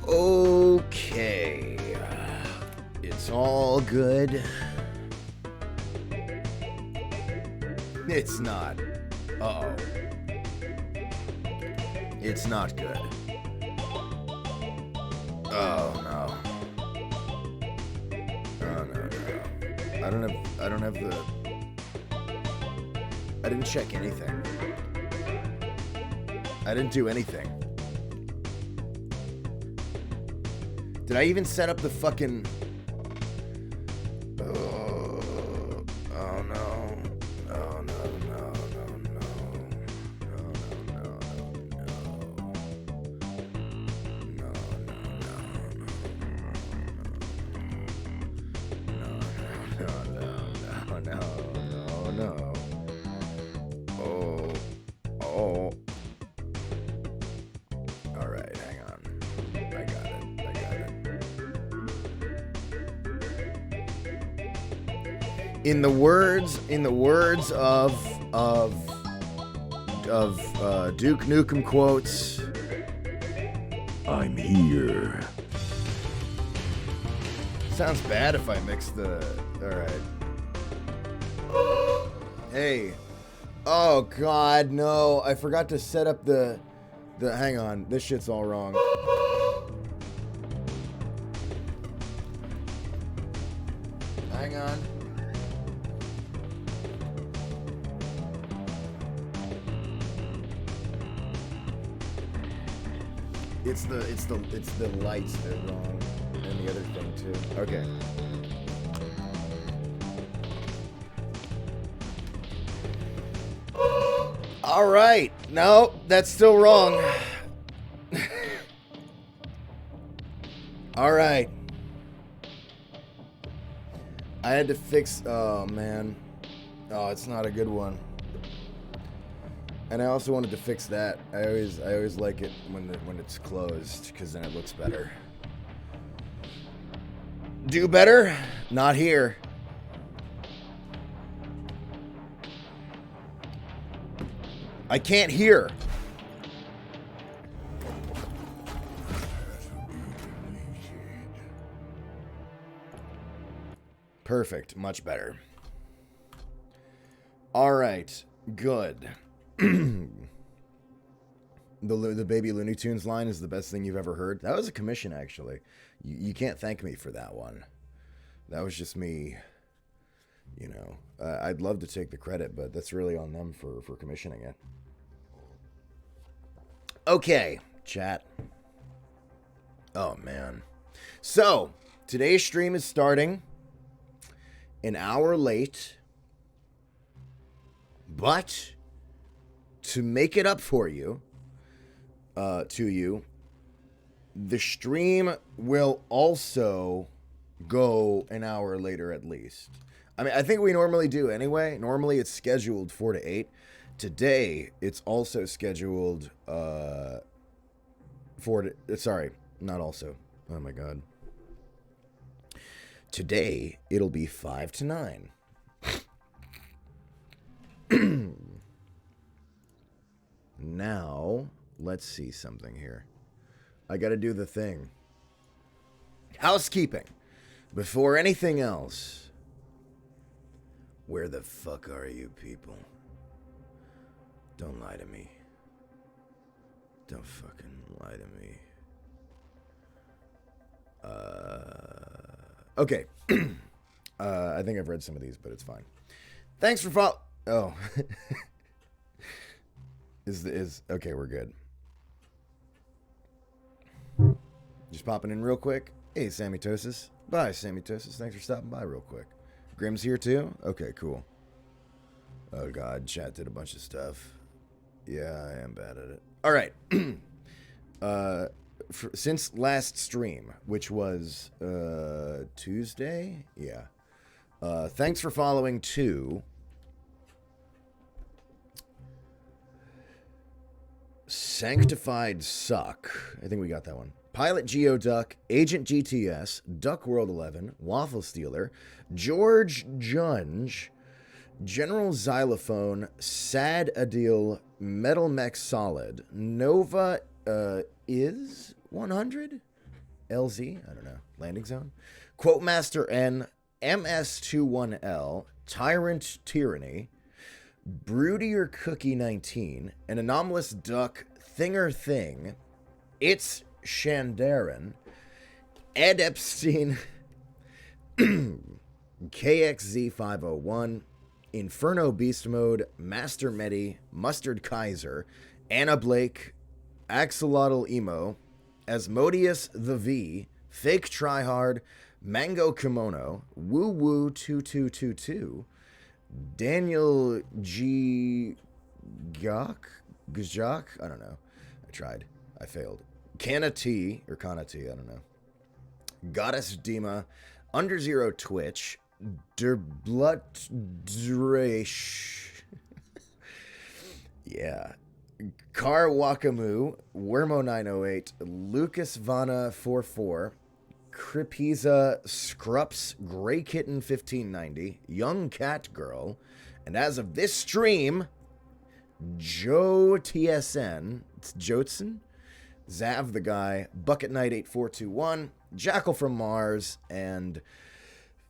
Okay. It's all good. It's not. Uh-oh. It's not good. Oh, no. Oh, no. I don't have the... I didn't check anything. I didn't do anything. Did I even set up the fucking... Oh no. Oh no. Oh. All right, hang on. I got it. In the words of Duke Nukem quotes, I'm here. Sounds bad if I mix the... Alright. Hey. Oh, God, no. I forgot to set up the... Hang on. This shit's all wrong. Hang on. It's the lights that are wrong. And the other thing, too. Okay. All right. No, that's still wrong. All right. I had to fix... Oh, man. Oh, it's not a good one. And I also wanted to fix that. I always like it when it's closed, because then it looks better. Do better? Not here. I can't hear. Perfect. Much better. All right. Good. The Baby Looney Tunes line is the best thing you've ever heard. That was a commission, actually. You can't thank me for that one. That was just me, you know. I'd love to take the credit, but that's really on them for commissioning it. Okay, chat. Oh, man. So, today's stream is starting an hour late, but to make it up for you, the stream will also go an hour later at least. I mean, I think we normally do anyway. Normally it's scheduled 4 to 8. Today, it's also scheduled, sorry, not also. Oh my God. Today, it'll be 5 to 9. Now, let's see something here. I gotta do the thing. Housekeeping. Before anything else, where the fuck are you people? Don't lie to me. Don't fucking lie to me. Okay. I think I've read some of these, but it's fine. Thanks for Oh. Okay, we're good. Just popping in real quick. Hey, Sammy Tosis. Bye, Sammy Tosis. Thanks for stopping by real quick. Grim's here too? Okay, cool. Oh, God. Chat did a bunch of stuff. Yeah, I am bad at it. All right. Since last stream, which was Tuesday? Yeah. Thanks for following To Sanctified Suck. I think we got that one. Pilot Geoduck, Agent GTS, Duck World 11, Waffle Stealer, George Junge, General Xylophone, Sad Adil, Metal Mech Solid, Nova is 100? LZ, I don't know, landing zone. Quote Master N, MS21L, Tyrant Tyranny, Broodier Cookie 19, an anomalous duck thinger thing. It's Shandarin, Ed Epstein, KXZ501, Inferno Beast Mode, Master Medi, Mustard Kaiser, Anna Blake, Axolotl Emo, Asmodeus the V, Fake Tryhard, Mango Kimono, Woo Woo 2222, Daniel G. Gajak? I don't know. I tried. I failed. Kana T, I don't know. Goddess Dima, Under Zero Twitch, Derblut Dresh. Yeah. Car Wakamu, Wormo908, Lucas Vana 44, Kripiza Scrups, Grey Kitten 1590, Young Cat Girl, and as of this stream, Joe TSN, it's Jotson, Zav the Guy, Bucket Knight 8421, Jackal from Mars, and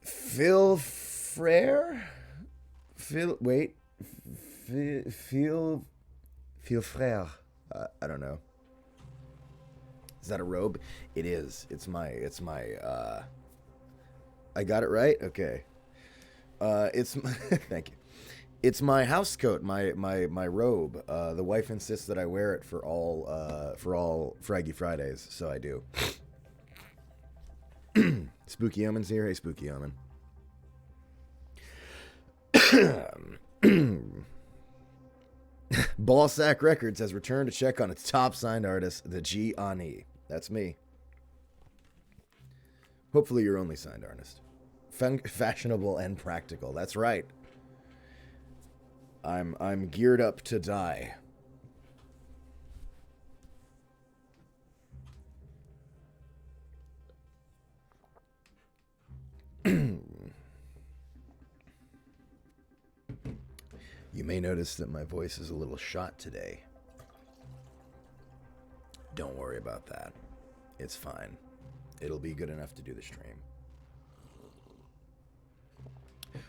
Phil Frere? Phil Frere. I don't know. Is that a robe? It is. It's my, I got it right? Okay. It's my, thank you. It's my house coat, my robe. The wife insists that I wear it for all Fraggy Fridays, so I do. Spooky Omen's here. Hey, Spooky Omen. Ballsack Records has returned to check on its top signed artist, the G Ani. That's me. Hopefully your only signed artist. Fashionable and practical. That's right. I'm geared up to die. You may notice that my voice is a little shot today. Don't worry about that. It's fine. It'll be good enough to do the stream.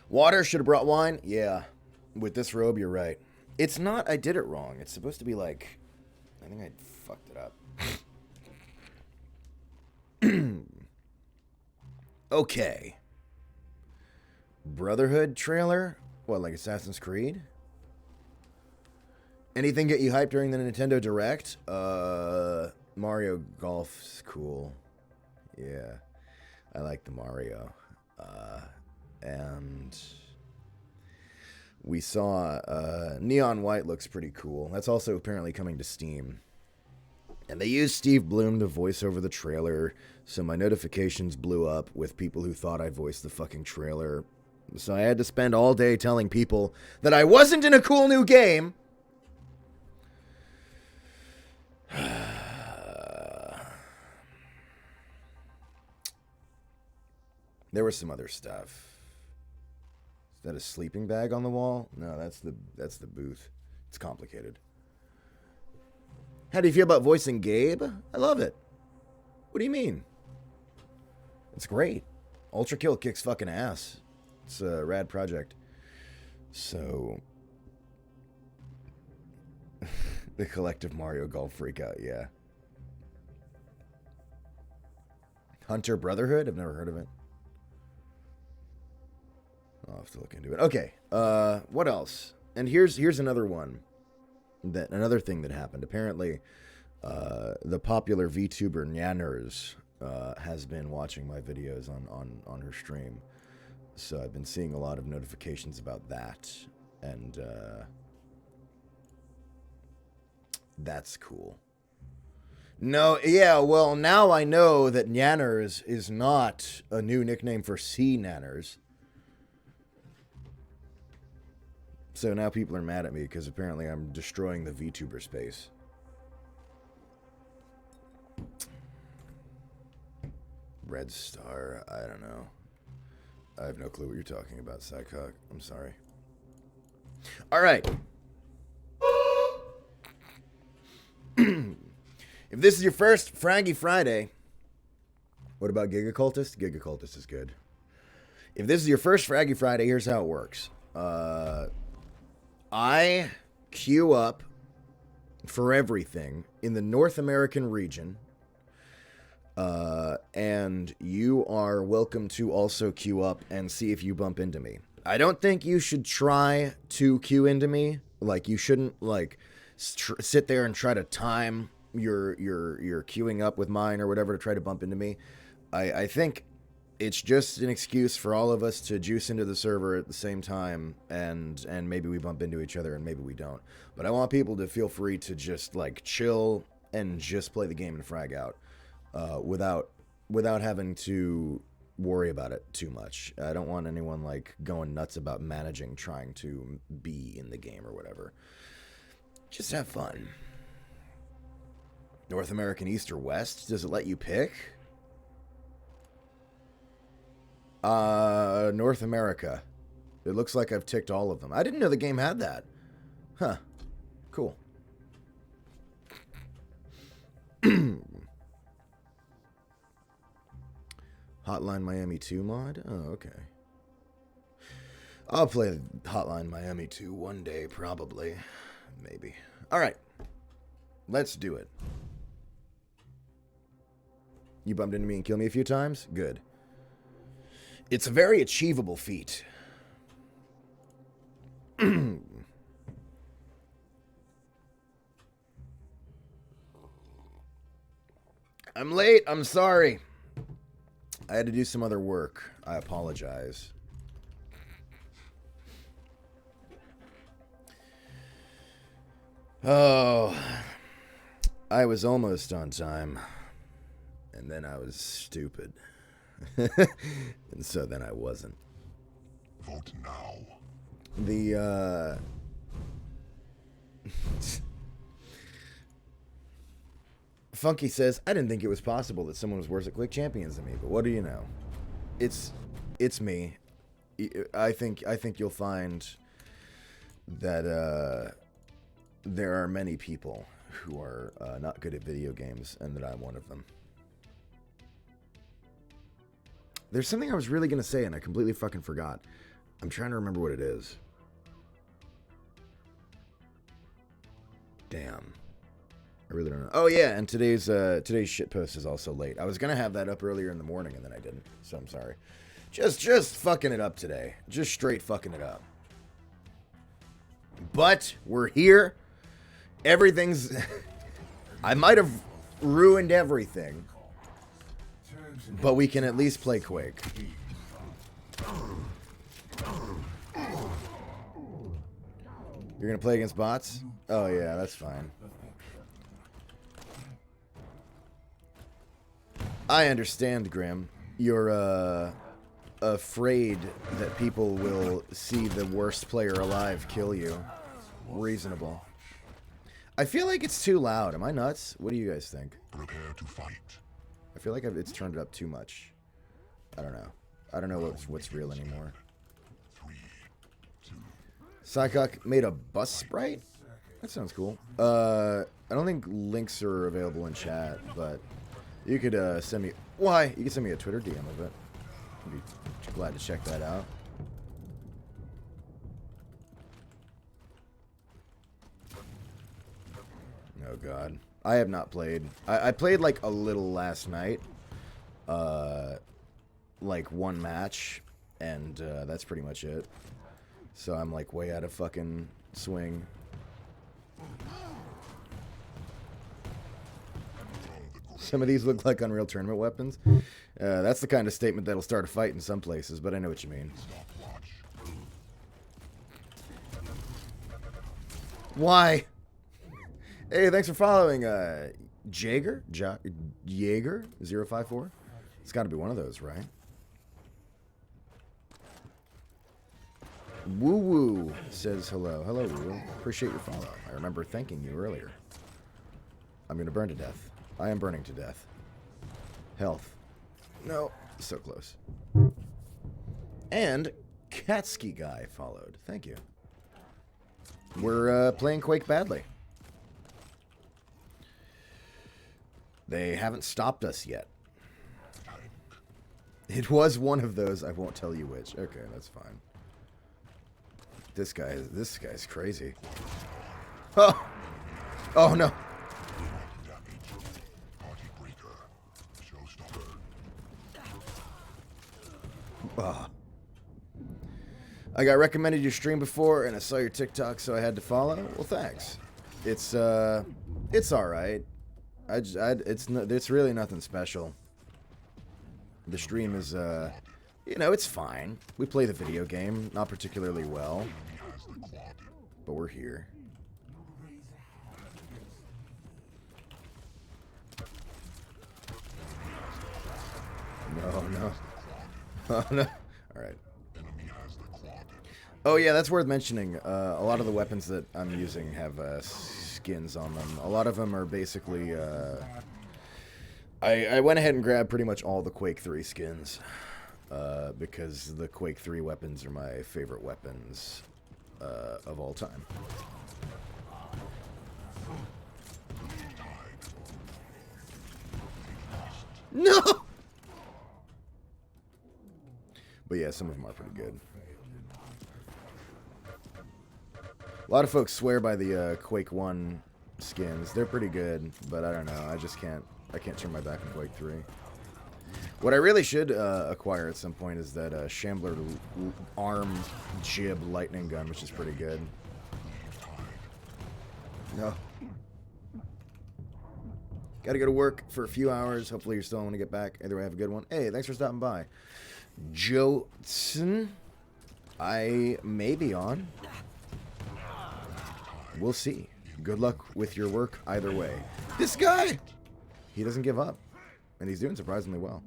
Water, should have brought wine. Yeah. With this robe, you're right. It's not, I did it wrong. It's supposed to be like, I think I fucked it up. Okay. Brotherhood trailer? What, like Assassin's Creed? Anything get you hyped during the Nintendo Direct? Mario Golf's cool. Yeah. I like the Mario. And we saw Neon White looks pretty cool. That's also apparently coming to Steam. And they used Steve Bloom to voice over the trailer, so my notifications blew up with people who thought I voiced the fucking trailer. So I had to spend all day telling people that I wasn't in a cool new game. There was some other stuff. Is that a sleeping bag on the wall? No, that's the booth. It's complicated. How do you feel about voicing Gabe? I love it. What do you mean? It's great. Ultra Kill kicks fucking ass. It's a rad project. So the collective Mario Golf freakout, yeah. Hunter Brotherhood? I've never heard of it. I'll have to look into it. Okay. What else? And here's another one. Another thing that happened. Apparently, the popular VTuber Nyanners has been watching my videos on her stream. So I've been seeing a lot of notifications about that. And that's cool. No, yeah, well, now I know that Nyanners is not a new nickname for sea Nanners. So now people are mad at me because apparently I'm destroying the VTuber space. Red Star, I don't know. I have no clue what you're talking about, Psychock. I'm sorry. All right. If this is your first Fraggy Friday, What about Giga Cultist? Giga Cultist is good. If this is your first Fraggy Friday, here's how it works. I queue up for everything in the North American region. And you are welcome to also queue up and see if you bump into me. I don't think you should try to queue into me. Like, you shouldn't, like, sit there and try to time your queuing up with mine or whatever to try to bump into me. I think it's just an excuse for all of us to juice into the server at the same time, and maybe we bump into each other and maybe we don't. But I want people to feel free to just, like, chill and just play the game and frag out. Without having to worry about it too much. I don't want anyone like going nuts about managing trying to be in the game or whatever. Just have fun. North American East or West? Does it let you pick? North America. It looks like I've ticked all of them. I didn't know the game had that. Huh. Cool. Hotline Miami 2 mod? Oh, okay. I'll play Hotline Miami 2 one day, probably. Maybe. Alright. Let's do it. You bumped into me and killed me a few times? Good. It's a very achievable feat. I'm late. I'm sorry. I had to do some other work. I apologize. Oh, I was almost on time. And then I was stupid. And so then I wasn't. Vote now. The, Funky says, I didn't think it was possible that someone was worse at Quick Champions than me, but what do you know? It's me. I think you'll find that there are many people who are not good at video games, and that I'm one of them. There's something I was really going to say, and I completely fucking forgot. I'm trying to remember what it is. Damn. I really don't know. Oh yeah, and today's shitpost is also late. I was gonna have that up earlier in the morning, and then I didn't. So I'm sorry. Just fucking it up today. Just straight fucking it up. But we're here. Everything's. I might have ruined everything, but we can at least play Quake. You're gonna play against bots? Oh yeah, that's fine. I understand, Grim. You're, afraid that people will see the worst player alive kill you. Reasonable. I feel like it's too loud. Am I nuts? What do you guys think? Prepare to fight. I feel like it's turned it up too much. I don't know. I don't know what's real anymore. 3, 2. Psychok made a bus sprite? That sounds cool. I don't think links are available in chat, but you could send me... Why? You could send me a Twitter DM of it. I'd be glad to check that out. Oh, God. I have not played. I played, like, a little last night. Like, one match. And that's pretty much it. So I'm, like, way out of fucking swing. Some of these look like Unreal Tournament weapons. That's the kind of statement that'll start a fight in some places, but I know what you mean. Why? Hey, thanks for following, Jaeger? Jaeger 054? It's got to be one of those, right? Woo Woo says hello. Hello, Woo Woo. Appreciate your follow. I remember thanking you earlier. I'm going to burn to death. I am burning to death. Health. No. So close. And Katski Guy followed. Thank you. We're playing Quake badly. They haven't stopped us yet. It was one of those. I won't tell you which. Okay, that's fine. This guy's crazy. Oh, oh no. I got recommended your stream before, and I saw your TikTok, so I had to follow. Well, thanks. It's all right. It's really nothing special. The stream is you know, it's fine. We play the video game, not particularly well, but we're here. No, no. Oh, no. All right. Oh, yeah, that's worth mentioning. A lot of the weapons that I'm using have skins on them. A lot of them are basically... I went ahead and grabbed pretty much all the Quake 3 skins. Because the Quake 3 weapons are my favorite weapons of all time. No! But yeah, some of them are pretty good. A lot of folks swear by the Quake 1 skins. They're pretty good, but I don't know. I can't turn my back on Quake 3. What I really should acquire at some point is that Shambler arm jib lightning gun, which is pretty good. No. Gotta go to work for a few hours. Hopefully you're still want to get back. Either way, have a good one. Hey, thanks for stopping by. Jotson, I may be on. We'll see. Good luck with your work either way. This guy! He doesn't give up. And he's doing surprisingly well.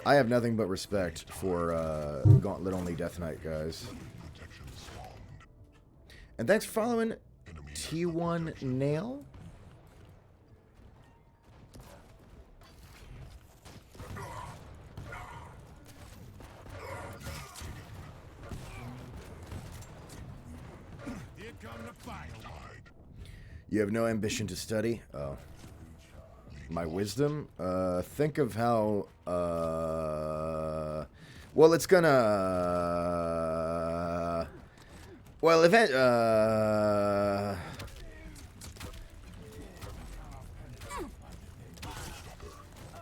I have nothing but respect for Gauntlet-only Death Knight guys. And thanks for following T1 Nail. You have no ambition to study? Oh. My wisdom? Think of how, well, it's gonna, well,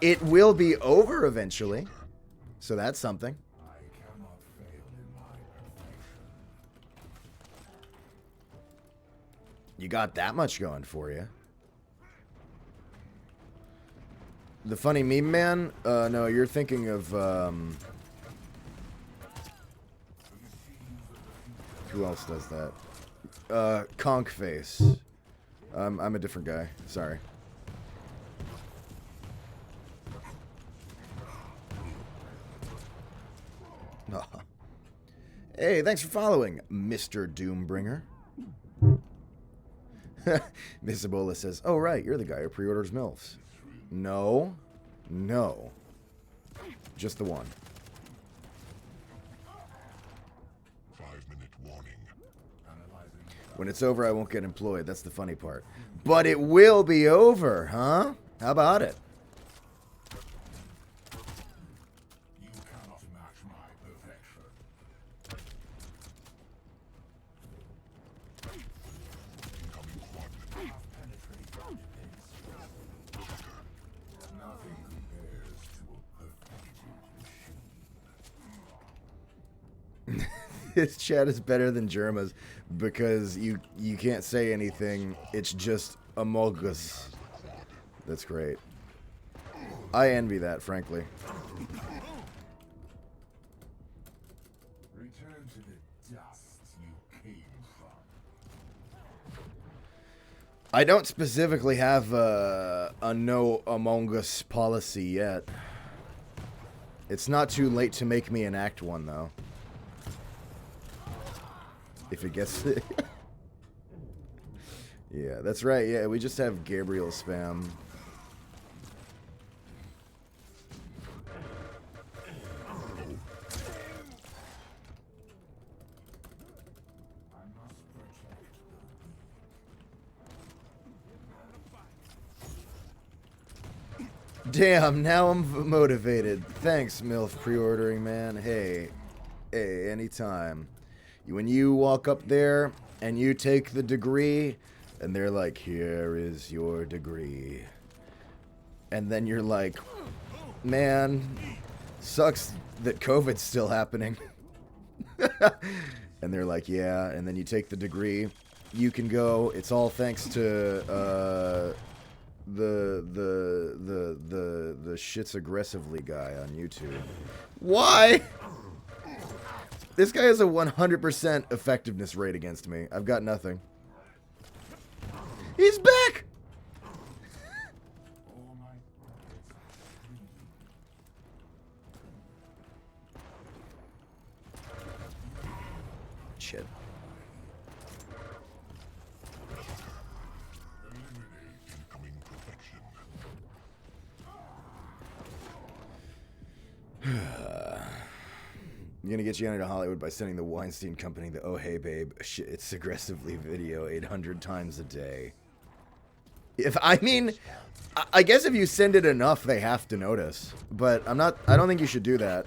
it will be over eventually. So that's something. You got that much going for you. The funny meme man? No, you're thinking of, who else does that? Conk Face. I'm a different guy. Sorry. Oh. Hey, thanks for following, Mr. Doombringer. Miss Ebola says, oh, right, you're the guy who pre-orders MILFs. No. No. Just the one. 5-minute warning. When it's over, I won't get employed. That's the funny part. But it will be over, huh? How about it? You cannot match my perfection. Incoming coordinate. Nothing compares to a perfected machine. His chat is better than Germa's because you can't say anything. It's just Amogus. That's great. I envy that, frankly. Return to the dust you came from. I don't specifically have a no Among Us policy yet. It's not too late to make me enact one, though. If it gets... Yeah, that's right. Yeah, we just have Gabriel spam. Damn, now I'm motivated. Thanks, MILF pre-ordering, man. Hey, anytime. When you walk up there and you take the degree, and they're like, here is your degree. And then you're like, man, sucks that COVID's still happening. And they're like, yeah, and then you take the degree. You can go, it's all thanks to the shits aggressively guy on YouTube. Why? This guy has a 100% effectiveness rate against me. I've got nothing. He's back! Shit. I'm gonna get Gianni to Hollywood by sending the Weinstein Company the "Oh hey babe, it's aggressively" video 800 times a day. I guess if you send it enough, they have to notice. But I don't think you should do that.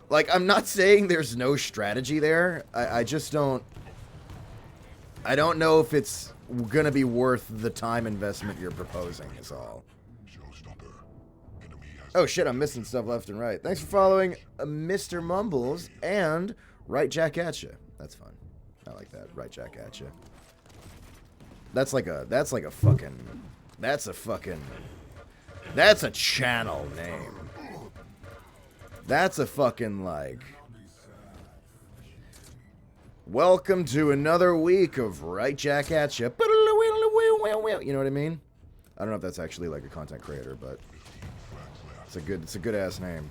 Like, I'm not saying there's no strategy there. I just don't. I don't know if it's gonna be worth the time investment you're proposing. Is all. Oh shit, I'm missing stuff left and right. Thanks for following Mr. Mumbles and Right Jack at ya. That's fun. I like that. Right Jack at ya. That's a channel name. That's a fucking like. Welcome to another week of Right Jack at ya. You know what I mean? I don't know if that's actually like a content creator, but it's a good ass name.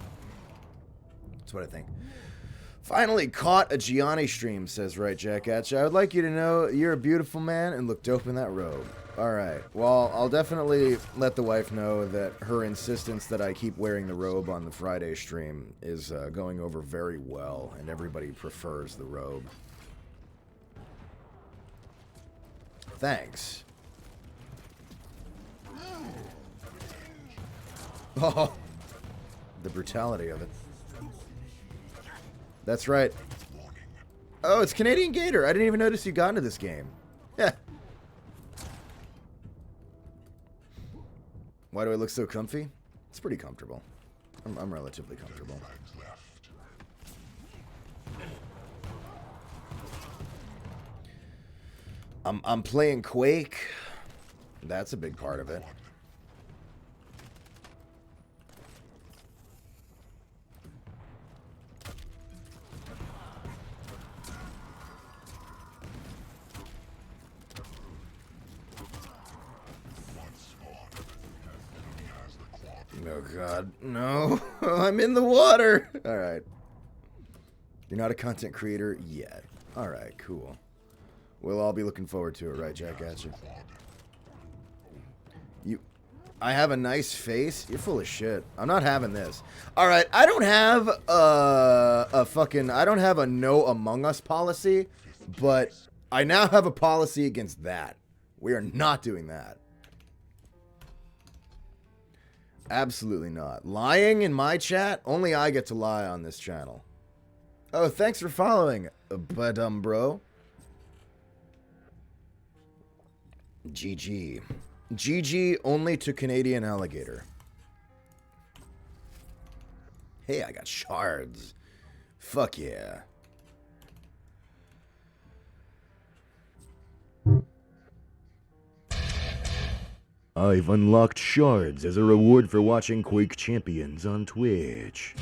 That's what I think. Finally caught a Gianni stream, says Right Jack Atcha. I would like you to know you're a beautiful man and look dope in that robe. Alright, well, I'll definitely let the wife know that her insistence that I keep wearing the robe on the Friday stream is going over very well, and everybody prefers the robe. Thanks. Oh, the brutality of it. That's right. Oh, it's Canadian Gator. I didn't even notice you got into this game. Yeah. Why do I look so comfy? It's pretty comfortable. I'm relatively comfortable. I'm playing Quake. That's a big part of it. Oh god, no. I'm in the water. Alright. You're not a content creator yet. Alright, cool. We'll all be looking forward to it, right, Jack Atcha? I have a nice face? You're full of shit. I'm not having this. Alright, I don't have I don't have a no Among Us policy, but I now have a policy against that. We are not doing that. Absolutely not. Lying in my chat? Only I get to lie on this channel. Oh, thanks for following, bro. GG. GG only to Canadian Alligator. Hey, I got shards. Fuck yeah. I've unlocked shards as a reward for watching Quake Champions on Twitch.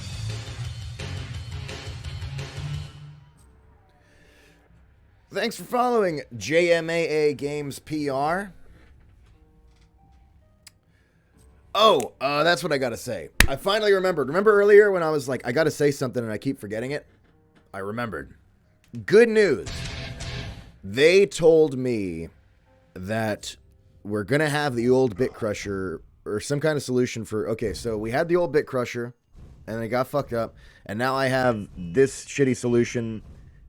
Thanks for following JMAA Games PR. Oh, that's what I gotta say. I finally remembered. Remember earlier when I was like, I gotta say something and I keep forgetting it? I remembered. Good news. They told me that we're gonna have the old Bit Crusher or some kind of solution for. Okay, so we had the old Bit Crusher, and it got fucked up, and now I have this shitty solution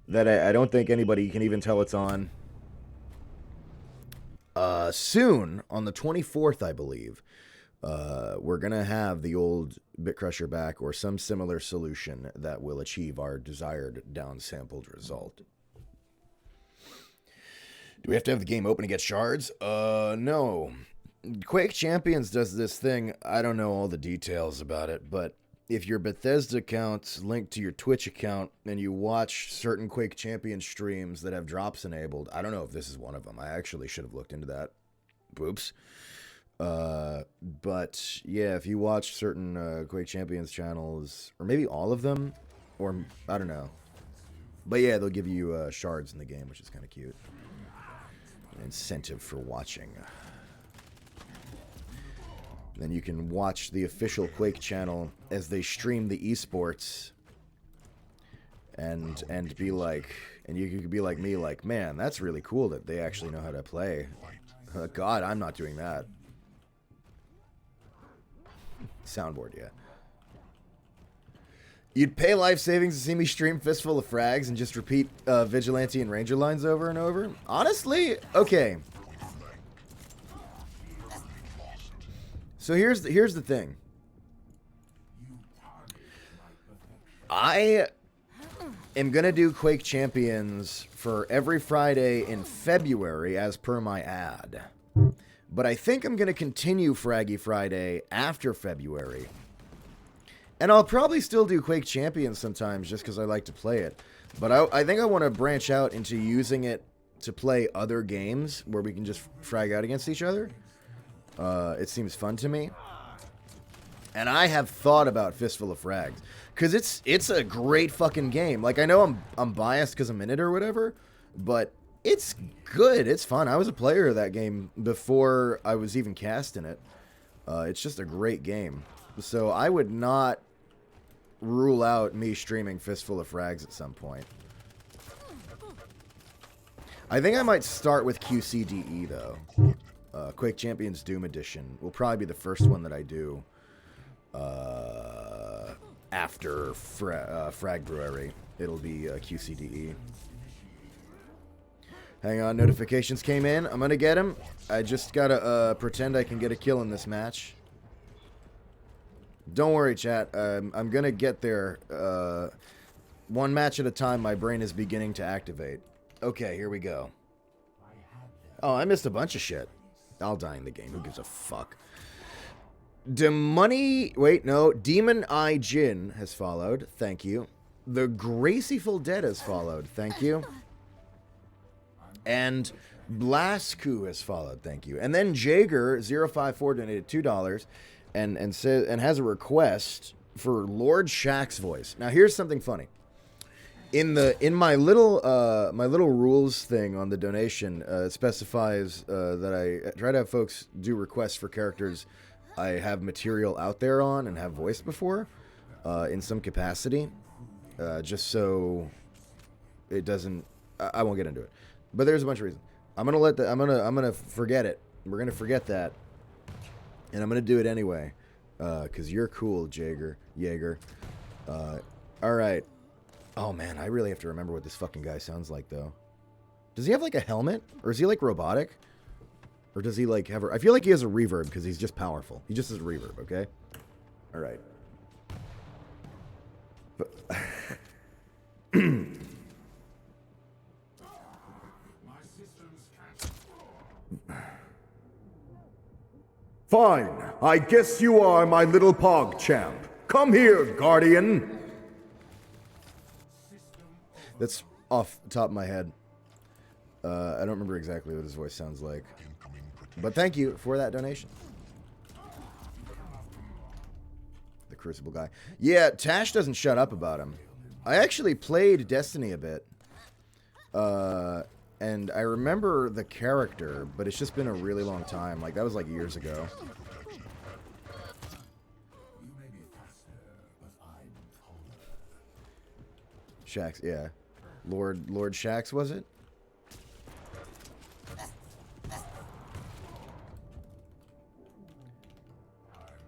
that I don't think anybody can even tell it's on. Soon, on the 24th, I believe, we're going to have the old Bit Crusher back or some similar solution that will achieve our desired downsampled result. Do we have to have the game open to get shards? No. Quake Champions does this thing. I don't know all the details about it, but if your Bethesda account's linked to your Twitch account and you watch certain Quake Champion streams that have drops enabled, I don't know if this is one of them. I actually should have looked into that. Oops. But yeah, if you watch certain Quake Champions channels, or maybe all of them, or I don't know. But yeah, they'll give you shards in the game, which is kind of cute. An incentive for watching. Then you can watch the official Quake channel as they stream the esports, and be like, and you could be like me, like, man, that's really cool that they actually know how to play. God, I'm not doing that. Soundboard, yeah. You'd pay life savings to see me stream Fistful of Frags and just repeat Vigilante and Ranger lines over and over? Honestly, okay. So here's the thing. I am going to do Quake Champions for every Friday in February as per my ad. But I think I'm going to continue Fraggy Friday after February. And I'll probably still do Quake Champions sometimes just because I like to play it. But I think I want to branch out into using it to play other games where we can just frag out against each other. It seems fun to me. And I have thought about Fistful of Frags. Because it's a great fucking game. Like, I know I'm biased because I'm in it or whatever. But it's good. It's fun. I was a player of that game before I was even cast in it. It's just a great game. So I would not rule out me streaming Fistful of Frags at some point. I think I might start with QCDE, though. Quake Champions Doom Edition will probably be the first one that I do after Frag Brewery. It'll be QCDE. Hang on, notifications came in. I'm gonna get him. I just gotta pretend I can get a kill in this match. Don't worry, chat. I'm gonna get there. One match at a time, my brain is beginning to activate. Okay, here we go. Oh, I missed a bunch of shit. I'll die in the game. Who gives a fuck? Demon Eye Jin has followed. Thank you. The Graceful Dead has followed. Thank you. And Blasku has followed. Thank you. And then Jager054 donated $2 and has a request for Lord Shax's voice. Now here's something funny. In my little rules thing on the donation, it specifies that I try to have folks do requests for characters I have material out there on and have voiced before, in some capacity, just so it doesn't. I won't get into it, but there's a bunch of reasons. I'm gonna forget it. We're gonna forget that, and I'm gonna do it anyway, cause you're cool, Jaeger. All right. Oh man, I really have to remember what this fucking guy sounds like, though. Does he have like a helmet, or is he like robotic, or does he like have? I feel like he has a reverb because he's just powerful. He just has a reverb. Okay. All right. But Fine. I guess you are my little pog champ. Come here, Guardian. that's off the top of my head. I don't remember exactly what his voice sounds like. But thank you for that donation. The Crucible guy. Yeah, Tash doesn't shut up about him. I actually played Destiny a bit. And I remember the character, but it's just been a really long time. Like, that was like years ago. Shax, yeah. Lord Shax, was it?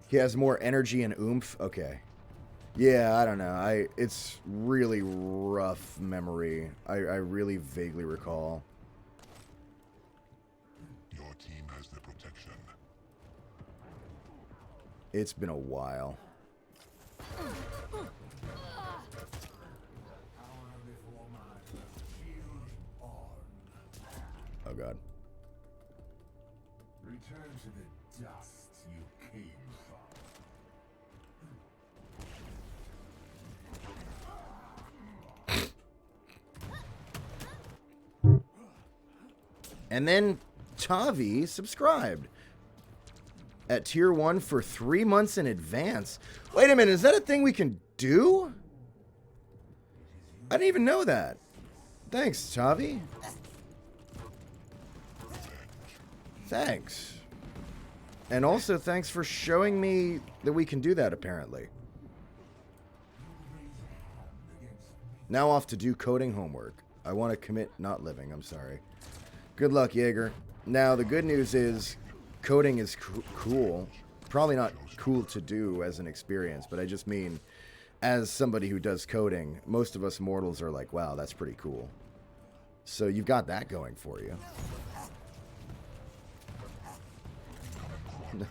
He has more energy and oomph. Okay. Yeah, I don't know. It's really rough memory. I really vaguely recall. Your It's been a while. Oh god. Return to the dust you came from. And then Tavi subscribed at tier 1 for 3 months in advance. Wait a minute, is that a thing we can do? I didn't even know that. Thanks, Tavi. Thanks. And also thanks for showing me that we can do that, apparently. Now off to do coding homework. I want to commit not living, I'm sorry. Good luck, Jaeger. Now, the good news is coding is cool. Probably not cool to do as an experience, but I just mean as somebody who does coding, most of us mortals are like, wow, that's pretty cool. So you've got that going for you.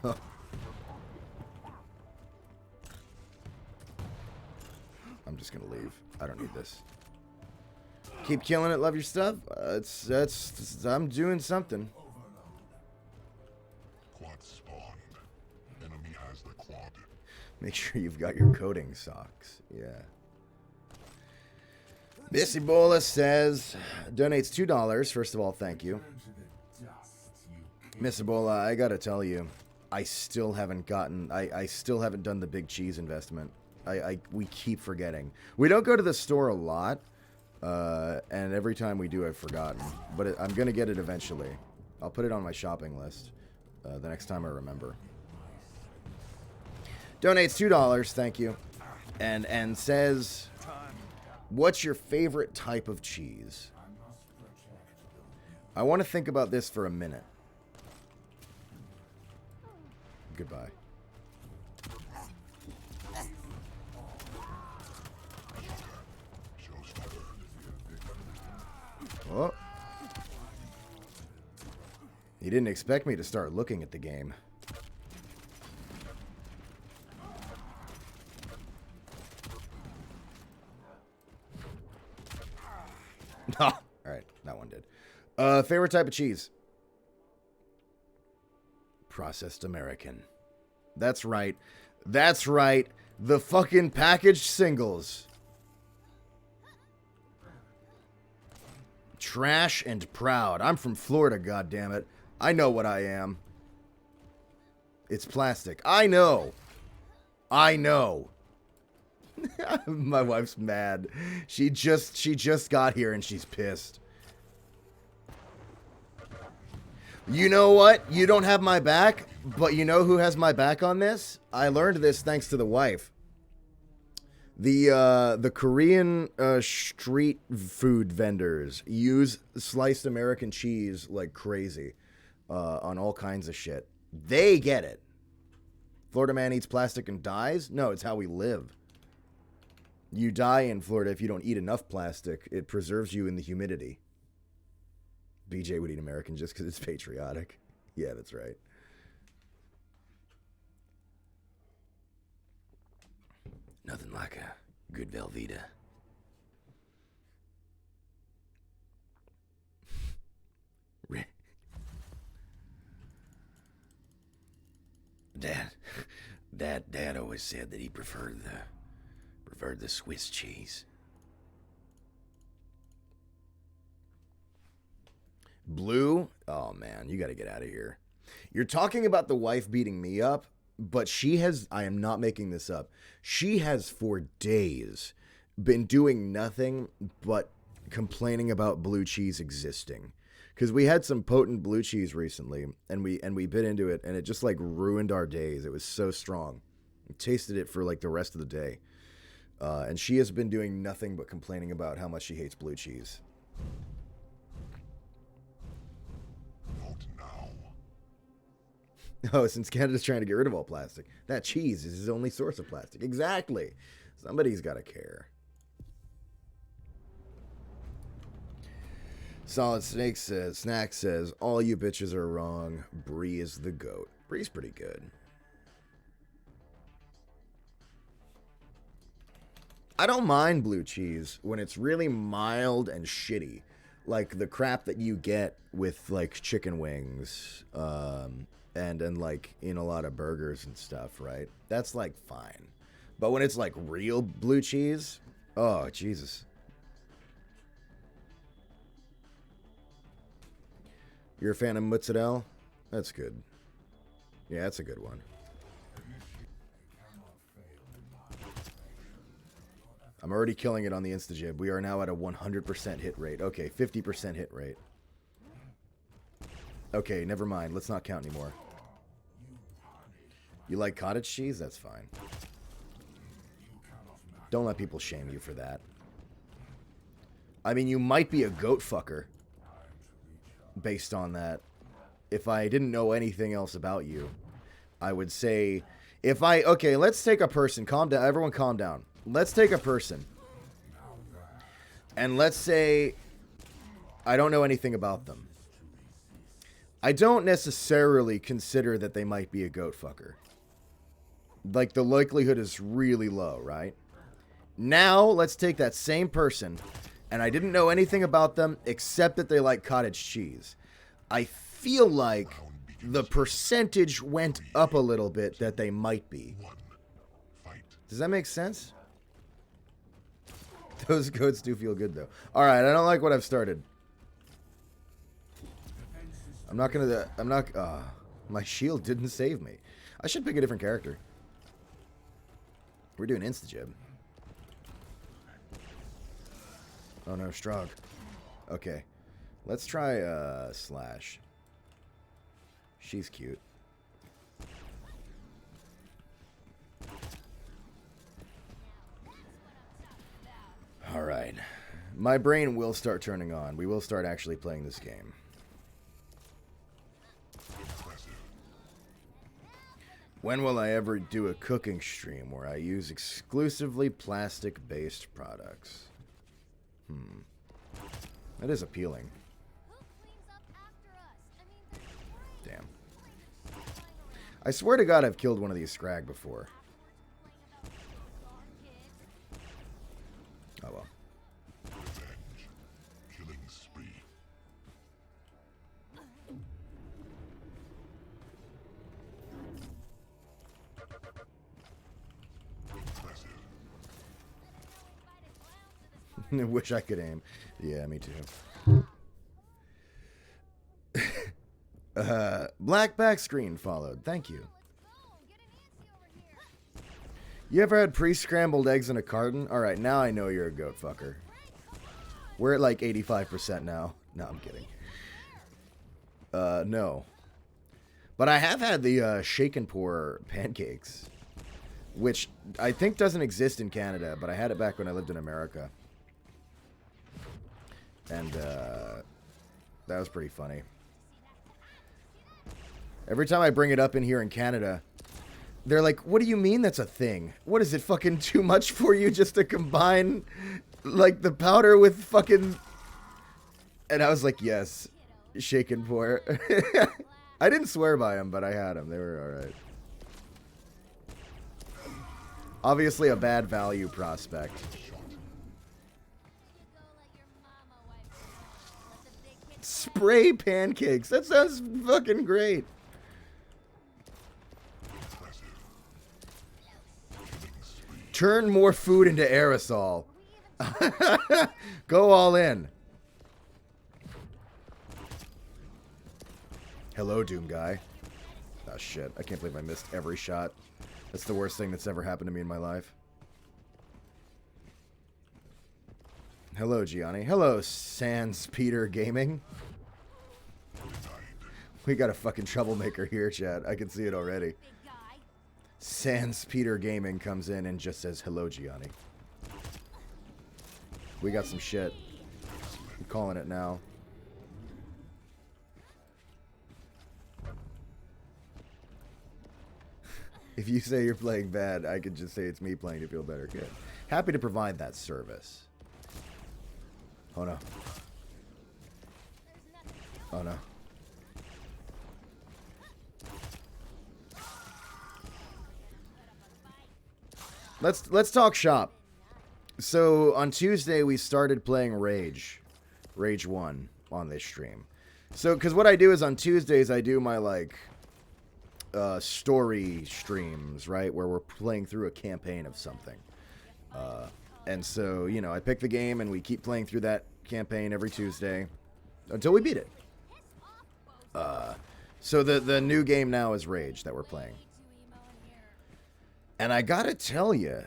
No. I'm just gonna leave. I don't need this. Keep killing it, love your stuff. I'm doing something. Quad spawned. Enemy has the quad. Make sure you've got your coding socks. Yeah. Miss Ebola says, donates $2. First of all, thank you. Miss Ebola, I gotta tell you, I still haven't done the big cheese investment. We keep forgetting. We don't go to the store a lot, and every time we do, I've forgotten. But I'm gonna get it eventually. I'll put it on my shopping list the next time I remember. Donates $2, thank you, and says, what's your favorite type of cheese? I want to think about this for a minute. Goodbye. Oh. He didn't expect me to start looking at the game. Alright, that one did. Favorite type of cheese? Processed American. That's right. That's right. The fucking packaged singles. Trash and proud. I'm from Florida, goddammit. I know what I am. It's plastic. I know. I know. My wife's mad. She just got here and she's pissed. You know what? You don't have my back, but you know who has my back on this? I learned this thanks to the wife. The Korean street food vendors use sliced American cheese like crazy on all kinds of shit. They get it. Florida man eats plastic and dies? No, it's how we live. You die in Florida if you don't eat enough plastic. It preserves you in the humidity. BJ would eat American just because it's patriotic. Yeah, that's right. Nothing like a good Velveeta. Dad always said that he preferred the Swiss cheese. Blue? Oh man, you got to get out of here. You're talking about the wife beating me up, but she has, I am not making this up, she has for days been doing nothing but complaining about blue cheese existing. Because we had some potent blue cheese recently, and we bit into it, and it just like ruined our days. It was so strong. I tasted it for like the rest of the day. And she has been doing nothing but complaining about how much she hates blue cheese. Oh, since Canada's trying to get rid of all plastic. That cheese is his only source of plastic. Exactly. Somebody's got to care. Solid Snake says, Snack says, all you bitches are wrong. Bree is the goat. Bree's pretty good. I don't mind blue cheese when it's really mild and shitty, like the crap that you get with like chicken wings, and like in a lot of burgers and stuff, right? That's like fine, but when it's like real blue cheese, oh Jesus! You're a fan of mozzarella? That's good. Yeah, that's a good one. I'm already killing it on the Instajib. We are now at a 100% hit rate. Okay, 50% hit rate. Okay, never mind. Let's not count anymore. You like cottage cheese? That's fine. Don't let people shame you for that. I mean, you might be a goat fucker based on that. If I didn't know anything else about you, I would say, okay, let's take a person. Calm down. Everyone calm down. Let's take a person. And let's say I don't know anything about them. I don't necessarily consider that they might be a goat fucker. Like, the likelihood is really low, right? Now, let's take that same person, and I didn't know anything about them except that they like cottage cheese. I feel like the percentage went up a little bit that they might be. Does that make sense? Those goats do feel good, though. Alright, I don't like what I've started. My shield didn't save me. I should pick a different character. We're doing Instajib. Oh no, Strog. Okay. Let's try, Slash. She's cute. Alright. My brain will start turning on. We will start actually playing this game. When will I ever do a cooking stream where I use exclusively plastic-based products? That is appealing. Damn. I swear to God I've killed one of these Scrag before. Oh well. Killing spree. I wish I could aim. Yeah, me too. Black back screen followed. Thank you. You ever had pre-scrambled eggs in a carton? Alright, now I know you're a goat fucker. We're at like 85% now. No, I'm kidding. No. But I have had the shake and pour pancakes, which I think doesn't exist in Canada, but I had it back when I lived in America. And that was pretty funny. Every time I bring it up in here in Canada, they're like, what do you mean that's a thing? What is it, fucking too much for you just to combine, like, the powder with fucking... And I was like, yes, shake and pour. I didn't swear by them, but I had them. They were alright. Obviously a bad value prospect. Spray pancakes. That sounds fucking great. Turn more food into aerosol. Go all in. Hello, Doom guy. Oh shit, I can't believe I missed every shot. That's the worst thing that's ever happened to me in my life. Hello, Gianni. Hello, Sans Peter Gaming. We got a fucking troublemaker here, chat. I can see it already. Sans Peter Gaming comes in and just says, hello, Gianni. We got some shit. I'm calling it now. If you say you're playing bad, I could just say it's me playing to feel better. Good. Happy to provide that service. Oh no. Oh no. Let's talk shop. So on Tuesday we started playing Rage 1 on this stream. So because what I do is on Tuesdays I do my like story streams, right, where we're playing through a campaign of something. And so, you know, I pick the game and we keep playing through that campaign every Tuesday until we beat it. So the new game now is Rage that we're playing. And I gotta tell you,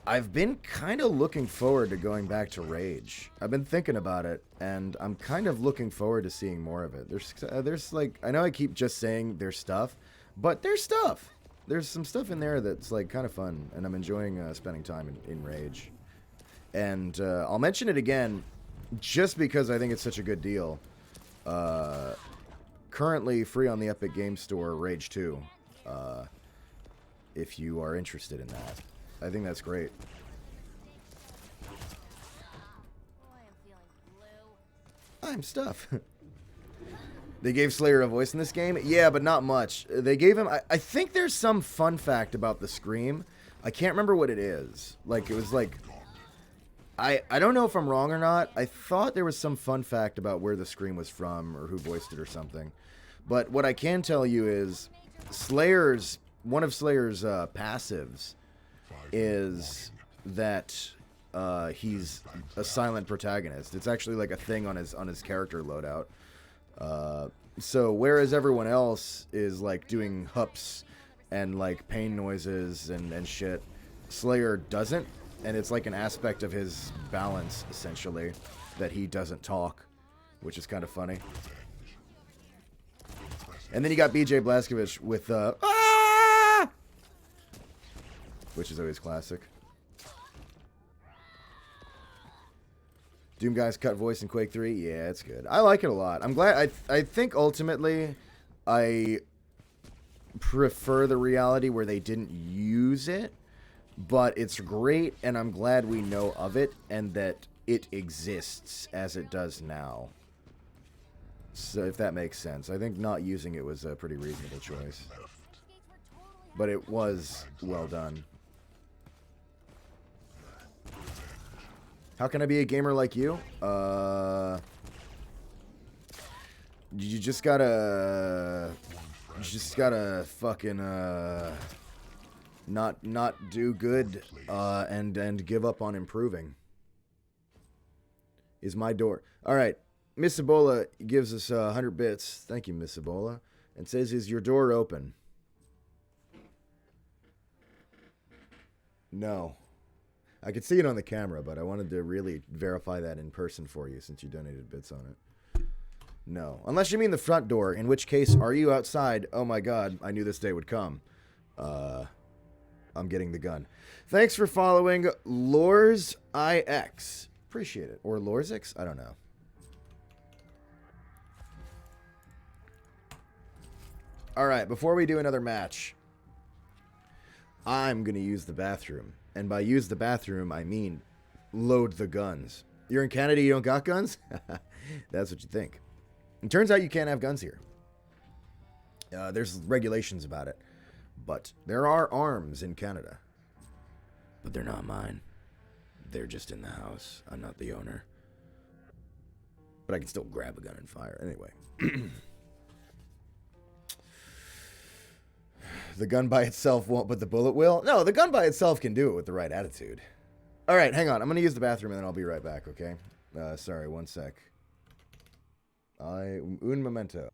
I've been kind of looking forward to going back to Rage. I've been thinking about it, and I'm kind of looking forward to seeing more of it. There's like, I know I keep just saying there's stuff, but there's stuff. There's some stuff in there that's like kind of fun, and I'm enjoying spending time in Rage. And I'll mention it again, just because I think it's such a good deal. Currently free on the Epic Games Store, Rage 2. If you are interested in that. I think that's great. I'm stuff. They gave Slayer a voice in this game? Yeah, but not much. They gave him... I think there's some fun fact about the Scream. I can't remember what it is. Like, it was like... I don't know if I'm wrong or not. I thought there was some fun fact about where the Scream was from or who voiced it or something. But what I can tell you is one of Slayer's passives is that he's a silent protagonist. It's actually like a thing on his character loadout. So whereas everyone else is like doing hups and like pain noises and shit, Slayer doesn't, and it's like an aspect of his balance essentially that he doesn't talk, which is kind of funny. And then you got BJ Blazkowicz with which is always classic. Doom Guy's cut voice in Quake 3, yeah, it's good. I like it a lot. I'm glad. I think ultimately I prefer the reality where they didn't use it, but it's great, and I'm glad we know of it and that it exists as it does now. So if that makes sense. I think not using it was a pretty reasonable choice. But it was well done. How can I be a gamer like you? You just gotta fucking not do good and give up on improving. Is my door. All right. Miss Ebola gives us 100 bits. Thank you, Miss Ebola. And says, is your door open? No. I could see it on the camera, but I wanted to really verify that in person for you since you donated bits on it. No. Unless you mean the front door, in which case, are you outside? Oh my god, I knew this day would come. I'm getting the gun. Thanks for following Lors IX. Appreciate it. Or Lorzix? I don't know. Alright, before we do another match, I'm going to use the bathroom. And by use the bathroom, I mean load the guns. You're in Canada, you don't got guns? That's what you think. It turns out you can't have guns here. There's regulations about it. But there are arms in Canada. But they're not mine. They're just in the house. I'm not the owner. But I can still grab a gun and fire. Anyway. The gun by itself won't, but the bullet will? No, the gun by itself can do it with the right attitude. All right, hang on. I'm going to use the bathroom, and then I'll be right back, okay? Sorry, one sec. Un momento.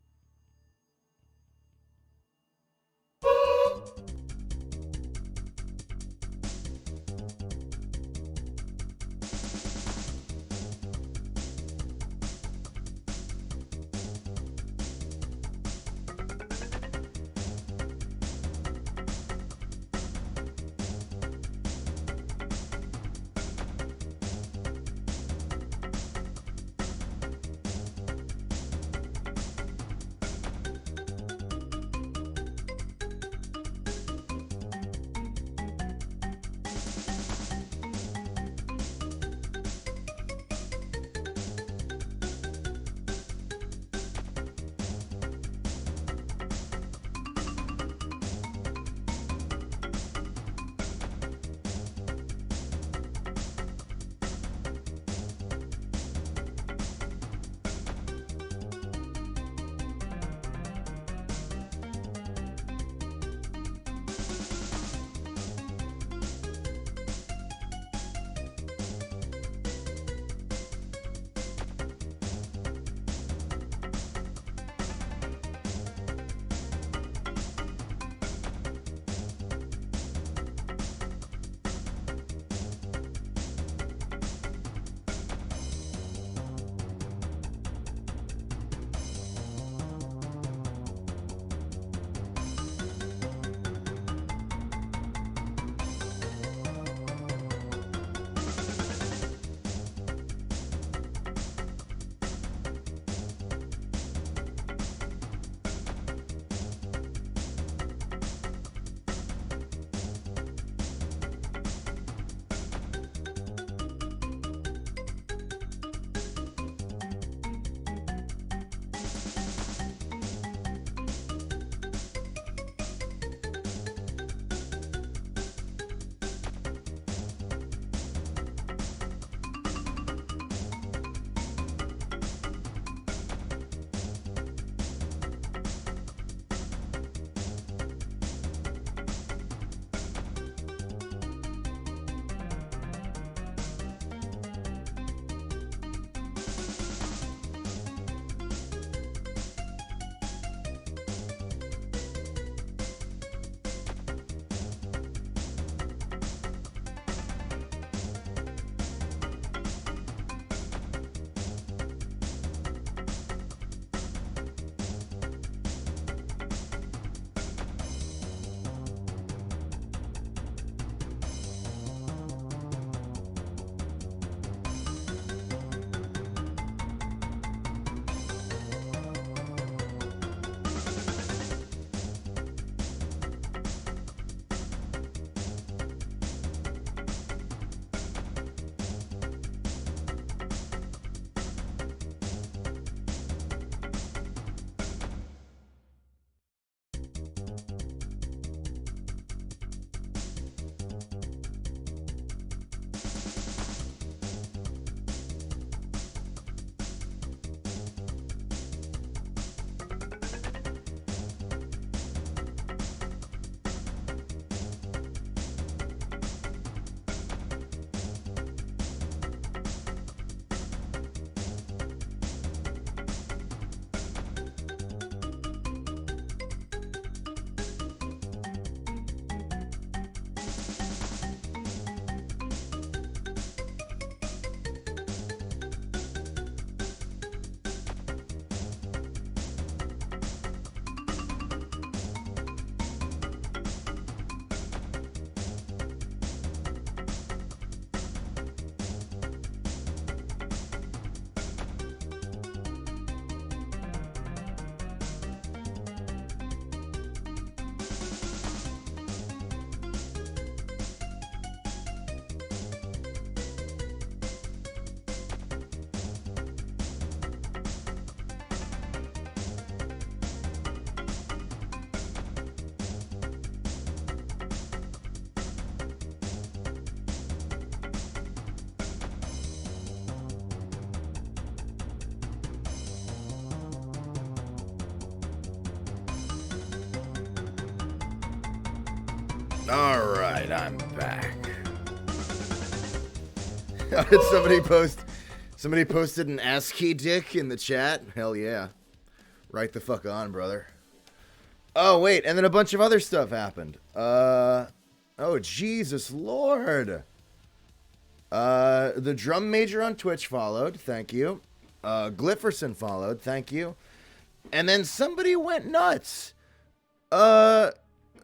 All right, I'm back. Did somebody post? Somebody posted an ASCII dick in the chat? Hell yeah. Right the fuck on, brother. Oh, wait, and then a bunch of other stuff happened. Oh, Jesus Lord. The Drum Major on Twitch followed, thank you. Glifferson followed, thank you. And then somebody went nuts.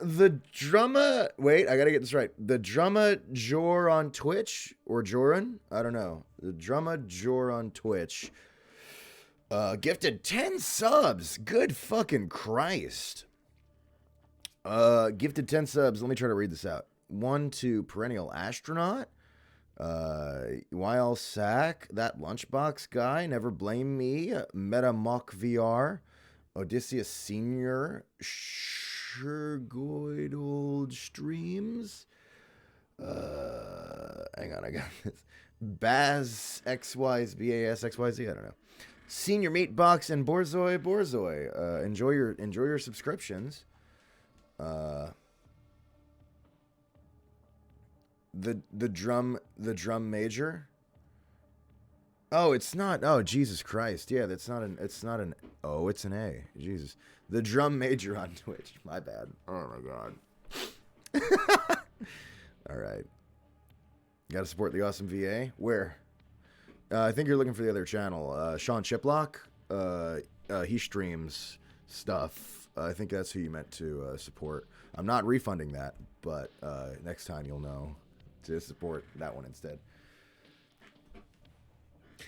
The drummer... Wait, I gotta get this right. The drummer Jor on Twitch? Or Joran? I don't know. The drummer Jor on Twitch. Gifted 10 subs. Good fucking Christ. Gifted 10 subs. Let me try to read this out. 1 to Perennial Astronaut. YL Sack. That Lunchbox guy. Never Blame Me. Meta Mock VR. Odysseus Senior. Shergoid Old Streams. Hang on, I got this. Baz XYZ, BAS XYZ, I don't know. Senior Meatbox and Borzoi. Enjoy your subscriptions. The drum major. Oh, it's not. Oh, Jesus Christ. Yeah, it's not an oh, it's an A. Jesus. The drum major on Twitch. My bad. Oh my God. All right. Got to support the awesome VA. Where? I think you're looking for the other channel. Sean Chiplock. He streams stuff. I think that's who you meant to support. I'm not refunding that, but next time you'll know to support that one instead.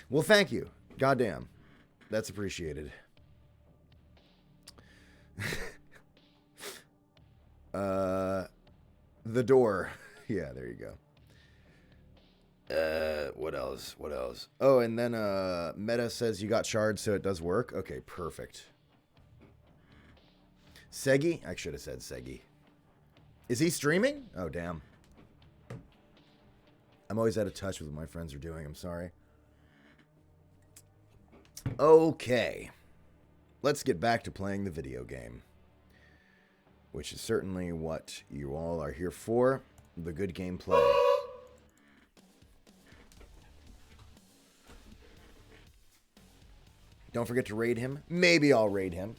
Well, thank you. Goddamn. That's appreciated. The door. Yeah, there you go. What else? Oh, and then Meta says you got shards, so it does work. Okay, perfect. Segi? I should have said Segi. Is he streaming? Oh, damn. I'm always out of touch with what my friends are doing. I'm sorry. Okay. Let's get back to playing the video game, which is certainly what you all are here for, the good gameplay. Don't forget to raid him. Maybe I'll raid him.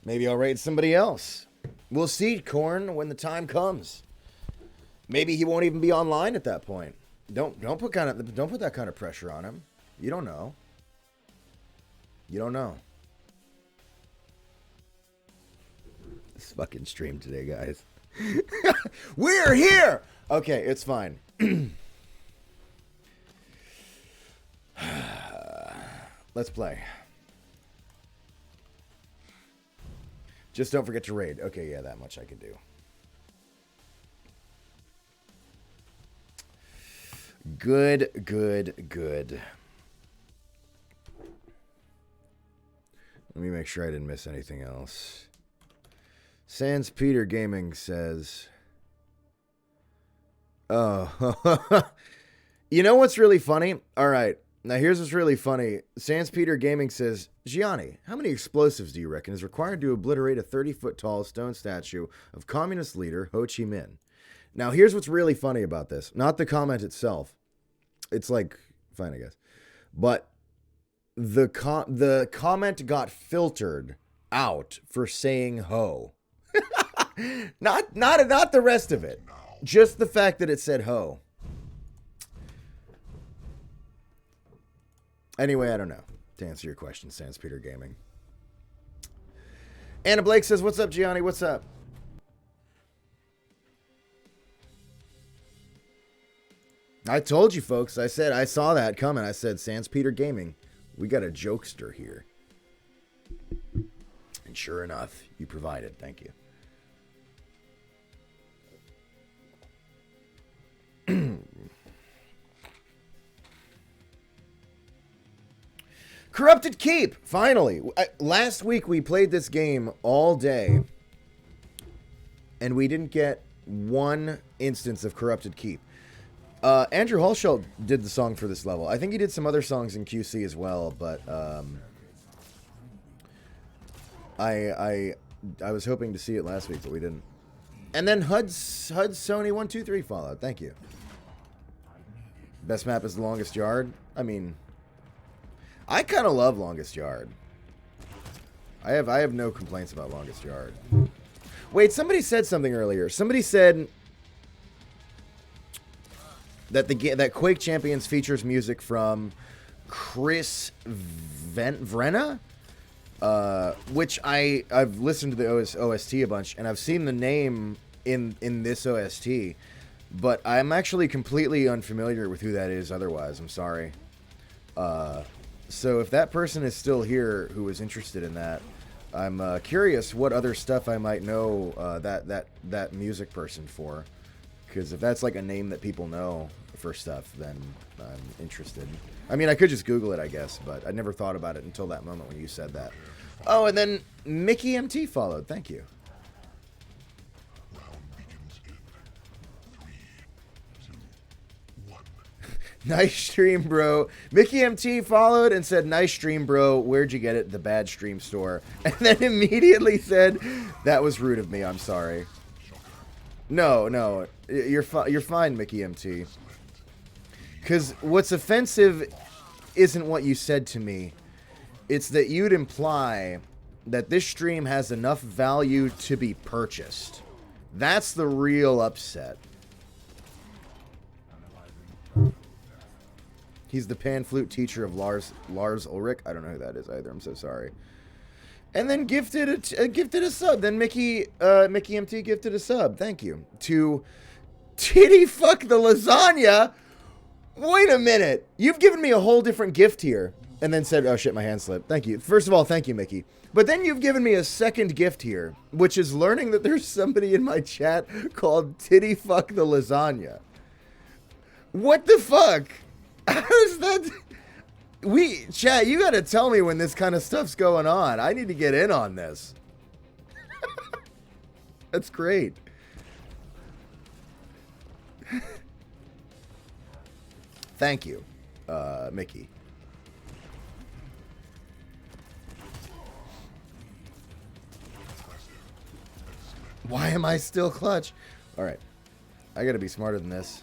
Maybe I'll raid somebody else. We'll see, Corn, when the time comes. Maybe he won't even be online at that point. Don't put that kind of pressure on him. You don't know. You don't know. This fucking stream today, guys. We're here! Okay, it's fine. Let's play. Just don't forget to raid. Okay, yeah, that much I can do. Good. Let me make sure I didn't miss anything else. Sans Peter Gaming says... Oh. You know what's really funny? All right. Now here's what's really funny. Sans Peter Gaming says, Gianni, how many explosives do you reckon is required to obliterate a 30-foot tall stone statue of communist leader Ho Chi Minh? Now here's what's really funny about this. Not the comment itself. It's like, fine, I guess. But the comment got filtered out for saying ho. Not the rest of it. Just the fact that it said ho. Anyway, I don't know. To answer your question, Sans Peter Gaming. Anna Blake says, what's up, Gianni? What's up? I told you, folks. I said, I saw that coming. I said, Sans Peter Gaming. We got a jokester here. And sure enough, you provided. Thank you. Corrupted Keep, finally. Last week we played this game all day, and we didn't get one instance of Corrupted Keep. Andrew Hulshult did the song for this level. I think he did some other songs in QC as well, but I was hoping to see it last week, but we didn't. And then HUD Sony 123 followed. Thank you. Best map is the Longest Yard. I mean, I kind of love Longest Yard. I have no complaints about Longest Yard. Wait, somebody said something earlier. Somebody said that that Quake Champions features music from Chris Vrenna, which I've listened to the OST a bunch, and I've seen the name in this OST. But I'm actually completely unfamiliar with who that is otherwise. I'm sorry. So if that person is still here who is interested in that, I'm curious what other stuff I might know that music person for. Because if that's like a name that people know for stuff, then I'm interested. I mean, I could just Google it, I guess, but I never thought about it until that moment when you said that. Oh, and then Mickey MT followed. Thank you. Nice stream, bro. Mickey MT followed and said, nice stream, bro. Where'd you get it? The Bad Stream Store. And then immediately said, that was rude of me. I'm sorry. No. You're fine, Mickey MT. Because what's offensive isn't what you said to me. It's that you'd imply that this stream has enough value to be purchased. That's the real upset. He's the pan flute teacher of Lars Ulrich. I don't know who that is either. I'm so sorry. And then gifted a sub. Then Mickey MT gifted a sub. Thank you. To Titty Fuck the Lasagna. Wait a minute. You've given me a whole different gift here. And then said, oh shit, my hand slipped. Thank you. First of all, thank you, Mickey. But then you've given me a second gift here, which is learning that there's somebody in my chat called Titty Fuck the Lasagna. What the fuck? How's that? Chat, you gotta tell me when this kind of stuff's going on. I need to get in on this. That's great. Thank you, Mickey. Why am I still clutch? All right. I gotta be smarter than this.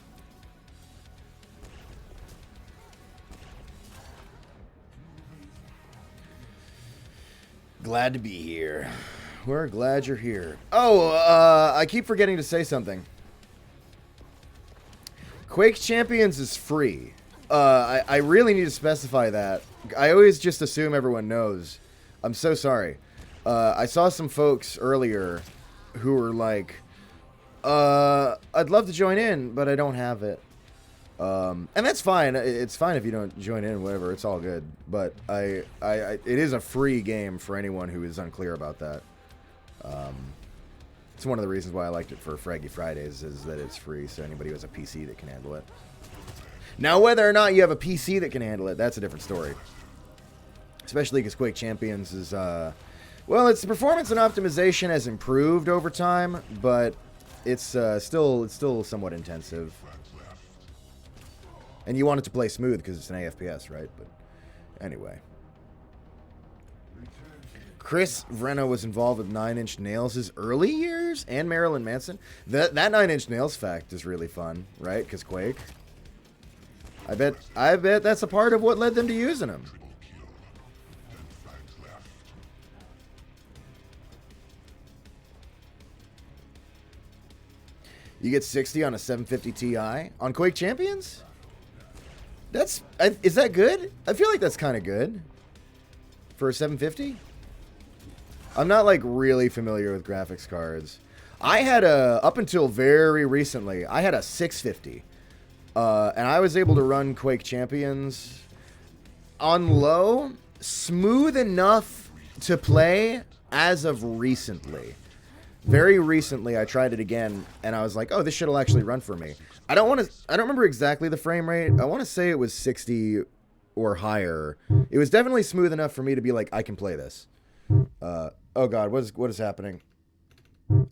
Glad to be here. We're glad you're here. Oh, I keep forgetting to say something. Quake Champions is free. I really need to specify that. I always just assume everyone knows. I'm so sorry. I saw some folks earlier who were like, I'd love to join in, but I don't have it. And that's fine. It's fine if you don't join in, whatever. It's all good. But it is a free game for anyone who is unclear about that. It's one of the reasons why I liked it for Fraggy Fridays is that it's free, so anybody who has a PC that can handle it. Now, whether or not you have a PC that can handle it, that's a different story. Especially because Quake Champions is, well, its performance and optimization has improved over time, but it's still somewhat intensive. And you want it to play smooth because it's an AFPS, right? But anyway. Chris Vrenna was involved with 9 Inch Nails' early years and Marilyn Manson. That 9 Inch Nails fact is really fun, right? Because Quake. I bet that's a part of what led them to using him. You get 60 on a 750 Ti on Quake Champions? Is that good? I feel like that's kind of good for a 750. I'm not like really familiar with graphics cards. I had up until very recently, I had a 650. And I was able to run Quake Champions on low, smooth enough to play as of recently. Very recently, I tried it again, and I was like, "Oh, this shit'll actually run for me." I don't remember exactly the frame rate. I want to say it was 60 or higher. It was definitely smooth enough for me to be like, "I can play this." Oh God, what is happening?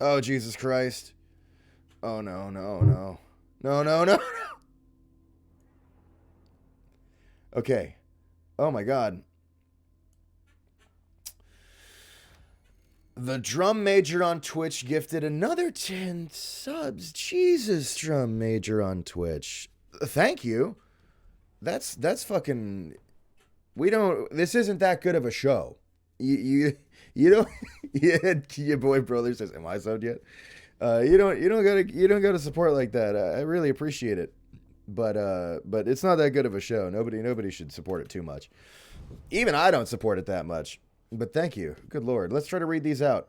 Oh Jesus Christ! Oh no! Okay. Oh my God. The Drum Major on Twitch gifted another 10 subs. Jesus, Drum Major on Twitch. Thank you. That's fucking... This isn't that good of a show. You don't... Your boy brother says, am I subbed yet? You don't gotta support like that. I really appreciate it. But it's not that good of a show. Nobody should support it too much. Even I don't support it that much. But thank you. Good Lord. Let's try to read these out.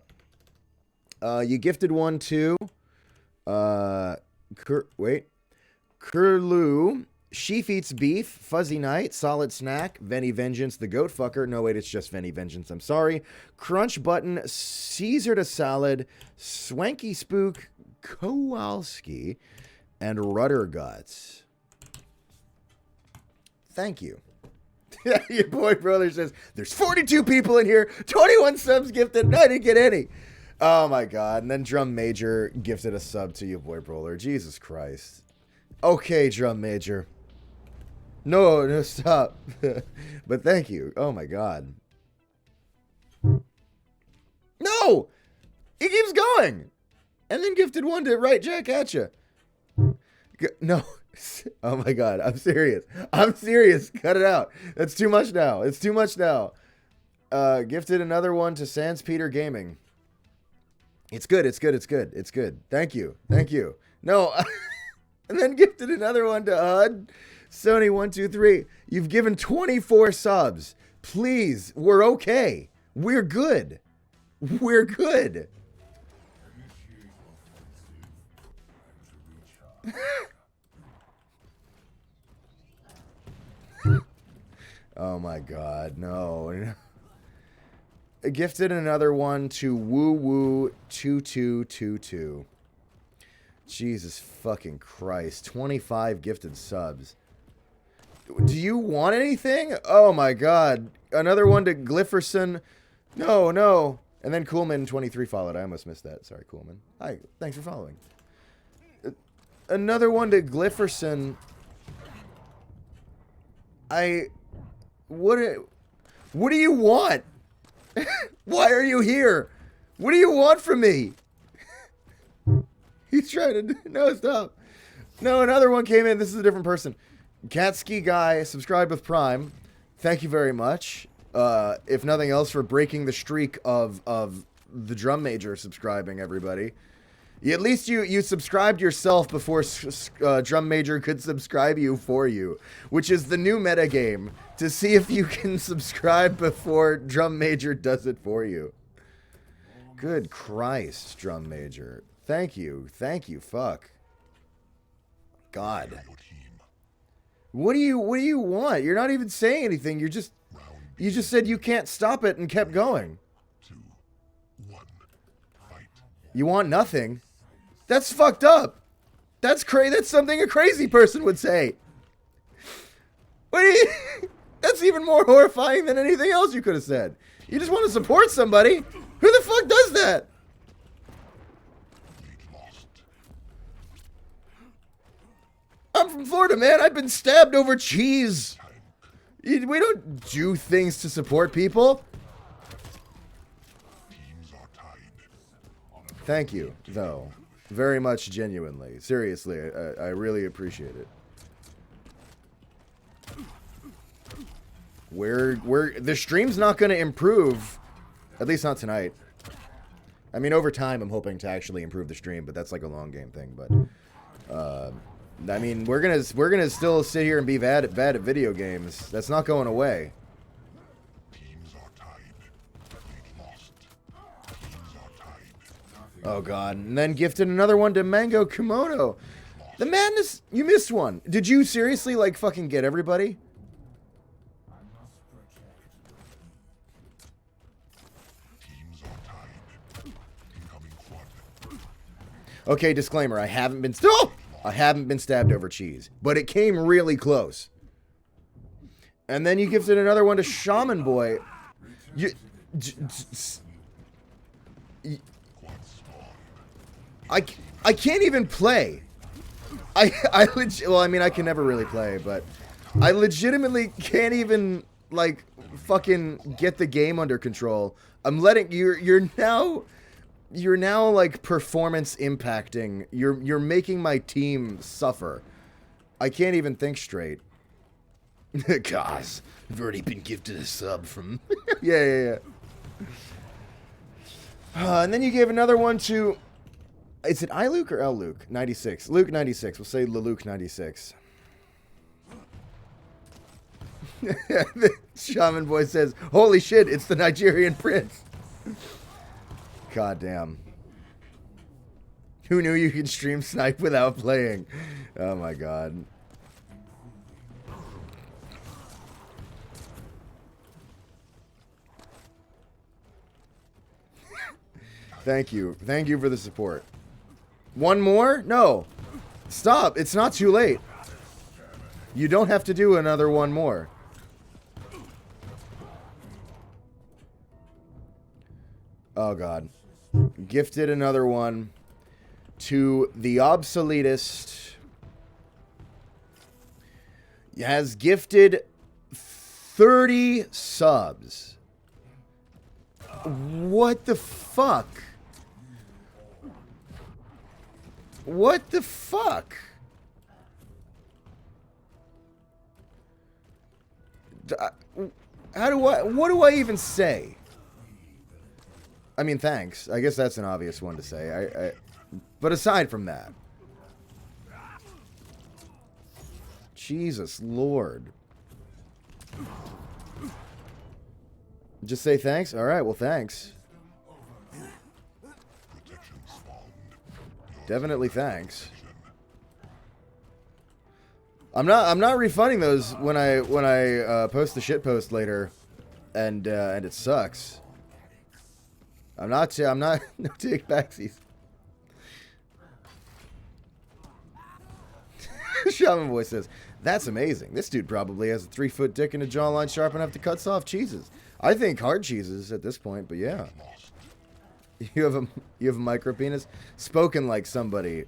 You gifted one to... Curlew, Sheaf Eats Beef, Fuzzy Night, Solid Snack, Venny Vengeance, The Goat Fucker. No, wait, it's just Venny Vengeance. I'm sorry. Crunch Button, Caesar to Salad, Swanky Spook, Kowalski, and Rudder Guts. Thank you. Your boy brother says, there's 42 people in here, 21 subs gifted, and I didn't get any. Oh my God. And then Drum Major gifted a sub to your boy Brawler. Jesus Christ. Okay, Drum Major. No, stop. But thank you. Oh my God. No! He keeps going. And then gifted one to Right Jack at you. No. Oh my God. I'm serious. Cut it out. That's too much now. It's too much now. Gifted another one to Sans Peter Gaming. It's good. Thank you. No. And then gifted another one to HUD. Sony123. You've given 24 subs. Please. We're okay. We're good. Oh my God, no. Gifted another one to Woo Woo 2222. Jesus fucking Christ. 25 gifted subs. Do you want anything? Oh my God. Another one to Glifferson. No. And then Coolman23 followed. I almost missed that. Sorry, Coolman. Hi. Thanks for following. Another one to Glifferson. What do you want? Why are you here? What do you want from me? He's trying to... No, stop. No, another one came in. This is a different person. Catski Guy subscribed with Prime. Thank you very much. If nothing else, for breaking the streak of the Drum Major subscribing, everybody. At least you subscribed yourself before Drum Major could subscribe you for you, which is the new meta game, to see if you can subscribe before Drum Major does it for you. Good Christ, Drum Major. Thank you. Fuck. God. What do you want? You're not even saying anything. You just said you can't stop it and kept going. 2, 1, fight. You want nothing? That's fucked up. That's That's something a crazy person would say. That's even more horrifying than anything else you could have said. You just want to support somebody. Who the fuck does that? I'm from Florida, man. I've been stabbed over cheese. We don't do things to support people. Thank you, though. Very much genuinely. Seriously, I really appreciate it. The stream's not going to improve, at least not tonight. I mean, over time, I'm hoping to actually improve the stream, but that's like a long game thing. But I mean, we're gonna still sit here and be bad at video games. That's not going away. Oh God! And then gifted another one to Mango Kimono. The madness. You missed one. Did you seriously like fucking get everybody? Okay, disclaimer. I haven't been stabbed over cheese, but it came really close. And then you gifted another one to Shaman Boy. I can't even play. Well, I mean, I can never really play, but I legitimately can't even, like, fucking get the game under control. I'm letting you're now like performance impacting. You're making my team suffer. I can't even think straight. Gosh, I've already been gifted a sub from. yeah. And then you gave another one to. Is it I Luke or L Luke? 96. Luke 96. We'll say Luke 96. The Shaman boy says, "Holy shit! It's the Nigerian prince." God damn. Who knew you could stream snipe without playing? Oh my god. Thank you. Thank you for the support. One more? No. Stop. It's not too late. You don't have to do another one more. Oh, God. Gifted another one to the obsoletist. Has gifted 30 subs. What the fuck? What the fuck? What do I even say? I mean, thanks. I guess that's an obvious one to say. But aside from that. Jesus Lord. Just say thanks? Alright, well, thanks. Definitely thanks. I'm not refunding those when I post the shit post later, and it sucks. I'm not no take backsies. Shaman boy says, "That's amazing. This dude probably has a 3-foot dick and a jawline sharp enough to cut soft cheeses." I think hard cheeses at this point, but yeah. You have a micro penis? Spoken like somebody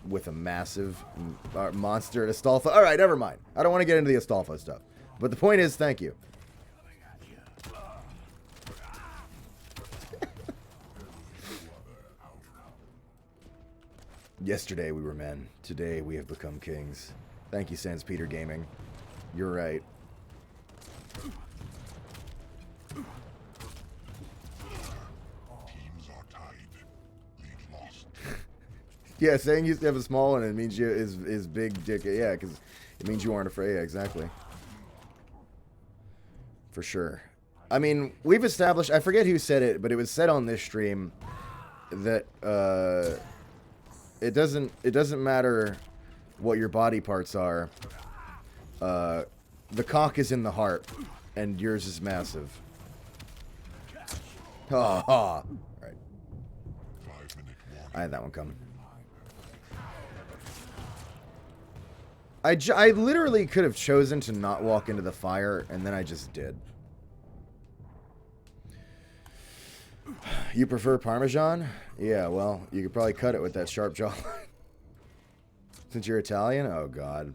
with a massive monster at Astolfo. All right, never mind. I don't want to get into the Astolfo stuff. But the point is, thank you. Yesterday we were men. Today we have become kings. Thank you, Sans Peter Gaming. You're right. Yeah, saying you used to have a small one, it means you is big dick. Yeah, because it means you aren't afraid. Yeah, exactly. For sure. I mean, we've established. I forget who said it, but it was said on this stream that it doesn't matter what your body parts are. The cock is in the heart, and yours is massive. Ha ha. Right. I had that one coming. I literally could have chosen to not walk into the fire, and then I just did. You prefer Parmesan? Yeah, well, you could probably cut it with that sharp jawline. Since you're Italian? Oh, God.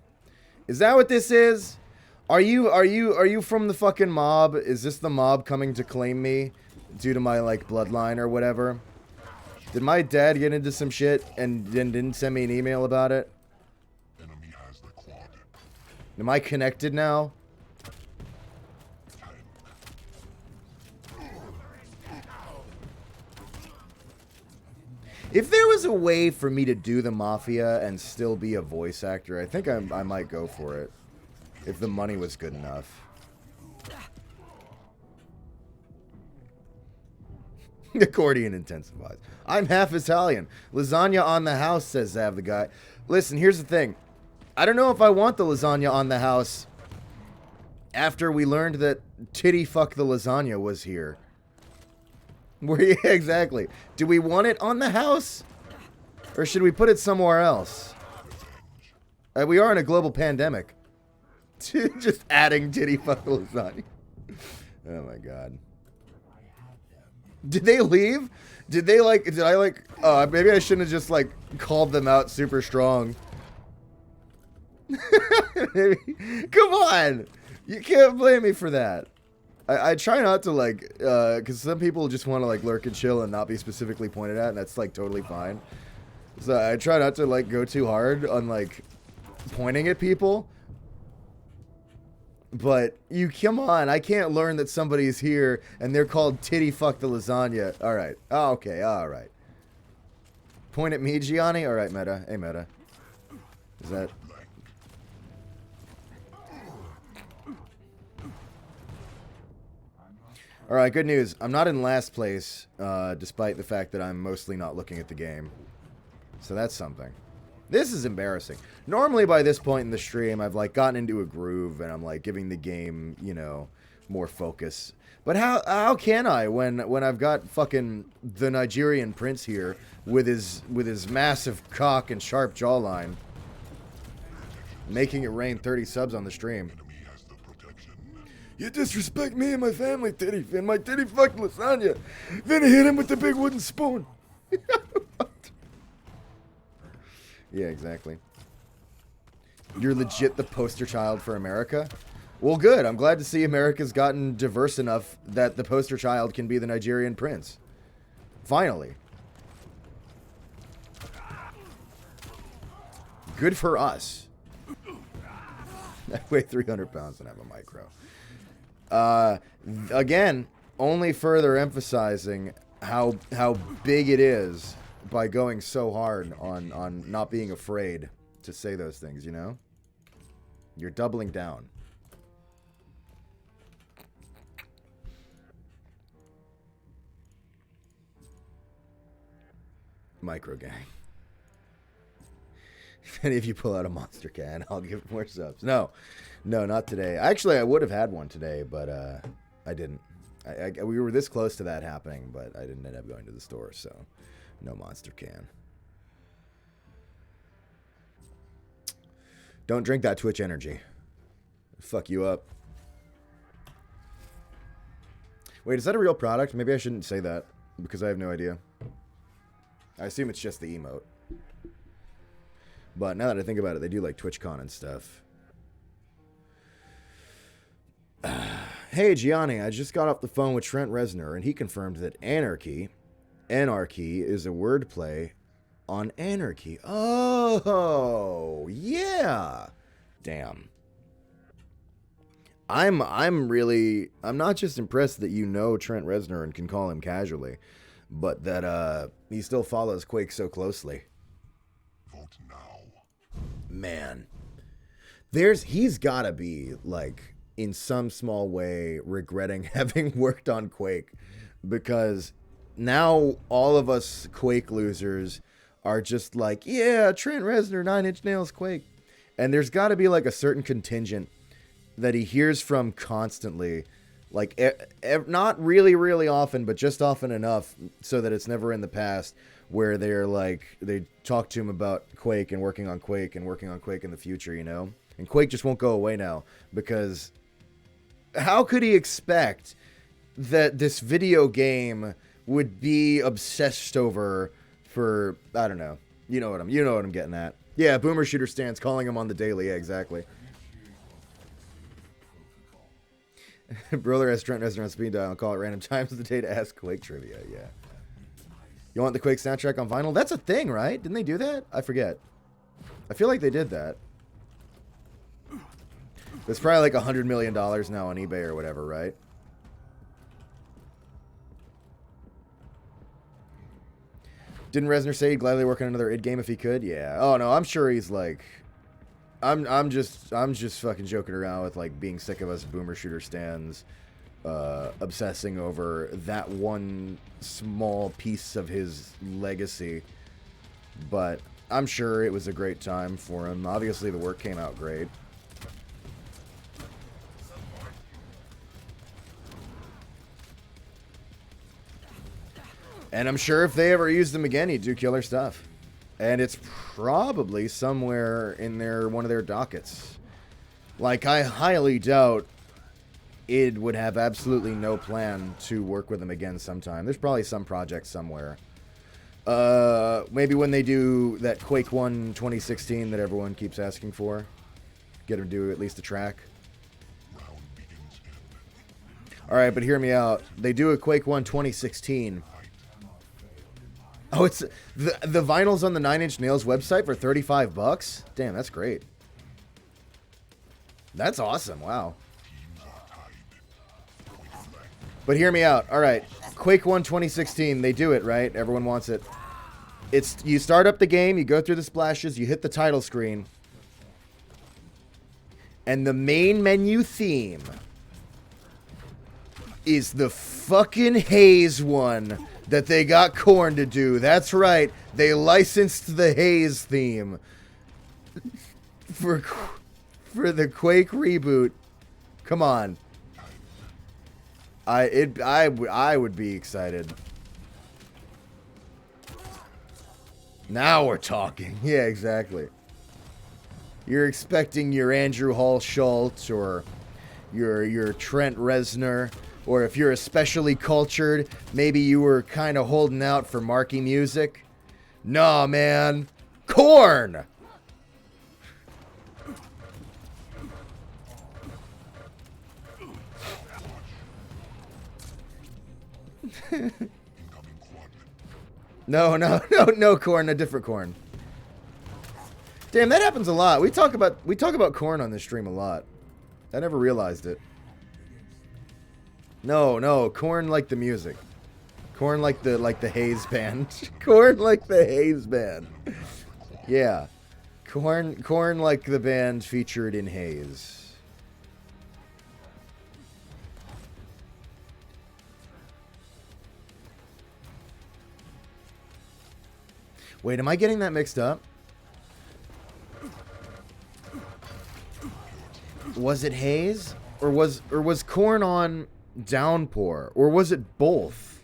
Is that what this is? Are you from the fucking mob? Is this the mob coming to claim me due to my, like, bloodline or whatever? Did my dad get into some shit and then didn't send me an email about it? Am I connected now? If there was a way for me to do the Mafia and still be a voice actor, I think I might go for it. If the money was good enough. Accordion intensifies. I'm half Italian. Lasagna on the house, says Zav the guy. Listen, here's the thing. I don't know if I want the lasagna on the house after we learned that Titty Fuck the Lasagna was here. Yeah, exactly. Do we want it on the house? Or should we put it somewhere else? We are in a global pandemic. Just adding Titty Fuck the Lasagna. Oh my god. Did they leave? Did I like, maybe I shouldn't have just like called them out super strong. Come on! You can't blame me for that. I try not to, like, because some people just want to, like, lurk and chill and not be specifically pointed at, and that's, like, totally fine. So I try not to, like, go too hard on, like, pointing at people. But you, come on, I can't learn that somebody's here and they're called Titty Fuck the Lasagna. All right. Oh, okay. All right. Point at me, Gianni? All right, Meta. Hey, Meta. Is that... All right, good news. I'm not in last place, despite the fact that I'm mostly not looking at the game. So that's something. This is embarrassing. Normally by this point in the stream, I've like gotten into a groove and I'm like giving the game, you know, more focus. But how can I when I've got fucking the Nigerian prince here with his massive cock and sharp jawline, making it rain 30 subs on the stream? You disrespect me and my family, Titty, and my titty fucked lasagna. Then he hit him with the big wooden spoon. Yeah, exactly. You're legit the poster child for America? Well, good. I'm glad to see America's gotten diverse enough that the poster child can be the Nigerian prince. Finally. Good for us. I weigh 300 pounds and have a micro. Again, only further emphasizing how big it is by going so hard on not being afraid to say those things, you know? You're doubling down. Micro gang. If any of you pull out a monster can, I'll give more subs. No, not today. Actually, I would have had one today, but I didn't. We were this close to that happening, but I didn't end up going to the store, so no monster can. Don't drink that Twitch energy. Fuck you up. Wait, is that a real product? Maybe I shouldn't say that, because I have no idea. I assume it's just the emote. But now that I think about it, they do like TwitchCon and stuff. Hey, Gianni, I just got off the phone with Trent Reznor, and he confirmed that anarchy is a wordplay on anarchy. Oh, yeah. Damn. I'm not just impressed that you know Trent Reznor and can call him casually, but that he still follows Quake so closely. Vote now. Man. He's gotta be, like, in some small way regretting having worked on Quake, because now all of us Quake losers are just like, yeah, Trent Reznor, 9 Inch Nails, Quake. And there's gotta be like a certain contingent that he hears from constantly, like not really, really often, but just often enough so that it's never in the past, where they're like, they talk to him about Quake and working on Quake and working on Quake in the future, you know? And Quake just won't go away now, because how could he expect that this video game would be obsessed over for, I don't know. You know what I'm getting at. Yeah, Boomer Shooter Stance calling him on the daily. Yeah, exactly. Brother has Trent Reznor on speed dial and call it random times of the day to ask Quake trivia. Yeah. You want the Quake soundtrack on vinyl? That's a thing, right? Didn't they do that? I forget. I feel like they did that. It's probably like $100 million now on eBay or whatever, right? Didn't Reznor say he'd gladly work on another id game if he could? Yeah. Oh no, I'm sure he's like, I'm just fucking joking around with like being sick of us Boomer Shooter stands, obsessing over that one small piece of his legacy. But I'm sure it was a great time for him. Obviously, the work came out great. And I'm sure if they ever used them again, he'd do killer stuff. And it's probably somewhere in one of their dockets. Like, I highly doubt id would have absolutely no plan to work with them again sometime. There's probably some project somewhere. Maybe when they do that Quake 1 2016 that everyone keeps asking for. Get them to do at least a track. All right, but hear me out. They do a Quake 1 2016. Oh, it's the vinyl's on the 9 Inch Nails website for $35. Damn, that's great. That's awesome. Wow. But hear me out. All right, Quake 1 2016. They do it right. Everyone wants it. It's you start up the game, you go through the splashes, you hit the title screen, and the main menu theme is the fucking Haze one that they got Korn to do. That's right. They licensed the Haze theme for the Quake reboot. Come on. I would be excited. Now we're talking. Yeah, exactly. You're expecting your Andrew Hall Schultz or your Trent Reznor, or if you're especially cultured, maybe you were kind of holding out for Marky Music. Nah, man. Korn! No, Korn, a different Korn. Damn, that happens a lot. We talk about Korn on this stream a lot. I never realized it. No, Korn like the music. Korn like the Haze band. Korn like the Haze band. Yeah. Korn like the band featured in Haze. Wait, am I getting that mixed up? Was it Haze? Or was Korn on Downpour? Or was it both?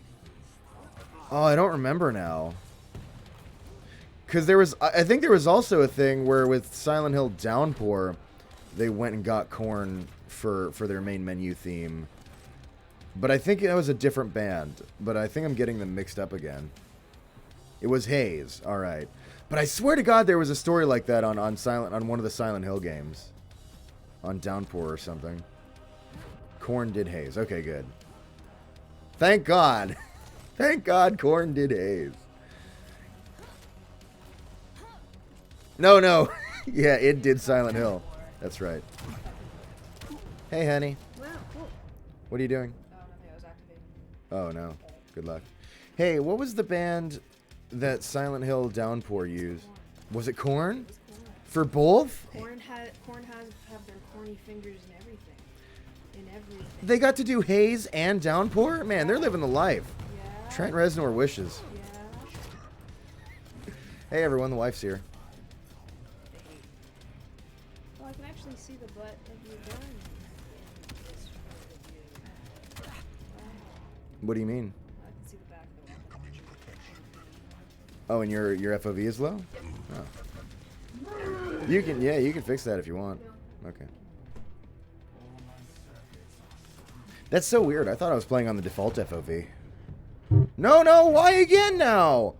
Oh, I don't remember now. Because I think there was also a thing where with Silent Hill Downpour, they went and got Korn for their main menu theme. But I think that was a different band. But I think I'm getting them mixed up again. It was Haze, all right. But I swear to God, there was a story like that on one of the Silent Hill games, on Downpour or something. Korn did Haze. Okay, good. Thank God. Thank God, Korn did Haze. No. Yeah, it did Silent Hill. That's right. Hey, honey. Wow, cool. What are you doing? Oh, nothing. I was activating. Oh no. Good luck. Hey, what was the band that Silent Hill Downpour used? Was it Korn? It was Korn. For both? Korn have their corny fingers in everything. In everything. They got to do Haze and Downpour? Man, they're living the life. Yeah. Trent Reznor wishes. Yeah. Hey everyone, the wife's here. Well, I can actually see the butt of your gun in this photo view. Wow. What do you mean? I can see the back of the one. Oh, and your FOV is low? Oh. You can fix that if you want. Okay. That's so weird. I thought I was playing on the default FOV. No, why again now?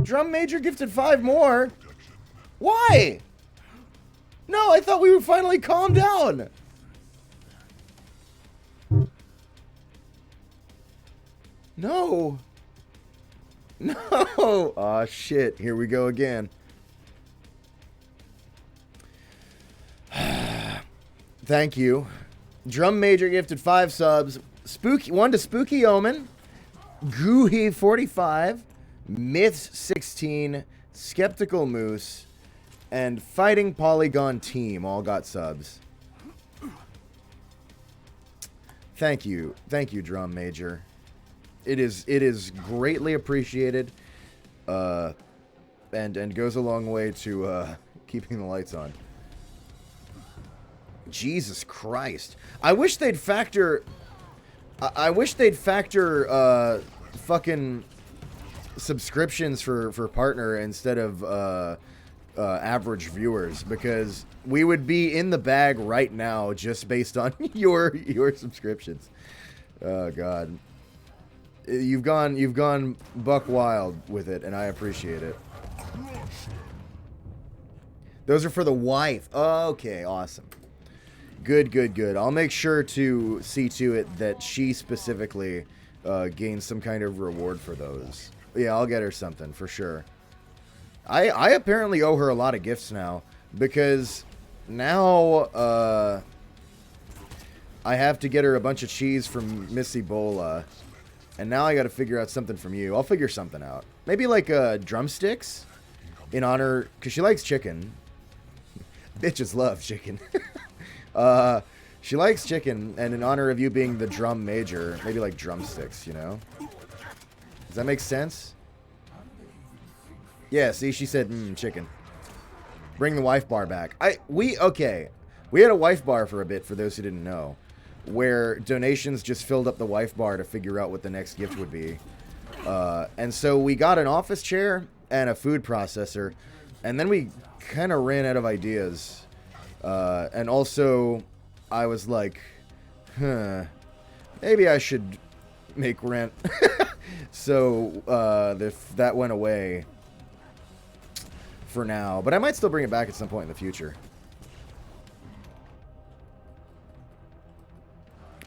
Drum Major gifted 5 more. Why? No, I thought we would finally calm down. No. Aw, shit. Here we go again. Thank you. Drum Major gifted 5 subs. One to Spooky Omen. Goohee 45. Myths 16. Skeptical Moose. And Fighting Polygon Team all got subs. Thank you. Thank you, Drum Major. It is greatly appreciated. And goes a long way to keeping the lights on. Jesus Christ. I wish they'd factor fucking subscriptions for partner instead of average viewers, because we would be in the bag right now just based on your subscriptions. Oh God. You've gone buck wild with it, and I appreciate it. Those are for the wife. Okay, awesome. Good, good, good. I'll make sure to see to it that she specifically gains some kind of reward for those. Yeah, I'll get her something for sure. I apparently owe her a lot of gifts now because now I have to get her a bunch of cheese from Miss Ebola, and now I got to figure out something from you. I'll figure something out. Maybe like drumsticks in honor, because she likes chicken. Bitches love chicken. She likes chicken, and in honor of you being the drum major, maybe like drumsticks, you know? Does that make sense? Yeah, see, she said, chicken. Bring the wife bar back. Okay. We had a wife bar for a bit, for those who didn't know, where donations just filled up the wife bar to figure out what the next gift would be. And so we got an office chair and a food processor, and then we kind of ran out of ideas. And also, I was like, maybe I should make rent. So that went away for now. But I might still bring it back at some point in the future.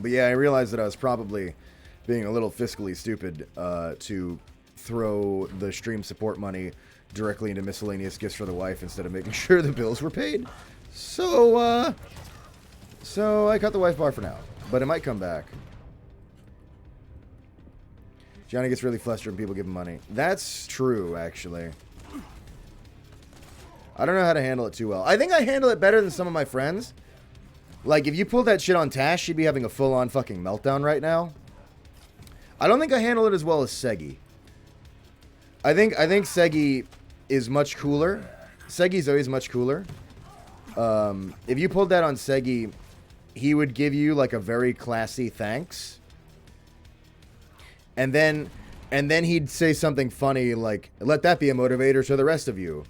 But yeah, I realized that I was probably being a little fiscally stupid to throw the stream support money directly into miscellaneous gifts for the wife instead of making sure the bills were paid. So I cut the wife bar for now, but it might come back. Johnny gets really flustered when people give him money. That's true, actually. I don't know how to handle it too well. I think I handle it better than some of my friends. Like, if you pulled that shit on Tash, she'd be having a full-on fucking meltdown right now. I don't think I handle it as well as Segi. I think Segi is much cooler. Segi's always much cooler. If you pulled that on Segi, he would give you, like, a very classy thanks. And then he'd say something funny like, let that be a motivator to the rest of you.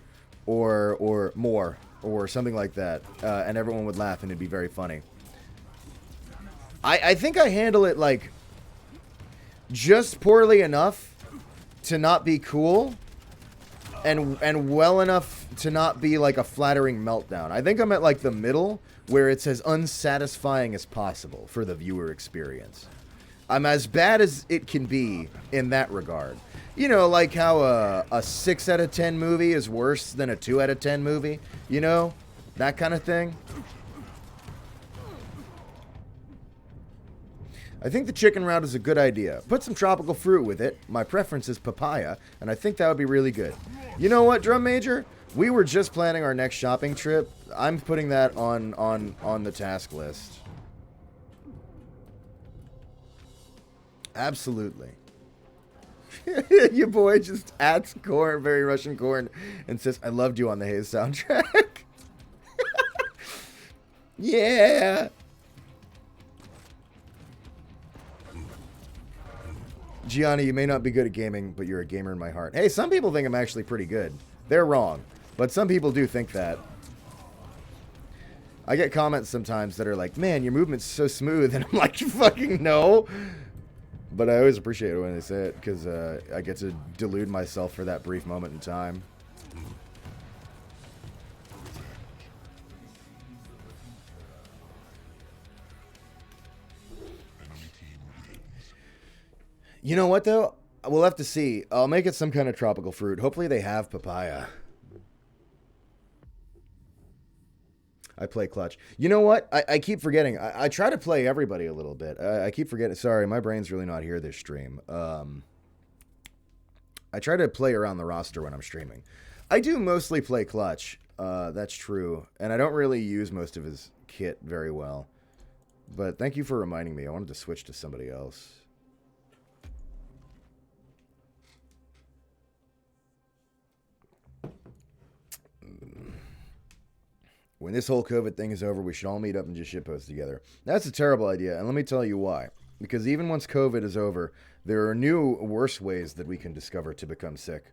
Or more. Or something like that. And everyone would laugh and it'd be very funny. I think I handle it, like, just poorly enough to not be cool. And well enough to not be, like, a flattering meltdown. I think I'm at, like, the middle where it's as unsatisfying as possible for the viewer experience. I'm as bad as it can be in that regard. You know, like how a 6 out of 10 movie is worse than a 2 out of 10 movie. You know? That kind of thing. I think the chicken route is a good idea. Put some tropical fruit with it. My preference is papaya, and I think that would be really good. You know what, Drum Major? We were just planning our next shopping trip. I'm putting that on the task list. Absolutely. Your boy just adds corn, very Russian corn, and says, I loved you on the Haze soundtrack. Yeah. Gianni, you may not be good at gaming, but you're a gamer in my heart. Hey, some people think I'm actually pretty good. They're wrong, but some people do think that. I get comments sometimes that are like, man, your movement's so smooth, and I'm like, fucking no. But I always appreciate it when they say it, because I get to delude myself for that brief moment in time. You know what, though? We'll have to see. I'll make it some kind of tropical fruit. Hopefully they have papaya. I play clutch. You know what? I keep forgetting. I try to play everybody a little bit. I keep forgetting. Sorry, my brain's really not here this stream. I try to play around the roster when I'm streaming. I do mostly play clutch. That's true. And I don't really use most of his kit very well. But thank you for reminding me. I wanted to switch to somebody else. When this whole COVID thing is over, we should all meet up and just shitpost together. That's a terrible idea, and let me tell you why. Because even once COVID is over, there are new, worse ways that we can discover to become sick.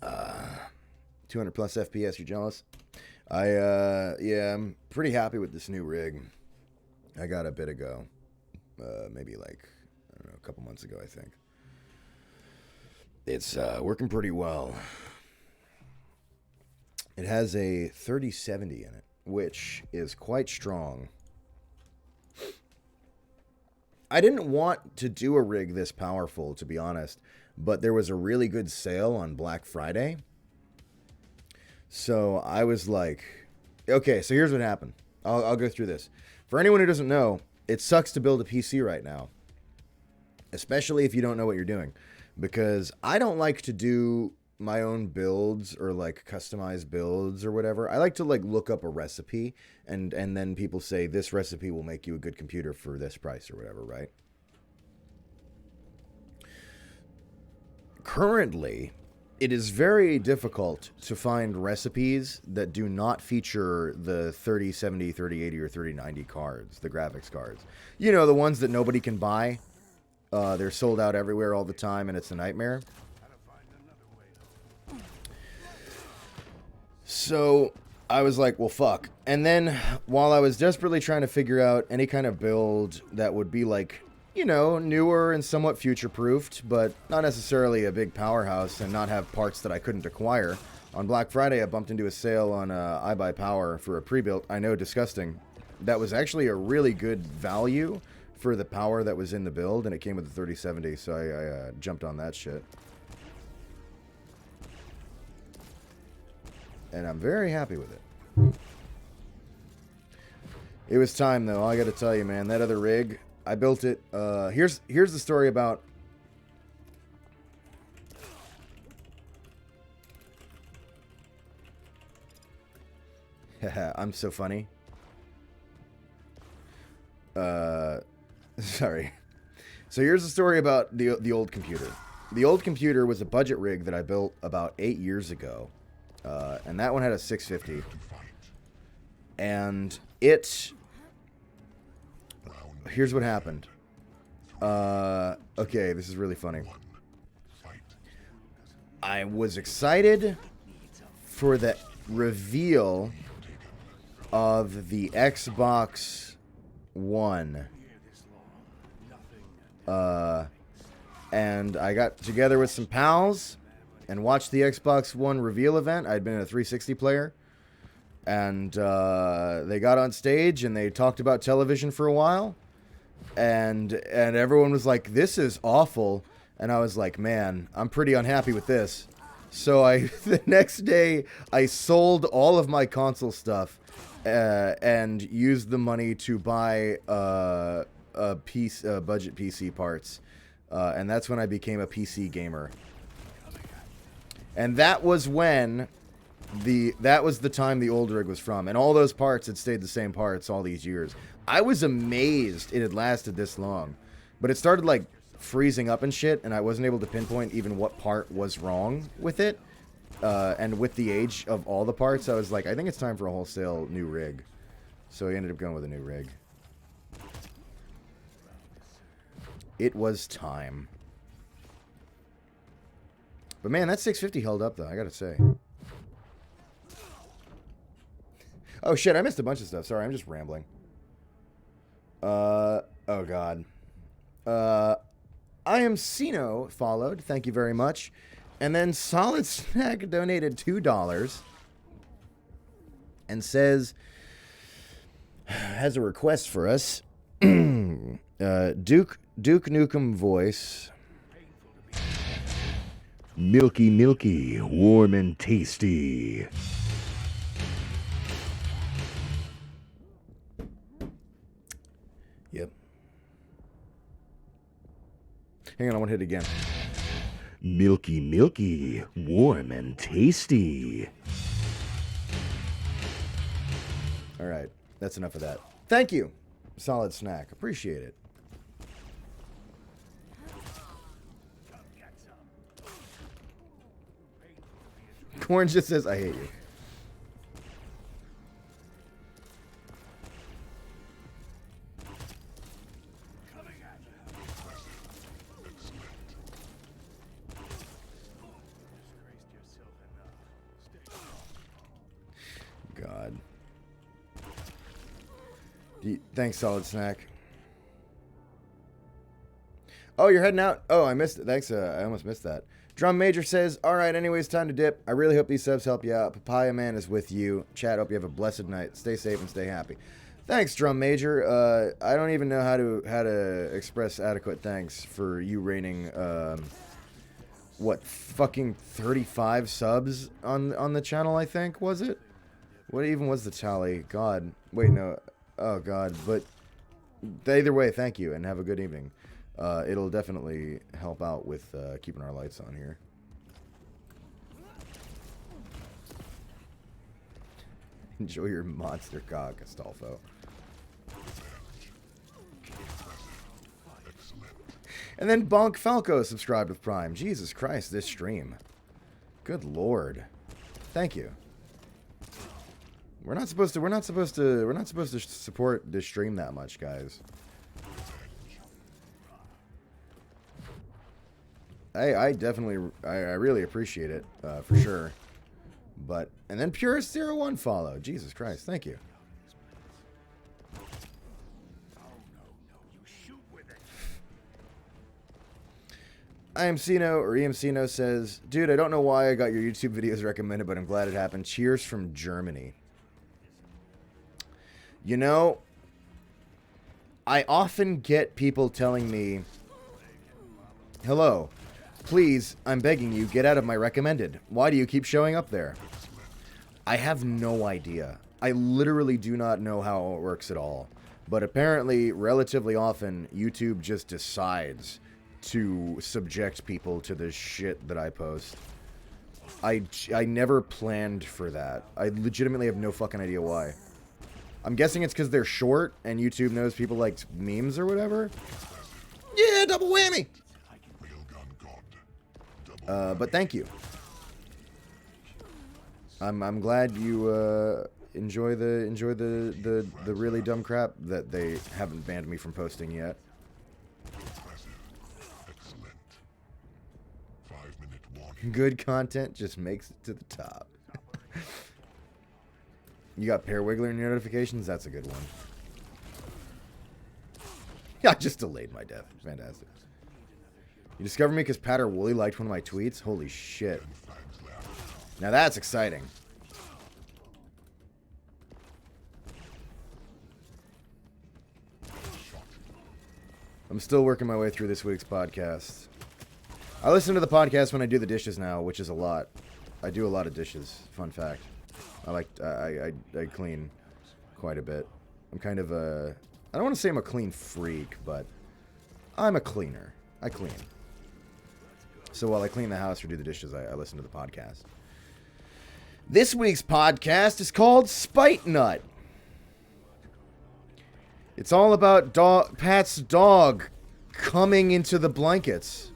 200 plus FPS, you jealous? Yeah, I'm pretty happy with this new rig. I got a bit ago. Maybe like, I don't know, a couple months ago, I think. It's working pretty well. It has a 3070 in it, which is quite strong. I didn't want to do a rig this powerful, to be honest, but there was a really good sale on Black Friday. So I was like, okay, so here's what happened. I'll go through this. For anyone who doesn't know, it sucks to build a PC right now, especially if you don't know what you're doing, because I don't like to do my own builds or like customized builds or whatever. I like to like look up a recipe and then people say this recipe will make you a good computer for this price or whatever, right? Currently, it is very difficult to find recipes that do not feature the 3070, 3080, or 3090 cards, the graphics cards. You know, the ones that nobody can buy. They're sold out everywhere all the time, and it's a nightmare. So I was like, well, fuck. And then while I was desperately trying to figure out any kind of build that would be like, you know, newer and somewhat future-proofed, but not necessarily a big powerhouse and not have parts that I couldn't acquire, on Black Friday I bumped into a sale on iBuyPower for a pre-built, I know, disgusting. That was actually a really good value for the power that was in the build, and it came with the 3070, so I jumped on that shit. And I'm very happy with it. It was time, though. I got to tell you, man, that other rig, I built it. Here's the story about. I'm so funny. Sorry. So here's the story about the old computer. The old computer was a budget rig that I built about 8 years ago. And that one had a 650. And it... Here's what happened. Okay, this is really funny. I was excited for the reveal of the Xbox One. And I got together with some pals and watched the Xbox One reveal event. I'd been a 360 player. And they got on stage and they talked about television for a while. And everyone was like, this is awful. And I was like, man, I'm pretty unhappy with this. So the next day, I sold all of my console stuff and used the money to buy budget PC parts. And that's when I became a PC gamer. And that was when that was the time the old rig was from. And all those parts had stayed the same parts all these years. I was amazed it had lasted this long. But it started like freezing up and shit, and I wasn't able to pinpoint even what part was wrong with it. And with the age of all the parts, I was like, I think it's time for a wholesale new rig. So I ended up going with a new rig. It was time. But man, that 650 held up though, I gotta say. Oh shit, I missed a bunch of stuff. Sorry, I'm just rambling. Oh god. I am Sino followed. Thank you very much. And then Solid Snack donated $2 and says, has a request for us. Duke Nukem voice. Milky, milky, warm and tasty. Yep. Hang on, I want to hit it again. Milky, milky, warm and tasty. All right, that's enough of that. Thank you, Solid Snack. Appreciate it. Corn just says, I hate you. God. Thanks, Solid Snack. Oh, you're heading out? Oh, I missed it. Thanks. I almost missed that. Drum Major says, all right, anyways, time to dip. I really hope these subs help you out. Papaya Man is with you. Chat, hope you have a blessed night. Stay safe and stay happy. Thanks, Drum Major. I don't even know how to express adequate thanks for you raining, what, fucking 35 subs on the channel, I think, was it? What even was the tally? God. Wait, no. Oh, God. But either way, thank you, and have a good evening. It'll definitely help out with keeping our lights on here. Enjoy your monster cock, Astolfo. And then Bonk Falco subscribed with Prime. Jesus Christ, this stream. Good Lord. Thank you. We're not supposed to support this stream that much, guys. I definitely, I really appreciate it, for sure. But, and then Purist01 follow. Jesus Christ, thank you. IMCino, or EMCino says, dude, I don't know why I got your YouTube videos recommended, but I'm glad it happened. Cheers from Germany. You know, I often get people telling me, hello, please, I'm begging you, get out of my recommended. Why do you keep showing up there? I have no idea. I literally do not know how it works at all. But apparently, relatively often, YouTube just decides to subject people to the shit that I post. I never planned for that. I legitimately have no fucking idea why. I'm guessing it's because they're short and YouTube knows people like memes or whatever. Yeah, double whammy! But thank you. I'm glad you enjoy the really dumb crap that they haven't banned me from posting yet. Good content just makes it to the top. You got Pear Wiggler in your notifications? That's a good one. Yeah, I just delayed my death. Fantastic. You discovered me because Patter Wooly liked one of my tweets? Holy shit. Now that's exciting. I'm still working my way through this week's podcast. I listen to the podcast when I do the dishes now, which is a lot. I do a lot of dishes. Fun fact. I clean quite a bit. I'm kind of a... I don't want to say I'm a clean freak, but I'm a cleaner. I clean. So while I clean the house or do the dishes, I listen to the podcast. This week's podcast is called Spite Nut. It's all about Pat's dog coming into the blankets.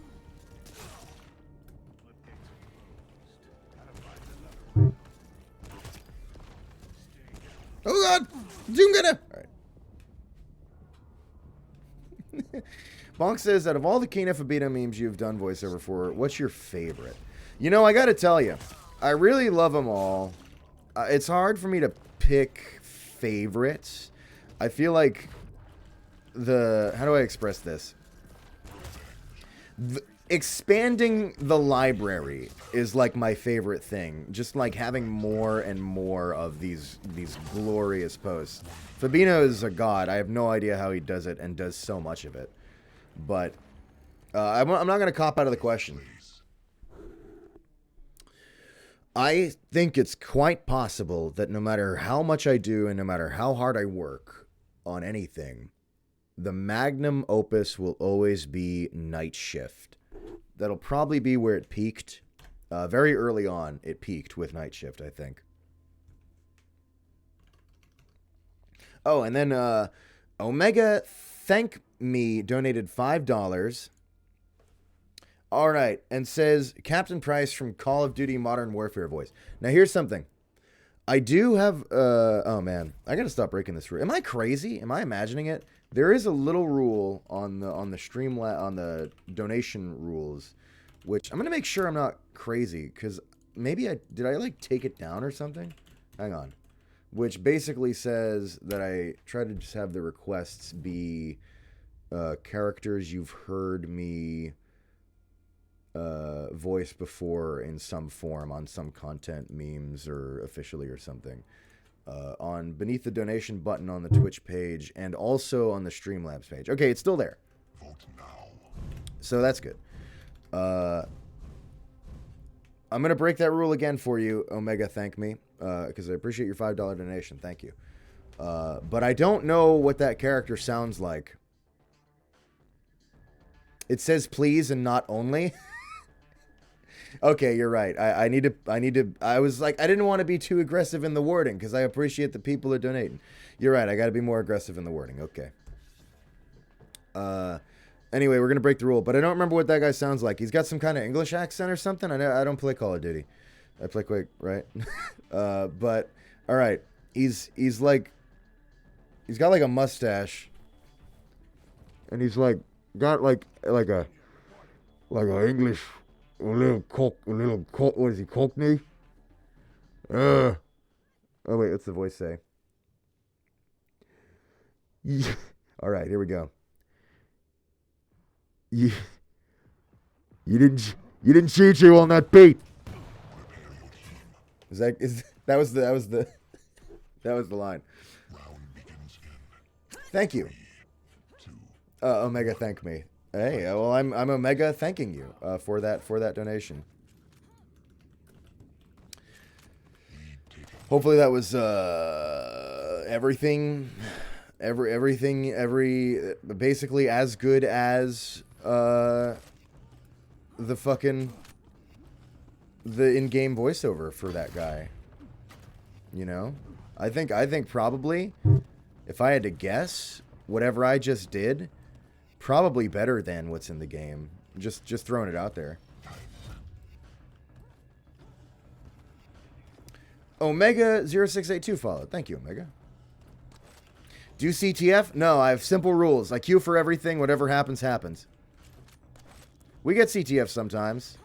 Oh god! Zoom gonna! Alright. Bonk says, out of all the Kena Fabito memes you've done voiceover for, what's your favorite? You know, I gotta tell you, I really love them all. It's hard for me to pick favorites. I feel like how do I express this? Expanding the library is like my favorite thing. Just like having more and more of these glorious posts. Fabino is a god. I have no idea how he does it and does so much of it. But I'm not going to cop out of the question. I think it's quite possible that no matter how much I do and no matter how hard I work on anything, the magnum opus will always be Night Shift. That'll probably be where it peaked. Very early on, it peaked with Night Shift, I think. Oh, and then Omega Thank Me donated $5. All right, and says Captain Price from Call of Duty Modern Warfare voice. Now, here's something. I do have... oh, man. I got to stop breaking this rule. Am I crazy? Am I imagining it? There is a little rule on the stream on the donation rules, which I'm gonna make sure I'm not crazy because maybe did I like take it down or something? Hang on, which basically says that I try to just have the requests be characters you've heard me voice before in some form on some content, memes, or officially or something. On beneath the donation button on the Twitch page and also on the Streamlabs page. Okay, it's still there. Vote now. So that's good. I'm going to break that rule again for you, Omega, thank me, because I appreciate your $5 donation. Thank you. But I don't know what that character sounds like. It says please and not only. Okay, you're right. I need to, I was like, I didn't want to be too aggressive in the wording because I appreciate the people who are donating. You're right. I got to be more aggressive in the wording. Okay. Anyway, we're going to break the rule, but I don't remember what that guy sounds like. He's got some kind of English accent or something. I don't play Call of Duty. I play Quake, right? But all right. He's got like a mustache and he's like, got like a English, a little what is he, Cockney? Oh wait, what's the voice say? All right, here we go. You didn't choo-choo on that beat. That was the line. Round begins in Thank you. 2. Omega, thank me. Hey, well, I'm Omega thanking you for that donation. Hopefully that was everything, basically as good as the in-game voiceover for that guy. You know, I think probably, if I had to guess, whatever I just did, probably better than what's in the game. Just throwing it out there. Omega0682 followed. Thank you, Omega. Do CTF? No, I have simple rules. I queue for everything. Whatever happens, happens. We get CTF sometimes.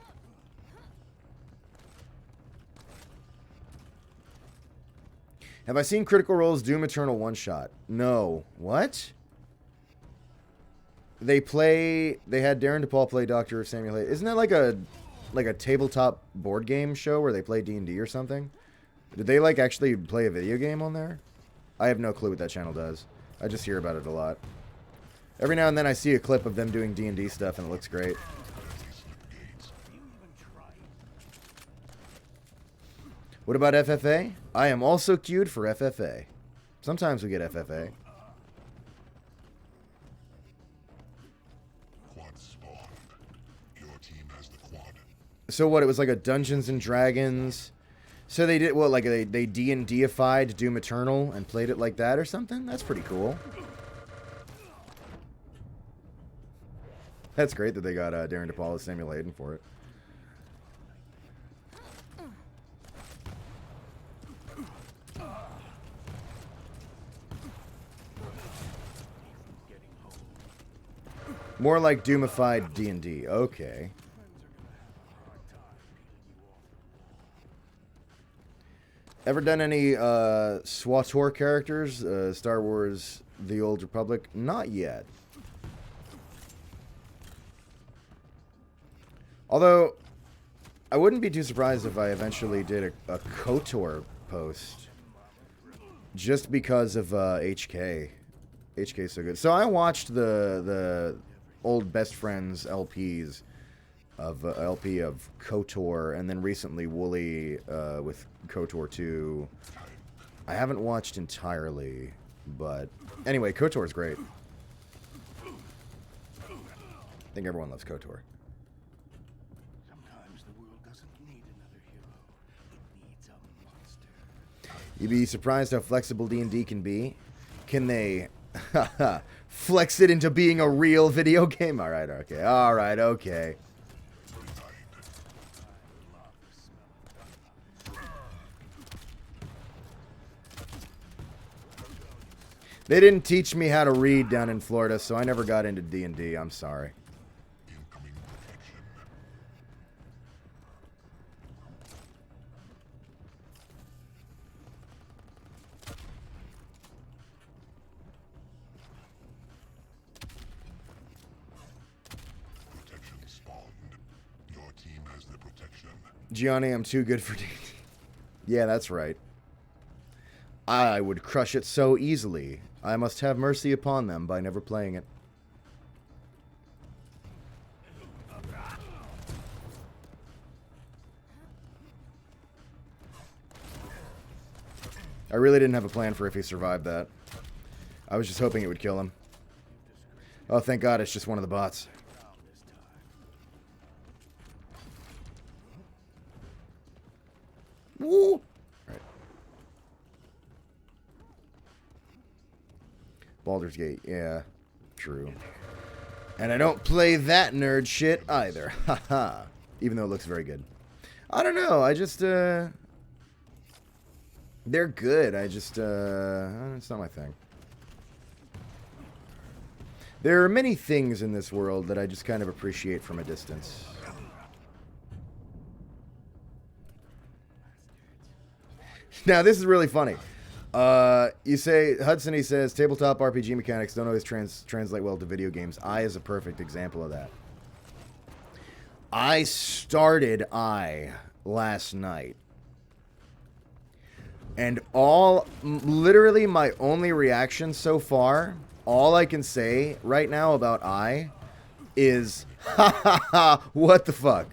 Have I seen Critical Role's Doom Eternal one-shot? No. What? They had Darren DePaul play Dr. Samuel Hayes. Isn't that like a tabletop board game show where they play D&D or something? Did they like actually play a video game on there? I have no clue what that channel does. I just hear about it a lot. Every now and then I see a clip of them doing D&D stuff and it looks great. What about FFA? I am also queued for FFA. Sometimes we get FFA. Quad spawned. Your team has the quad. So what, it was like a Dungeons and Dragons. So they did, what, like they D&D-ified Doom Eternal and played it like that or something? That's pretty cool. That's great that they got Darren DePaul as Samuel Hayden for it. More like Doomified D&D. Okay. Ever done any SWTOR characters? Star Wars The Old Republic? Not yet. Although, I wouldn't be too surprised if I eventually did a KOTOR post. Just because of HK. HK's so good. So I watched the old Best Friends LPs of LP of KOTOR, and then recently Wooly with KOTOR 2. I haven't watched entirely, but anyway, KOTOR is great. I think everyone loves KOTOR. Sometimes the world doesn't need another hero. It needs a monster. You'd be surprised how flexible D&D can be. Can they flex it into being a real video game? All right, okay. All right, okay. They didn't teach me how to read down in Florida, so I never got into D&D. I'm sorry. Incoming protection. Protection spawned. Your Gianni, I'm too good for DT. Yeah, that's right. I would crush it so easily. I must have mercy upon them by never playing it. I really didn't have a plan for if he survived that. I was just hoping it would kill him. Oh, thank God, it's just one of the bots. Woo! Right. Baldur's Gate, yeah. True. And I don't play that nerd shit either. Haha. Even though it looks very good. I don't know, I just, they're good, I just, it's not my thing. There are many things in this world that I just kind of appreciate from a distance. Now, this is really funny. You say, Hudson, he says, tabletop RPG mechanics don't always translate well to video games. I is a perfect example of that. I started I last night. And literally my only reaction so far, all I can say right now about I is, ha ha ha, what the fuck?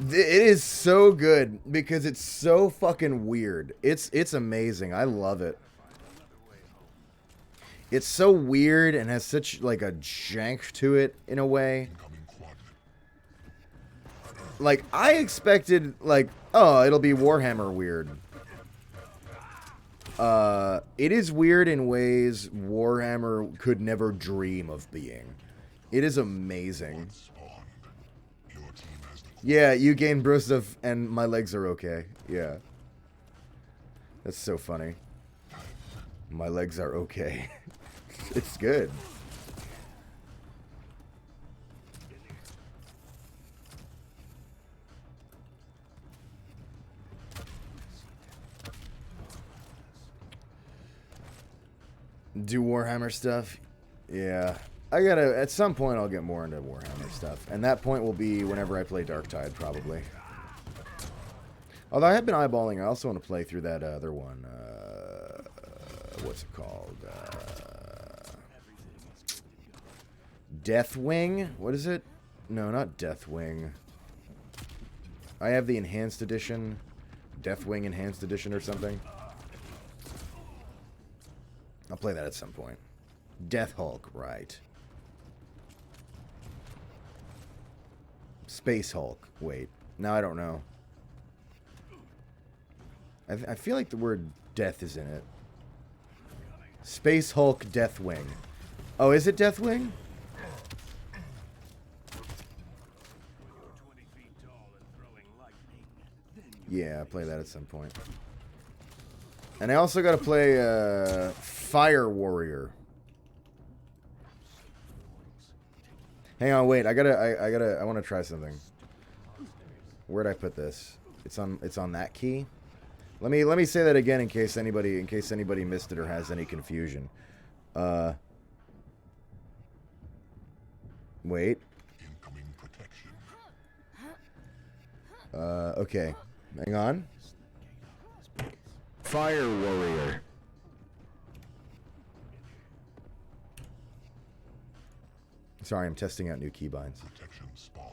It is so good because it's so fucking weird. It's amazing. I love it. It's so weird and has such like a jank to it in a way. Like I expected like, oh, it'll be Warhammer weird. It is weird in ways Warhammer could never dream of being. It is amazing. Yeah, you gain bro stuff and my legs are okay. Yeah. That's so funny. My legs are okay. It's good. Do Warhammer stuff? Yeah. At some point I'll get more into Warhammer stuff. And that point will be whenever I play Darktide, probably. Although I have been eyeballing, I also want to play through that other one. What's it called? Deathwing? What is it? No, not Deathwing. I have the Enhanced Edition. Deathwing Enhanced Edition or something. I'll play that at some point. Death Hulk, right. Space Hulk. Wait. Now I don't know. I feel like the word death is in it. Space Hulk Deathwing. Oh, is it Deathwing? Yeah, I'll play that at some point. And I also gotta play Fire Warrior. Hang on, wait. I want to try something. Where'd I put this? It's on that key. Let me say that again in case anybody missed it or has any confusion. Wait. Incoming protection. Okay. Hang on. Fire Warrior. Sorry, I'm testing out new keybinds. Protection spawned.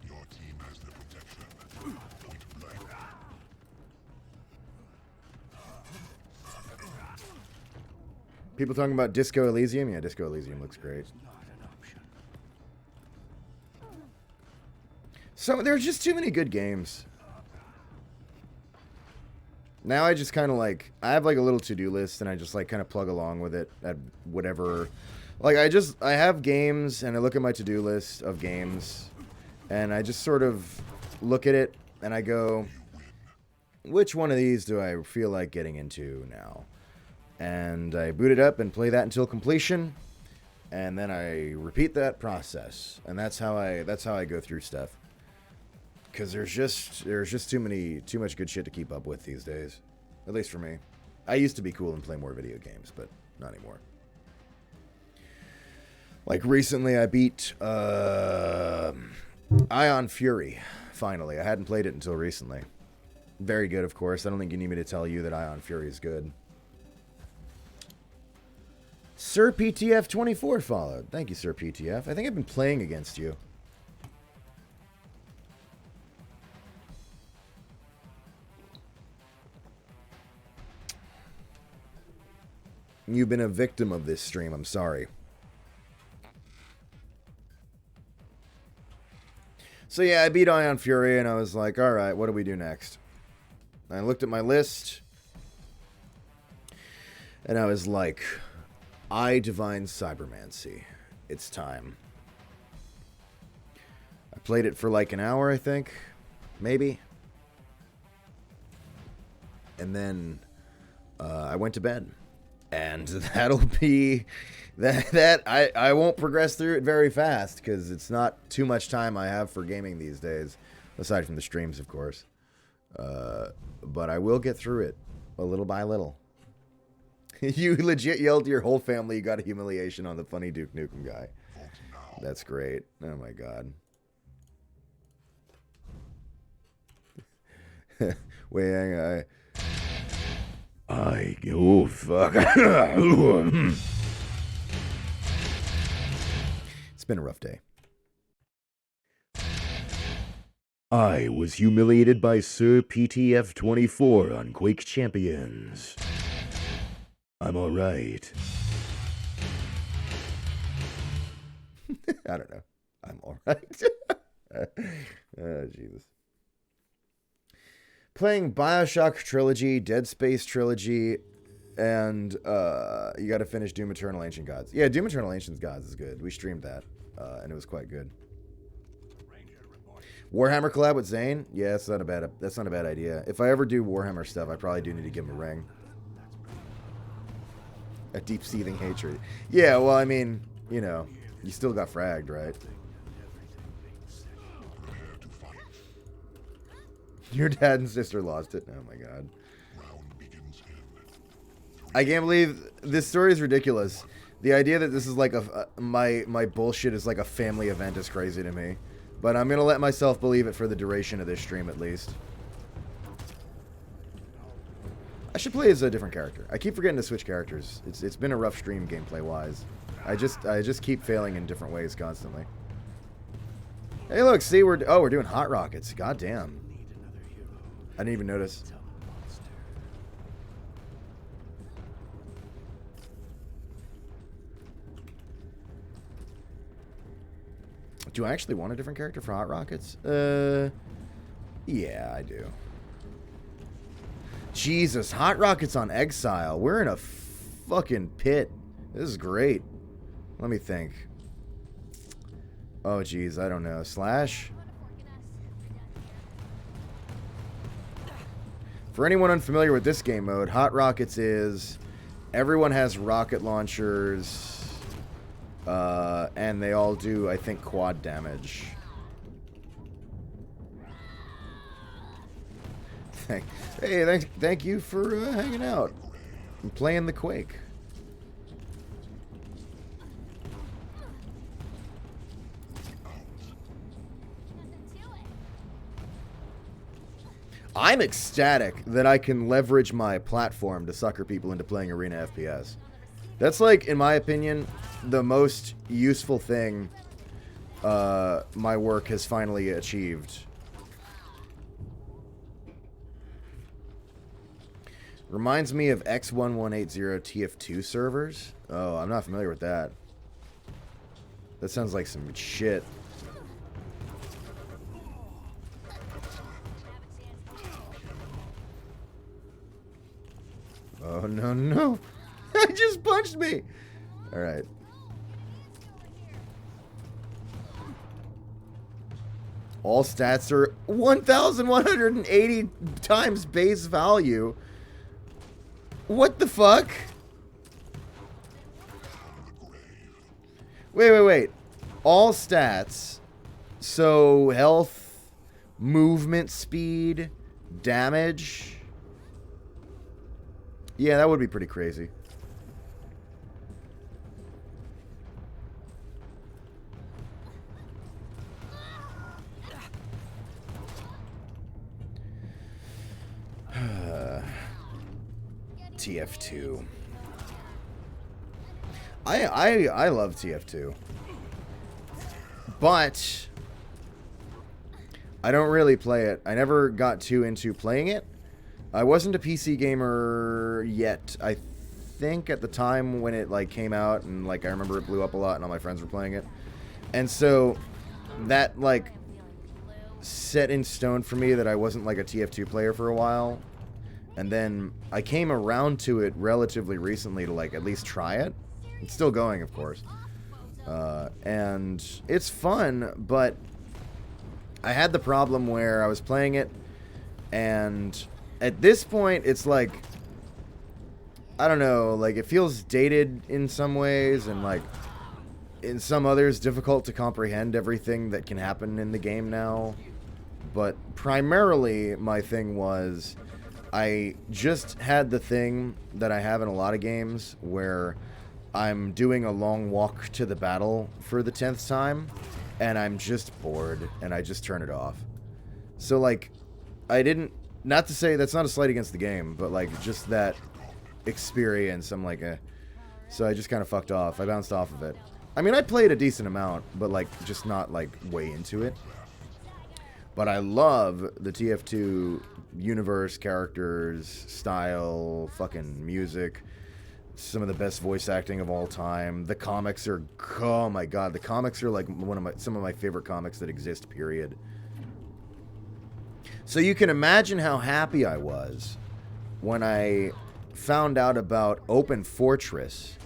Your team has the protection. Point blank. People talking about Disco Elysium? Yeah, Disco Elysium looks great. So there's just too many good games. Now I just kind of like, I have like a little to-do list and I just like kind of plug along with it at whatever. Like I have games and I look at my to-do list of games and I just sort of look at it and I go, which one of these do I feel like getting into now? And I boot it up and play that until completion, and then I repeat that process, and that's how I go through stuff. Because there's just too much good shit to keep up with these days, at least for me. I used to be cool and play more video games, but not anymore. Like recently, I beat Ion Fury, finally. I hadn't played it until recently. Very good, of course. I don't think you need me to tell you that Ion Fury is good. Sir PTF24 followed. Thank you, Sir PTF. I think I've been playing against you. You've been a victim of this stream. I'm sorry. So yeah, I beat Ion Fury, and I was like, alright, what do we do next? I looked at my list, and I was like, I Divine Cybermancy. It's time. I played it for like an hour, I think. Maybe. And then I went to bed. And that'll be... I won't progress through it very fast, because it's not too much time I have for gaming these days. Aside from the streams, of course. But I will get through it. A little by little. You legit yelled to your whole family you got a humiliation on the funny Duke Nukem guy. That's great. Oh my god. Wait, hang on. Oh, fuck. It's been a rough day. I was humiliated by Sir PTF24 on Quake Champions. I'm alright. I don't know. I'm alright. Oh, Jesus. Playing Bioshock Trilogy, Dead Space Trilogy, and you gotta finish Doom Eternal Ancient Gods. Yeah, Doom Eternal Ancient Gods is good. We streamed that, and it was quite good. Warhammer collab with Zane? Yeah, that's not a bad idea. If I ever do Warhammer stuff, I probably do need to give him a ring. A deep seething hatred. Yeah, well, I mean, you know, you still got fragged, right? Your dad and sister lost it. Oh my god. I can't believe this story is ridiculous. The idea that this is like my bullshit is like a family event is crazy to me. But I'm gonna let myself believe it for the duration of this stream at least. I should play as a different character. I keep forgetting to switch characters. It's been a rough stream gameplay wise. I just keep failing in different ways constantly. Hey look, see we're doing hot rockets. God damn. I didn't even notice. Do I actually want a different character for Hot Rockets? Yeah, I do. Jesus, Hot Rockets on Exile. We're in a fucking pit. This is great. Let me think. Oh, geez, I don't know. Slash? For anyone unfamiliar with this game mode, Hot Rockets is everyone has rocket launchers, and they all do, I think, quad damage. Hey, thank you for hanging out and playing the Quake. I'm ecstatic that I can leverage my platform to sucker people into playing Arena FPS. That's like, in my opinion, the most useful thing my work has finally achieved. Reminds me of X1180 TF2 servers. Oh, I'm not familiar with that. That sounds like some shit. Oh, no, no. I just punched me. All right. All stats are 1,180 times base value. What the fuck? Wait. All stats. So, health, movement speed, damage. Yeah, that would be pretty crazy. TF2. I love TF2. But I don't really play it. I never got too into playing it. I wasn't a PC gamer yet. I think at the time when it like came out, and like I remember it blew up a lot and all my friends were playing it. And so that like set in stone for me that I wasn't like a TF2 player for a while. And then I came around to it relatively recently to like at least try it. It's still going, of course. And it's fun, but I had the problem where I was playing it, and at this point, it's like, I don't know, like it feels dated in some ways, and like in some others, difficult to comprehend everything that can happen in the game now. But primarily, my thing was, I just had the thing that I have in a lot of games where I'm doing a long walk to the battle for the 10th time, and I'm just bored, and I just turn it off. So, like, I didn't... Not to say that's not a slight against the game, but, like, just that experience, I'm like, eh. So I just kind of fucked off. I bounced off of it. I mean, I played a decent amount, but, like, just not, like, way into it. But I love the TF2 universe, characters, style, fucking music. Some of the best voice acting of all time. The comics are, oh my god, the comics are like some of my favorite comics that exist, period. So you can imagine how happy I was when I found out about Open Fortress,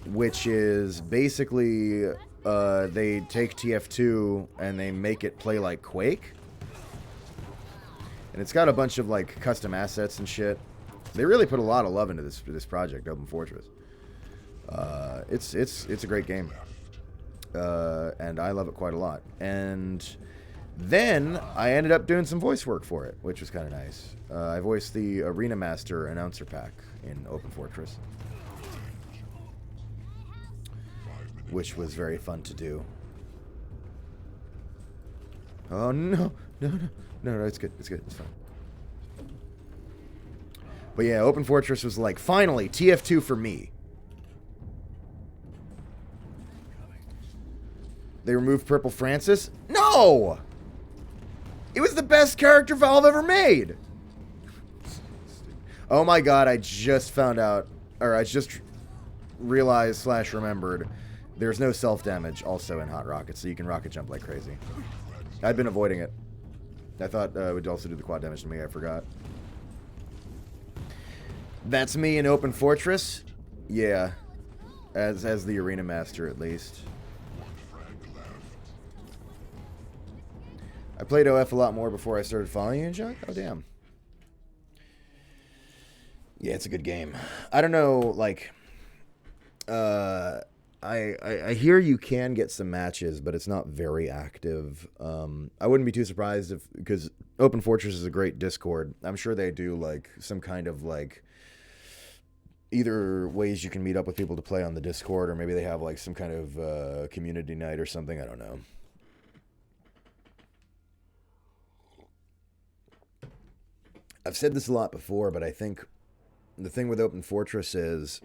which is basically they take TF2 and they make it play like Quake. And it's got a bunch of like custom assets and shit. They really put a lot of love into this project, Open Fortress. It's a great game, and I love it quite a lot. And then I ended up doing some voice work for it, which was kind of nice. I voiced the Arena Master announcer pack in Open Fortress, which was very fun to do. Oh no, it's good, it's fine. But yeah, Open Fortress was like, finally, TF2 for me. They removed Purple Francis? No! It was the best character Valve ever made! Oh my god, I just found out, or I just realized / remembered, there's no self-damage also in Hot Rocket, so you can rocket jump like crazy. I'd been avoiding it. I thought it would also do the quad damage to me, I forgot. That's me in Open Fortress? Yeah. As the Arena Master, at least. I played OF a lot more before I started following you, Chuck? Oh, damn. Yeah, it's a good game. I don't know, like... I hear you can get some matches, but it's not very active. I wouldn't be too surprised if... Because Open Fortress is a great Discord. I'm sure they do, like, some kind of, like... Either ways you can meet up with people to play on the Discord, or maybe they have like some kind of community night or something. I don't know. I've said this a lot before, but I think the thing with Open Fortress is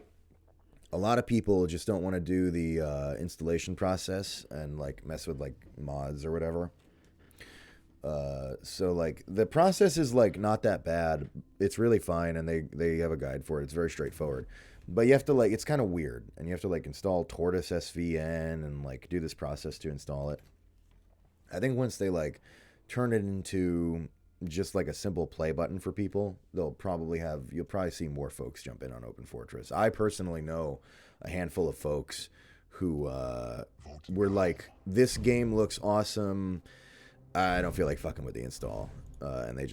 a lot of people just don't want to do the installation process and like mess with like mods or whatever. So like the process is like not that bad. It's really fine, and they have a guide for it. It's very straightforward, but you have to like, it's kind of weird, and you have to like install Tortoise SVN and like do this process to install it. I think once they like turn it into just like a simple play button for people, you'll probably see more folks jump in on Open Fortress. I personally know a handful of folks who were like, this game looks awesome, I don't feel like fucking with the install, and they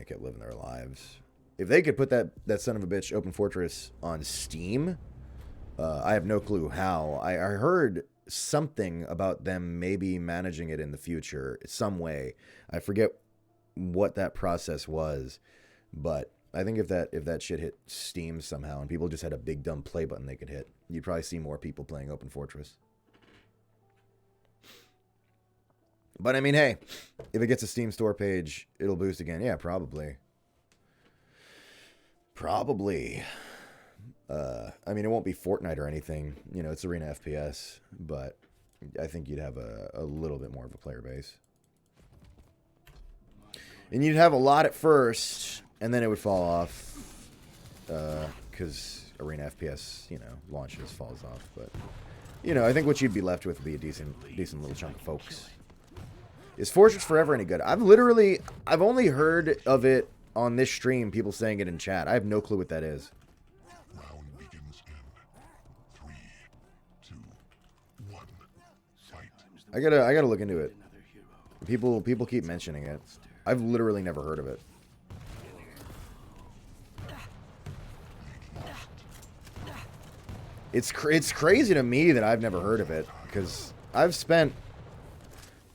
kept living their lives. If they could put that son of a bitch Open Fortress on Steam, I have no clue how. I heard something about them maybe managing it in the future some way. I forget what that process was, but I think if that shit hit Steam somehow and people just had a big dumb play button they could hit, you'd probably see more people playing Open Fortress. But I mean, hey, if it gets a Steam store page, it'll boost again. Yeah, probably. Probably. I mean, it won't be Fortnite or anything. You know, it's arena FPS, but I think you'd have a little bit more of a player base. And you'd have a lot at first, and then it would fall off. Because arena FPS, you know, launches, falls off. But, you know, I think what you'd be left with would be a decent little chunk of folks. Is Fortress Forever any good? I've only heard of it on this stream, people saying it in chat. I have no clue what that is. Round begins in 3, 2, 1. Fight. I gotta look into it. People keep mentioning it. I've literally never heard of it. It's crazy to me that I've never heard of it, because I've spent.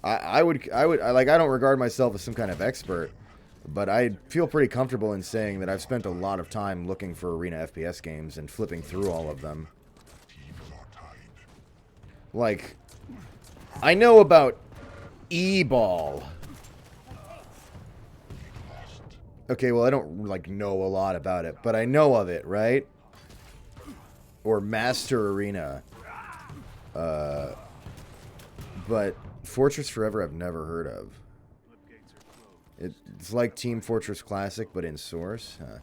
I don't regard myself as some kind of expert, but I feel pretty comfortable in saying that I've spent a lot of time looking for arena FPS games and flipping through all of them. Like, I know about E-Ball. Okay, well, I don't, like, know a lot about it, but I know of it, right? Or Master Arena. But Fortress Forever I've never heard of. It's like Team Fortress Classic, but in Source. Huh.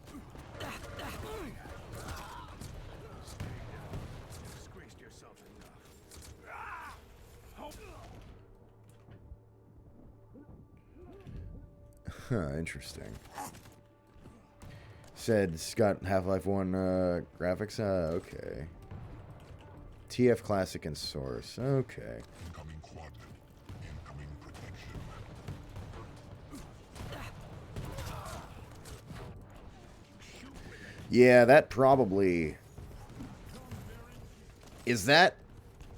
Huh, interesting. Said it's got Half-Life 1 graphics. Okay. TF Classic and Source. Okay. Incoming quad. Incoming protection. Yeah, that probably... Is that...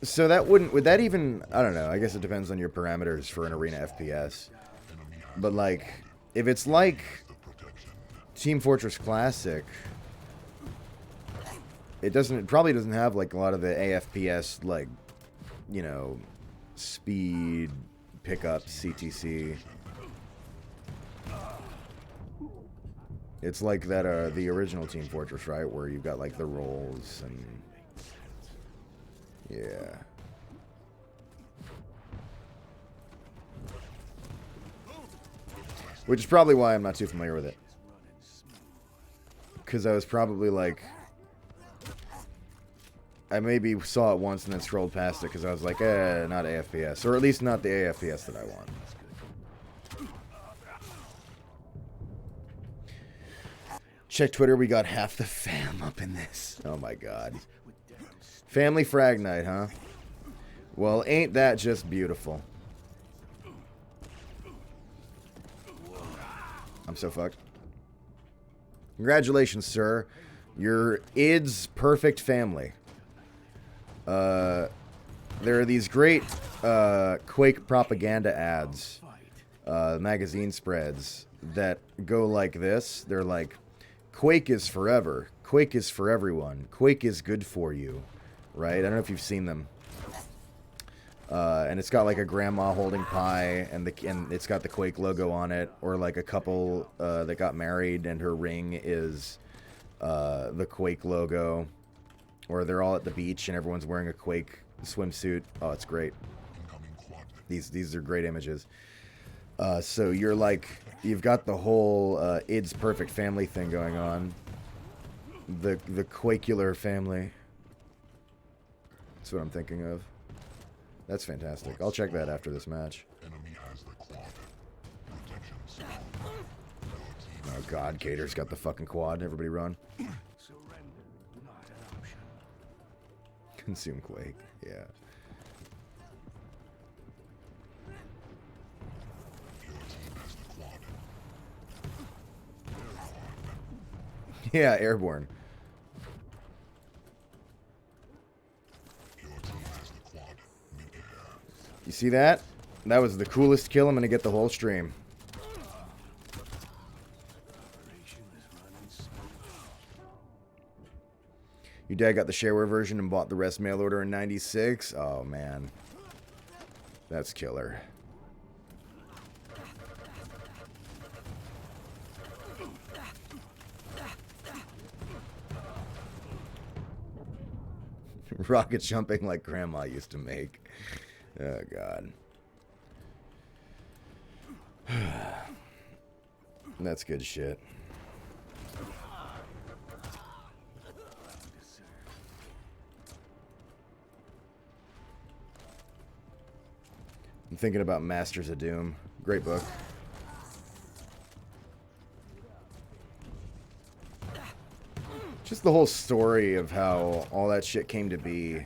So that wouldn't... Would that even... I don't know. I guess it depends on your parameters for an arena FPS. But, like... If it's like Team Fortress Classic, it probably doesn't have like a lot of the AFPS, like, you know, speed pickup CTC. It's like that the original Team Fortress, right, where you've got like the rolls and yeah. Which is probably why I'm not too familiar with it. Because I was probably like... I maybe saw it once and then scrolled past it because I was like, not AFPS. Or at least not the AFPS that I want. Check Twitter, we got half the fam up in this. Oh my god. Family Frag Night, huh? Well, ain't that just beautiful? I'm so fucked. Congratulations, sir. Your id's perfect family. There are these great Quake propaganda ads, magazine spreads that go like this. They're like, Quake is forever. Quake is for everyone. Quake is good for you. Right? I don't know if you've seen them. And it's got like a grandma holding pie, and it's got the Quake logo on it, or like a couple that got married and her ring is the Quake logo, or they're all at the beach and everyone's wearing a Quake swimsuit. Oh, it's great. These are great images. So you've got the whole id's perfect family thing going on. The Quakular family. That's what I'm thinking of. That's fantastic. I'll check that after this match. Enemy has the quad. Protection strong. Oh god, Cater's got the fucking quad. Everybody run. Surrender, not an option. Consume Quake. Yeah. Your team has the quad. Yeah, airborne. Your team has the quad. Mid-air. You see that? That was the coolest kill. I'm gonna get the whole stream. Operation is running smooth. Your dad got the shareware version and bought the rest mail order in 96? Oh, man. That's killer. Rocket jumping like Grandma used to make. Oh, God. That's good shit. I'm thinking about Masters of Doom. Great book. Just the whole story of how all that shit came to be.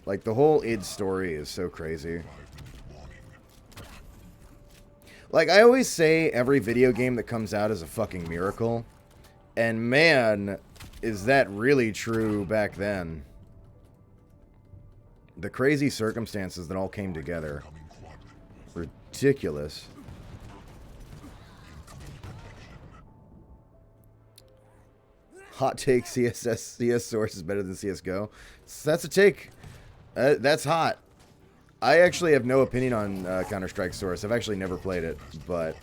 Like, the whole id story is so crazy. Like, I always say every video game that comes out is a fucking miracle. And man, is that really true back then. The crazy circumstances that all came together. Ridiculous. Hot take, CS Source is better than CSGO. That's a take. That's hot. I actually have no opinion on Counter-Strike Source. I've actually never played it, but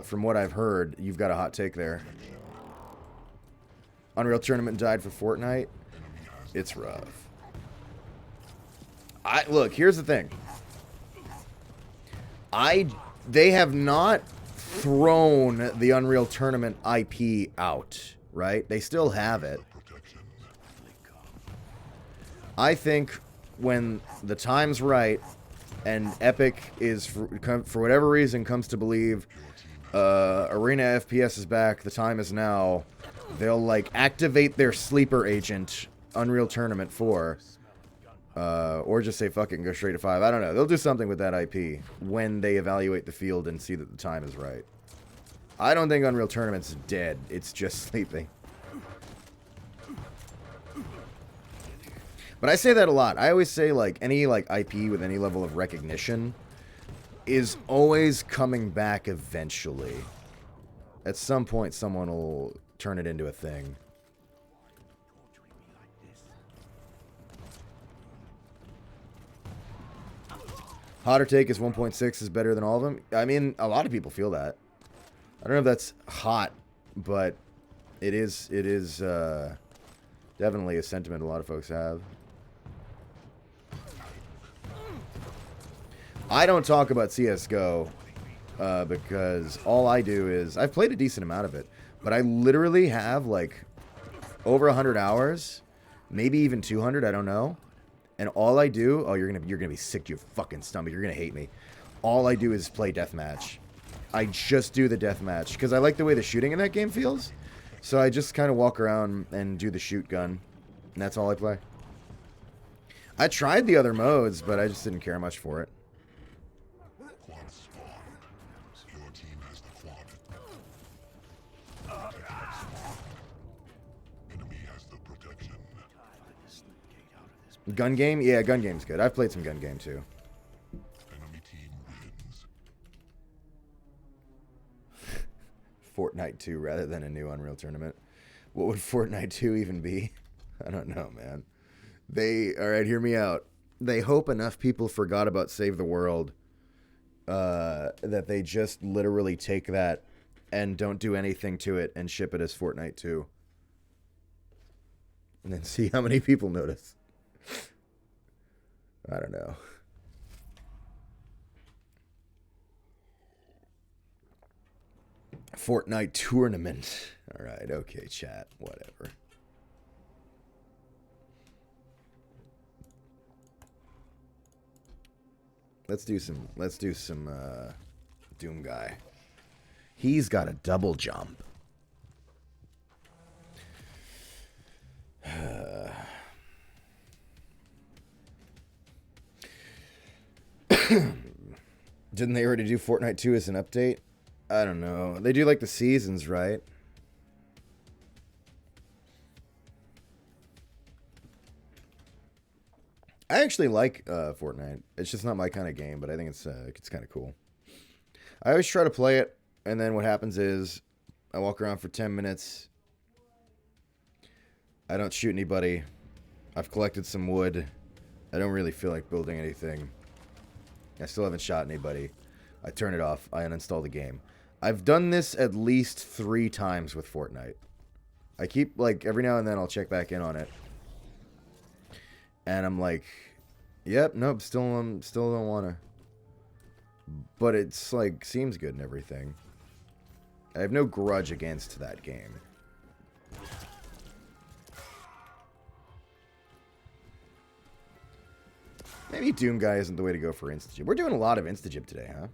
from what I've heard, you've got a hot take there. Unreal Tournament died for Fortnite. It's rough. Look, here's the thing. They have not thrown the Unreal Tournament IP out, right? They still have it. I think when the time's right and Epic is, for whatever reason, comes to believe Arena FPS is back, the time is now, they'll, like, activate their sleeper agent, Unreal Tournament 4, or just say fuck it and go straight to 5. I don't know. They'll do something with that IP when they evaluate the field and see that the time is right. I don't think Unreal Tournament's dead. It's just sleeping. But I say that a lot. I always say, like, any, like, IP with any level of recognition is always coming back eventually. At some point, someone will turn it into a thing. Hotter take is 1.6 is better than all of them. I mean, a lot of people feel that. I don't know if that's hot, but it is definitely a sentiment a lot of folks have. I don't talk about CSGO because all I do is... I've played a decent amount of it, but I literally have, like, over 100 hours, maybe even 200, I don't know. And all I do... Oh, you're gonna be sick to your fucking stomach. You're gonna hate me. All I do is play deathmatch. I just do the deathmatch because I like the way the shooting in that game feels. So I just kind of walk around and do the shoot gun. And that's all I play. I tried the other modes, but I just didn't care much for it. Quad spawned. Your team has the quad. Enemy has the protection. Gun game? Yeah, gun game's good. I've played some gun game too. Enemy team wins. Fortnite 2 rather than a new Unreal Tournament. What would Fortnite 2 even be? I don't know, man. Alright, hear me out. They hope enough people forgot about Save the World that they just literally take that and don't do anything to it and ship it as Fortnite 2. And then see how many people notice. I don't know. Fortnite tournament. All right, okay, chat, whatever. Let's do some Doom guy. He's got a double jump. Didn't they already do Fortnite 2 as an update? I don't know. They do like the seasons, right? I actually like Fortnite. It's just not my kind of game, but I think it's kind of cool. I always try to play it, and then what happens is I walk around for 10 minutes. I don't shoot anybody. I've collected some wood. I don't really feel like building anything. I still haven't shot anybody. I turn it off. I uninstall the game. I've done this at least 3 times with Fortnite. I keep, like, every now and then I'll check back in on it. And I'm like, yep, nope, still don't want to. But it's like seems good and everything. I have no grudge against that game. Maybe Doom Guy isn't the way to go for Instagib. We're doing a lot of Instagib today, huh?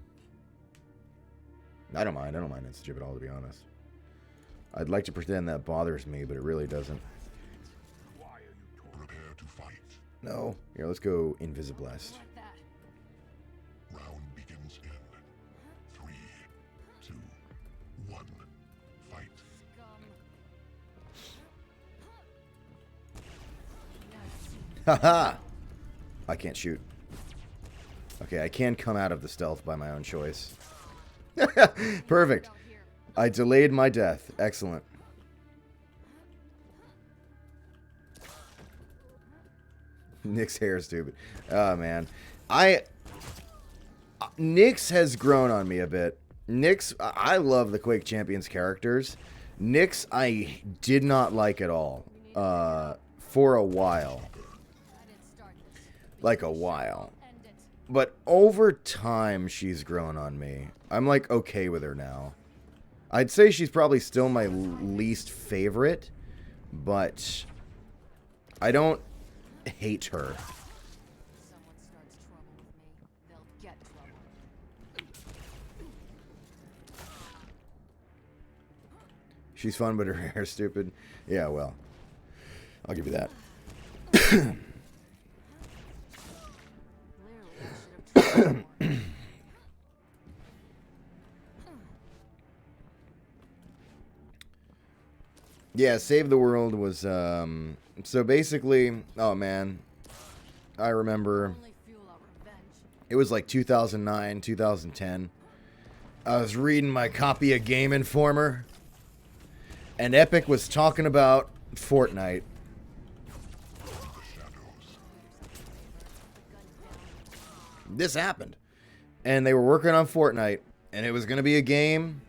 I don't mind Instagib at all, to be honest. I'd like to pretend that bothers me, but it really doesn't. Prepare to fight. No. Here, let's go Invisiblast. Like that. Round begins in 3, 2, 1. Fight. Haha! I can't shoot. Okay, I can come out of the stealth by my own choice. Perfect. I delayed my death. Excellent. Nick's hair is stupid. Oh, man. Nyx has grown on me a bit. Nyx, I love the Quake Champions characters. Nyx, I did not like at all. For a while. Like a while. But over time, she's grown on me. I'm, like, okay with her now. I'd say she's probably still my least favorite, but I don't hate her. Someone starts trouble with me, they'll get trouble. She's fun, but her hair's stupid. Yeah, well, I'll give you that. Clearly, I should have tried more. Yeah, Save the World was, so basically, oh man, I remember, Only fuel our revenge. it was like 2009, 2010. I was reading my copy of Game Informer, and Epic was talking about Fortnite. This happened. And they were working on Fortnite, and it was going to be a game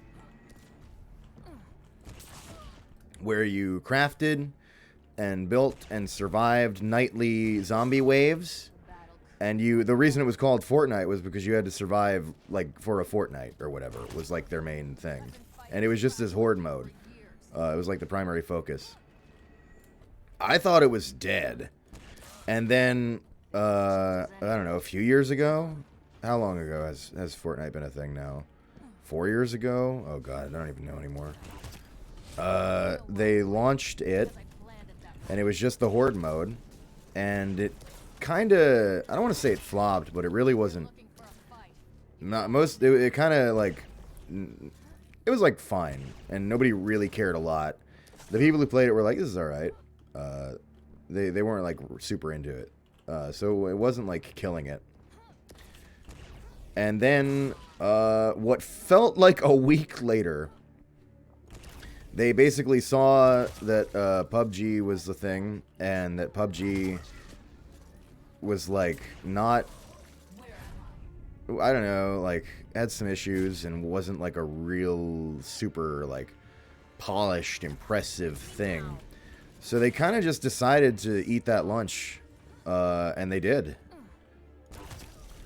where you crafted and built and survived nightly zombie waves. And the reason it was called Fortnite was because you had to survive, like, for a fortnight or whatever. It was, like, their main thing. And it was just this horde mode. It was, like, the primary focus. I thought it was dead. And then, I don't know, a few years ago? How long ago has Fortnite been a thing now? 4 years ago? Oh, God, I don't even know anymore. They launched it, and it was just the horde mode. And it kind of, I don't want to say it flopped, but it really wasn't. It kind of like, it was like fine, and nobody really cared a lot. The people who played it were like, this is alright. They weren't like super into it. So it wasn't like killing it. And then, what felt like a week later, they basically saw that PUBG was the thing, and that PUBG was like not, I don't know, like had some issues and wasn't like a real super like polished, impressive thing. So they kind of just decided to eat that lunch, and they did.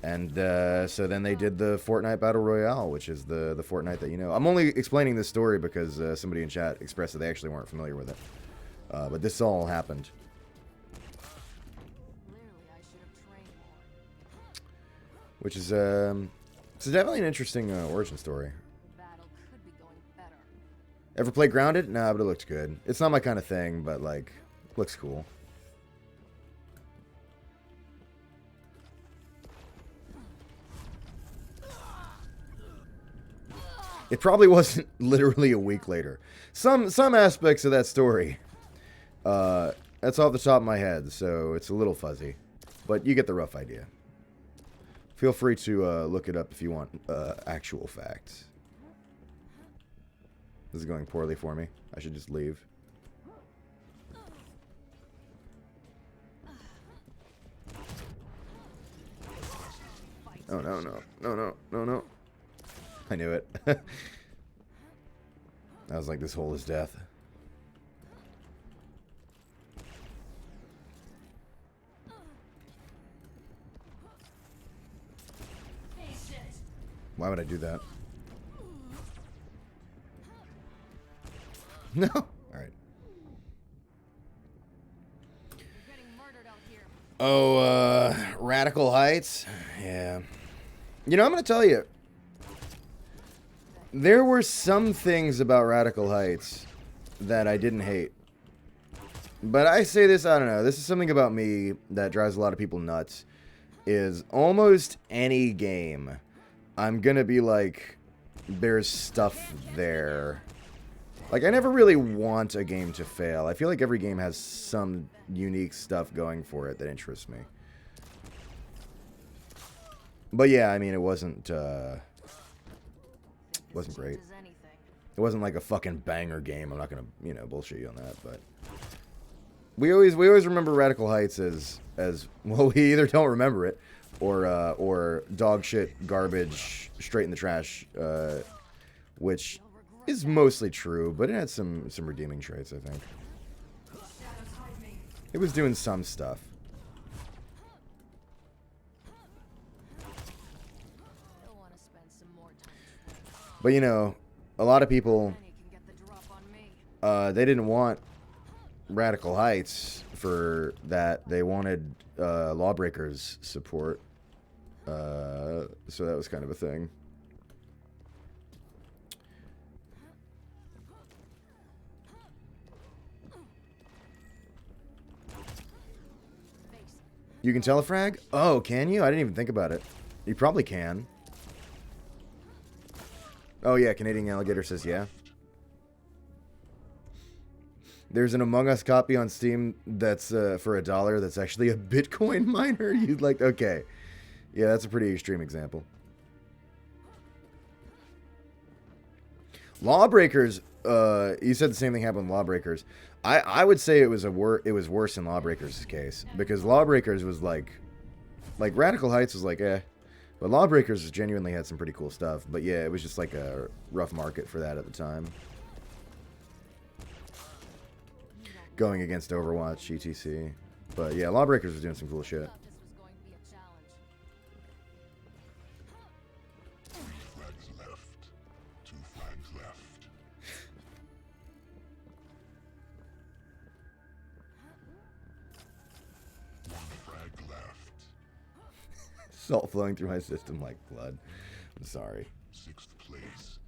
And so then they did the Fortnite Battle Royale, which is the Fortnite that you know. I'm only explaining this story because somebody in chat expressed that they actually weren't familiar with it. But this all happened. Clearly, I should have trained more. Which is, it's definitely an interesting origin story. The battle could be going better. Ever play Grounded? Nah, but it looks good. It's not my kind of thing, but, like, looks cool. It probably wasn't literally a week later. Some aspects of that story, that's off the top of my head, so it's a little fuzzy. But you get the rough idea. Feel free to look it up if you want actual facts. This is going poorly for me. I should just leave. Oh, no, no. No, no, no, no. I knew it. I was like, this hole is death. Why would I do that? No. All right. You're getting murdered out here. Oh, Radical Heights. Yeah. You know, I'm gonna tell you. There were some things about Radical Heights that I didn't hate. But I say this, I don't know. This is something about me that drives a lot of people nuts. Is almost any game, I'm gonna be like, there's stuff there. Like, I never really want a game to fail. I feel like every game has some unique stuff going for it that interests me. But yeah, I mean, it wasn't great. Changes anything. It wasn't like a fucking banger game. I'm not gonna, you know, bullshit you on that, but we always remember Radical Heights as well. We either don't remember it, or dog shit, garbage, straight in the trash, which is mostly true, but it had some redeeming traits, I think. It was doing some stuff. You'll want to spend some more time. But you know, a lot of people, Penny can get the drop on me. they didn't want Radical Heights for that. They wanted Lawbreakers support. So that was kind of a thing. You can telefrag? Oh, can you? I didn't even think about it. You probably can. Oh yeah, Canadian Alligator says yeah. There's an Among Us copy on Steam that's for $1 that's actually a Bitcoin miner. You'd like, okay. Yeah, that's a pretty extreme example. Lawbreakers, you said the same thing happened with Lawbreakers. I would say it was worse in Lawbreakers' case, because Lawbreakers was like Radical Heights was like but Lawbreakers genuinely had some pretty cool stuff. But yeah, it was just like a rough market for that at the time. Going against Overwatch, ETC. But yeah, Lawbreakers was doing some cool shit. Thought this was going to be a challenge. 3 flags left. 2 flags left. One frag left. Salt flowing through my system like blood. I'm sorry. 6th place.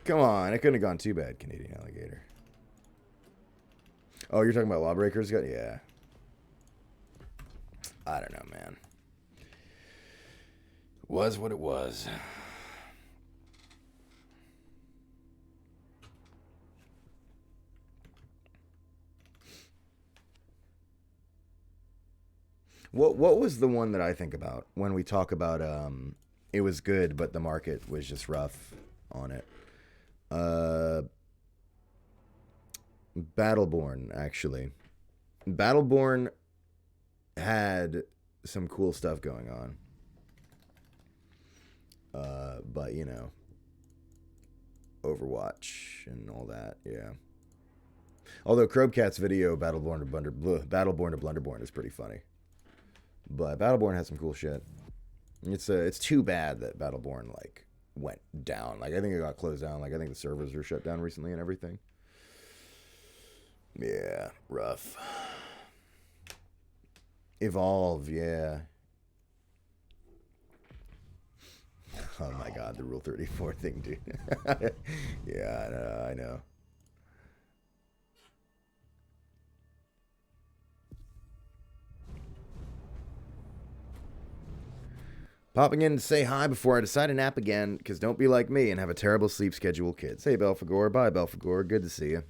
Come on, it couldn't have gone too bad, Canadian Alligator. Oh, you're talking about Lawbreakers? Yeah. I don't know, man. Was what it was. What was the one that I think about when we talk about it was good but the market was just rough on it? Battleborn, actually. Battleborn had some cool stuff going on. But you know, Overwatch and all that, yeah. Although Crobcat's video Battleborn to Blunderborn is pretty funny. But Battleborn had some cool shit. It's too bad that Battleborn like went down. Like I think it got closed down. Like I think the servers were shut down recently and everything. Yeah, rough. Evolve, yeah. Oh my god, the Rule 34 thing, dude. Yeah, I know. Popping in to say hi before I decide to nap again, because don't be like me and have a terrible sleep schedule, kids. Hey, Belphegor. Bye, Belphegor. Good to see you.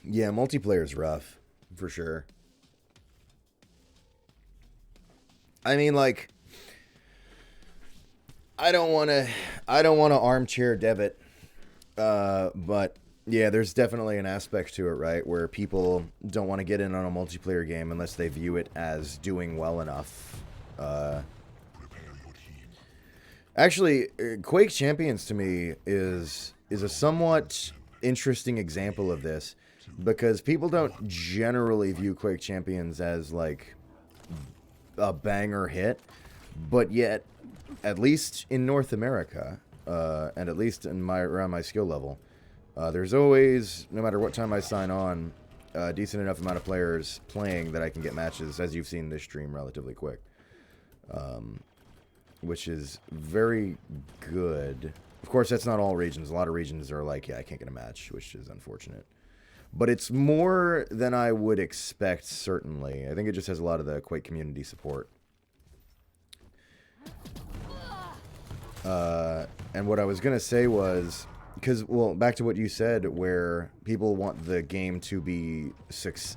Yeah, multiplayer's rough, for sure. I mean, like, I don't want to armchair dev it, but yeah, there's definitely an aspect to it, right, where people don't want to get in on a multiplayer game unless they view it as doing well enough. Prepare your team. Actually, Quake Champions to me is a somewhat interesting example of this, because people don't generally view Quake Champions as like a banger hit, but yet, at least in North America, and at least in around my skill level, there's always, no matter what time I sign on, a decent enough amount of players playing that I can get matches, as you've seen this stream, relatively quick. Which is very good. Of course, that's not all regions. A lot of regions are like, yeah, I can't get a match, which is unfortunate. But it's more than I would expect, certainly. I think it just has a lot of the Quake community support. And what I was going to say was, because, well, back to what you said, where people want the game to be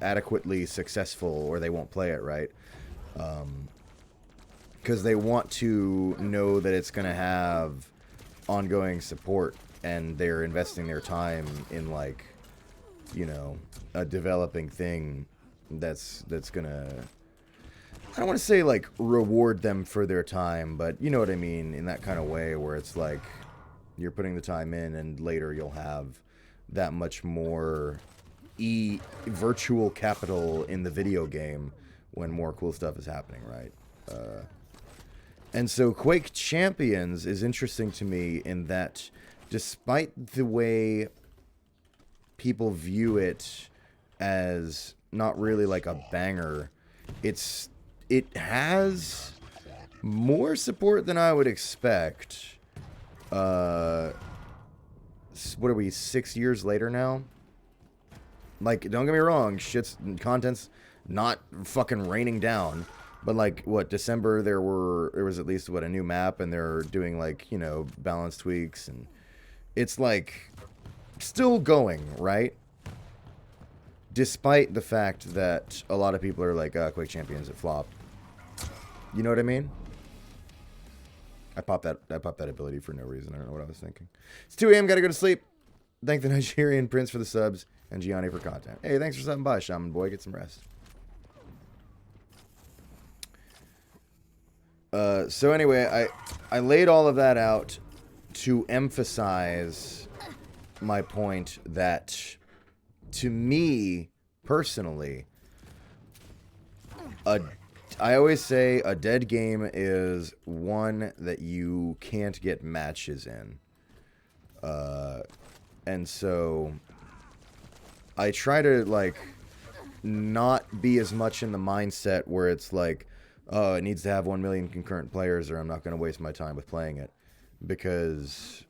adequately successful or they won't play it, right? Because they want to know that it's going to have ongoing support, and they're investing their time in, like, you know, a developing thing that's going to, I don't want to say, like, reward them for their time, but you know what I mean, in that kind of way where it's like you're putting the time in and later you'll have that much more virtual capital in the video game when more cool stuff is happening, right? And so Quake Champions is interesting to me in that despite the way people view it as not really like a banger, it has more support than I would expect. What are we, 6 years later now? Like, don't get me wrong, content's not fucking raining down. But like, what, December, there was at least, what, a new map, and they're doing, like, you know, balance tweaks, and it's, like, still going, right? Despite the fact that a lot of people are like, Quake Champions, it flopped. You know what I mean? I popped that ability for no reason. I don't know what I was thinking. It's 2 a.m., gotta go to sleep. Thank the Nigerian Prince for the subs, and Gianni for content. Hey, thanks for stopping by, Shaman Boy. Get some rest. So anyway, I laid all of that out to emphasize my point that, to me, personally, I always say a dead game is one that you can't get matches in. And so I try to, like, not be as much in the mindset where it's like, oh, it needs to have 1 million concurrent players or I'm not going to waste my time with playing it. Because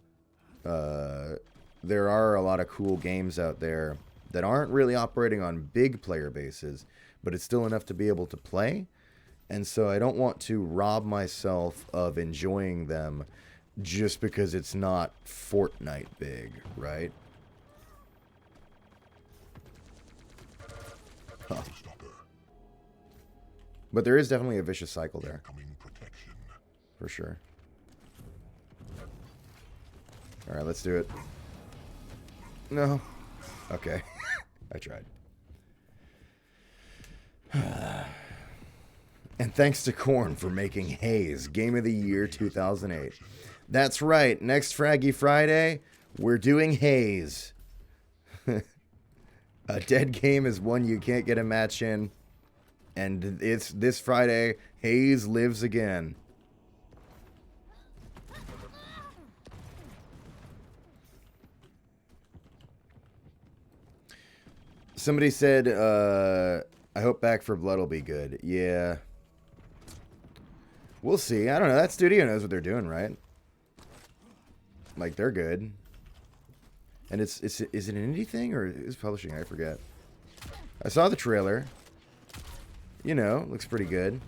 there are a lot of cool games out there that aren't really operating on big player bases, but it's still enough to be able to play. And so I don't want to rob myself of enjoying them just because it's not Fortnite big, right? Huh. But there is definitely a vicious cycle there. For sure. Alright, let's do it. No. Okay. I tried. And thanks to Korn for making Haze Game of the Year 2008. That's right. Next Fraggy Friday, we're doing Haze. A dead game is one you can't get a match in. And it's this Friday, Haze lives again. Somebody said, I hope Back for Blood will be good. Yeah. We'll see. I don't know. That studio knows what they're doing, right? Like, they're good. And is it an indie thing or is publishing? I forget. I saw the trailer. You know, looks pretty good.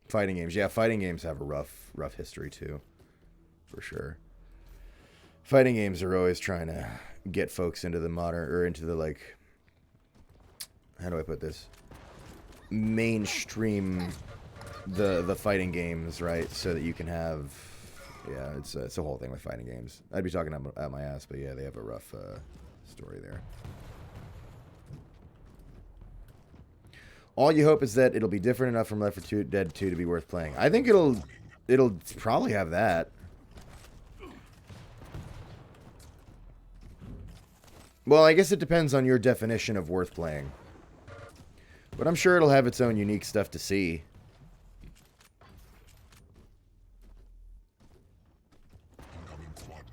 Fighting games. Yeah, fighting games have a rough history too. For sure. Fighting games are always trying to get folks into the modern, or into the, like, how do I put this? Mainstream the fighting games, right? So that you can have, yeah, it's a whole thing with fighting games. I'd be talking out my ass, but yeah, they have a rough story there. All you hope is that it'll be different enough from Left 4 Dead 2 to be worth playing. I think it'll probably have that. Well, I guess it depends on your definition of worth playing. But I'm sure it'll have its own unique stuff to see. Incoming quad.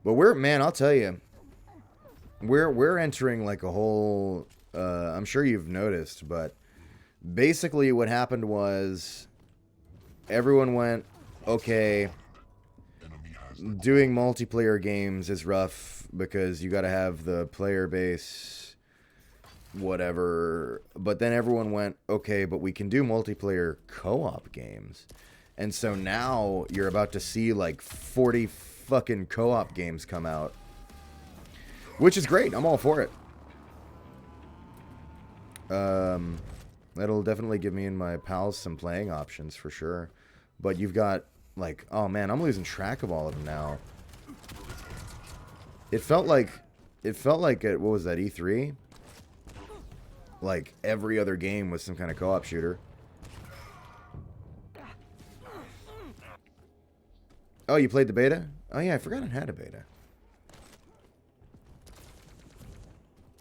But man, I'll tell you, we're entering like a whole. I'm sure you've noticed, but basically what happened was everyone went, okay, Enemy has doing multiplayer games is rough because you got to have the player base, whatever. But then everyone went, okay, but we can do multiplayer co-op games. And so now you're about to see like 40 fucking co-op games come out, which is great. I'm all for it. That'll definitely give me and my pals some playing options for sure. But you've got like, oh man, I'm losing track of all of them now. It felt like at, what was that, E3? Like every other game was some kind of co-op shooter. Oh, you played the beta? Oh yeah, I forgot it had a beta.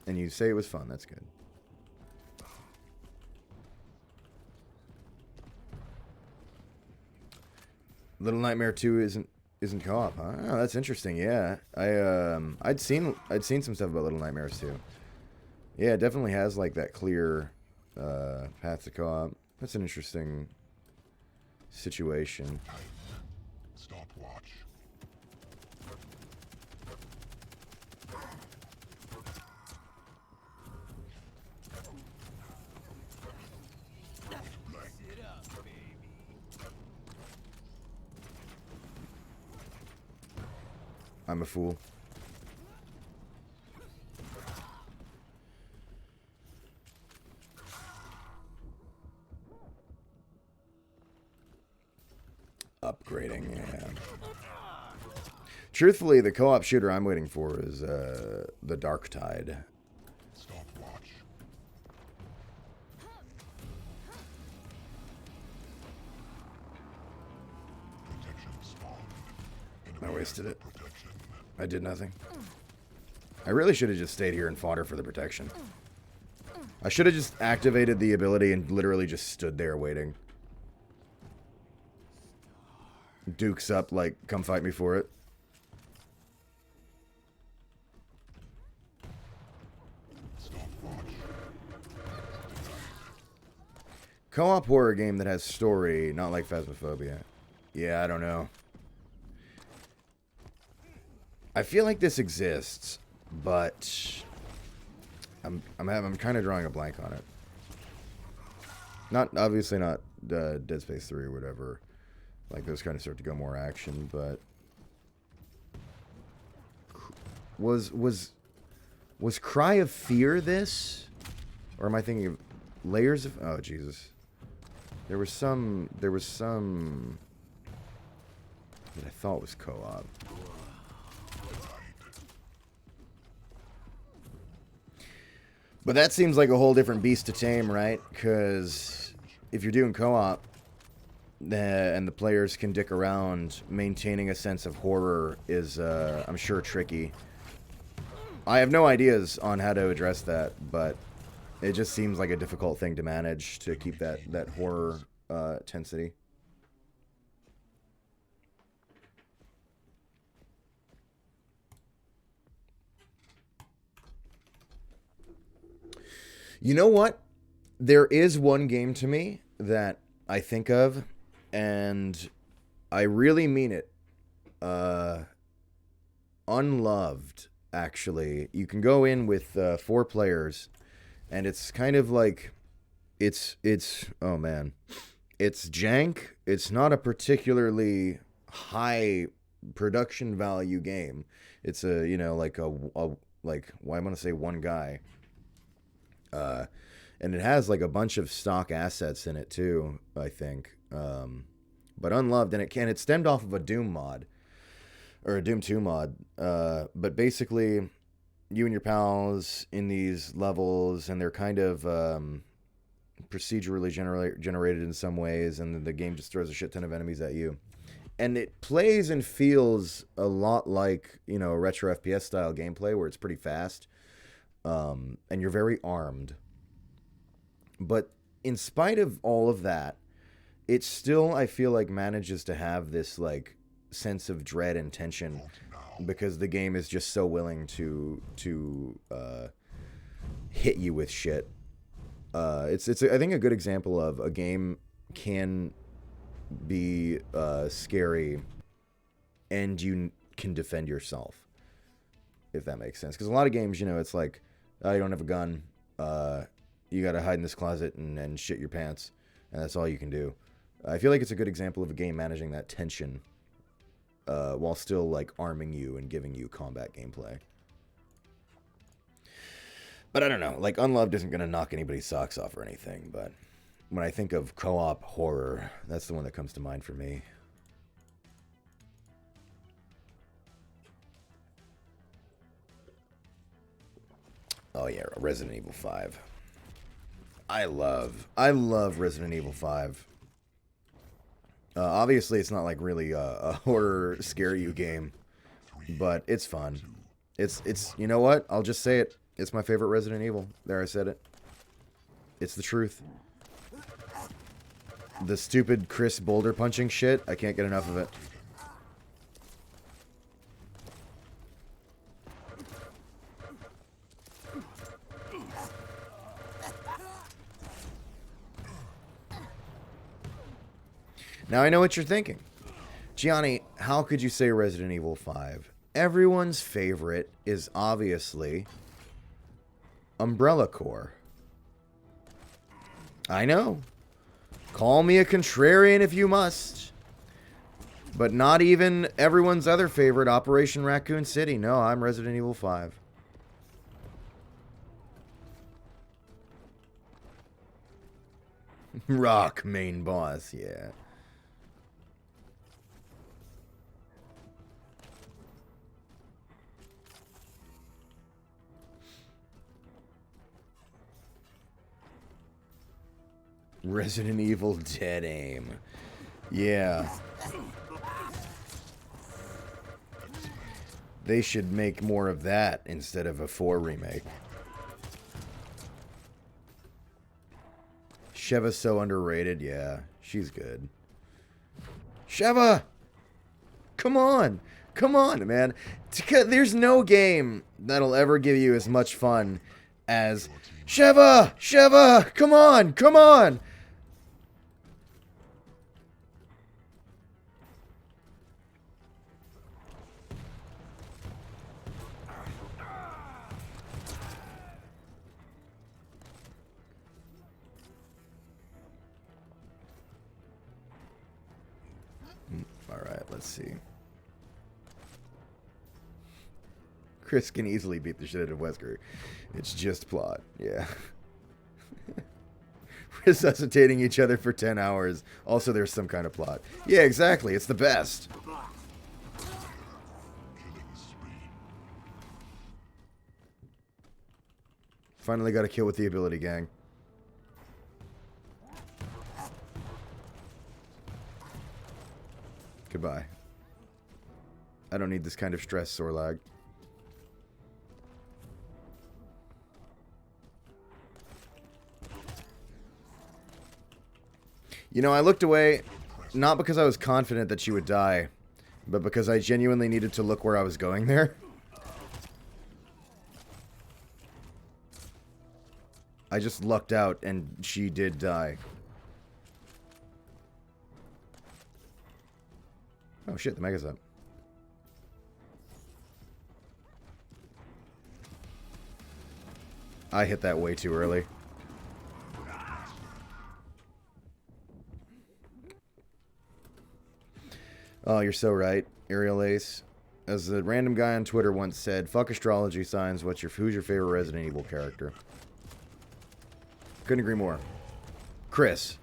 And you say it was fun, that's good. Little Nightmare 2 isn't co-op, huh? Oh, that's interesting. Yeah, I'd seen some stuff about Little Nightmares 2. Yeah, it definitely has like that clear path to co-op. That's an interesting situation. stopwatch. I'm a fool. Upgrading, yeah. Truthfully, the co-op shooter I'm waiting for is the Dark Tide. Stopwatch. Protection spawned. I wasted it. Protection. I did nothing. I really should have just stayed here and fought her for the protection. I should have just activated the ability and literally just stood there waiting. Dukes up, like, come fight me for it. Stopwatch. Co-op horror game that has story, not like Phasmophobia. Yeah, I don't know. I feel like this exists, but I'm kind of drawing a blank on it. Not obviously not Dead Space 3 or whatever. Like those kind of start to go more action, but was Cry of Fear this, or am I thinking of Layers of? Oh Jesus, there was some that I thought was co-op. But that seems like a whole different beast to tame, right? Because if you're doing co-op, and the players can dick around, maintaining a sense of horror is, I'm sure, tricky. I have no ideas on how to address that, but it just seems like a difficult thing to manage to keep that horror intensity. You know what? There is one game to me that I think of, and I really mean it. Unloved, actually. You can go in with 4 players, and it's kind of like, it's oh man, it's jank. It's not a particularly high production value game. It's a, you know, like like, well, I want to say one guy. And it has like a bunch of stock assets in it too, I think. But Unloved, and it stemmed off of a Doom mod, or a Doom 2 mod. But basically, you and your pals in these levels, and they're kind of procedurally generated in some ways, and the game just throws a shit ton of enemies at you. And it plays and feels a lot like, you know, retro FPS style gameplay where it's pretty fast, and you're very armed. But in spite of all of that, it still, I feel like, manages to have this like sense of dread and tension because the game is just so willing to hit you with shit. It's I think a good example of a game can be scary and you can defend yourself, if that makes sense. Because a lot of games, you know, it's like, oh, you don't have a gun, you gotta hide in this closet and shit your pants, and that's all you can do. I feel like it's a good example of a game managing that tension while still like arming you and giving you combat gameplay. But I don't know, like Unloved isn't gonna knock anybody's socks off or anything, but when I think of co-op horror, that's the one that comes to mind for me. Oh yeah, Resident Evil 5. I love Resident Evil 5. Obviously, it's not like really a horror scare you game, but it's fun. It's you know what? I'll just say it. It's my favorite Resident Evil. There, I said it. It's the truth. The stupid Chris boulder punching shit, I can't get enough of it. Now I know what you're thinking. Gianni, how could you say Resident Evil 5? Everyone's favorite is obviously Umbrella Corps. I know. Call me a contrarian if you must. But not even everyone's other favorite, Operation Raccoon City. No, I'm Resident Evil 5. Rock main boss, yeah. Resident Evil Dead Aim. Yeah. They should make more of that instead of a 4 remake. Sheva's so underrated. Yeah, she's good. Sheva! Come on! Come on, man. There's no game that'll ever give you as much fun as Sheva! Sheva! Come on! Come on! Alright, let's see. Chris can easily beat the shit out of Wesker. It's just plot, yeah. Resuscitating each other for 10 hours. Also, there's some kind of plot. Yeah, exactly. It's the best. Finally got a kill with the ability, gang. Goodbye. I don't need this kind of stress or lag. You know, I looked away, not because I was confident that she would die, but because I genuinely needed to look where I was going there. I just lucked out, and she did die. Oh shit, the Mega's up. I hit that way too early. Oh, you're so right, Ariel Ace. As a random guy on Twitter once said, fuck astrology signs, who's your favorite Resident Evil character? Couldn't agree more. Chris.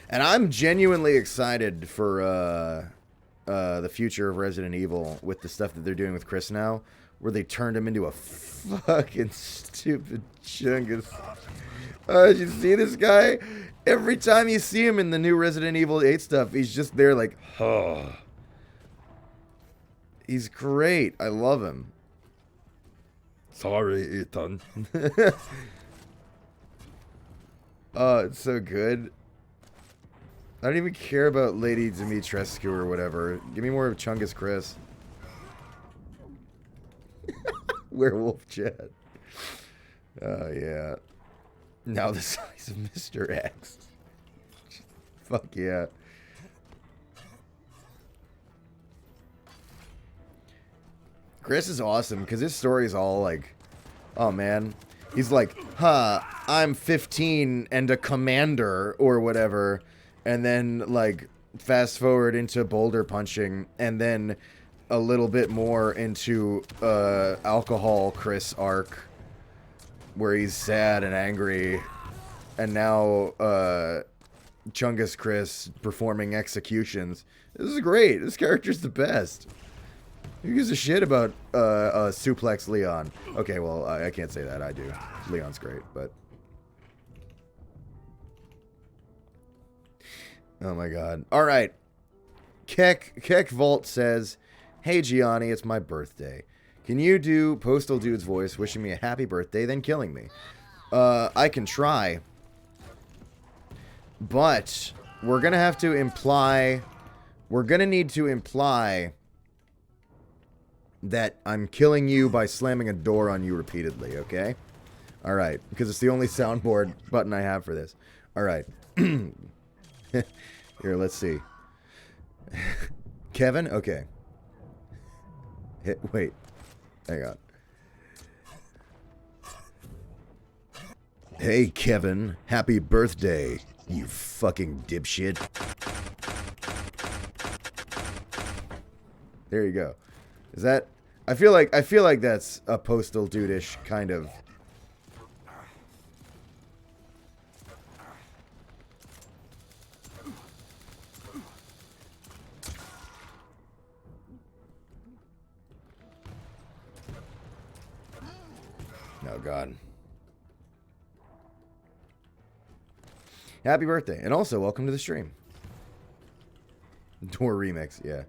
And I'm genuinely excited for the future of Resident Evil with the stuff that they're doing with Chris now. where they turned him into a fucking stupid Chungus. Did you see this guy? Every time you see him in the new Resident Evil 8 stuff, he's just there like, oh. He's great. I love him. Sorry, Ethan. Oh, it's so good. I don't even care about Lady Dimitrescu or whatever. Give me more of Chungus Chris. Werewolf Chad. Oh, yeah. Now the size of Mr. X. Fuck yeah. Chris is awesome because his story is all like, oh man. He's like, I'm 15 and a commander or whatever. And then like fast forward into boulder punching and then a little bit more into alcohol Chris arc where he's sad and angry. And now Chungus Chris performing executions. This is great. This character's the best. Who gives a shit about Suplex Leon? Okay, well, I can't say that. I do. Leon's great, but... Oh my god. Alright. Keck Vault says, hey Gianni, it's my birthday. Can you do Postal Dude's voice wishing me a happy birthday, then killing me? I can try. But we're gonna have to imply... We're gonna need to imply that I'm killing you by slamming a door on you repeatedly, okay? Alright, because it's the only soundboard button I have for this. Alright. Here, let's see. Kevin? Okay. Wait. Hang on. Hey, Kevin. Happy birthday, you fucking dipshit. There you go. Is that... I feel like that's a Postal Dude-ish kind of... Oh, God. Happy birthday. And also, welcome to the stream. Door remix, yeah.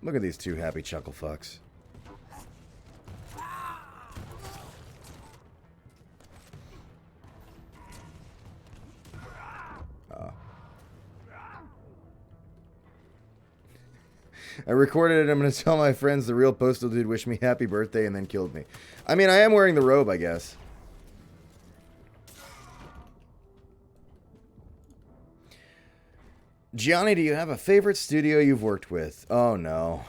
Look at these two happy chuckle fucks. I recorded it. I'm going to tell my friends the real Postal Dude wished me happy birthday and then killed me. I mean, I am wearing the robe, I guess. Gianni, do you have a favorite studio you've worked with? Oh, no.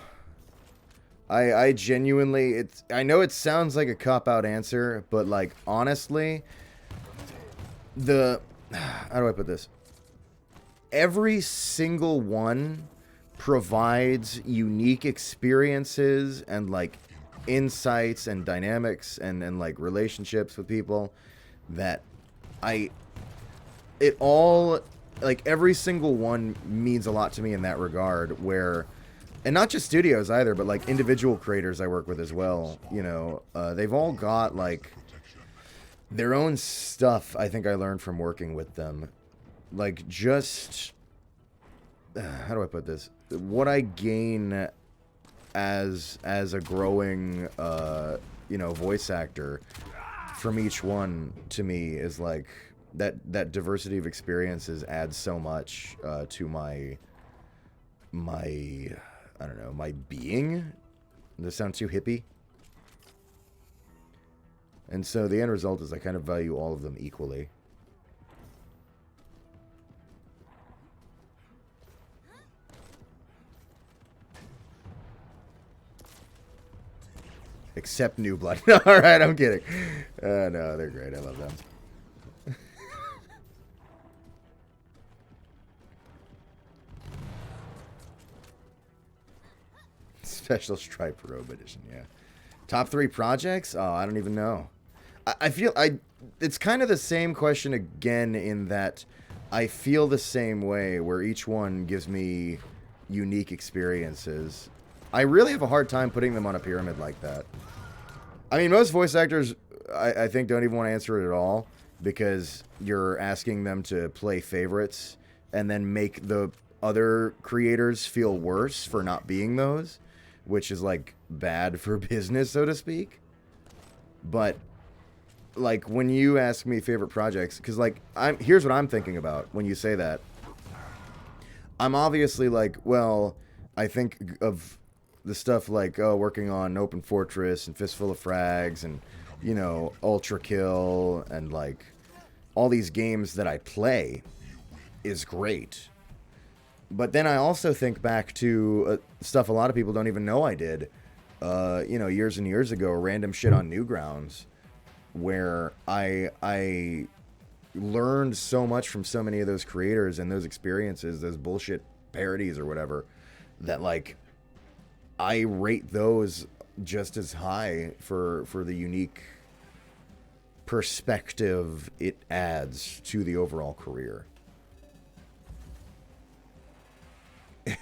I genuinely... I know it sounds like a cop-out answer, but, like, honestly... How do I put this? Every single one provides unique experiences and, like, insights and dynamics and like, relationships with people that it all... Like, every single one means a lot to me in that regard, where... And not just studios either, but, like, individual creators I work with as well, you know. They've all got, like, their own stuff I think I learned from working with them. Like, just... how do I put this? What I gain as a growing, you know, voice actor from each one, to me, is, like... That diversity of experiences adds so much to my I don't know, my being. Does that sound too hippie? And so the end result is I kind of value all of them equally. Except New Blood. Alright, I'm kidding. No, they're great. I love them. Special Stripe Robe Edition, yeah. Top 3 projects? Oh, I don't even know. I feel it's kind of the same question again in that I feel the same way where each one gives me unique experiences. I really have a hard time putting them on a pyramid like that. I mean, most voice actors, I think, don't even want to answer it at all because you're asking them to play favorites and then make the other creators feel worse for not being those, which is, like, bad for business, so to speak. But, like, when you ask me favorite projects, because, like, here's what I'm thinking about when you say that. I'm obviously like, well, I think of the stuff like, working on Open Fortress and Fistful of Frags and, you know, Ultra Kill and, like, all these games that I play is great. But then I also think back to stuff a lot of people don't even know I did, you know, years and years ago, random shit on Newgrounds, where I learned so much from so many of those creators and those experiences, those bullshit parodies or whatever, that, like, I rate those just as high for the unique perspective it adds to the overall career.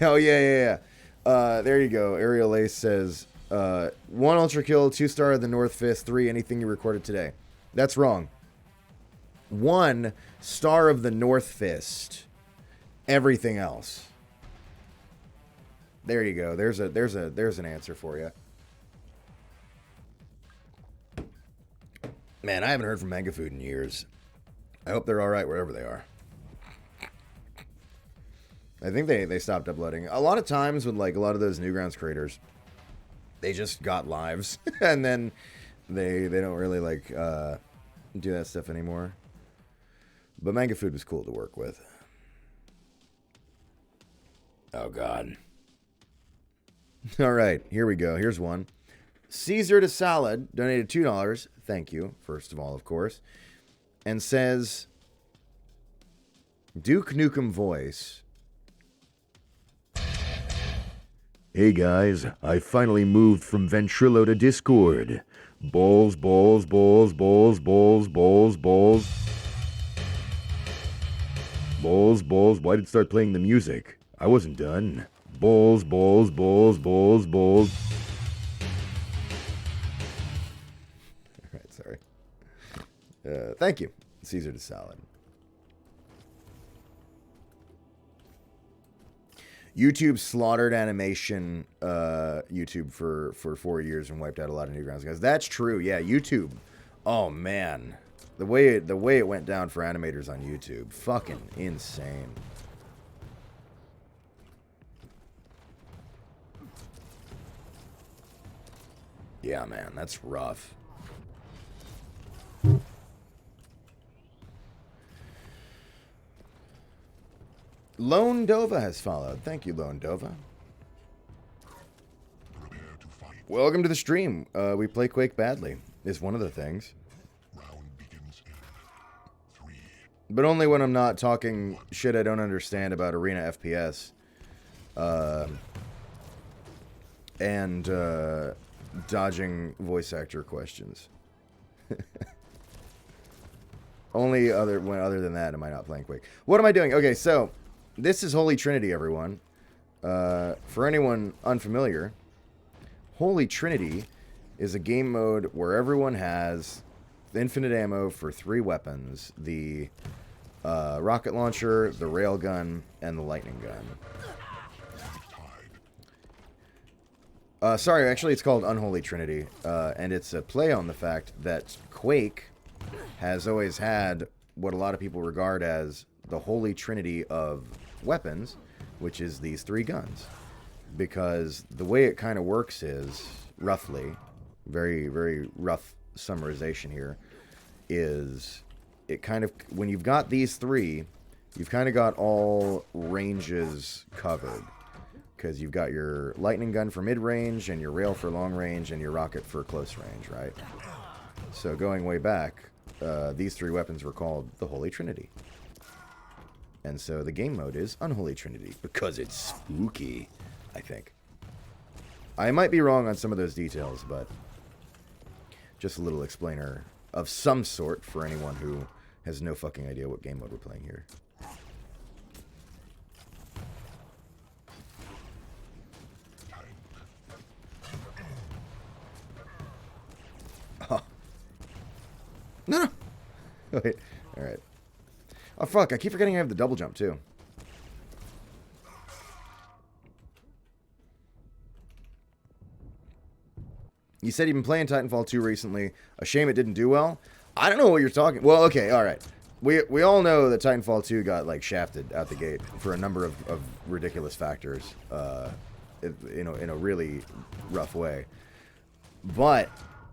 Oh, yeah. There you go. Ariel Ace says, 1 Ultra Kill, 2 Star of the North Fist, 3 anything you recorded today. That's wrong. 1 Star of the North Fist. Everything else. There you go. There's an answer for you. Man, I haven't heard from Manga Food in years. I hope they're all right wherever they are. I think they stopped uploading. A lot of times with, like, a lot of those Newgrounds creators, they just got lives and then they don't really, like, do that stuff anymore. But Manga Food was cool to work with. Oh, God. All right, here we go. Here's one. Caesar to Salad donated $2. Thank you, first of all, of course. And says, Duke Nukem voice. Hey guys, I finally moved from Ventrilo to Discord. Balls, balls, balls, balls, balls, balls, balls. Balls, balls, why did it start playing the music? I wasn't done. Balls, balls, balls, balls, balls. All right, sorry. Thank you, Caesar to Salad. YouTube slaughtered animation YouTube for 4 years and wiped out a lot of Newgrounds guys. That's true. Yeah, YouTube. Oh man, the way it went down for animators on YouTube, fucking insane. Yeah, man, that's rough. Lone Dova has followed. Thank you, Lone Dova. Prepare to fight. Welcome to the stream. We play Quake badly, is one of the things. Round begins in 3. But only when I'm not talking shit I don't understand about Arena FPS. And dodging voice actor questions. Only other than that am I not playing Quake. What am I doing? Okay, so this is Holy Trinity, everyone. For anyone unfamiliar, Holy Trinity is a game mode where everyone has infinite ammo for 3 weapons: the rocket launcher, the railgun, and the lightning gun. Sorry, actually it's called Unholy Trinity, and it's a play on the fact that Quake has always had what a lot of people regard as the Holy Trinity of weapons, which is these 3 guns. Because the way it kind of works is, roughly, very, very rough summarization here, is it kind of, when you've got these 3, you've kind of got all ranges covered. Because you've got your lightning gun for mid-range, and your rail for long range, and your rocket for close range, right? So going way back, these 3 weapons were called the Holy Trinity. And so the game mode is Unholy Trinity, because it's spooky, I think. I might be wrong on some of those details, but just a little explainer of some sort for anyone who has no fucking idea what game mode we're playing here. Oh. No! Wait. Alright. Oh, fuck. I keep forgetting I have the double jump, too. You said you've been playing Titanfall 2 recently. A shame it didn't do well. I don't know what you're talking... Well, okay, alright. We all know that Titanfall 2 got, like, shafted out the gate for a number of ridiculous factors. In a really rough way. But...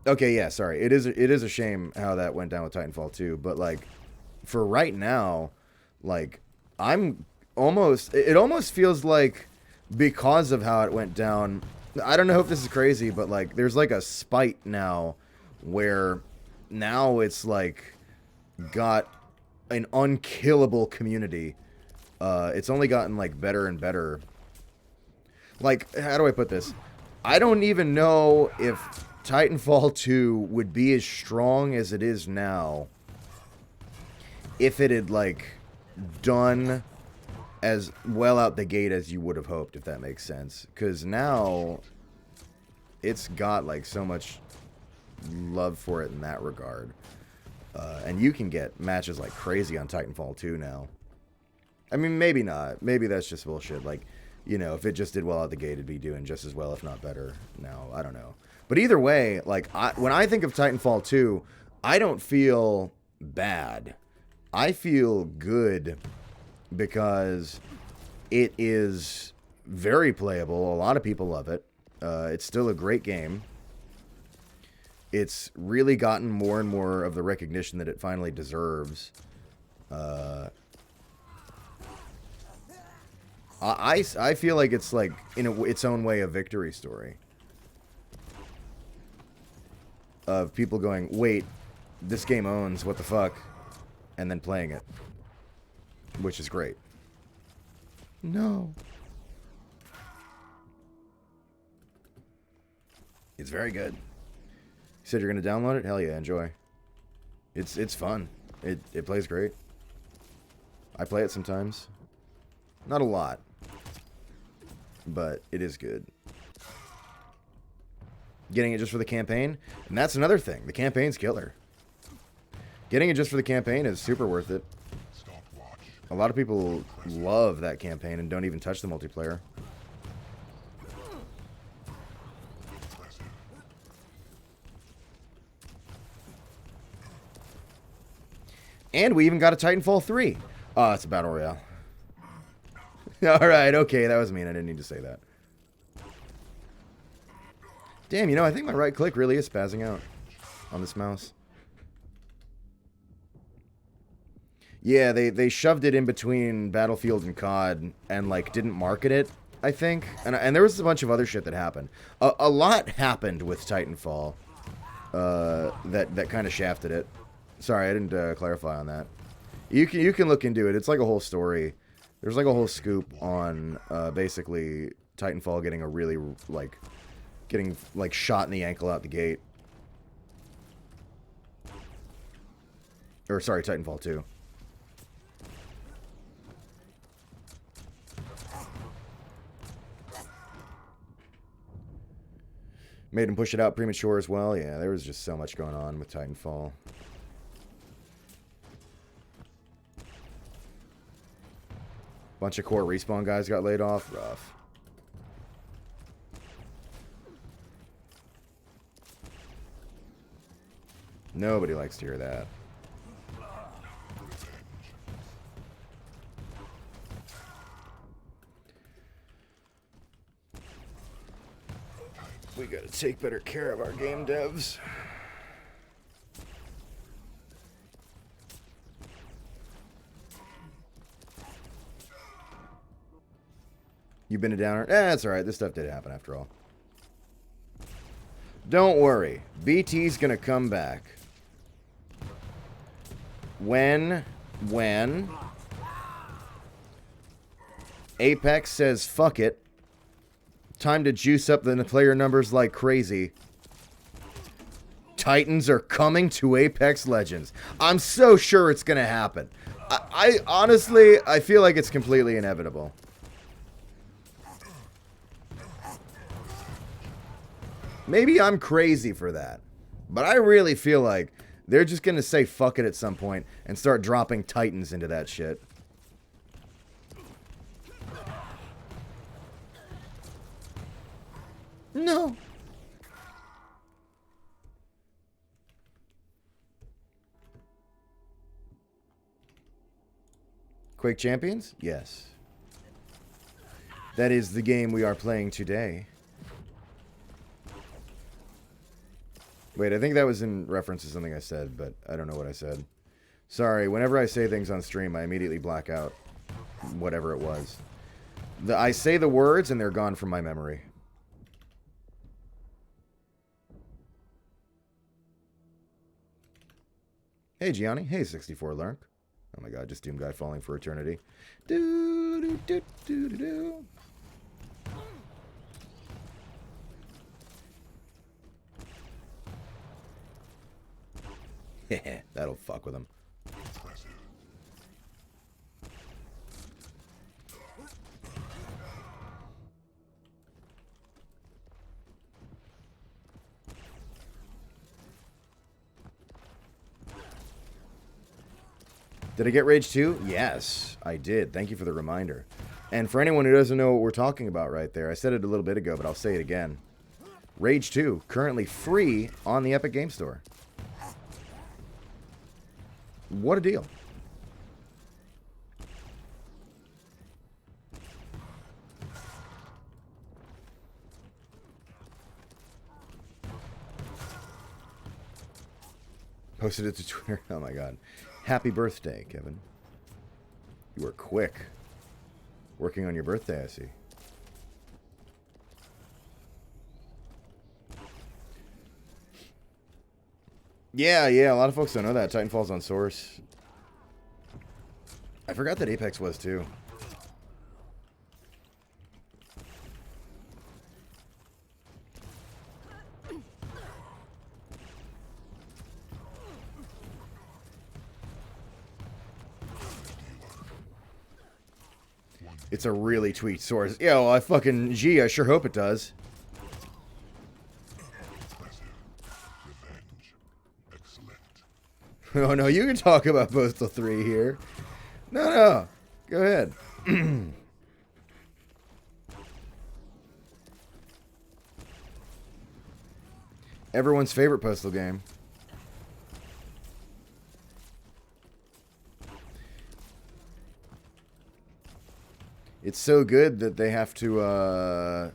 Okay, yeah, sorry. It is a shame how that went down with Titanfall 2, but like for right now, like I'm almost it almost feels like because of how it went down, I don't know if this is crazy, but like there's like a spite now where now it's like got an unkillable community. It's only gotten like better and better. Like, how do I put this? I don't even know if Titanfall 2 would be as strong as it is now if it had, like, done as well out the gate as you would have hoped, if that makes sense. Because now it's got, like, so much love for it in that regard. And you can get matches like crazy on Titanfall 2 now. I mean, maybe not. Maybe that's just bullshit. Like, you know, if it just did well out the gate, it'd be doing just as well, if not better. Now, I don't know. But either way, like, when I think of Titanfall 2, I don't feel bad. I feel good because it is very playable. A lot of people love it. It's still a great game. It's really gotten more and more of the recognition that it finally deserves. I feel like it's like, in its own way, a victory story. Of people going, wait, this game owns, what the fuck? And then playing it. Which is great. No. It's very good. You said you're going to download it? Hell yeah, enjoy. It's fun. It plays great. I play it sometimes. Not a lot. But it is good. Getting it just for the campaign. And that's another thing. The campaign's killer. Getting it just for the campaign is super worth it. Stopwatch. A lot of people love that campaign and don't even touch the multiplayer. Impressive. And we even got a Titanfall 3. Oh, it's a battle royale. Alright, okay, that was mean. I didn't need to say that. Damn, you know, I think my right click really is spazzing out on this mouse. Yeah, they shoved it in between Battlefield and COD and, like, didn't market it, I think. And there was a bunch of other shit that happened. A lot happened with Titanfall that kind of shafted it. Sorry, I didn't clarify on that. You can look into it. It's like a whole story. There's like a whole scoop on basically Titanfall getting a really, like, getting, like, shot in the ankle out the gate. Or, sorry, Titanfall 2. Made him push it out premature as well. Yeah, there was just so much going on with Titanfall. Bunch of core respawn guys got laid off. Rough. Nobody likes to hear that. We gotta take better care of our game devs. You've been a downer? That's alright. This stuff did happen after all. Don't worry. BT's gonna come back. When Apex says fuck it Time to juice up the player numbers like crazy. Titans are coming to Apex Legends. I'm so sure it's going to happen. I honestly, I feel like it's completely inevitable. Maybe I'm crazy for that. But I really feel like they're just going to say fuck it at some point and start dropping Titans into that shit. No. Quake Champions? Yes. That is the game we are playing today. Wait, I think that was in reference to something I said, but I don't know what I said. Sorry, whenever I say things on stream, I immediately black out whatever it was. I say the words and they're gone from my memory. Hey, Gianni. Hey, 64 Lurk. Oh my god, just Doom Guy falling for eternity. Do do do do do do. That'll fuck with him. Did I get Rage 2? Yes, I did. Thank you for the reminder. And for anyone who doesn't know what we're talking about right there, I said it a little bit ago, but I'll say it again. Rage 2, currently free on the Epic Game Store. What a deal. Posted it to Twitter. Oh my god. Happy birthday, Kevin. You were quick. Working on your birthday, I see. Yeah, a lot of folks don't know that. Titanfall's on Source. I forgot that Apex was too. It's a really tweaked Source. Yeah, well, I sure hope it does. Oh no, you can talk about Postal 3 here. No. Go ahead. Everyone's favorite Postal game. It's so good that they have to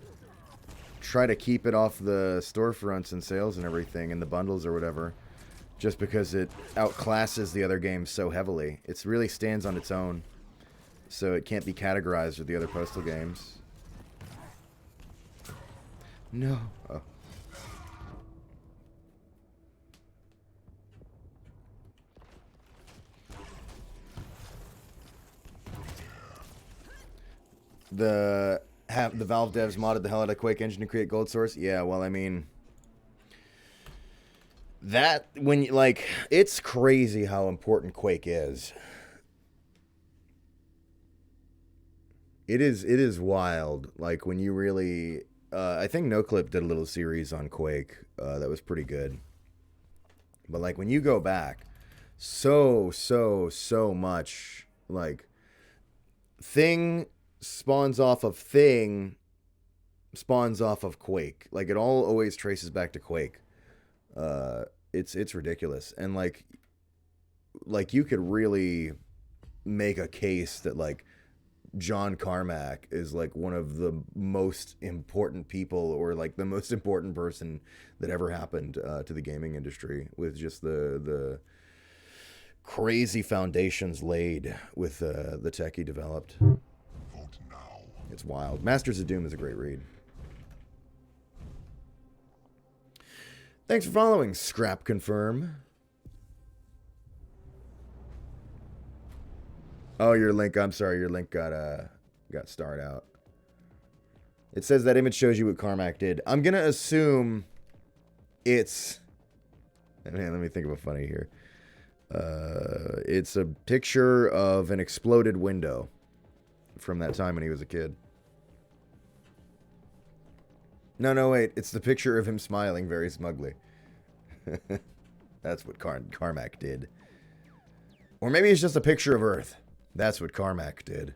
try to keep it off the storefronts and sales and everything and the bundles or whatever, just because it outclasses the other games so heavily. It really stands on its own, so it can't be categorized with the other Postal games. No. Oh. The Valve devs modded the hell out of Quake engine to create Gold Source. Yeah, well, I mean, that it's crazy how important Quake is. It is wild. Like when you really, I think NoClip did a little series on Quake that was pretty good. But like when you go back, so much like thing spawns off of thing spawns off of Quake. Like it all always traces back to Quake. It's ridiculous. And like you could really make a case that like John Carmack is like one of the most important people, or like the most important person that ever happened to the gaming industry, with just the crazy foundations laid with the tech he developed. Vote now. It's wild. Masters of Doom is a great read. Thanks for following, Scrap Confirm. Oh, your link. I'm sorry, your link got starred out. It says that image shows you what Carmack did. I'm going to assume it's... Man, let me think of a funny here. It's a picture of an exploded window from that time when he was a kid. No, wait. It's the picture of him smiling very smugly. That's what Carmack did. Or maybe it's just a picture of Earth. That's what Carmack did.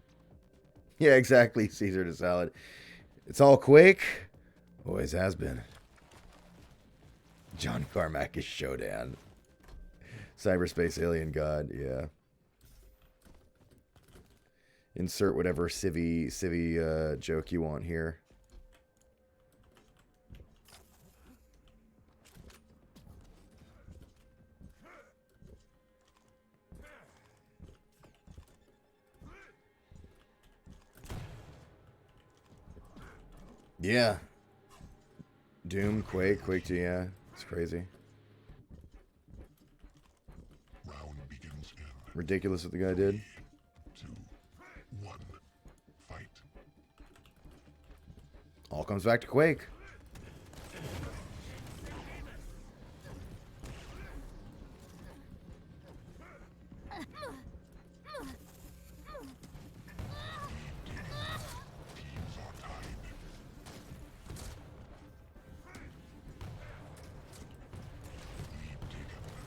Yeah, exactly. Caesar to salad. It's all Quake. Always has been. John Carmack is Shodan. Cyberspace alien god, yeah. Insert whatever civvy joke you want here. Yeah. Doom, Quake 2, yeah. It's crazy. Round begins in Ridiculous what the guy did. 2, 1. Fight. All comes back to Quake. Teams are tied.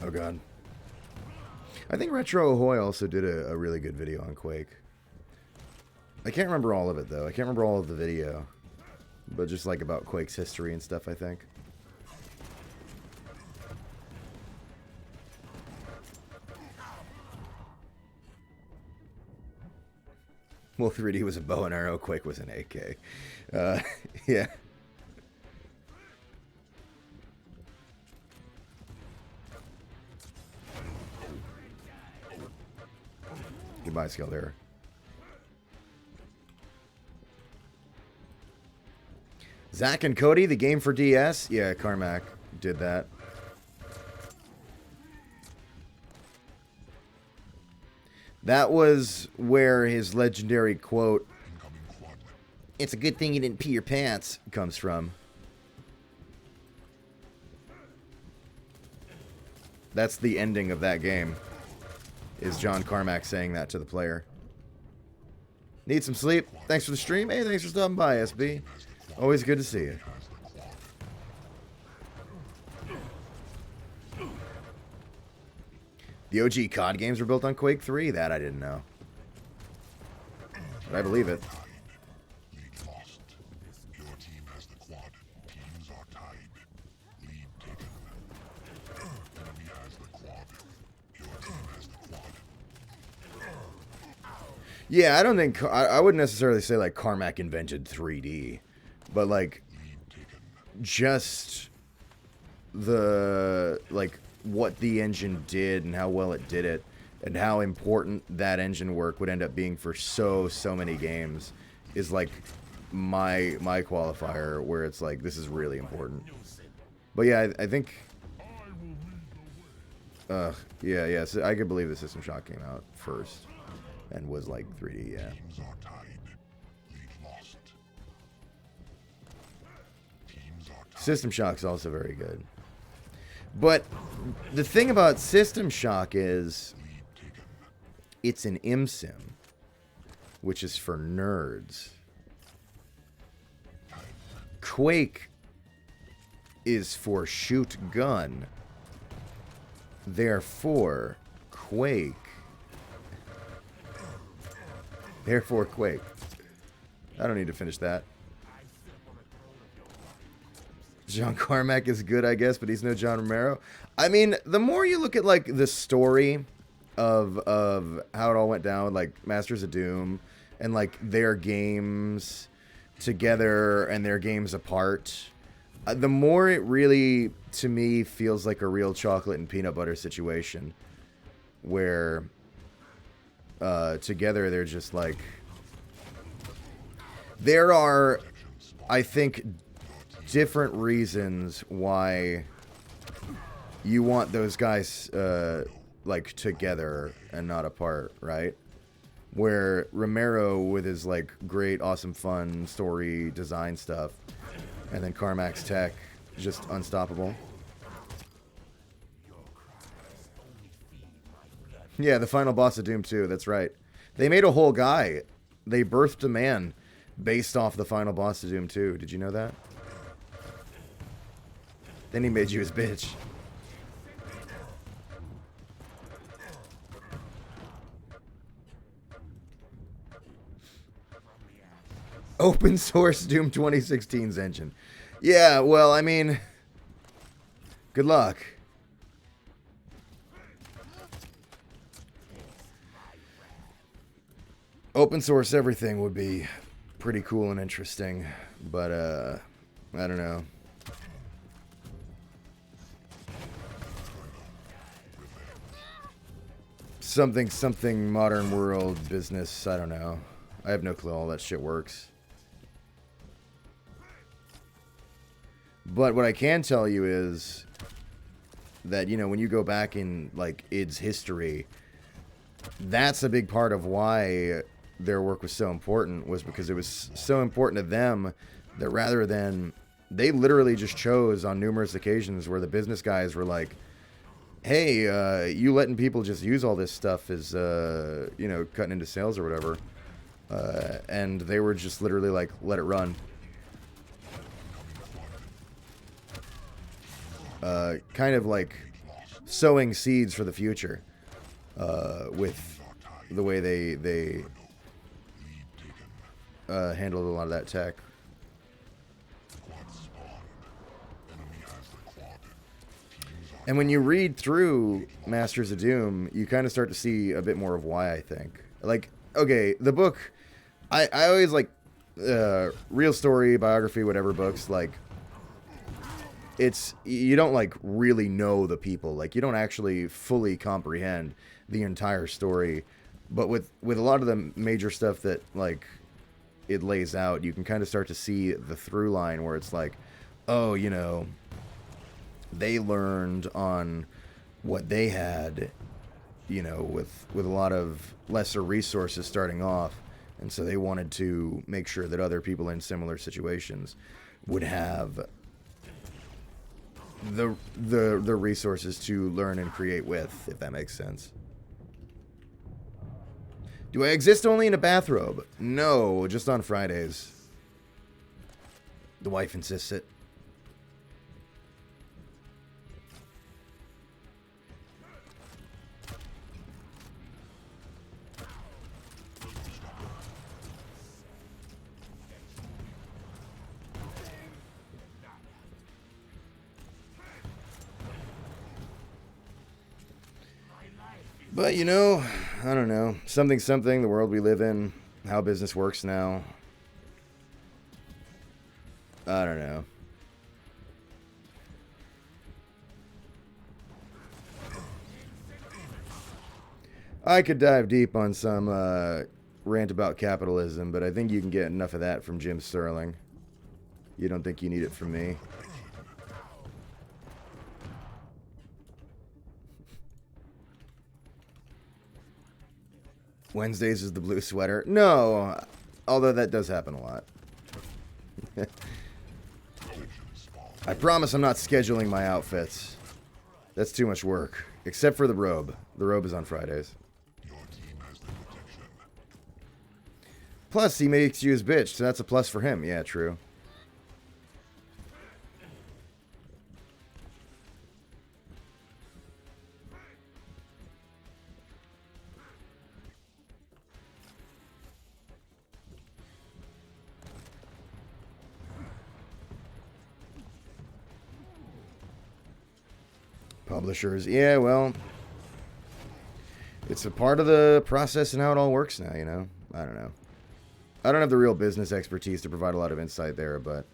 Oh god. I think Retro Ahoy also did a really good video on Quake. I can't remember all of it though. I can't remember all of the video. But just like about Quake's history and stuff, I think. Well, 3D was a bow and arrow, Quake was an AK. Yeah. Goodbye, Skelder. Zach and Cody, the game for DS? Yeah, Carmack did that. That was where his legendary quote, Incoming quad. "It's a good thing you didn't pee your pants," comes from. That's the ending of that game. Is John Carmack saying that to the player. Need some sleep? Thanks for the stream. Hey, thanks for stopping by, SB. Always good to see you. Has the quad. The OG COD games were built on Quake 3? That I didn't know. But I believe it. Tied. Lead lost. Your team has the quad. Teams are tied. Lead taken. Enemy has the quad. Your team has the quad. Yeah, I don't think... I wouldn't necessarily say, like, Carmack invented 3D. But, like, Lead taken. just the... like, what the engine did and how well it did it. And how important that engine work would end up being for so many games. Is, like, my qualifier where it's like, this is really important. But yeah, I think... yeah, so I could believe the System Shock came out first. And was like 3D, yeah. Teams are tied. Lead lost. Teams are tied. System Shock's also very good. But the thing about System Shock is Lead taken. it's an IMSIM, which is for nerds. Quake is for shoot gun. Therefore, Quake. Therefore, Quake. I don't need to finish that. John Carmack is good, I guess, but he's no John Romero. I mean, the more you look at, like, the story of how it all went down with, like, Masters of Doom and, like, their games together and their games apart, the more it really, to me, feels like a real chocolate and peanut butter situation where together they're just like... There are, I think, different reasons why you want those guys like together and not apart, right? where Romero with his like great, awesome, fun story design stuff, and then Carmack's tech, just unstoppable. Yeah, the final boss of Doom 2, that's right. They made a whole guy. They birthed a man based off the final boss of Doom 2. Did you know that? Then he made you his bitch. Open source Doom 2016's engine. Yeah, well, I mean, good luck. Open source everything would be pretty cool and interesting, but I don't know. Something modern world business, I don't know. I have no clue how all that shit works. But what I can tell you is that, you know, when you go back in, like, id's history, that's a big part of why their work was so important, was because it was so important to them that rather than... They literally just chose on numerous occasions where the business guys were like, hey, you letting people just use all this stuff is, you know, cutting into sales or whatever. And they were just literally like, let it run. Kind of like sowing seeds for the future with the way they handled a lot of that tech. And when you read through Masters of Doom, you kind of start to see a bit more of why, I think. Like, okay, the book, I always like real story, biography, whatever books, like, it's, you don't like really know the people. Like, you don't actually fully comprehend the entire story. But with a lot of the major stuff that, like, it lays out, you can kind of start to see the through line where it's like, oh, you know, they learned on what they had, you know, with a lot of lesser resources starting off. And so they wanted to make sure that other people in similar situations would have the resources to learn and create with, if that makes sense. Do I exist only in a bathrobe? No, just on Fridays. The wife insists it. But, you know, I don't know. Something, the world we live in, how business works now. I don't know. I could dive deep on some rant about capitalism, but I think you can get enough of that from Jim Sterling. You don't think you need it from me? Wednesdays is the blue sweater. No, although that does happen a lot. I promise I'm not scheduling my outfits. That's too much work. Except for the robe. The robe is on Fridays. Plus, he makes you his bitch, so that's a plus for him. Yeah, true. Publishers. Yeah, well, it's a part of the process and how it all works now, you know? I don't know. I don't have the real business expertise to provide a lot of insight there, but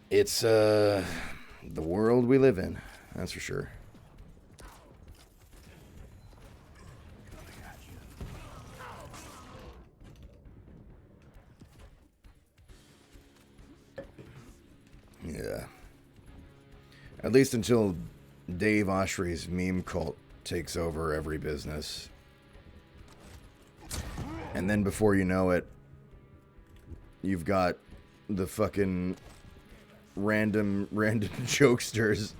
it's the world we live in, that's for sure. Yeah. At least until Dave Oshry's meme cult takes over every business. And then before you know it, you've got the fucking random jokesters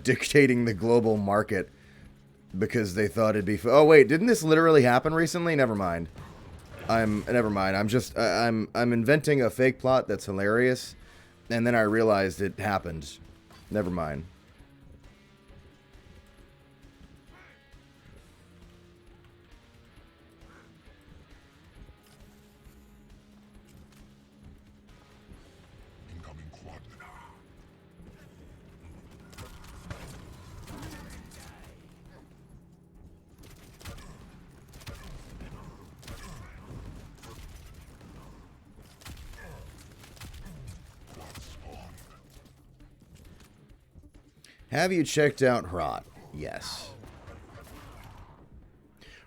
dictating the global market because they thought it'd be. Oh wait, didn't this literally happen recently? Never mind. Never mind. I'm inventing a fake plot that's hilarious, and then I realized it happened. Never mind. Incoming quad. Have you checked out Hrot? Yes.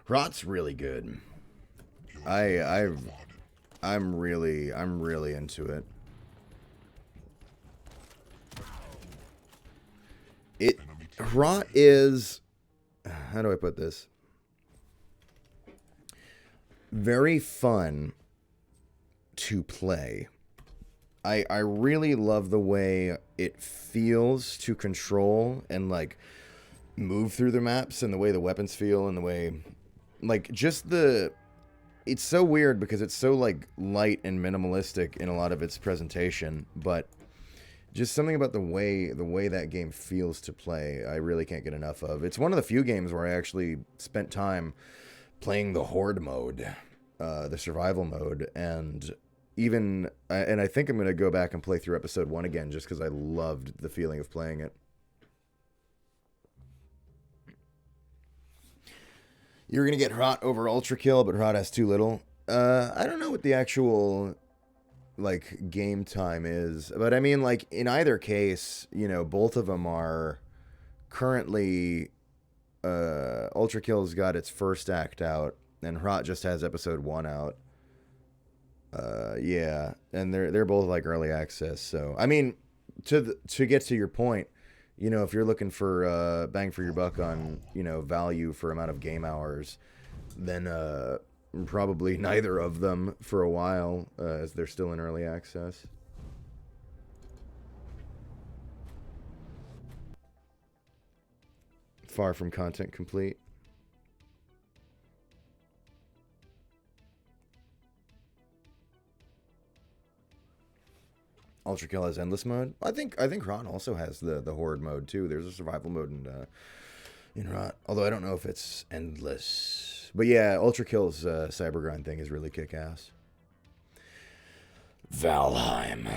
Hrot's really good. I'm really into it. Hrot is, how do I put this? Very fun to play. I really love the way it feels to control and like move through the maps, and the way the weapons feel, and the way like just the, it's so weird because it's so like light and minimalistic in a lot of its presentation, but just something about the way that game feels to play, I really can't get enough of. It's one of the few games where I actually spent time playing the horde mode, the survival mode, and I think I'm going to go back and play through episode 1 again just because I loved the feeling of playing it. You're going to get Hrot over Ultra Kill, but Hrot has too little. I don't know what the actual like game time is, but I mean, like, in either case, you know, both of them are currently Ultra Kill's got its first act out, and Hrot just has episode 1 out. Yeah, and they're both like early access. So I mean, to get to your point, you know, if you're looking for bang for your buck on, you know, value for amount of game hours, then probably neither of them for a while, as they're still in early access. Far from content complete. Ultra Kill has endless mode. I think Hrot also has the horde mode too. There's a survival mode in Hrot, although I don't know if it's endless. But yeah, Ultra Kill's cyber grind thing is really kick ass. Valheim.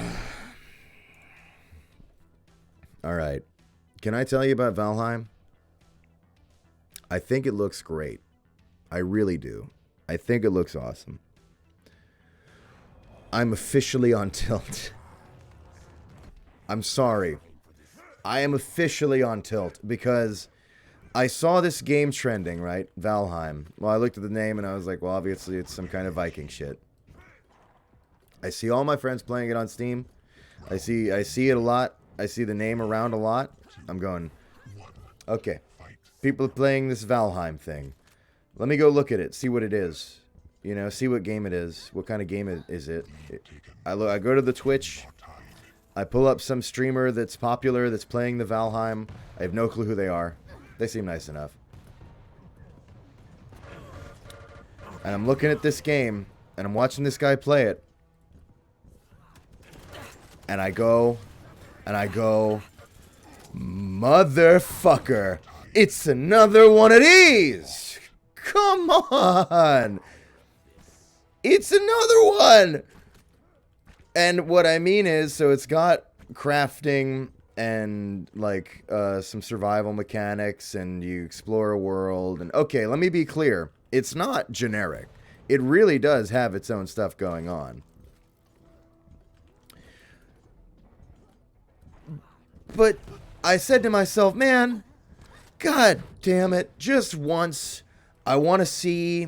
All right, can I tell you about Valheim? I think it looks great. I really do. I think it looks awesome. I'm officially on tilt. I'm sorry. I am officially on tilt because I saw this game trending, right? Valheim. Well, I looked at the name and I was like, well, obviously it's some kind of Viking shit. I see all my friends playing it on Steam. I see it a lot. I see the name around a lot. I'm going, okay. People are playing this Valheim thing. Let me go look at it, see what it is. You know, see what game it is. What kind of game is it? I go to the Twitch. I pull up some streamer that's popular that's playing the Valheim. I have no clue who they are. They seem nice enough. And I'm looking at this game, and I'm watching this guy play it. And I go, motherfucker, it's another one of these! Come on! It's another one! And what I mean is, so it's got crafting and like some survival mechanics, and you explore a world. And okay, let me be clear. It's not generic. It really does have its own stuff going on. But I said to myself, man, God damn it, just once, I want to see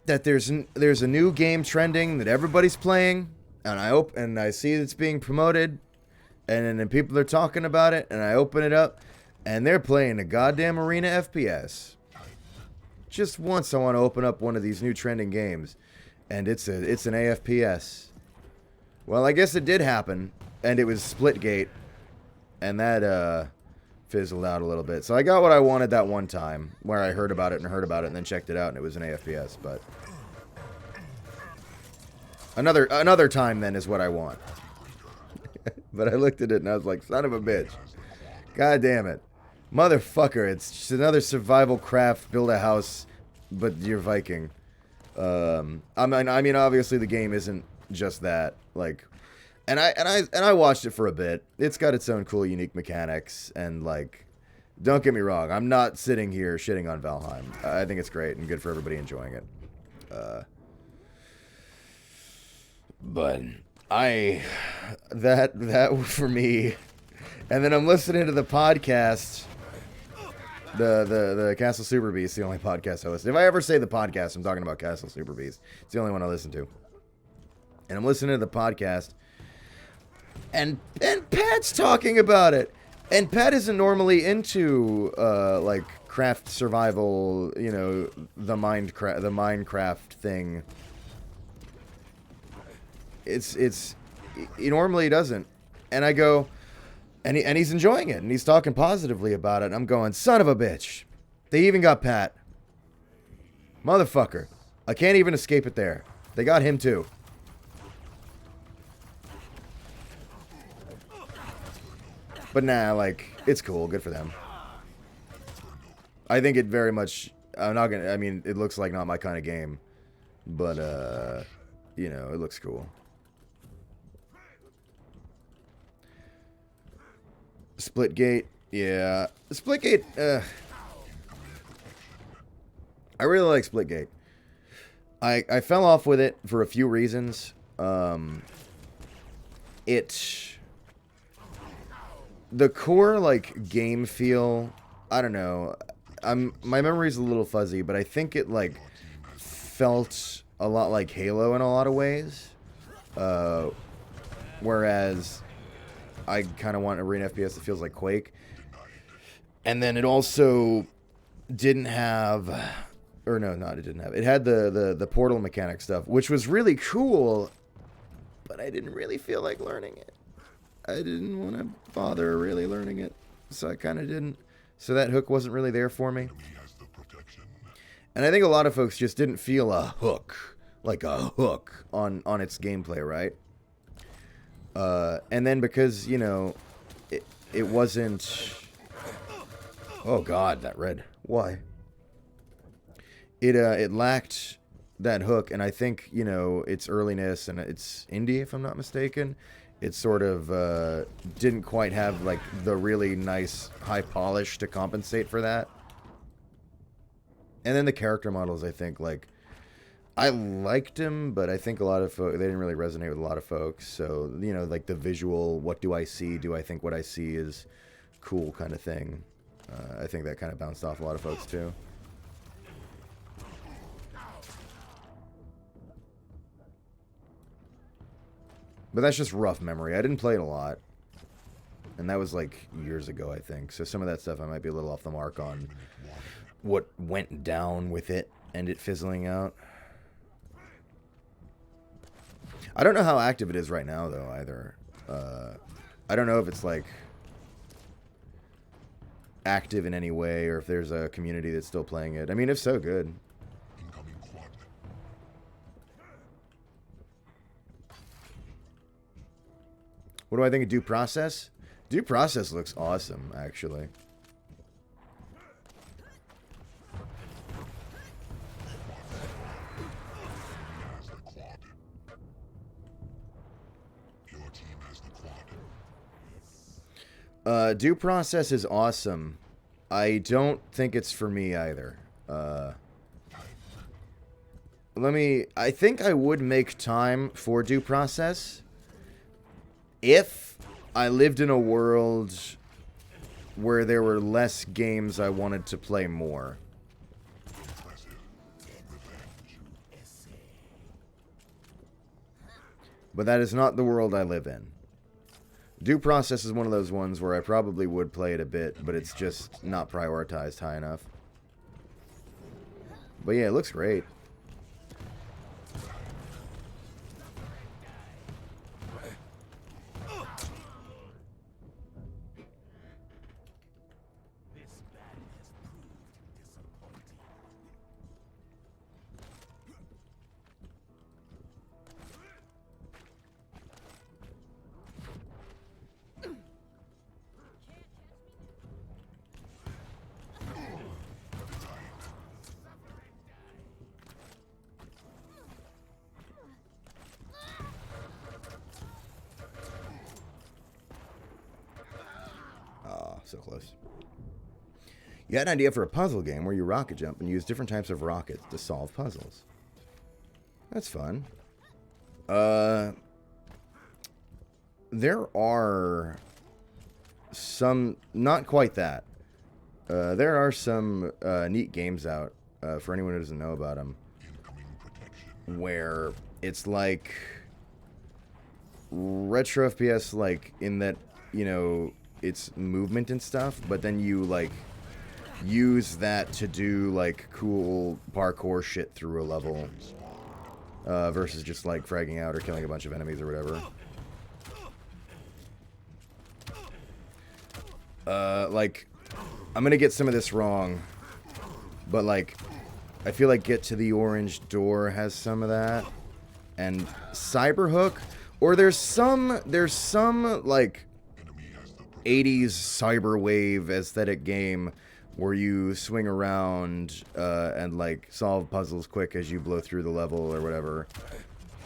that there's a new game trending that everybody's playing. And I see it's being promoted, and then people are talking about it, and I open it up, and they're playing a goddamn arena FPS. just once I want to open up one of these new trending games, and it's an AFPS. Well, I guess it did happen, and it was Splitgate, and that fizzled out a little bit. So I got what I wanted that one time, where I heard about it, and then checked it out, and it was an AFPS. But another time then is what I want. But I looked at it and I was like, son of a bitch, god damn it, motherfucker! It's just another survival craft, build a house, but you're Viking. I mean, obviously the game isn't just that. Like, and I watched it for a bit. It's got its own cool, unique mechanics, and like, don't get me wrong, I'm not sitting here shitting on Valheim. I think it's great and good for everybody enjoying it. But that for me, and then I'm listening to the podcast. The Castle Super Beast, the only podcast I listen to. If I ever say the podcast, I'm talking about Castle Super Beast. It's the only one I listen to. And I'm listening to the podcast, and Pat's talking about it. And Pat isn't normally into like craft survival, you know, the Minecraft thing. He normally doesn't. And I go, and he's enjoying it, and he's talking positively about it. And I'm going, son of a bitch. They even got Pat. Motherfucker. I can't even escape it there. They got him too. But nah, like, it's cool. Good for them. I think it very much, I mean, it looks like not my kind of game. But, you know, it looks cool. Splitgate, yeah. Splitgate, I really like Splitgate. I fell off with it for a few reasons. The core, like, game feel, I don't know. My memory's a little fuzzy, but I think it, like, felt a lot like Halo in a lot of ways. Whereas I kind of want arena FPS that feels like Quake. And then it also didn't have, or no, not it didn't have. It had the portal mechanic stuff, which was really cool, but I didn't really feel like learning it. I didn't want to bother really learning it, so I kind of didn't. So that hook wasn't really there for me. And I think a lot of folks just didn't feel a hook, like a hook on its gameplay, right? And then because, you know, it wasn't... Oh god, that red. Why? It lacked that hook, and I think, you know, its earliness, and it's indie, if I'm not mistaken. It sort of didn't quite have, like, the really nice high polish to compensate for that. And then the character models, I think, like, I liked him, but I think a lot of folks, they didn't really resonate with a lot of folks. So, you know, like the visual, what do I see? Do I think what I see is cool kind of thing? I think that kind of bounced off a lot of folks, too. But that's just rough memory. I didn't play it a lot. And that was like years ago, I think. So some of that stuff I might be a little off the mark on what went down with it and it fizzling out. I don't know how active it is right now, though, either. I don't know if it's, like, active in any way or if there's a community that's still playing it. I mean, if so, good. What do I think of Due Process? Due Process looks awesome, actually. Due Process is awesome. I don't think it's for me either. I think I would make time for Due Process if I lived in a world where there were less games I wanted to play more. But that is not the world I live in. Due Process is one of those ones where I probably would play it a bit, but it's just not prioritized high enough. But yeah, it looks great. This battle has proved disappointing. Ah, so close. You had an idea for a puzzle game where you rocket jump and use different types of rockets to solve puzzles. That's fun. There are some, not quite that. There are some neat games out for anyone who doesn't know about them, where it's like retro FPS, like in that, you know, it's movement and stuff, but then you like use that to do like cool parkour shit through a level, versus just like fragging out or killing a bunch of enemies or whatever. Like, I'm gonna get some of this wrong, but like, I feel like Get to the Orange Door has some of that, and Cyberhook, or there's some like 80s cyberwave aesthetic game where you swing around and like solve puzzles quick as you blow through the level or whatever.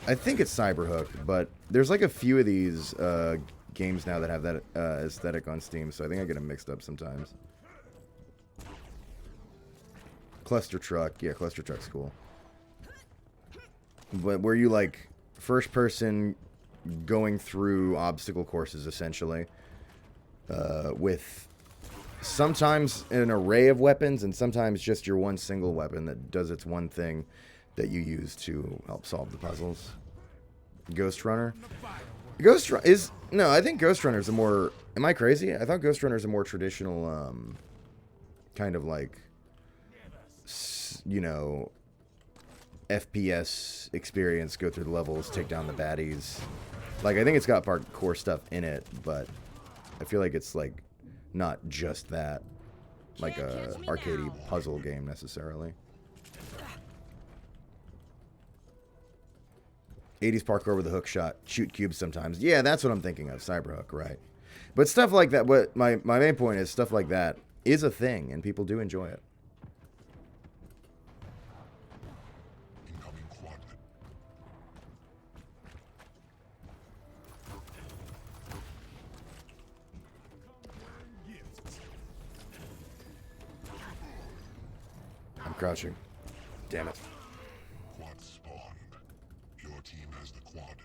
I think it's Cyberhook, but there's like a few of these games now that have that aesthetic on Steam, so I think I get them mixed up sometimes. Cluster Truck, yeah, Cluster Truck's cool. But where you like first person going through obstacle courses essentially, with sometimes an array of weapons and sometimes just your one single weapon that does its one thing that you use to help solve the puzzles. Ghost Runner? No, I think Ghost Runner's a more, am I crazy? I thought Ghost Runner's a more traditional, kind of like, you know, FPS experience, go through the levels, take down the baddies. Like, I think it's got parkour stuff in it, but I feel like it's like not just that, like a arcadey puzzle game necessarily. 80s parkour with a hook shot, shoot cubes sometimes. Yeah, that's what I'm thinking of, Cyberhook, right? But stuff like that, what my main point is, stuff like that is a thing, and people do enjoy it. Incoming quad. I'm crouching. Damn it. Quad spawned. Your team has the quad.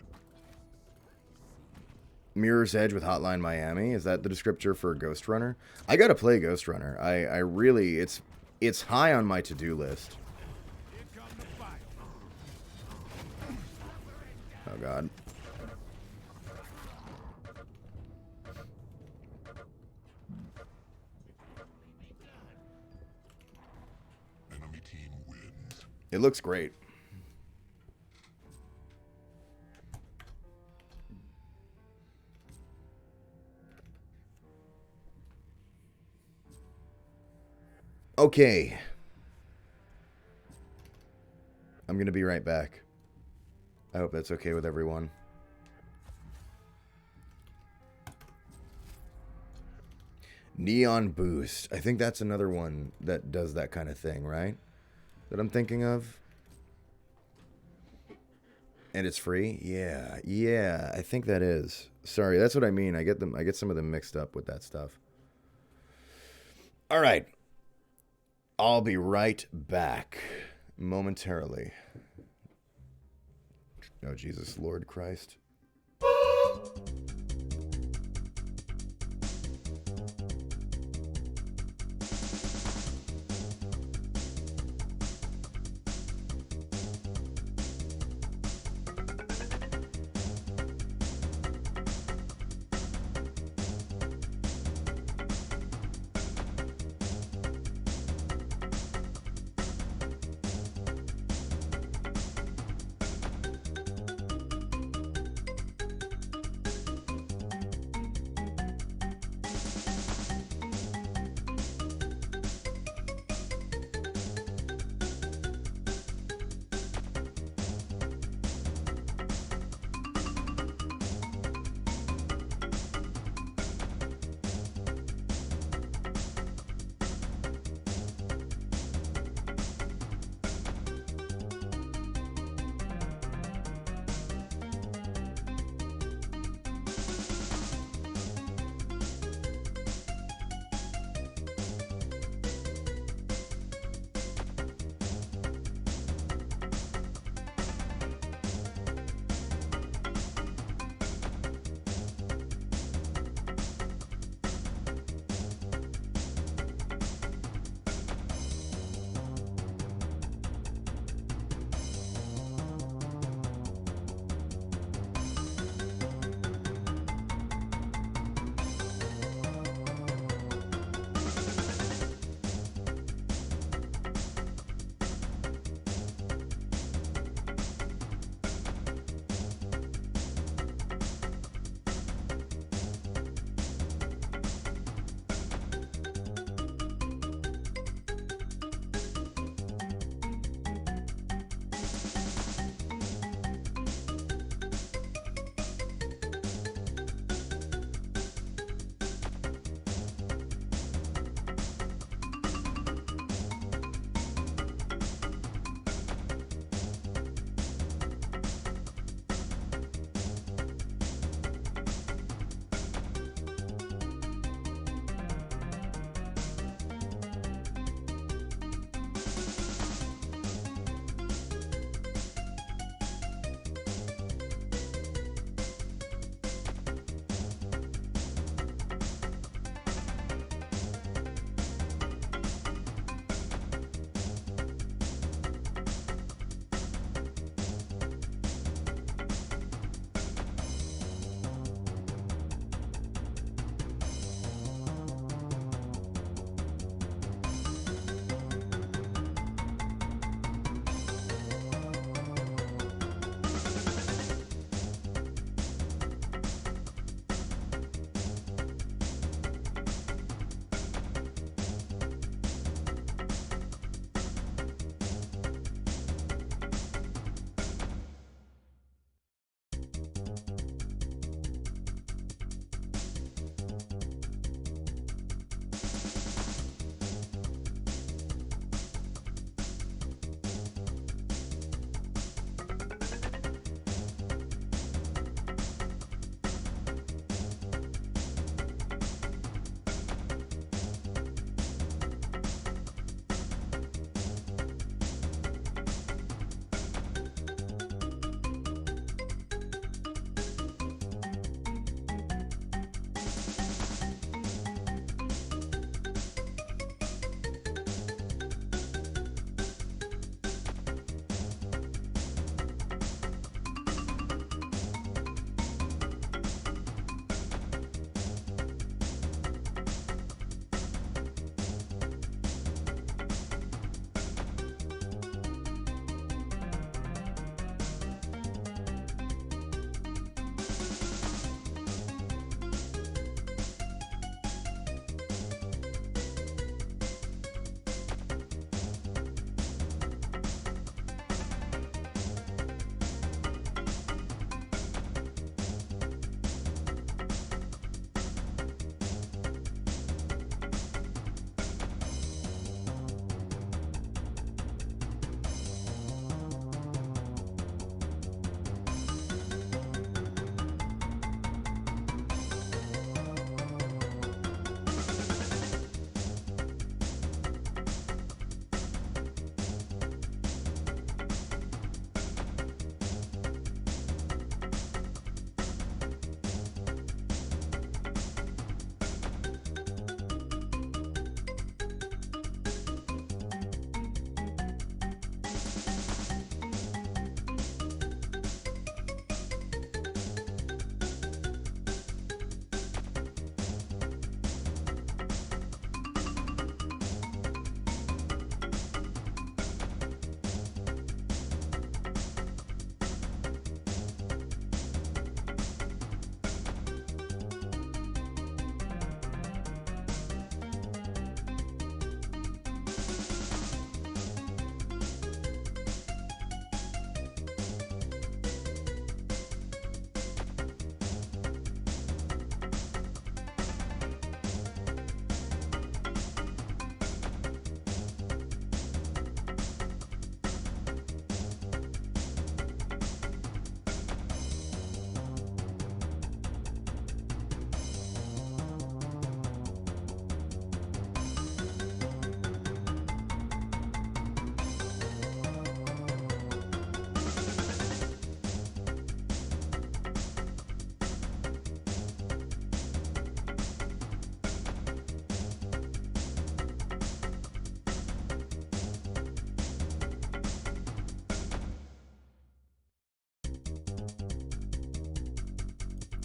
Mirror's Edge with Hotline Miami. Is that the descriptor for Ghost Runner? I gotta play Ghost Runner. I really, it's high on my to-do list. Oh god. Enemy team wins. It looks great. Okay. I'm going to be right back. I hope that's okay with everyone. Neon Boost. I think that's another one that does that kind of thing, right? That I'm thinking of. And it's free? Yeah. Yeah, I think that is. Sorry, that's what I mean. I get some of them mixed up with that stuff. All right. I'll be right back momentarily. Oh, Jesus, Lord Christ.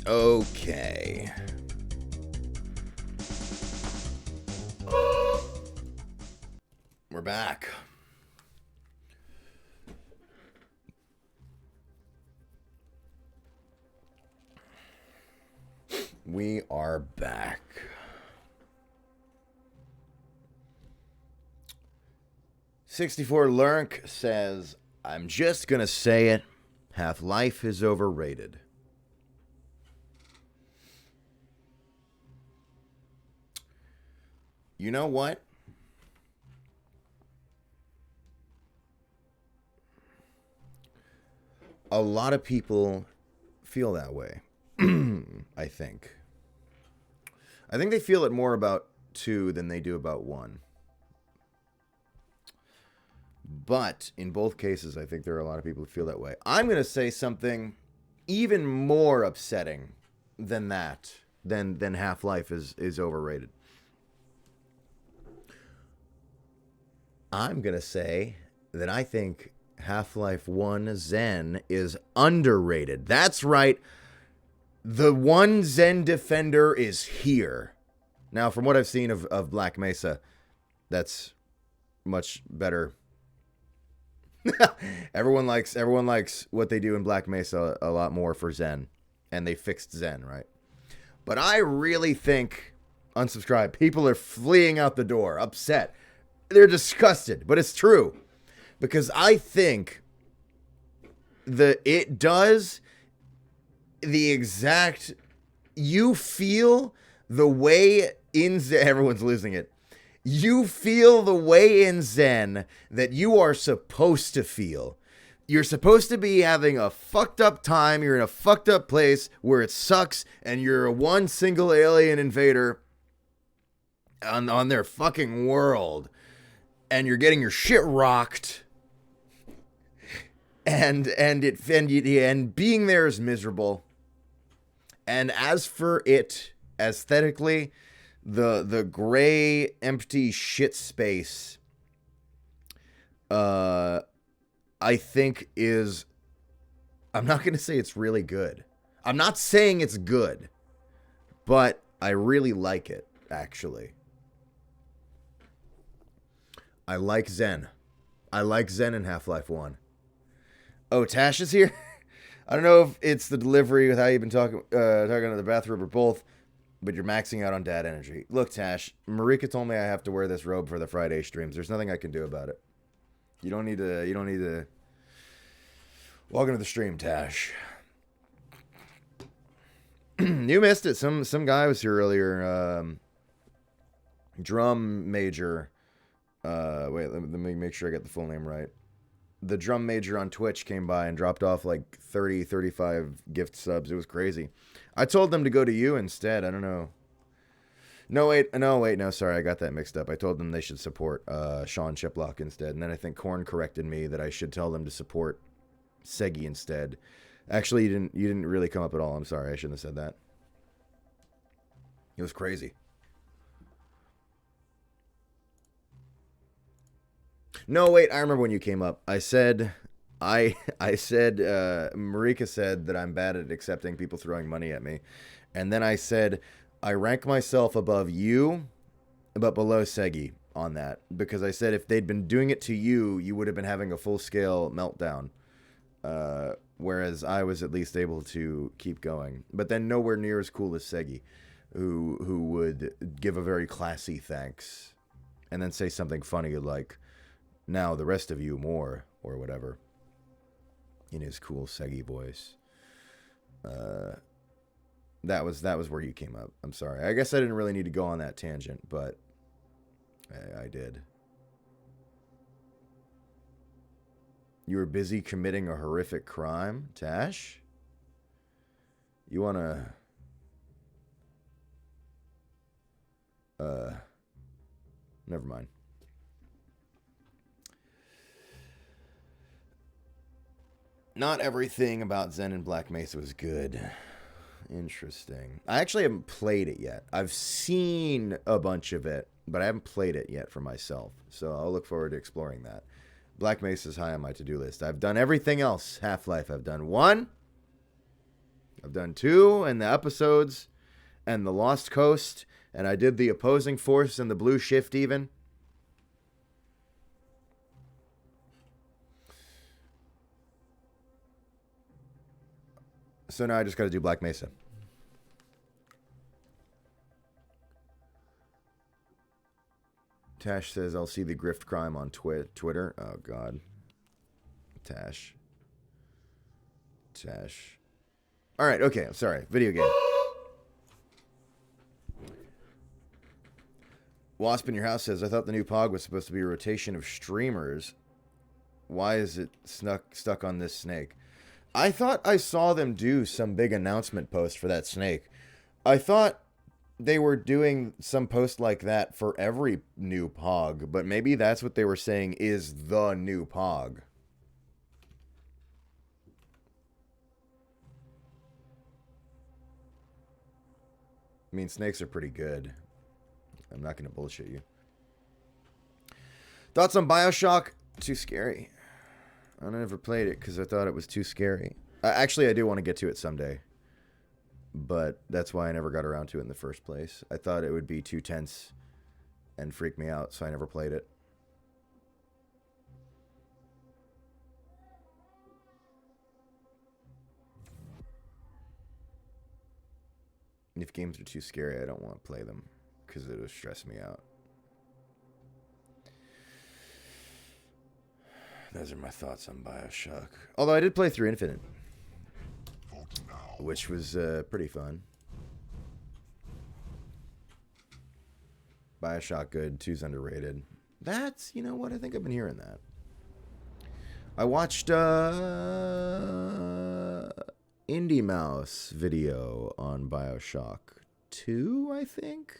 Okay. We're back. We are back. $64 Lurk says, I'm just gonna say it. Half-Life is overrated. You know what? A lot of people feel that way. I think. I think they feel it more about 2 than they do about 1. But in both cases, I think there are a lot of people who feel that way. I'm going to say something even more upsetting than that, than Half-Life is overrated. I'm going to say that I think Half-Life 1 Zen is underrated. That's right. The one Zen defender is here. Now, from what I've seen of Black Mesa, that's much better. Everyone likes what they do in Black Mesa a lot more for Zen. And they fixed Zen, right? But I really think, unsubscribe, people are fleeing out the door, upset. They're disgusted, but it's true. Because I think it does the exact... You feel the way in Zen... Everyone's losing it. You feel the way in Zen that you are supposed to feel. You're supposed to be having a fucked up time. You're in a fucked up place where it sucks, and you're one single alien invader on their fucking world, and you're getting your shit rocked, and being there is miserable. And as for it aesthetically, the gray, empty shit space, I think is... I'm not going to say it's really good. I'm not saying it's good, but I really like it, actually. I like Zen. I like Zen in Half-Life 1. Oh, Tash is here? I don't know if it's the delivery with how you've been talking to the bathroom or both, but you're maxing out on dad energy. Look, Tash, Marika told me I have to wear this robe for the Friday streams. There's nothing I can do about it. You don't need to. Welcome to the stream, Tash. You missed it. Some guy was here earlier. Drum major. Wait, let me make sure I get the full name right. The drum major on Twitch came by and dropped off like 30, 35 gift subs. It was crazy. I told them to go to you instead. I don't know. No, sorry. I got that mixed up. I told them they should support Sean Chiplock instead. And then I think Korn corrected me that I should tell them to support Segi instead. Actually, you didn't really come up at all. I'm sorry. I shouldn't have said that. It was crazy. No, wait, I remember when you came up. I said, Marika said that I'm bad at accepting people throwing money at me. And then I said, I rank myself above you, but below Segi on that. Because I said if they'd been doing it to you, you would have been having a full-scale meltdown. Whereas I was at least able to keep going. But then nowhere near as cool as Segi, who would give a very classy thanks. And then say something funny like, now the rest of you more, or whatever, in his cool Segi voice. That was where you came up. I'm sorry. I guess I didn't really need to go on that tangent, but I did. You were busy committing a horrific crime, Tash? You wanna... Never mind. Not everything about Zen and Black Mesa was good. Interesting. I actually haven't played it yet. I've seen a bunch of it, but I haven't played it yet for myself. So I'll look forward to exploring that. Black Mesa is high on my to-do list. I've done everything else. Half-Life I've done 1. I've done 2 and the episodes and the Lost Coast, and I did the opposing force and the blue shift even. So now I just got to do Black Mesa. Tash says, I'll see the grift crime on Twitter. Oh, God. Tash. All right, okay, I'm sorry. Video game. Wasp in your house says, I thought the new POG was supposed to be a rotation of streamers. Why is it stuck on this snake? I thought I saw them do some big announcement post for that snake. I thought they were doing some post like that for every new POG, but maybe that's what they were saying is the new POG. I mean, snakes are pretty good. I'm not going to bullshit you. Thoughts on BioShock? Too scary. I never played it because I thought it was too scary. Actually, I do want to get to it someday. But that's why I never got around to it in the first place. I thought it would be too tense and freak me out, so I never played it. If games are too scary, I don't want to play them because it would stress me out. Those are my thoughts on BioShock. Although I did play through Infinite, which was pretty fun. BioShock good, 2's underrated. That's, you know what, I think I've been hearing that. I watched Indie Mouse video on BioShock 2, I think.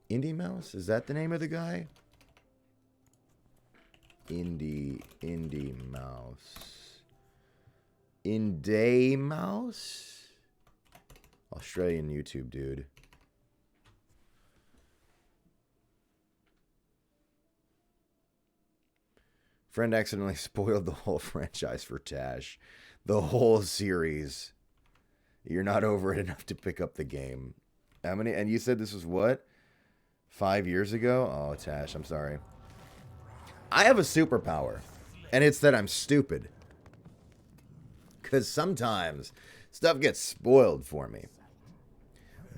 Indie Mouse? Is that the name of the guy? Indie Mouse. Indie Mouse? Australian YouTube dude. Friend accidentally spoiled the whole franchise for Tash. The whole series. You're not over it enough to pick up the game. How many? And you said this was what? 5 years ago? Oh, Tash, I'm sorry. I have a superpower. And it's that I'm stupid. Because sometimes stuff gets spoiled for me.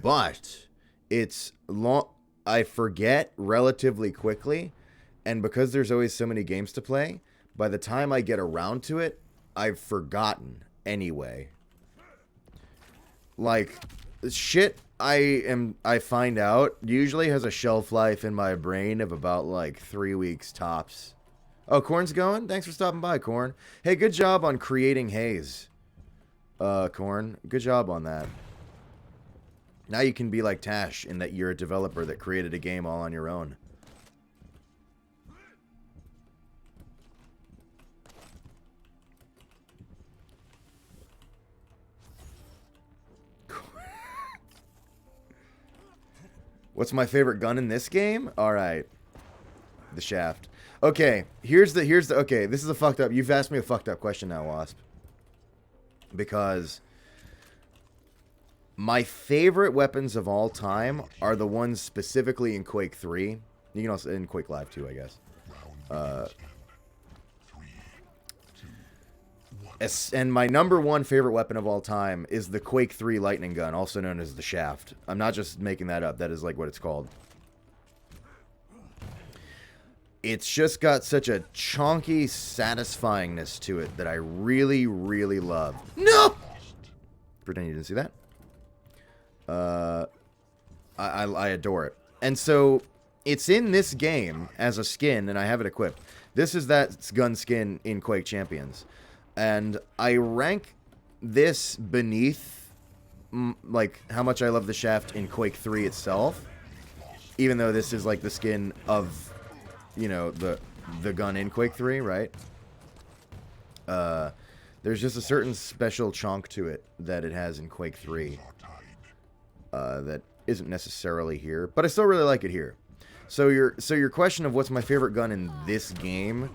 But it's long. I forget relatively quickly. And because there's always so many games to play, by the time I get around to it, I've forgotten anyway. Like, shit I find out usually has a shelf life in my brain of about like 3 weeks tops. Oh, Corn's going? Thanks for stopping by, Corn. Hey, good job on creating haze. Corn, good job on that. Now you can be like Tash in that you're a developer that created a game all on your own. What's my favorite gun in this game? All right. The shaft. Okay, here's the okay, this is a fucked up. You've asked me a fucked up question now, Wasp. Because my favorite weapons of all time are the ones specifically in Quake 3. You can also in Quake Live 2, I guess. And my number one favorite weapon of all time is the Quake 3 lightning gun, also known as the shaft. I'm not just making that up. That is like what it's called. It's just got such a chonky satisfyingness to it that I really, really love. No! Pretend you didn't see that. I adore it. And so it's in this game as a skin, and I have it equipped. This is that gun skin in Quake Champions. And I rank this beneath, like, how much I love the shaft in Quake 3 itself. Even though this is, like, the skin of, you know, the gun in Quake 3, right? There's just a certain special chunk to it that it has in Quake 3 that isn't necessarily here. But I still really like it here. So your question of what's my favorite gun in this game...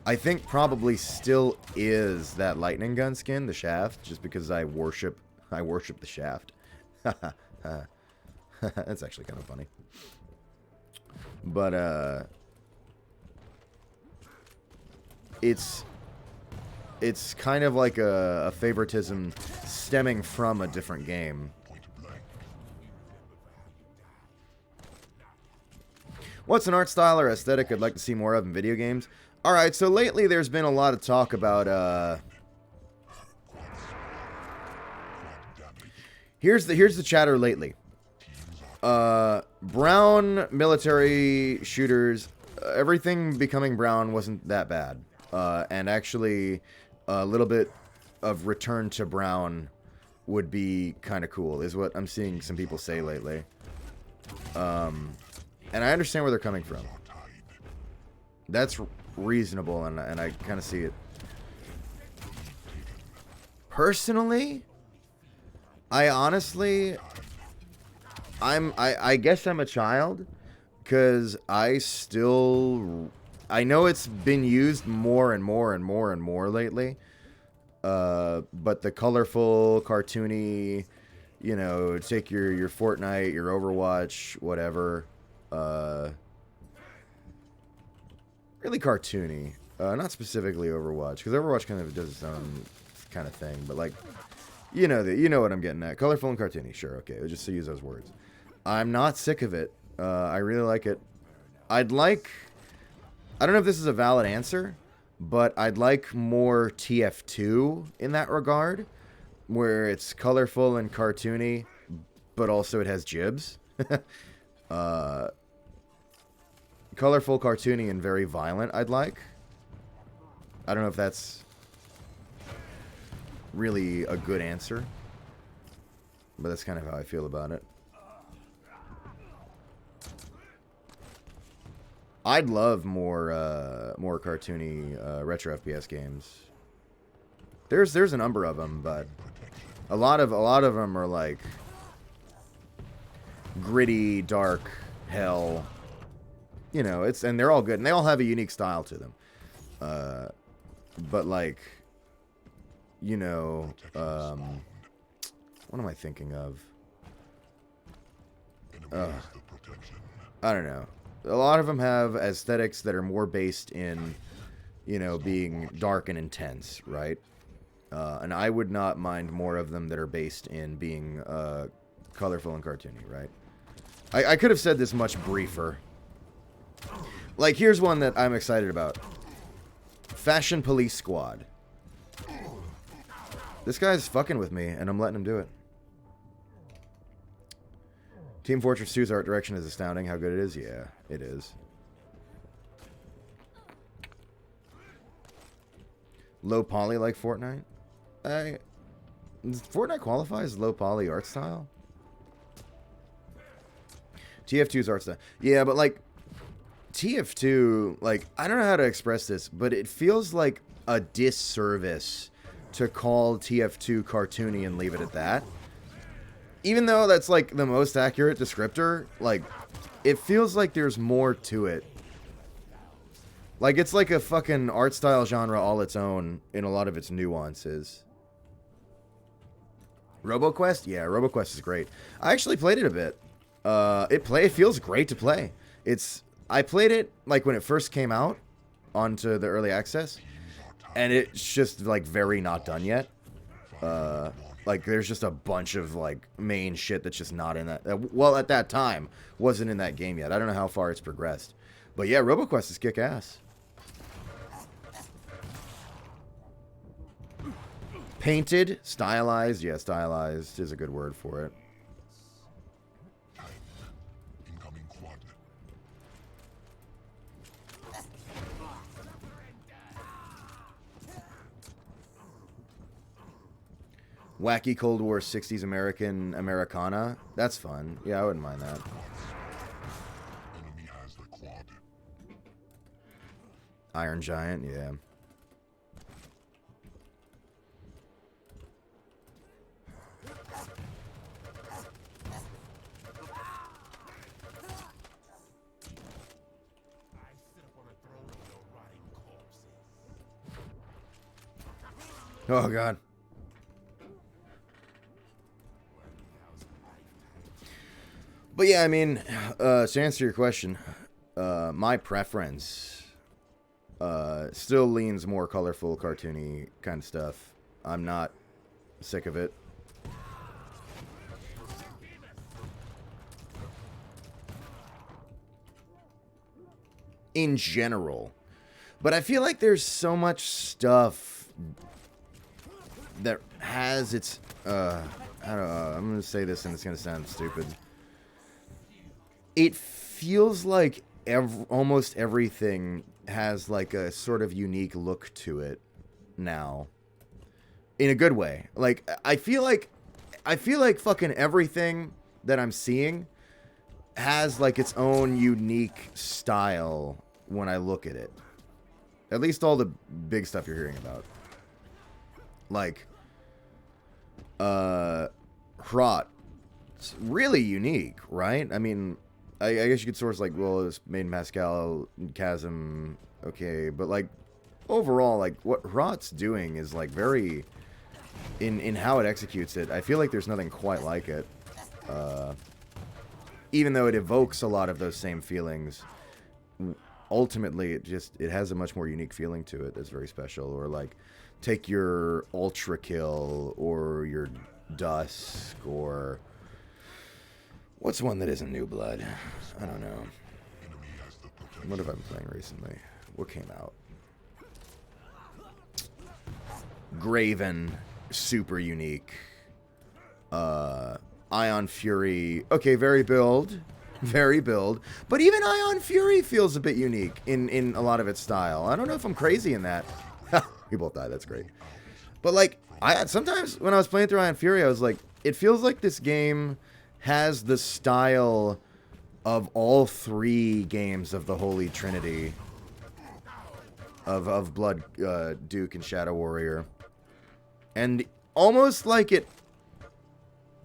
I think probably still is that lightning gun skin, the shaft, just because I worship the shaft. That's actually kind of funny. But it's kind of like a favoritism stemming from a different game. What's an art style or aesthetic I'd like to see more of in video games? Alright, so lately there's been a lot of talk about, Here's the chatter lately. Brown military shooters, everything becoming brown wasn't that bad. And actually, a little bit of return to brown would be kind of cool, is what I'm seeing some people say lately. And I understand where they're coming from. That's reasonable, and I kind of see it. Personally, I honestly, I guess I'm a child, because I know it's been used more and more and more and more lately. But the colorful, cartoony, you know, take your Fortnite, your Overwatch, whatever. Really cartoony. Not specifically Overwatch, because Overwatch kind of does its own kind of thing. But like, you know what I'm getting at. Colorful and cartoony, sure, okay. We'll just use those words. I'm not sick of it. I really like it. I don't know if this is a valid answer, but I'd like more TF2 in that regard, where it's colorful and cartoony, but also it has jibs. Colorful, cartoony, and very violent, I'd like. I don't know if that's really a good answer, but that's kind of how I feel about it. I'd love more cartoony retro FPS games. There's a number of them, but a lot of them are like gritty, dark, hell. You know, and they're all good, and they all have a unique style to them. But like, you know, what am I thinking of? I don't know. A lot of them have aesthetics that are more based in, you know, being dark and intense, right? And I would not mind more of them that are based in being colorful and cartoony, right? I could have said this much briefer. Like, here's one that I'm excited about. Fashion Police Squad. This guy's fucking with me, and I'm letting him do it. Team Fortress 2's art direction is astounding. How good it is? Yeah, it is. Low poly like Fortnite? Does Fortnite qualify as low poly art style? TF2's art style. Yeah, but like, TF2, like, I don't know how to express this, but it feels like a disservice to call TF2 cartoony and leave it at that. Even though that's like the most accurate descriptor, like, it feels like there's more to it. Like, it's like a fucking art style genre all its own in a lot of its nuances. RoboQuest? Yeah, RoboQuest is great. I actually played it a bit. It feels great to play. I played it like when it first came out onto the early access, and it's just like very not done yet. Like, there's just a bunch of like main shit that's just not in that. Well, at that time, wasn't in that game yet. I don't know how far it's progressed, but yeah, RoboQuest is kick ass. Painted, stylized. Yeah, stylized is a good word for it. Incoming quad. Wacky Cold War 60s Americana. That's fun. Yeah, I wouldn't mind that. Enemy has the quad. Iron Giant, yeah. Oh god. But yeah, I mean, to answer your question, my preference still leans more colorful, cartoony kind of stuff. I'm not sick of it. In general. But I feel like there's so much stuff that has its I don't know, I'm gonna say this and it's gonna sound stupid. It feels like almost everything has like a sort of unique look to it now. In a good way. Like I feel like fucking everything that I'm seeing has like its own unique style when I look at it. At least all the big stuff you're hearing about. Like Hrot. It's really unique, right? I mean, I guess you could source like, well, it was made in Pascal, Chasm, okay, but like overall, like what Hrot's doing is like very in how it executes it. I feel like there's nothing quite like it. Even though it evokes a lot of those same feelings, ultimately it has a much more unique feeling to it that's very special. Or like take your Ultra Kill or your Dusk, or what's one that isn't New Blood? I don't know. What have I been playing recently? What came out? Graven, super unique. Ion Fury, okay, very build. But even Ion Fury feels a bit unique in a lot of its style. I don't know if I'm crazy in that. We both died, that's great. But like, sometimes when I was playing through Ion Fury, I was like, it feels like this game has the style of all three games of the Holy Trinity. Of Blood, Duke, and Shadow Warrior. And almost like it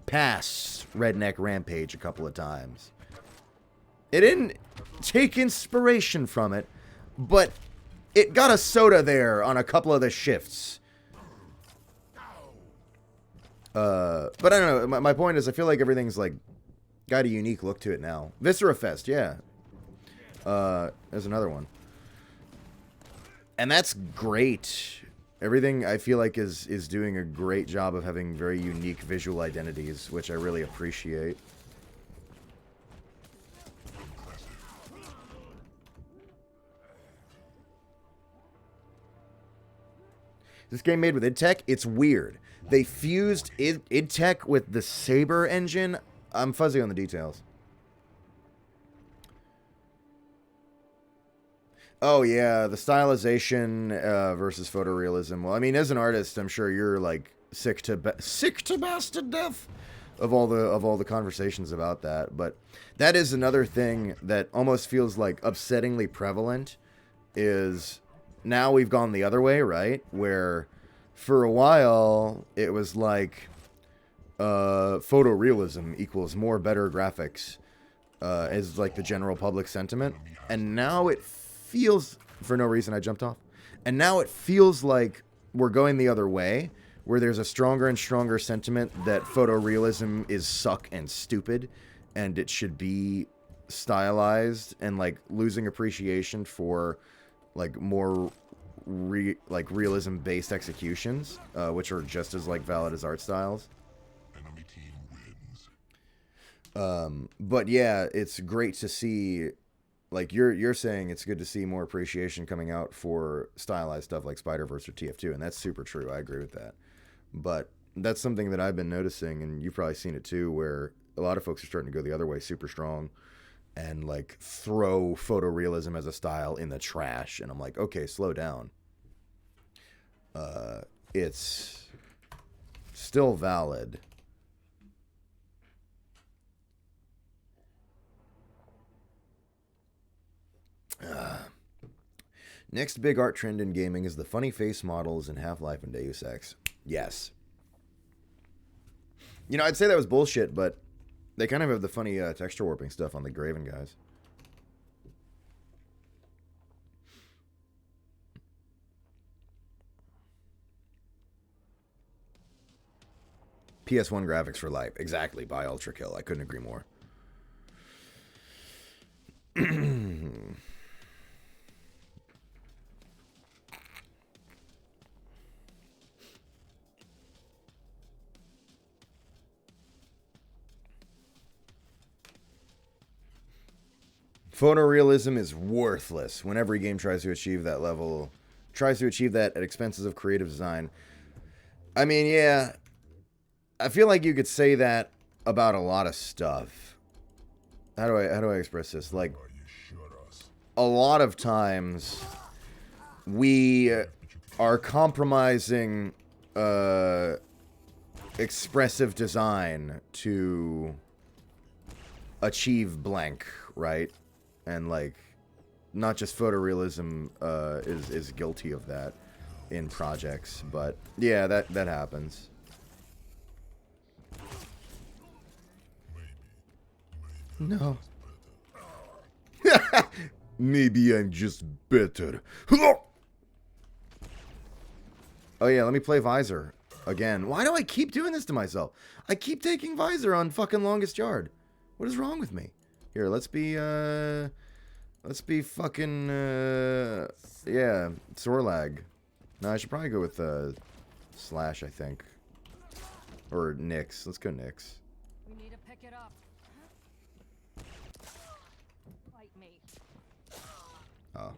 passed Redneck Rampage a couple of times. It didn't take inspiration from it, but it got a soda there on a couple of the shifts. But I don't know. My point is, I feel like everything's like got a unique look to it now. Viscera Fest, yeah. There's another one, and that's great. Everything I feel like is doing a great job of having very unique visual identities, which I really appreciate. This game made with id Tech, it's weird. They fused id Tech with the Saber engine. I'm fuzzy on the details. Oh yeah, the stylization versus photorealism. Well, I mean, as an artist, I'm sure you're like sick to bastard death of all the conversations about that. But that is another thing that almost feels like upsettingly prevalent. Is now we've gone the other way, right? Where for a while it was like photorealism equals more better graphics as like the general public sentiment, and now it feels, for no reason I jumped off, and now it feels like we're going the other way, where there's a stronger and stronger sentiment that photorealism is suck and stupid and it should be stylized, and like losing appreciation for like more realism based executions, which are just as like valid as art styles. Enemy team wins. But yeah, it's great to see, like you're saying, it's good to see more appreciation coming out for stylized stuff like Spider-Verse or TF2, and that's super true. I agree with that. But that's something that I've been noticing, and you've probably seen it too, where a lot of folks are starting to go the other way, super strong, and like throw photorealism as a style in the trash. And I'm like, okay, slow down. It's still valid. Next big art trend in gaming is the funny face models in Half-Life and Deus Ex. Yes. You know, I'd say that was bullshit, but they kind of have the funny texture warping stuff on the Graven guys. PS1 graphics for life. Exactly, by Ultra Kill. I couldn't agree more. Photorealism is worthless when every game tries to achieve that level, tries to achieve that at expenses of creative design. I mean, yeah, I feel like you could say that about a lot of stuff. How do I express this? Like, a lot of times we are compromising expressive design to achieve blank, right? And like, not just photorealism is guilty of that in projects, but yeah, that happens. No. Maybe I'm just better. Oh yeah, let me play Visor again. Why do I keep doing this to myself? I keep taking Visor on fucking Longest Yard. What is wrong with me? Here, let's be fucking, yeah, Sorlag. No, I should probably go with, Slash, I think. Or Nyx. Let's go Nyx. We need to pick it up. Fight me. Oh.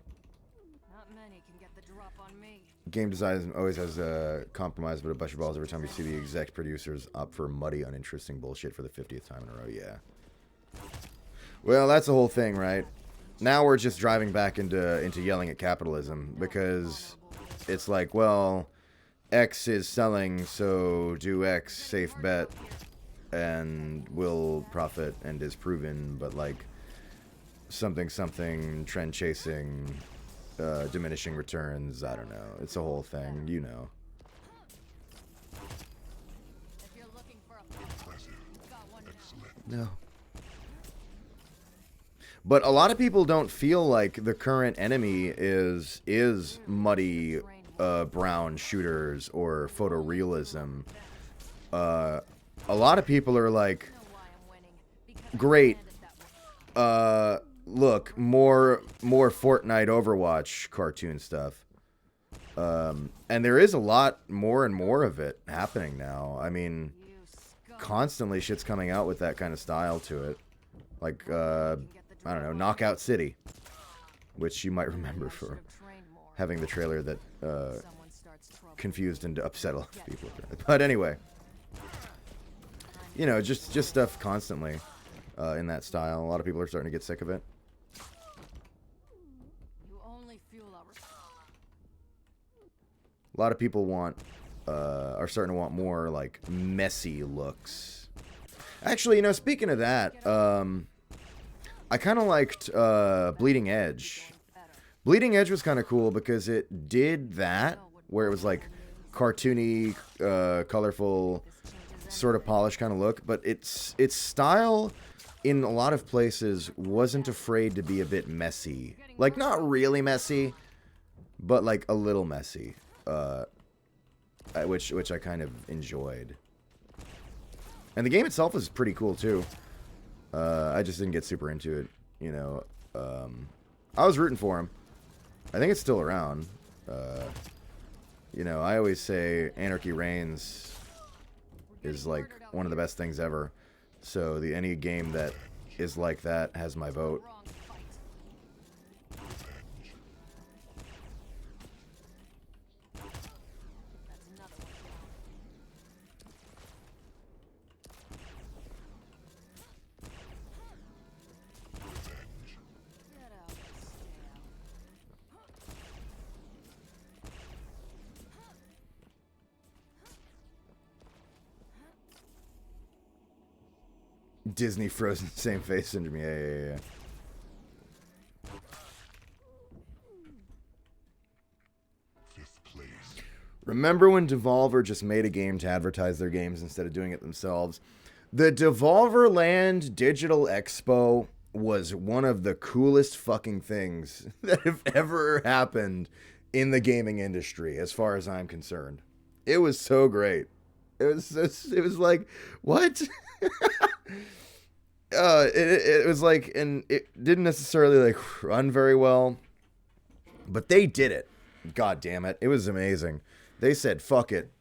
Not many can get the drop on me. Game design always has compromise, but a bunch of balls every time you see the exec producers up for muddy, uninteresting bullshit for the 50th time in a row. Yeah. Well, that's the whole thing, right? Now we're just driving back into yelling at capitalism because it's like, well, X is selling, so do X, safe bet, and will profit and is proven, but like something, trend chasing, diminishing returns, I don't know. It's a whole thing, you know. If you're looking for a got one now. No. But a lot of people don't feel like the current enemy is muddy brown shooters or photorealism. A lot of people are like, great, look, more Fortnite Overwatch cartoon stuff. And there is a lot more and more of it happening now. I mean, constantly shit's coming out with that kind of style to it. Like, I don't know, Knockout City, which you might remember for having the trailer that confused and upset a lot of people. But anyway, you know, just stuff constantly in that style. A lot of people are starting to get sick of it. You only fuel our... A lot of people are starting to want more like messy looks. Actually, you know, speaking of that, I kind of liked Bleeding Edge. Bleeding Edge was kind of cool because it did that, where it was like cartoony, colorful, sort of polished kind of look, but its style in a lot of places wasn't afraid to be a bit messy. Like, not really messy, but like a little messy, which I kind of enjoyed. And the game itself was pretty cool too. I just didn't get super into it, you know. I was rooting for him. I think it's still around. You know, I always say Anarchy Reigns is like one of the best things ever. So any game that is like that has my vote. Disney Frozen same face syndrome. Yeah. Fifth place. Remember when Devolver just made a game to advertise their games instead of doing it themselves? The Devolver Land Digital Expo was one of the coolest fucking things that have ever happened in the gaming industry, as far as I'm concerned. It was so great. It was like, what? It was like, and it didn't necessarily like run very well, but they did it. God damn it. It was amazing. They said, fuck it.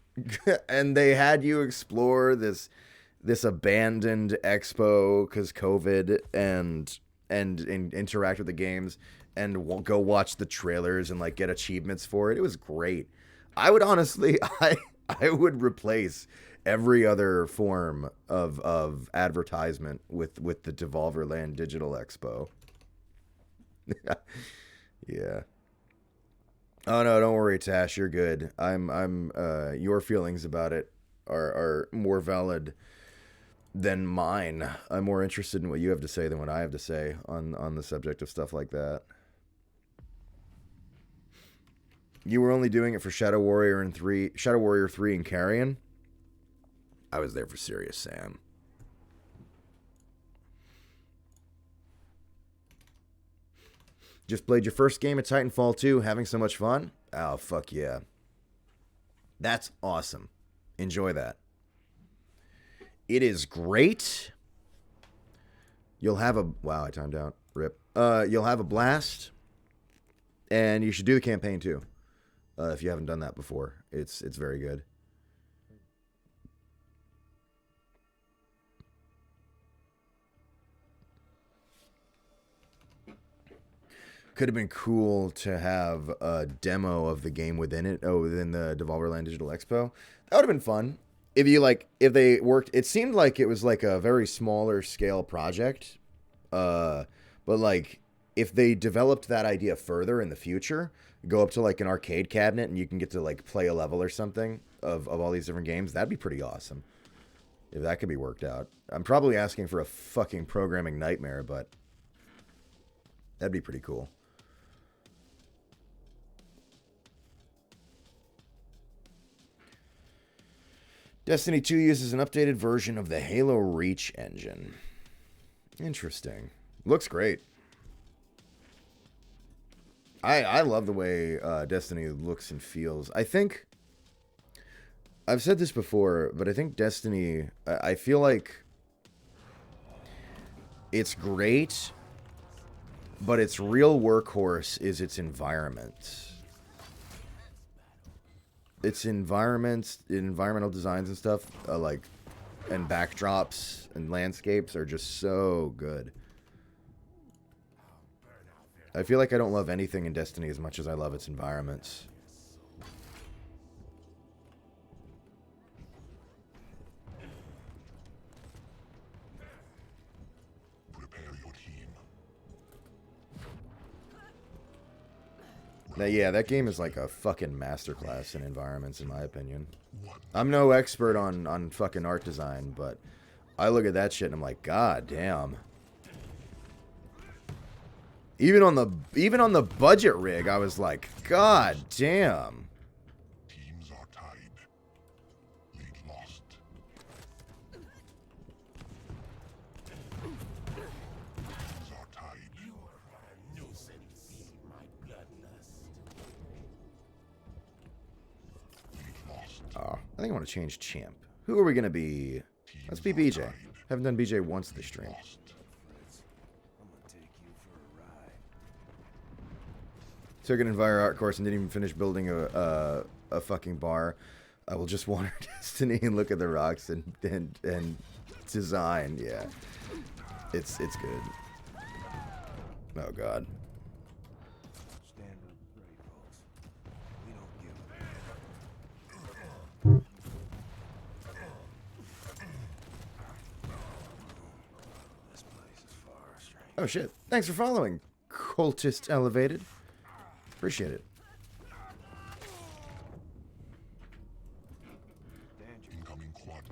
And they had you explore this abandoned expo because COVID and interact with the games and go watch the trailers and like get achievements for it. It was great. I would honestly, I would replace every other form of advertisement with the Devolverland Digital Expo. Yeah. Oh no, don't worry, Tash. You're good. I'm your feelings about it are more valid than mine. I'm more interested in what you have to say than what I have to say on the subject of stuff like that. You were only doing it for Shadow Warrior 3 and Carrion? I was there for Serious Sam. Just played your first game at Titanfall 2, having so much fun? Oh, fuck yeah. That's awesome. Enjoy that. It is great. You'll have a... Wow, I timed out. Rip. You'll have a blast. And you should do the campaign too. If you haven't done that before. It's very good. Could have been cool to have a demo of the game within it. Oh, within the Devolverland Digital Expo. That would have been fun. If they worked, it seemed like it was like a very smaller scale project. But like if they developed that idea further in the future, go up to like an arcade cabinet and you can get to like play a level or something of all these different games, that'd be pretty awesome. If that could be worked out. I'm probably asking for a fucking programming nightmare, but that'd be pretty cool. Destiny 2 uses an updated version of the Halo Reach engine. Interesting. Looks great. I love the way Destiny looks and feels. I think... I've said this before, but I think Destiny... I feel like... It's great, but its real workhorse is its environment. Its environments, environmental designs and stuff, and backdrops and landscapes are just so good. I feel like I don't love anything in Destiny as much as I love its environments. Prepare your team. Yeah, that game is like a fucking masterclass in environments, in my opinion. I'm no expert on fucking art design, but I look at that shit and I'm like, God damn. Even on the budget rig, I was like, God damn. Teams are tied. Lead lost. Teams are tied. You are a nuisance, my bloodlust. Lead lost. Oh, I think I want to change champ. Who are we going to be? Let's be BJ. Haven't done BJ once this stream. Lost. I'm gonna take you for a ride. Took an Enviro art course and didn't even finish building a fucking bar. I will just wander Destiny and look at the rocks and design. Yeah, it's good. Oh God. Stand up straight, folks. We don't give a This place is far strange. Oh shit! Thanks for following, Cultist Elevated. Appreciate it. Incoming quad.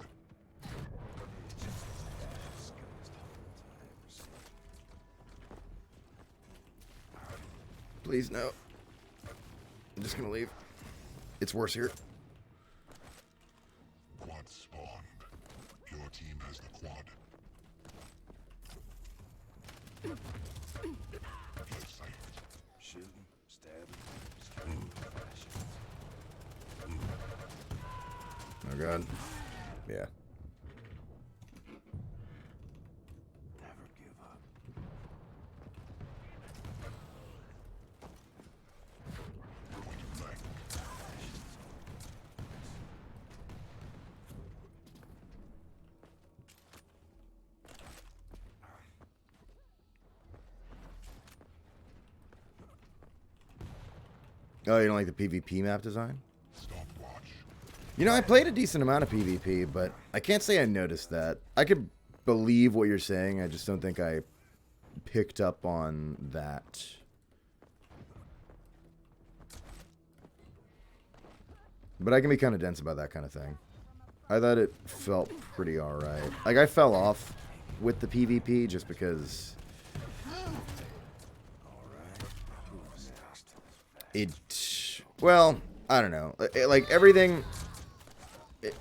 Please no. I'm just gonna leave. It's worse here. Quad spawned. Your team has the quad. Get sight. Shooting, stabbing, strange fashions. Oh God. Oh, you don't like the PvP map design? Stopwatch. You know, I played a decent amount of PvP, but I can't say I noticed that. I could believe what you're saying. I just don't think I picked up on that. But I can be kind of dense about that kind of thing. I thought it felt pretty alright. Like, I fell off with the PvP just because it... Well, I don't know. Like, everything...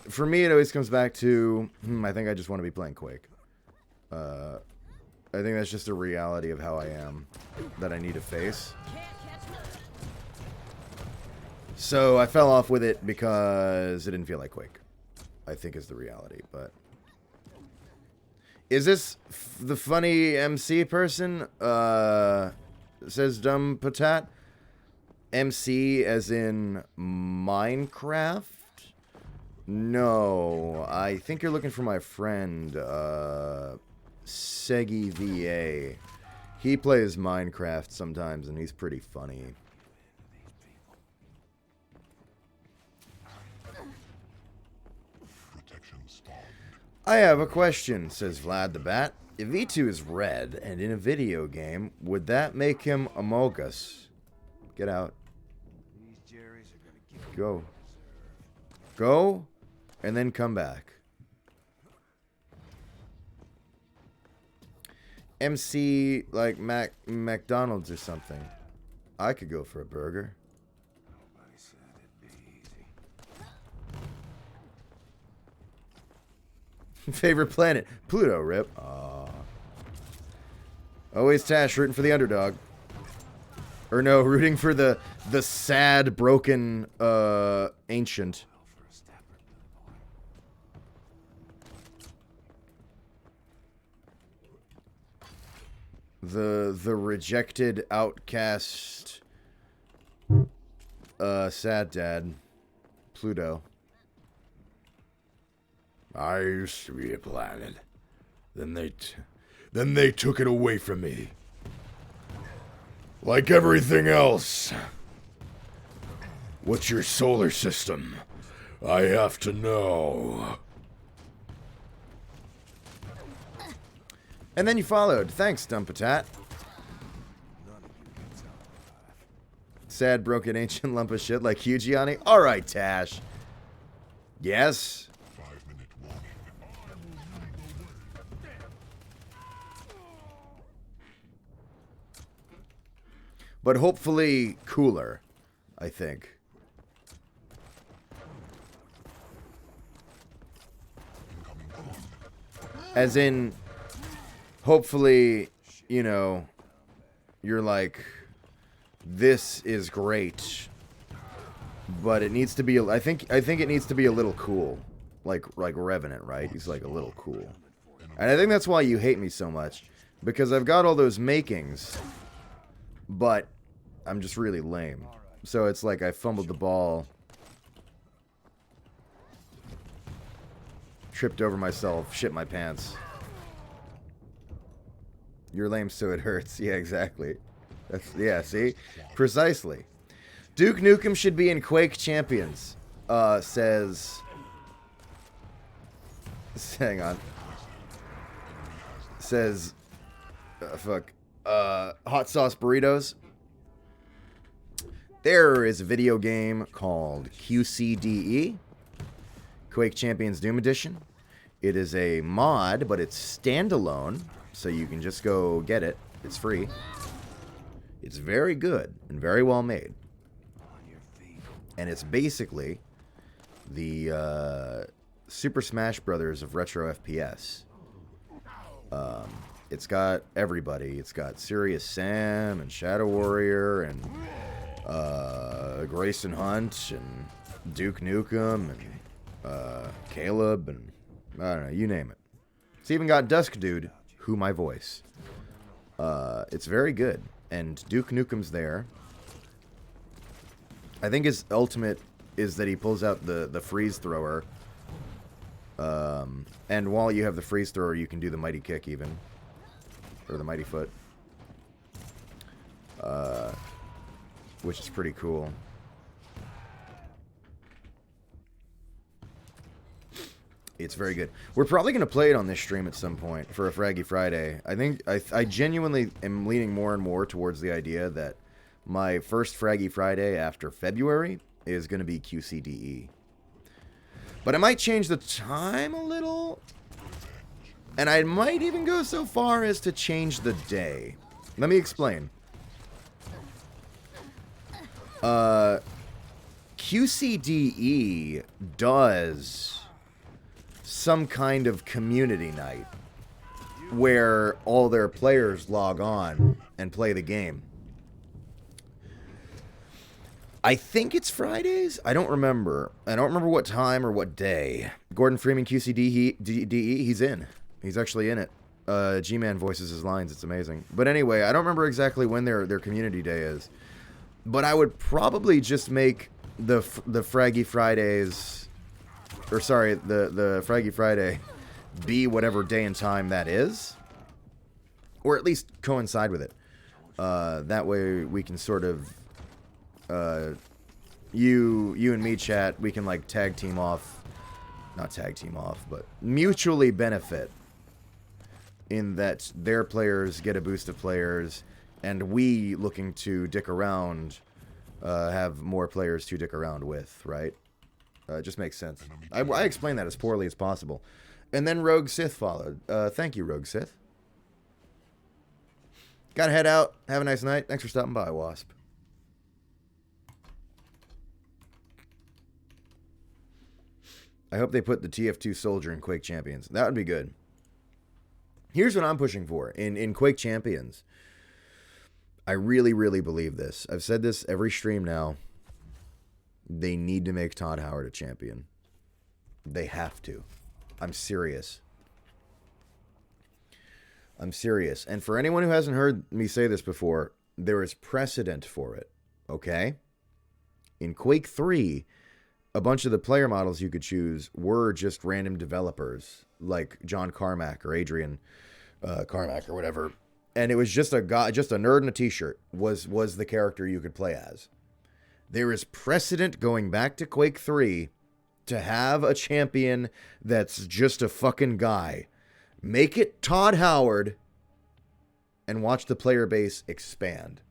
For me, it always comes back to, I think I just want to be playing Quake. I think that's just a reality of how I am that I need to face. So I fell off with it because it didn't feel like Quake, I think is the reality. But is this the funny MC person? Says Dumb Patat. MC as in Minecraft? No, I think you're looking for my friend, Segi VA. He plays Minecraft sometimes, and he's pretty funny. Protection spawned. I have a question, says Vlad the Bat. If V2 is red and in a video game, would that make him Among Us? Get out. Go. Go, and then come back. MC, like McDonald's or something. I could go for a burger. Favorite planet? Pluto, rip. Aww. Always Tash rooting for the underdog. Or no, rooting for the sad, broken, ancient. The rejected outcast, sad dad, Pluto. I used to be a planet. Then they took it away from me. Like everything else. What's your solar system? I have to know. And then you followed. Thanks, Dumpatat. Sad, broken, ancient lump of shit like you, Gianni. Alright, Tash. Yes? 5-minute warning. But hopefully cooler, I think. As in, hopefully, you know, you're like, this is great, but it needs to be, I think it needs to be a little cool. Like Revenant, right? He's like a little cool. And I think that's why you hate me so much. Because I've got all those makings, but I'm just really lame. So it's like I fumbled the ball, tripped over myself, shit my pants. You're lame so it hurts. Yeah, exactly. Yeah, see? Precisely. Duke Nukem should be in Quake Champions, says... Hang on. Says... Hot Sauce Burritos. There is a video game called QCDE, Quake Champions Doom Edition. It is a mod, but it's standalone, so you can just go get it. It's free. It's very good and very well made. And it's basically the Super Smash Brothers of retro FPS. It's got everybody. It's got Serious Sam and Shadow Warrior and Grayson Hunt and Duke Nukem and Caleb and I don't know, you name it. It's even got Dusk Dude, who I voice. It's very good, and Duke Nukem's there. I think his ultimate is that he pulls out the freeze thrower, and while you have the freeze thrower, you can do the mighty kick even, or the mighty foot, which is pretty cool. It's very good. We're probably going to play it on this stream at some point for a Fraggy Friday. I think I genuinely am leaning more and more towards the idea that my first Fraggy Friday after February is going to be QCDE. But I might change the time a little. And I might even go so far as to change the day. Let me explain. QCDE does some kind of community night where all their players log on and play the game. I think it's Fridays. I don't remember. I don't remember what time or what day. Gordon Freeman, QCDE, he's in. He's actually in it. G-Man voices his lines. It's amazing. But anyway, I don't remember exactly when their community day is. But I would probably just make the Fraggy Fridays, or sorry, the Fraggy Friday be whatever day and time that is, or at least coincide with it. That way we can sort of, you and me, chat, we can like tag team off, not tag team off, but mutually benefit in that their players get a boost of players, and we, looking to dick around, have more players to dick around with, right? It just makes sense. I explained that as poorly as possible. And then Rogue Sith followed. Thank you, Rogue Sith. Gotta head out. Have a nice night. Thanks for stopping by, Wasp. I hope they put the TF2 Soldier in Quake Champions. That would be good. Here's what I'm pushing for. In Quake Champions, I really, really believe this. I've said this every stream now. They need to make Todd Howard a champion. They have to. I'm serious. I'm serious. And for anyone who hasn't heard me say this before, there is precedent for it. Okay? In Quake 3, a bunch of the player models you could choose were just random developers, like John Carmack or Adrian Carmack or whatever. And it was just a guy, just a nerd in a t-shirt was the character you could play as. There is precedent going back to Quake 3 to have a champion that's just a fucking guy. Make it Todd Howard and watch the player base expand.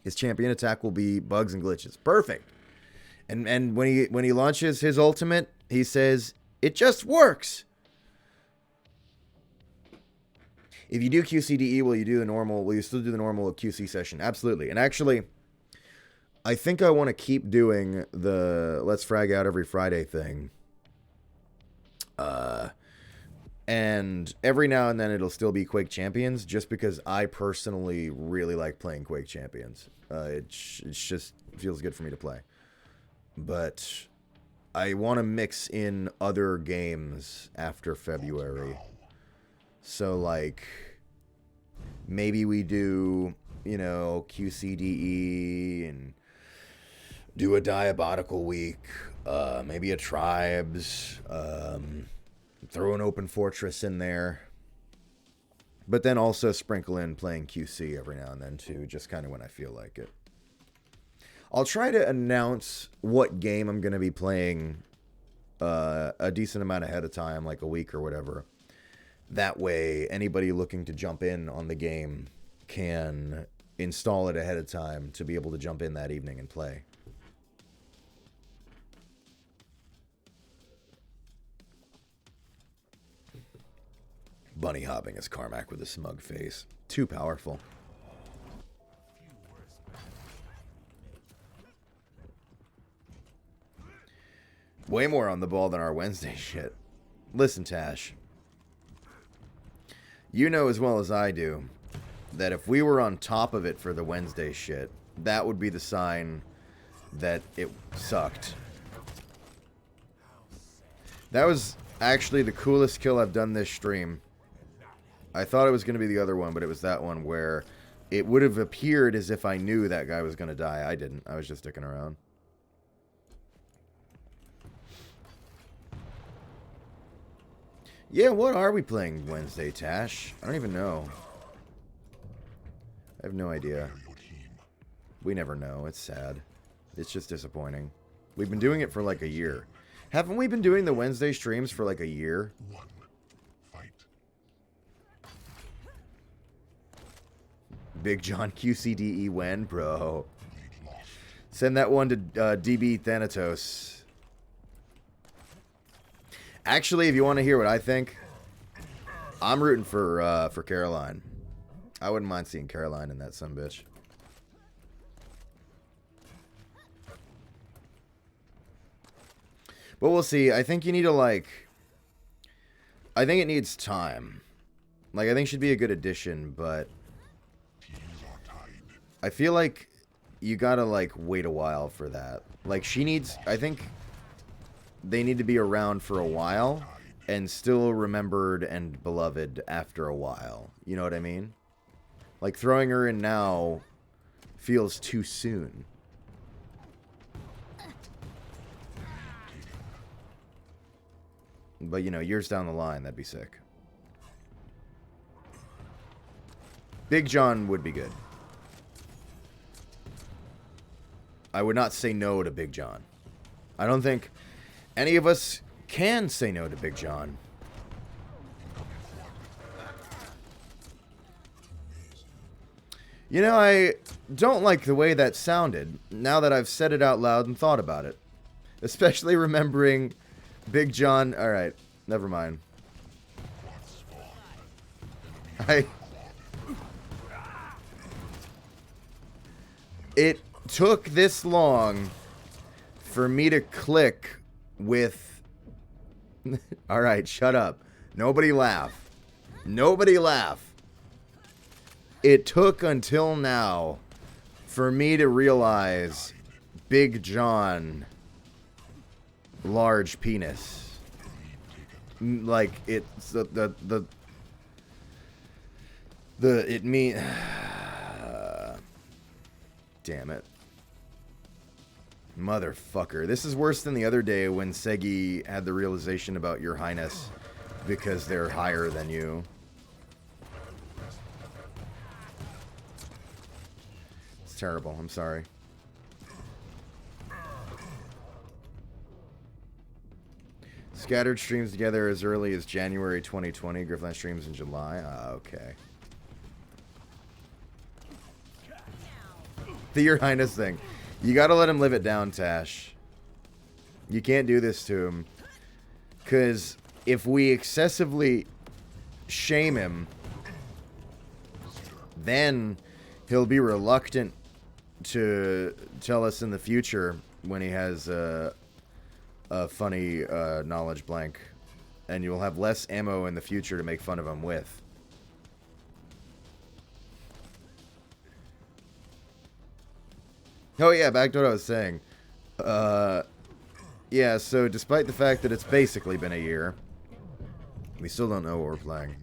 His champion attack will be bugs and glitches. Perfect. And when he launches his ultimate, he says, "It just works." If you do QCDE, will you still do the normal QC session? Absolutely. And actually, I think I want to keep doing the Let's Frag Out every Friday thing. And every now and then it'll still be Quake Champions, just because I personally really like playing Quake Champions. It just feels good for me to play. But I want to mix in other games after February. So, like, maybe we do, QCDE and do a Diabolical week, maybe a Tribes, throw an Open Fortress in there. But then also sprinkle in playing QC every now and then, too, just kind of when I feel like it. I'll try to announce what game I'm going to be playing a decent amount ahead of time, like a week or whatever. That way, anybody looking to jump in on the game can install it ahead of time to be able to jump in that evening and play. Bunny hopping as Carmack with a smug face. Too powerful. Way more on the ball than our Wednesday shit. Listen, Tash. You know as well as I do that if we were on top of it for the Wednesday shit, that would be the sign that it sucked. That was actually the coolest kill I've done this stream. I thought it was going to be the other one, but it was that one where it would have appeared as if I knew that guy was going to die. I didn't. I was just sticking around. Yeah, what are we playing Wednesday, Tash? I don't even know. I have no idea. We never know. It's sad. It's just disappointing. We've been doing it for like a year. Haven't we been doing the Wednesday streams for like a year? One. Fight. Big John QCDE when, bro. Lead lost. Send that one to DB Thanatos. Actually, if you want to hear what I think, I'm rooting for Caroline. I wouldn't mind seeing Caroline in that sumbitch. But we'll see. I think you need to, like... I think it needs time. Like, I think she'd be a good addition, but... Teams are tied. I feel like you gotta, like, wait a while for that. Like, she needs... I think they need to be around for a while and still remembered and beloved after a while. You know what I mean? Like, throwing her in now feels too soon. But, you know, years down the line, that'd be sick. Big John would be good. I would not say no to Big John. I don't think any of us can say no to Big John. You know, I don't like the way that sounded, now that I've said it out loud and thought about it. Especially remembering Big John... Alright, never mind. It took this long for me to click with... Alright, shut up. Nobody laugh. Nobody laugh. It took until now for me to realize Big John, large penis. Like, it's it mean... Damn it. Motherfucker. This is worse than the other day when Segi had the realization about Your Highness because they're higher than you. It's terrible. I'm sorry. Scattered streams together as early as January 2020. Griffland streams in July. Okay. The Your Highness thing. You gotta let him live it down, Tash. You can't do this to him. Because if we excessively shame him, then he'll be reluctant to tell us in the future when he has a funny knowledge blank. And you'll have less ammo in the future to make fun of him with. Oh yeah, back to what I was saying. Yeah, so despite the fact that it's basically been a year, we still don't know what we're playing.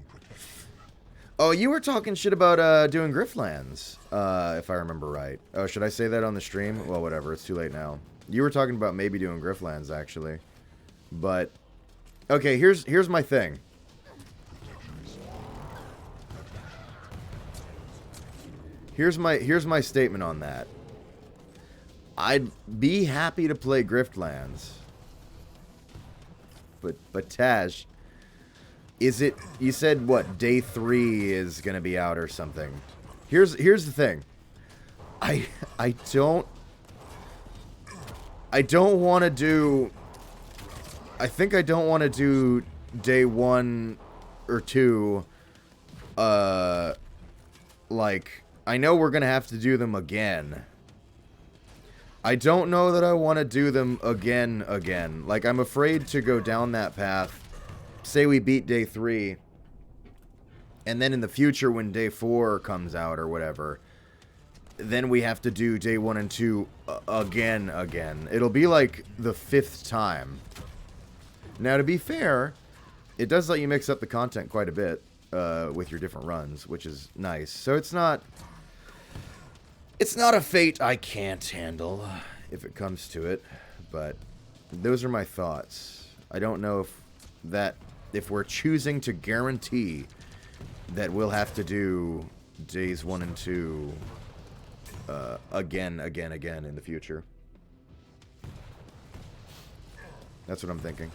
Oh, you were talking shit about doing Grifflands, if I remember right. Oh, should I say that on the stream? Well, whatever, it's too late now. You were talking about maybe doing Grifflands, actually. But, okay, here's my thing. Here's my statement on that. I'd be happy to play Griftlands. But Tash, is it, you said what, day 3 is gonna be out or something. Here's the thing. I don't want to do, I think I don't want to do day 1 or 2, like, I know we're gonna have to do them again. I don't know that I want to do them again. Like, I'm afraid to go down that path. Say we beat day 3. And then in the future when day 4 comes out or whatever, then we have to do day 1 and 2 again. It'll be like the 5th time. Now, to be fair, it does let you mix up the content quite a bit with your different runs, which is nice. So it's not a fate I can't handle, if it comes to it, but those are my thoughts. I don't know if we're choosing to guarantee that we'll have to do days 1 and 2 again in the future. That's what I'm thinking.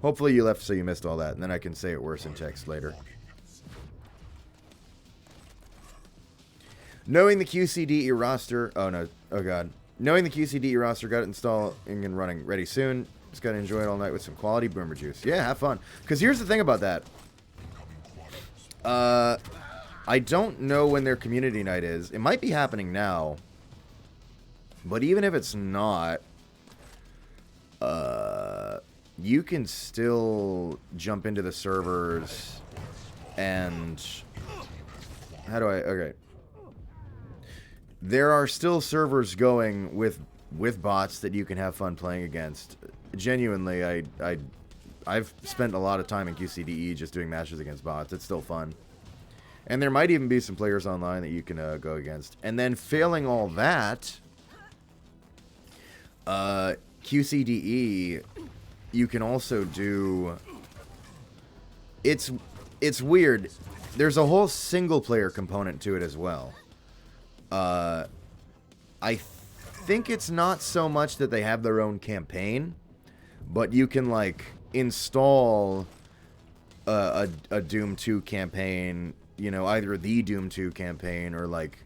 Hopefully you left so you missed all that, and then I can say it worse in text later. Knowing the QCDE roster... Oh, no. Oh, God. Knowing the QCDE roster, got it installed and running. Ready soon. Just got to enjoy it all night with some quality boomer juice. Yeah, have fun. Because here's the thing about that. I don't know when their community night is. It might be happening now. But even if it's not... you can still jump into the servers and... How do I... Okay. There are still servers going with bots that you can have fun playing against. Genuinely, I've spent a lot of time in QCDE just doing matches against bots. It's still fun. And there might even be some players online that you can go against. And then failing all that, QCDE, you can also do... It's weird. There's a whole single-player component to it as well. I think it's not so much that they have their own campaign, but you can, like, install a Doom 2 campaign, you know, either the Doom 2 campaign or, like,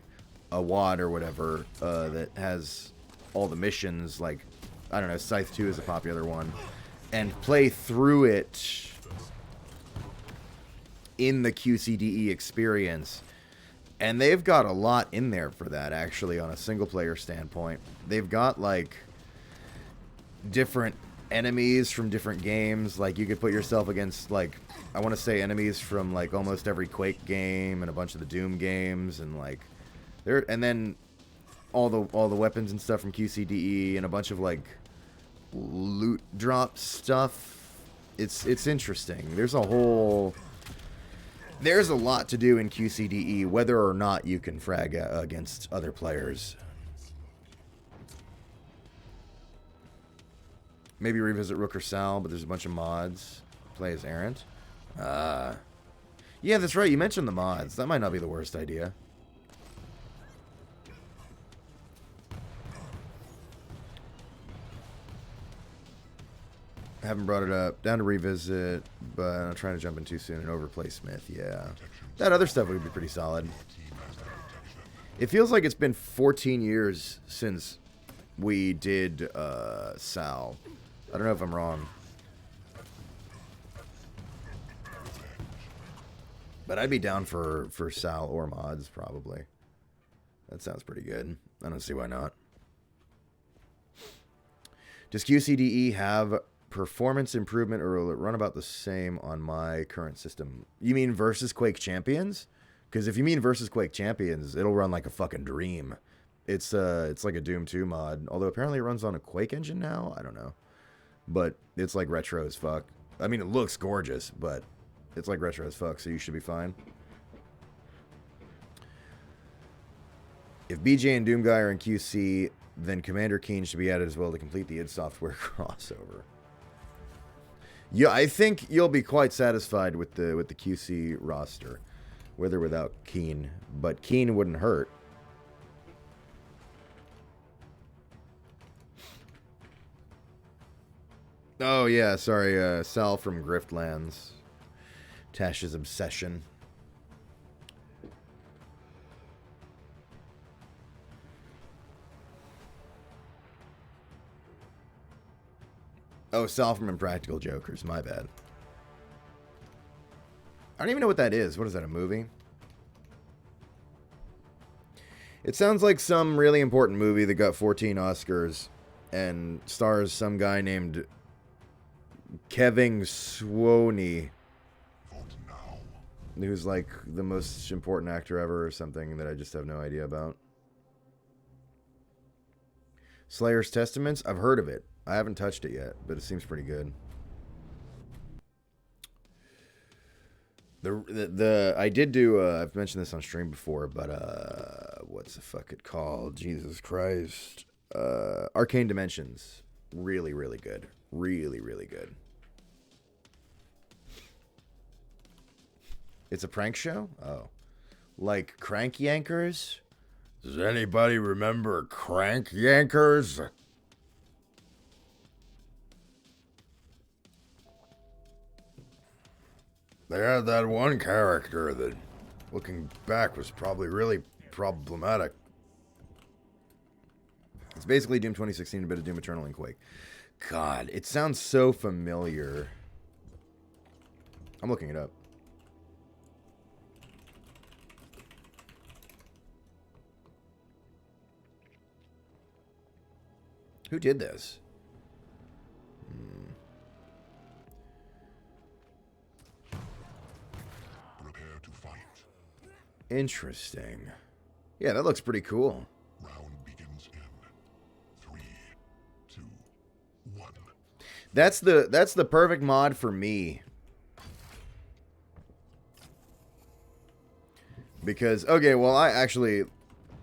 a WAD or whatever, that has all the missions, like, I don't know, Scythe 2 is a popular one, and play through it in the QCDE experience. And they've got a lot in there for that, actually, on a single-player standpoint. They've got, like, different enemies from different games. Like, you could put yourself against, like, I want to say enemies from, like, almost every Quake game and a bunch of the Doom games. And, like, and then all the weapons and stuff from QCDE and a bunch of, like, loot drop stuff. It's interesting. There's a lot to do in QCDE, whether or not you can frag against other players. Maybe revisit Rook or Sal, but there's a bunch of mods. Play as Errant. Yeah, that's right. You mentioned the mods. That might not be the worst idea. I haven't brought it up. Down to revisit, but I'm trying to jump in too soon and overplay Smith. Yeah. That other stuff would be pretty solid. It feels like it's been 14 years since we did Sal. I don't know if I'm wrong. But I'd be down for Sal or mods, probably. That sounds pretty good. I don't see why not. Does QCDE have performance improvement, or will it run about the same on my current system? You mean versus Quake Champions? Because if you mean versus Quake Champions, it'll run like a fucking dream. It's like a Doom 2 mod, although apparently it runs on a Quake engine now. I don't know, but it's like retro as fuck. I mean, it looks gorgeous, but it's like retro as fuck, so you should be fine. If BJ and Doom Guy are in QC, then Commander Keen should be added as well to complete the id Software crossover. Yeah, I think you'll be quite satisfied with the QC roster, with or without Keen. But Keen wouldn't hurt. Oh yeah, sorry, Sal from Griftlands. Tash's obsession. Oh, Sal from Impractical Jokers. My bad. I don't even know what that is. What is that, a movie? It sounds like some really important movie that got 14 Oscars and stars some guy named Kevin Swoney, who's like the most important actor ever or something that I just have no idea about. Slayer's Testaments? I've heard of it. I haven't touched it yet, but it seems pretty good. I did do, I've mentioned this on stream before, but what's the fuck it called? Jesus Christ. Arcane Dimensions. Really, really good. Really, really good. It's a prank show? Oh. Like Crank Yankers? Does anybody remember Crank Yankers? They had that one character that, looking back, was probably really problematic. It's basically Doom 2016, a bit of Doom Eternal and Quake. God, it sounds so familiar. I'm looking it up. Who did this? Prepare to fight. Interesting. Yeah, that looks pretty cool. Round begins in 3, 2, 1. That's the perfect mod for me. Because, okay, well, let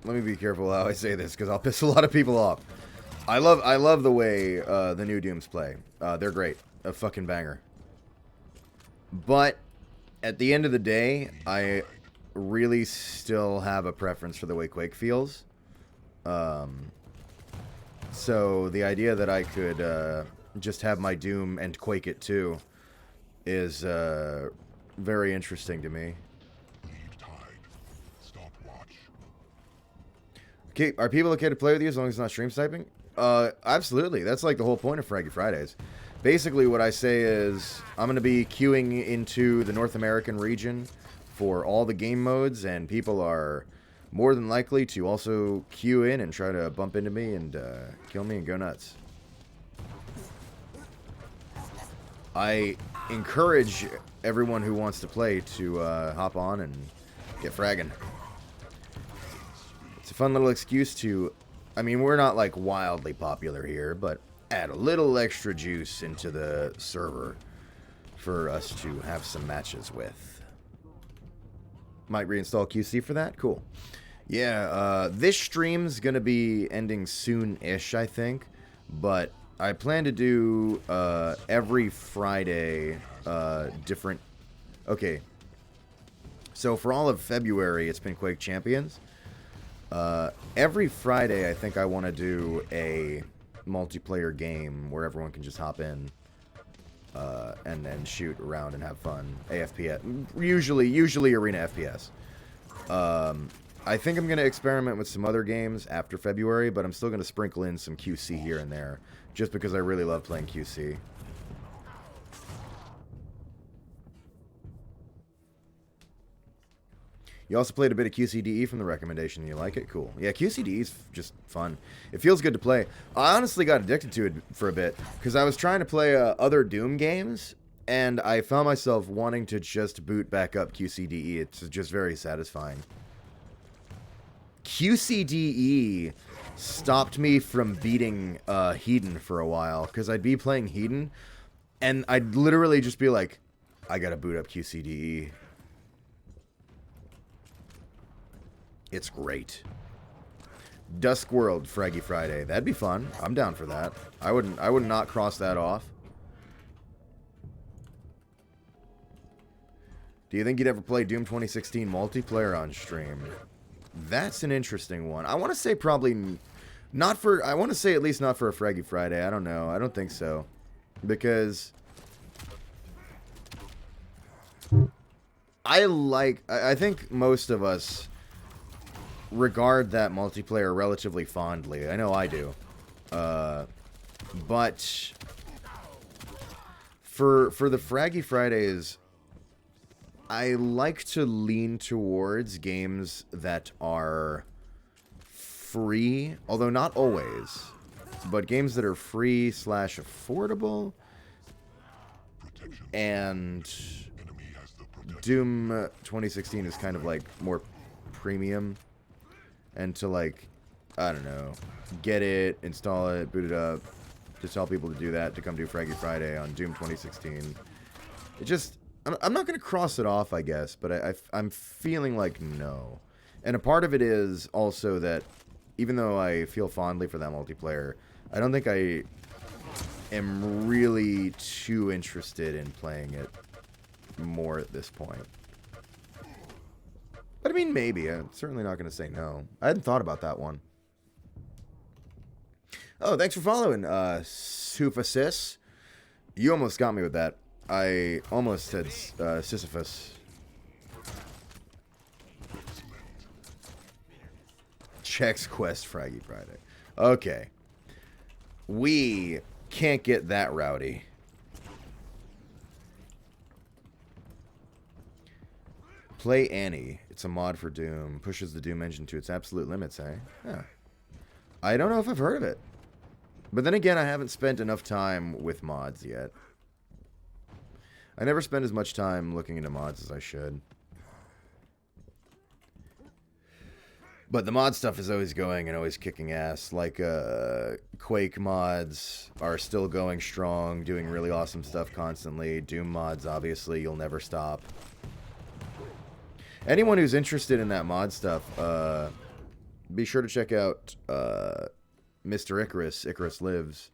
me be careful how I say this, because I'll piss a lot of people off. I love the way the new Dooms play. They're great. A fucking banger. But at the end of the day, I really still have a preference for the way Quake feels. So the idea that I could just have my Doom and Quake it too is very interesting to me. Lead tied. Stopwatch. Okay, are people okay to play with you as long as it's not stream sniping? Absolutely. That's like the whole point of Fraggy Fridays. Basically, what I say is I'm going to be queuing into the North American region for all the game modes, and people are more than likely to also queue in and try to bump into me and kill me and go nuts. I encourage everyone who wants to play to hop on and get fragging. It's a fun little excuse to... I mean, we're not like wildly popular here, but add a little extra juice into the server for us to have some matches with. Might reinstall QC for that? Cool. Yeah, this stream's gonna be ending soon-ish, I think, but I plan to do every Friday different... Okay, so for all of February, it's been Quake Champions. Every Friday, I think I want to do a multiplayer game where everyone can just hop in and then shoot around and have fun. AFPS, usually arena FPS. I think I'm going to experiment with some other games after February, but I'm still going to sprinkle in some QC here and there, just because I really love playing QC. You also played a bit of QCDE from the recommendation. You like it? Cool. Yeah, QCDE is just fun. It feels good to play. I honestly got addicted to it for a bit because I was trying to play other Doom games, and I found myself wanting to just boot back up QCDE. It's just very satisfying. QCDE stopped me from beating Hedon for a while because I'd be playing Hedon, and I'd literally just be like, I gotta boot up QCDE. It's great. Duskworld Fraggy Friday. That'd be fun. I'm down for that. I would not cross that off. Do you think you'd ever play Doom 2016 multiplayer on stream? That's an interesting one. I want to say probably not for... I want to say at least not for a Fraggy Friday. I don't know. I don't think so. Because... I think most of us regard that multiplayer relatively fondly. I know I do. But for the Fraggy Fridays, I like to lean towards games that are free, although not always, but games that are free / affordable. And Doom 2016 is kind of like more premium. And to, like, I don't know, get it, install it, boot it up, to tell people to do that, to come do Fraggy Friday on Doom 2016. It just, I'm not going to cross it off, I guess, but I'm feeling like no. And a part of it is also that, even though I feel fondly for that multiplayer, I don't think I am really too interested in playing it more at this point. But I mean, maybe. I'm certainly not going to say no. I hadn't thought about that one. Oh, thanks for following, Sufasis. You almost got me with that. I almost said Sisyphus. Chex Quest Fraggy Friday. Okay. We can't get that rowdy. Play Annie. It's a mod for Doom. Pushes the Doom engine to its absolute limits, eh? Yeah. I don't know if I've heard of it. But then again, I haven't spent enough time with mods yet. I never spend as much time looking into mods as I should. But the mod stuff is always going and always kicking ass. Like, Quake mods are still going strong, doing really awesome stuff constantly. Doom mods, obviously, you'll never stop. Anyone who's interested in that mod stuff, be sure to check out Mr. Icarus Lives,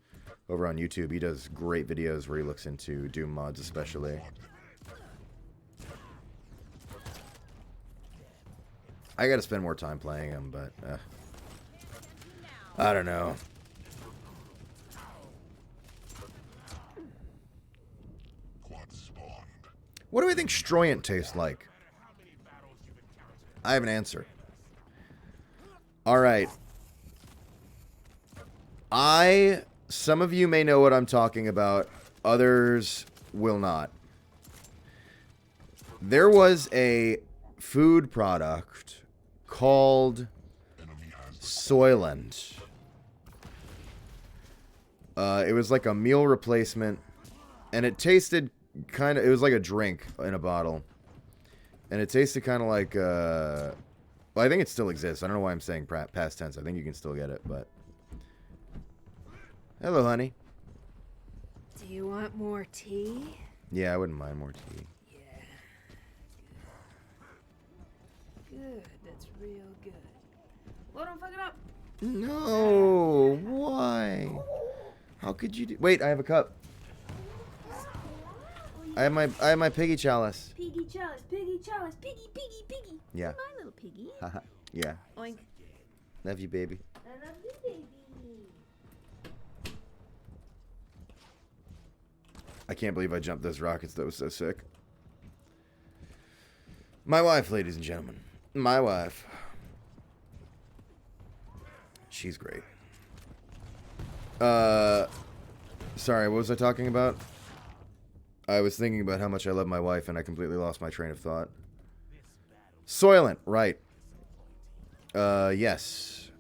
over on YouTube. He does great videos where he looks into Doom mods especially. I gotta spend more time playing them, but I don't know. What do I think Stroyant tastes like? I have an answer. Alright. Some of you may know what I'm talking about. Others will not. There was a food product called Soylent. It was like a meal replacement, and it tasted kind of, it was like a drink in a bottle. And it tasted kind of like, well, I think it still exists. I don't know why I'm saying past tense. I think you can still get it, but. Hello, honey. Do you want more tea? Yeah, I wouldn't mind more tea. Yeah. Good. That's real good. Well, don't fuck it up. No, why? How could you do? Wait, I have a cup. I have my piggy chalice. Piggy chalice, piggy chalice, piggy, piggy, piggy. Yeah. My little piggy. Haha. Yeah. Oink. Love you, baby. I love you, baby. I can't believe I jumped those rockets. That was so sick. My wife, ladies and gentlemen. My wife. She's great. Sorry, what was I talking about? I was thinking about how much I love my wife, and I completely lost my train of thought. Soylent, right. Yes.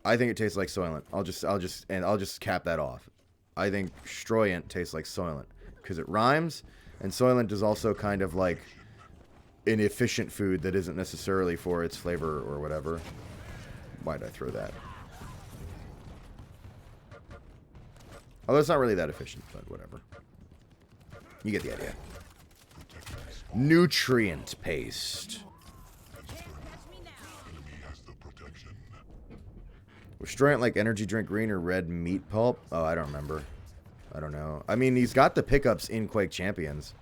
I think it tastes like Soylent. I'll just cap that off. I think Stroyant tastes like Soylent because it rhymes, and Soylent is also kind of like an efficient food that isn't necessarily for its flavor or whatever. Why did I throw that? Although it's not really that efficient, but whatever. You get the idea. Nutrient paste. Was Stroyant like energy drink green or red meat pulp? Oh, I don't remember. I don't know. I mean, he's got the pickups in Quake Champions.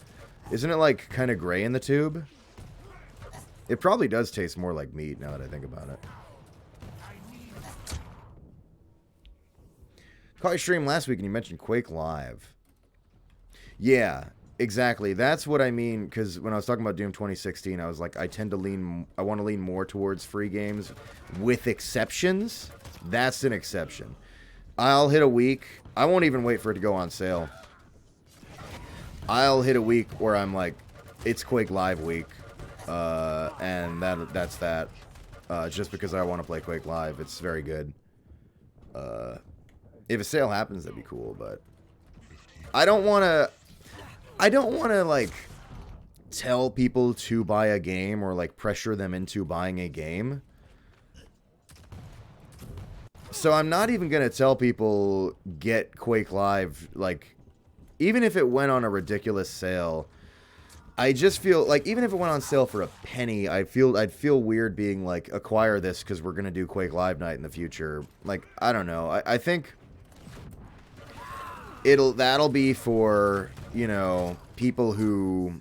Isn't it like kind of gray in the tube? It probably does taste more like meat now that I think about it. Caught your stream last week and you mentioned Quake Live. Yeah, exactly. That's what I mean, because when I was talking about Doom 2016, I was like, I want to lean more towards free games with exceptions. That's an exception. I'll hit a week. I won't even wait for it to go on sale. I'll hit a week where I'm like, it's Quake Live week, and that's that. Just because I want to play Quake Live, it's very good. If a sale happens, that'd be cool, but I don't want to like tell people to buy a game or like pressure them into buying a game. So I'm not even going to tell people get Quake Live, like, even if it went on a ridiculous sale. I just feel like even if it went on sale for a penny, I'd feel weird being like, acquire this because we're going to do Quake Live night in the future. Like, I don't know. I think that'll be for, you know, people who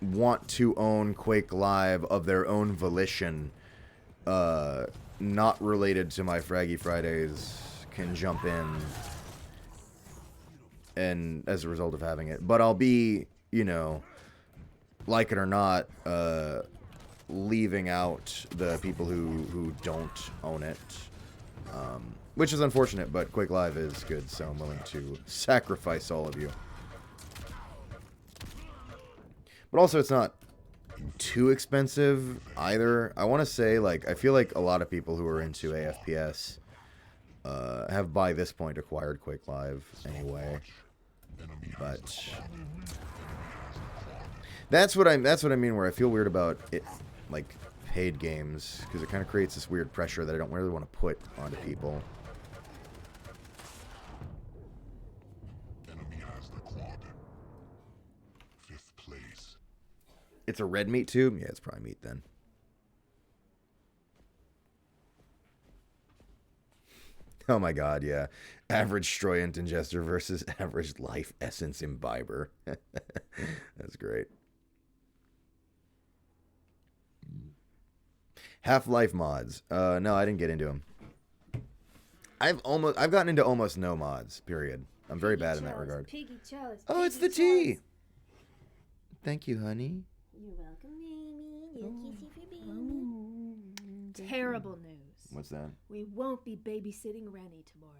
want to own Quake Live of their own volition, not related to my Fraggy Fridays, can jump in and as a result of having it. But I'll be, you know, like it or not, leaving out the people who don't own it. Which is unfortunate, but Quake Live is good, so I'm willing to sacrifice all of you. But also, it's not too expensive either. I want to say, like, I feel like a lot of people who are into AFPS have by this point acquired Quake Live anyway. But that's what I mean. Where I feel weird about it, like paid games, because it kind of creates this weird pressure that I don't really want to put onto people. Enemy has the quad. 5th place. It's a red meat too? Yeah, it's probably meat then. Oh my god, yeah. Average Stroyant Ingester versus average Life Essence Imbiber. That's great. Half-Life mods. No, I didn't get into them. I've gotten into almost no mods, period. I'm very bad in that regard. Piggy chalice, Oh, it's the tea! Thank you, honey. You're welcome, baby. Little kissy for baby. Terrible news. What's that? We won't be babysitting Rennie tomorrow.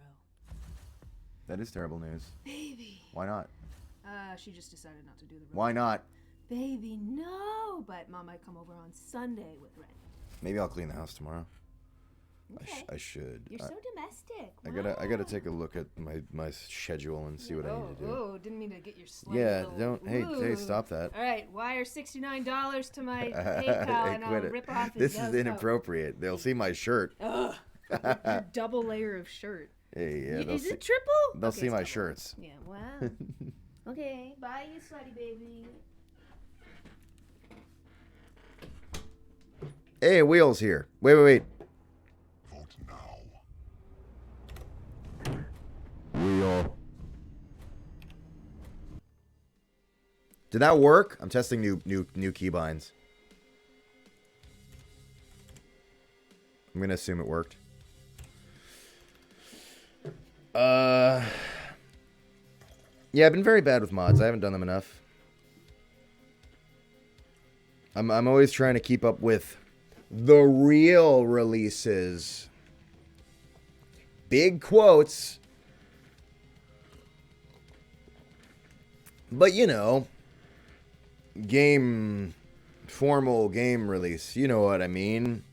That is terrible news. Baby. Why not? She just decided not to do the road. Why not? Baby, no. But Mom might come over on Sunday with Rennie. Maybe I'll clean the house tomorrow. Okay. I should. You're so domestic. I gotta take a look at my schedule and see what I need to do. Oh, didn't mean to get your slimy Yeah, little- don't. Hey, Ooh. stop that. All right, wire $69 to my PayPal and I'll Quit it. rip off his This is inappropriate. They'll see my shirt. Ugh. Your double layer of shirt. Hey, yeah. Is see, it triple? They'll Okay, see it's my double. shirts. Yeah, wow. Okay, bye, you slutty baby. Hey, Wheels here. Wait. Vote now. Wheel. Did that work? I'm testing new keybinds. I'm gonna assume it worked. Yeah, I've been very bad with mods. I haven't done them enough. I'm always trying to keep up with the real releases. Big quotes. But you know, formal game release. You know what I mean?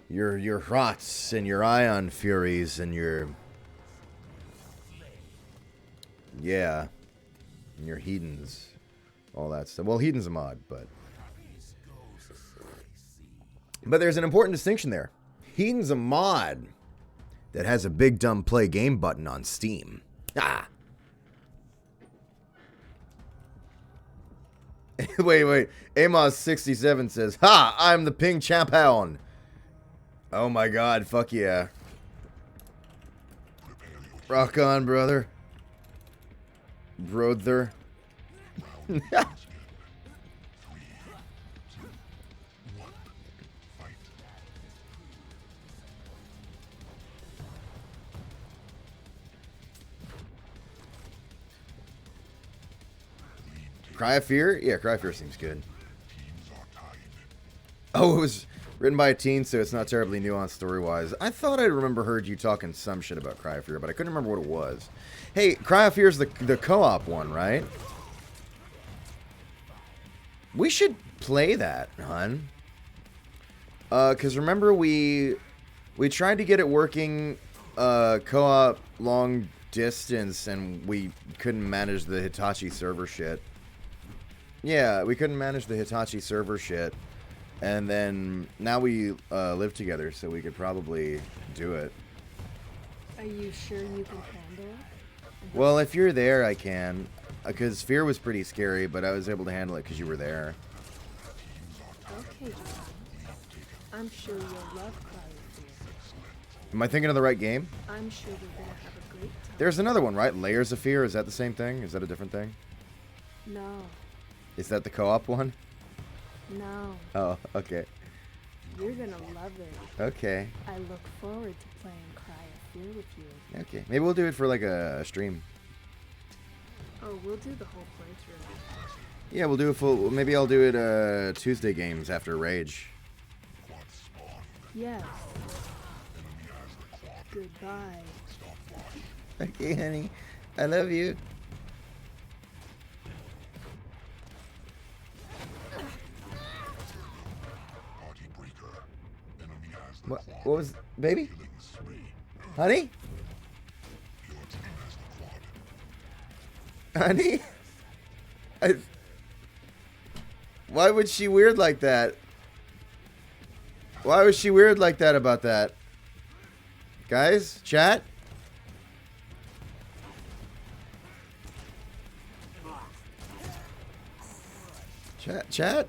Your Hrots and your Ion Furies and your and your Hedons, all that stuff. Well, Hedon's a mod, but there's an important distinction there. Hedon's a mod that has a big dumb play game button on Steam. Ah. Wait. Amos67 says, "Ha! I'm the Ping Champion." Oh my god, fuck yeah. Rock on, brother. Brother. Cry of Fear? Yeah, Cry of Fear seems good. Oh, it was written by a teen, so it's not terribly nuanced story-wise. I thought I heard you talking some shit about Cry of Fear, but I couldn't remember what it was. Hey, Cry of Fear is the co-op one, right? We should play that, hon. Because remember we tried to get it working co-op long distance, and we couldn't manage the Hitachi server shit. Yeah, we couldn't manage the Hitachi server shit. And then now we live together, so we could probably do it. Are you sure you can handle it? Well, if you're there, I can. Because Fear was pretty scary, but I was able to handle it because you were there. Okay, John. I'm sure you'll love Cry of Fear. Am I thinking of the right game? I'm sure you're gonna have a great time. There's another one, right? Layers of Fear. Is that the same thing? Is that a different thing? No. Is that the co-op one? No. Oh, okay. You're gonna love it. Okay. I look forward to playing Cry of Fear with you. Okay. Maybe we'll do it for like a stream. Oh, we'll do the whole playthrough. Yeah, we'll do a full. Maybe I'll do it Tuesday games after Rage. Yes. Goodbye. Okay, honey. I love you. Party breaker. Enemy has the What? quad. What was, baby? Killing spree. Honey? Your team has the quad. Honey? Why would she weird like that? Why was she weird like that about that? Guys, chat? Chat?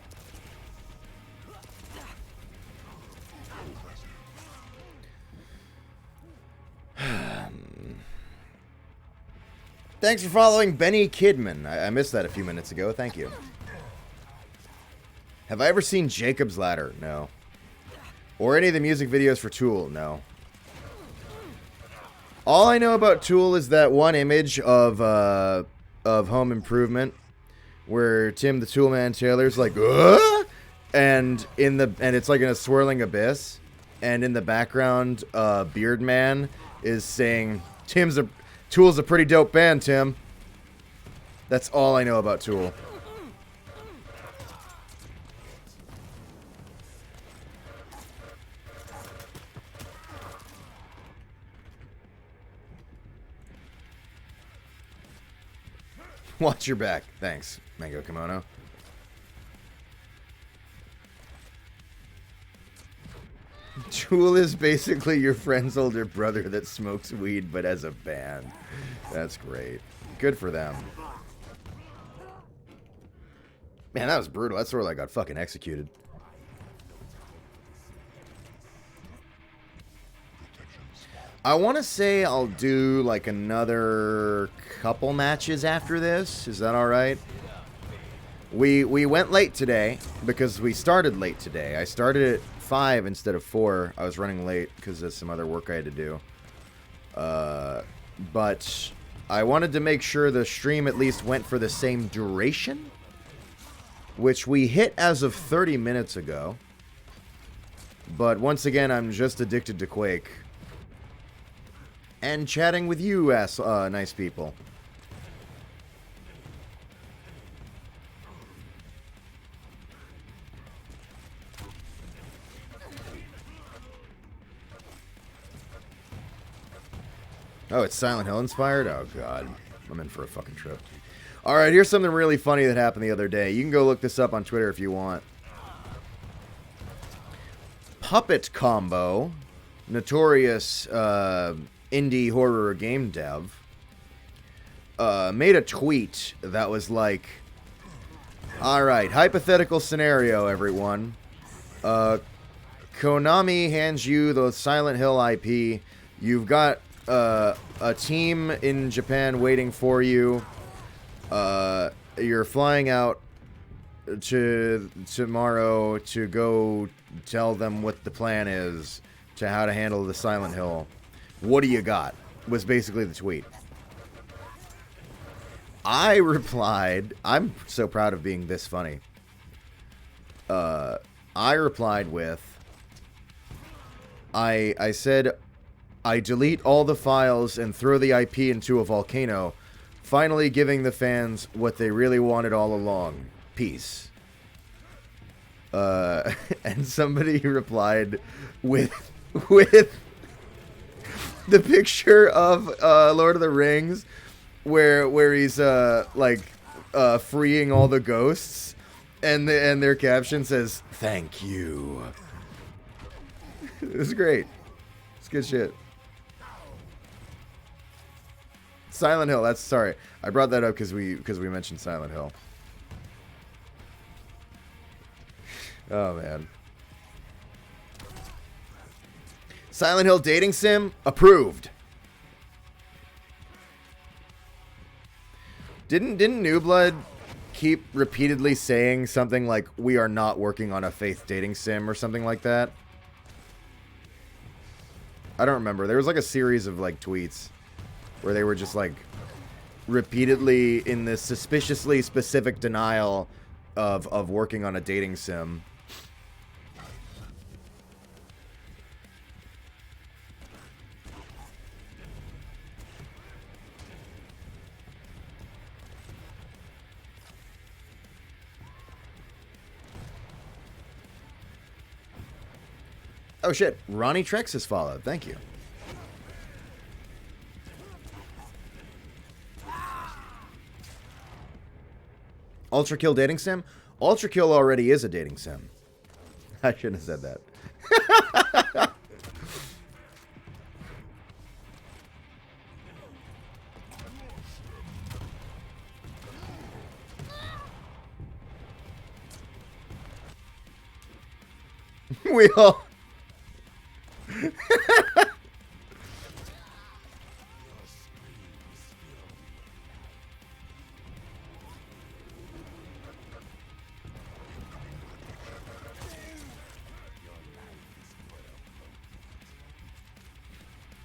Thanks for following Benny Kidman. I missed that a few minutes ago. Thank you. Have I ever seen Jacob's Ladder? No. Or any of the music videos for Tool? No. All I know about Tool is that one image of Home Improvement where Tim the Toolman Taylor's like, "Ugh!" and it's like in a swirling abyss, and in the background, Beard Man is saying, Tool's a pretty dope band, Tim." That's all I know about Tool. Watch your back. Thanks, Mango Kimono. Tool is basically your friend's older brother that smokes weed but as a band. That's great. Good for them. Man, that was brutal. That sort of like got fucking executed. I want to say I'll do like another couple matches after this. Is that all right? We went late today because we started late today. I started at 5 instead of 4. I was running late because of some other work I had to do. But I wanted to make sure the stream at least went for the same duration, which we hit as of 30 minutes ago. But once again, I'm just addicted to Quake. And chatting with you, nice people. Oh, it's Silent Hill inspired? Oh, God. I'm in for a fucking trip. Alright, here's something really funny that happened the other day. You can go look this up on Twitter if you want. Puppet Combo, notorious indie horror game dev, made a tweet that was like, alright, hypothetical scenario, everyone. Konami hands you the Silent Hill IP. You've got a team in Japan waiting for you. You're flying out to tomorrow to go tell them what the plan is to how to handle the Silent Hill. What do you got? Was basically the tweet. I replied, I'm so proud of being this funny. I replied with, I said, I delete all the files and throw the IP into a volcano, finally giving the fans what they really wanted all along. Peace. And somebody replied with the picture of Lord of the Rings where he's freeing all the ghosts, and their caption says, "Thank you." It's great. It's good shit. Silent Hill. Sorry, I brought that up because we mentioned Silent Hill. Oh man. Silent Hill dating sim approved. Didn't New Blood keep repeatedly saying something like, "We are not working on a faith dating sim" or something like that? I don't remember. There was like a series of like tweets where they were just like repeatedly in this suspiciously specific denial of working on a dating sim. Oh shit, Ronnie Trex has followed. Thank you. Ultra Kill dating sim? Ultra Kill already is a dating sim. I shouldn't have said that. We all...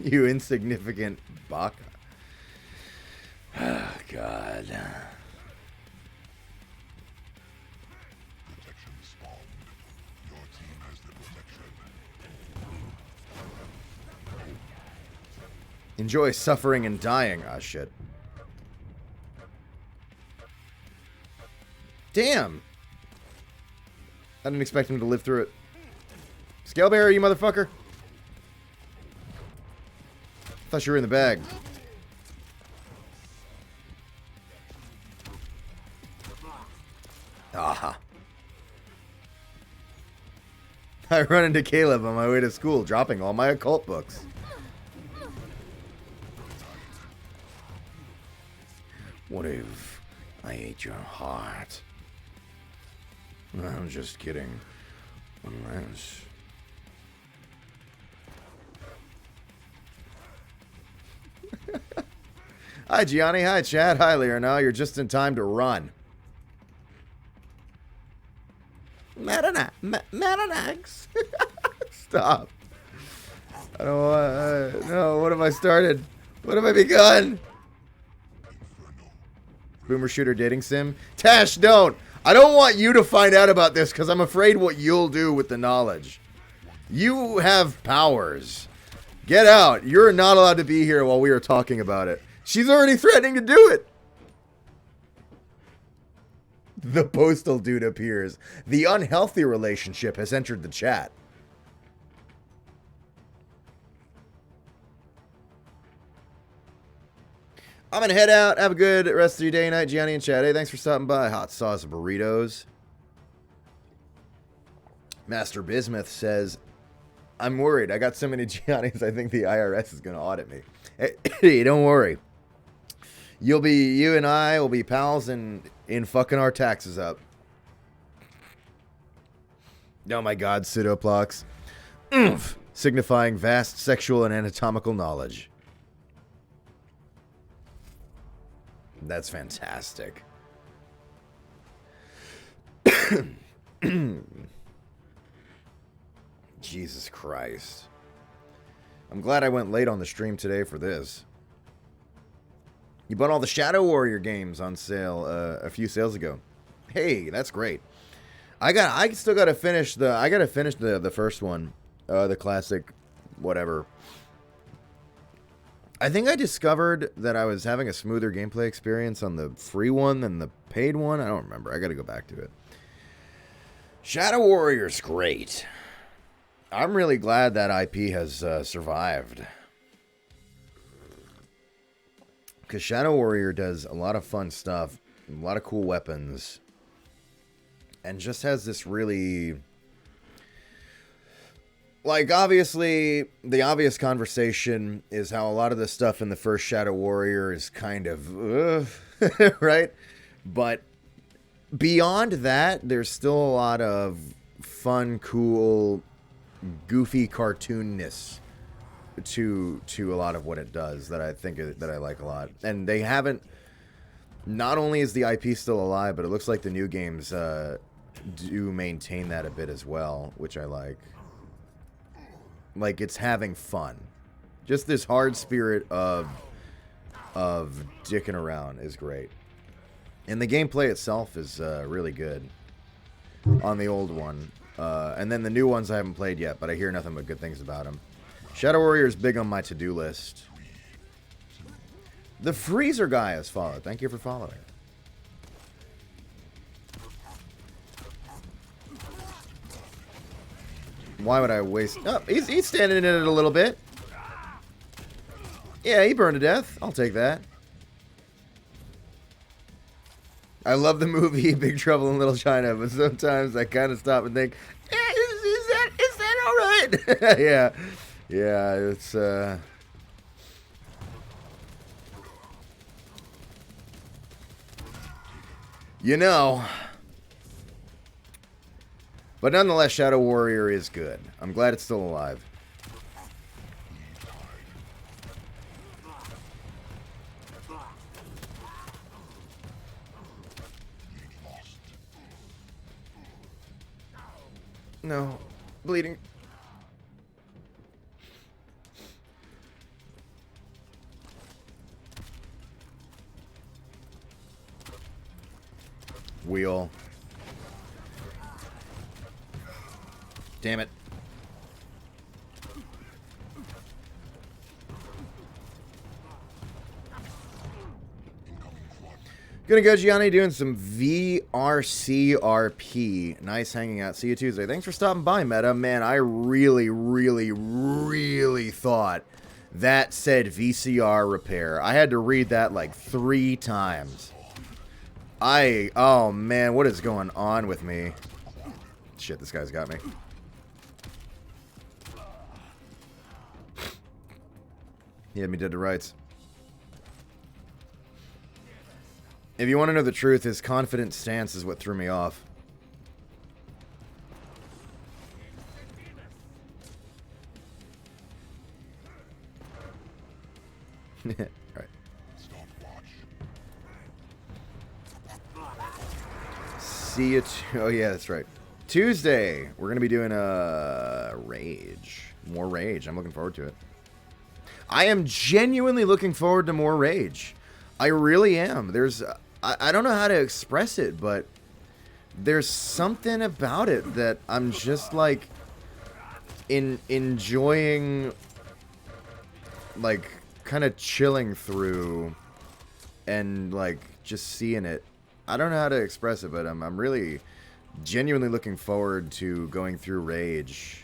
You insignificant baka. Oh, God. Protection spawned. Your team has the protection. Enjoy suffering and dying. Ah, shit. Damn. I didn't expect him to live through it. Scale bearer, you motherfucker. Thought you were in the bag. Aha. I run into Caleb on my way to school, dropping all my occult books. What if I ate your heart? I'm just kidding. Unless... Hi, Gianni. Hi, Chad. Hi, Leonel. You're just in time to run. Madanax. Stop. I don't want... no, what have I started? What have I begun? Boomer Shooter dating sim? Tash, don't. I don't want you to find out about this because I'm afraid what you'll do with the knowledge. You have powers. Get out. You're not allowed to be here while we are talking about it. She's already threatening to do it. The postal dude appears. The unhealthy relationship has entered the chat. I'm going to head out. Have a good rest of your day and night, Gianni and Chad. Hey, thanks for stopping by. Hot sauce burritos. Master Bismuth says, I'm worried. I got so many Giannis, I think the IRS is going to audit me. Hey, don't worry. You and I will be pals in fucking our taxes up. Oh my God, pseudoplox. Oomph, signifying vast sexual and anatomical knowledge. That's fantastic. Jesus Christ. I'm glad I went late on the stream today for this. You bought all the Shadow Warrior games on sale a few sales ago. Hey, that's great. I still gotta finish the first one, the classic, whatever. I think I discovered that I was having a smoother gameplay experience on the free one than the paid one. I don't remember. I gotta go back to it. Shadow Warrior's great. I'm really glad that IP has survived. Because Shadow Warrior does a lot of fun stuff, a lot of cool weapons, and just has this really... Like, obviously, the obvious conversation is how a lot of the stuff in the first Shadow Warrior is kind of... right? But beyond that, there's still a lot of fun, cool, goofy cartoonness to a lot of what it does that I think that I like a lot. And they haven't... Not only is the IP still alive, but it looks like the new games do maintain that a bit as well, which I like. Like, it's having fun. Just this hard spirit of of dicking around is great. And the gameplay itself is really good on the old one. And then the new ones I haven't played yet, but I hear nothing but good things about them. Shadow Warrior is big on my to-do list. The Freezer guy has followed. Thank you for following. Why would I waste... Oh, he's standing in it a little bit. Yeah, he burned to death. I'll take that. I love the movie Big Trouble in Little China, but sometimes I kind of stop and think, is that all right? Yeah. Yeah, it's... You know... But nonetheless, Shadow Warrior is good. I'm glad it's still alive. No. Bleeding. Wheel. Damn it. Gonna go, Gianni, doing some VRCRP. Nice hanging out. See you Tuesday. Thanks for stopping by, Meta. Man, I really, really, really thought that said VCR repair. I had to read that like 3 times. Oh man, what is going on with me? Shit, this guy's got me. He had me dead to rights. If you want to know the truth, his confident stance is what threw me off. Right. See you. Oh yeah, that's right. Tuesday, we're gonna be doing a Rage. More Rage. I'm looking forward to it. I am genuinely looking forward to more Rage. I really am. There's, I don't know how to express it, but there's something about it that I'm just like enjoying, like kind of chilling through and like just seeing it. I don't know how to express it, but I'm really genuinely looking forward to going through Rage.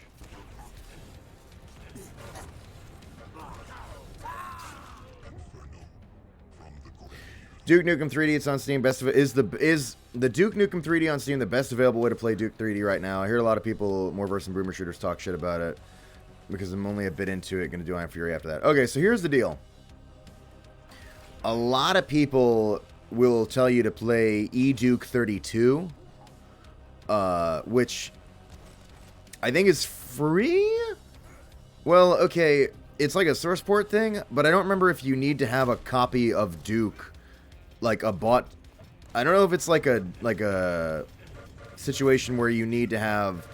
Duke Nukem 3D, it's on Steam. Is the Duke Nukem 3D on Steam the best available way to play Duke 3D right now? I hear a lot of people, more versed in boomer shooters, talk shit about it because I'm only a bit into it. Going to do Iron Fury after that. Okay, so here's the deal. A lot of people will tell you to play eDuke 32, which I think is free. Well, okay, it's like a source port thing, but I don't remember if you need to have a copy of Duke. Like a bot, I don't know if it's like a situation where you need to have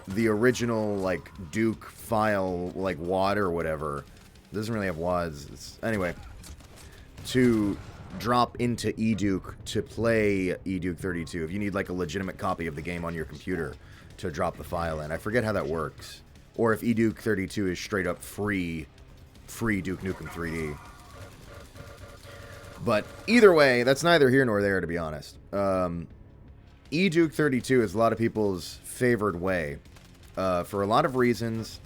the original like Duke file, like WAD or whatever. It doesn't really have WADs. Anyway, to drop into eDuke to play eDuke 32. If you need like a legitimate copy of the game on your computer to drop the file in, I forget how that works. Or if eDuke 32 is straight up free Duke Nukem 3D. But either way, that's neither here nor there, to be honest. eDuke 32 is a lot of people's favored way for a lot of reasons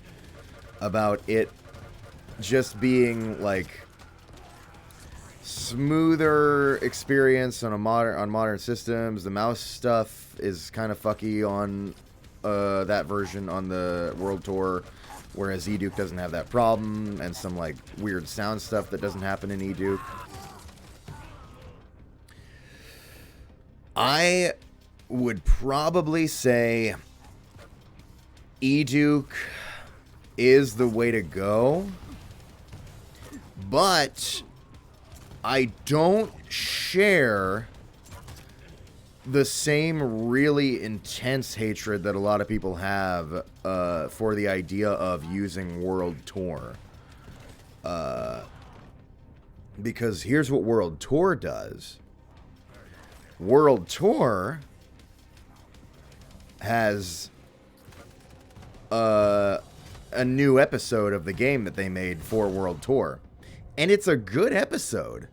about it just being like smoother experience on modern systems. The mouse stuff is kind of fucky on that version on the World Tour, whereas eDuke doesn't have that problem, and some like weird sound stuff that doesn't happen in eDuke. I would probably say eDuke is the way to go, but I don't share the same really intense hatred that a lot of people have for the idea of using World Tour. Because here's what World Tour does. World Tour has a new episode of the game that they made for World Tour. And it's a good episode.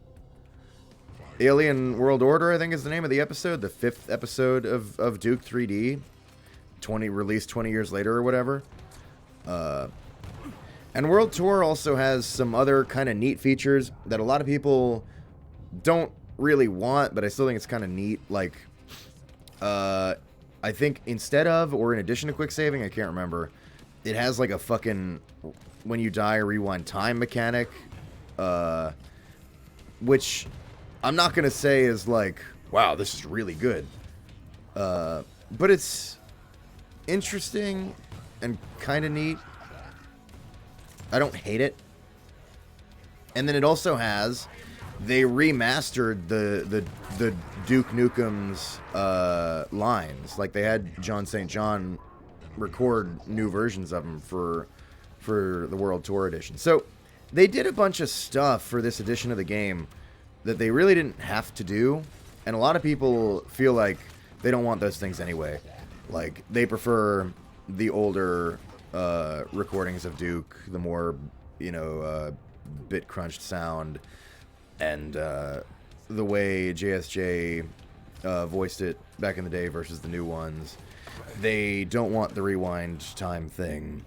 Alien World Order, I think is the name of the episode. The 5th episode of Duke 3D. Released 20 years later or whatever. And World Tour also has some other kind of neat features that a lot of people don't really want, but I still think it's kind of neat. Like, I think instead of, or in addition to quick saving, I can't remember, it has like a fucking, when you die, rewind time mechanic, which I'm not going to say is like, wow, this is really good. But it's interesting and kind of neat. I don't hate it. And then it also has, they remastered the Duke Nukem's lines. Like they had John St. John record new versions of them for the World Tour edition. So they did a bunch of stuff for this edition of the game that they really didn't have to do. And a lot of people feel like they don't want those things anyway. Like they prefer the older recordings of Duke, the more, bit crunched sound, and the way JSJ voiced it back in the day versus the new ones. They don't want the rewind time thing.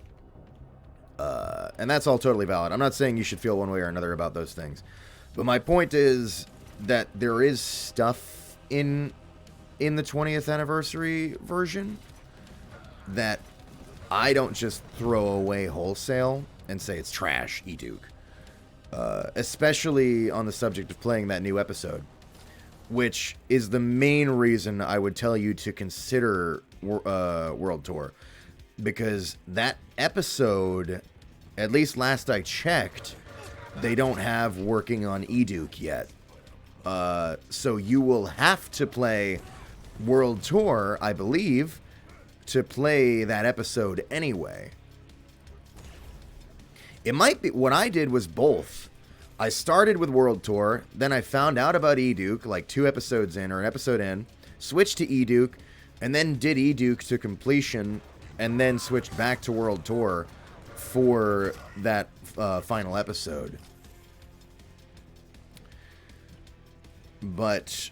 And that's all totally valid. I'm not saying you should feel one way or another about those things. But my point is that there is stuff in the 20th anniversary version that I don't just throw away wholesale and say it's trash, E-Duke. Especially on the subject of playing that new episode, which is the main reason I would tell you to consider World Tour. Because that episode, at least last I checked, they don't have working on E-Duke yet. So you will have to play World Tour, I believe, to play that episode anyway. It might be, what I did was both. I started with World Tour, then I found out about E-Duke like 2 episodes in, or an episode in, switched to E-Duke, and then did E-Duke to completion, and then switched back to World Tour for that final episode. But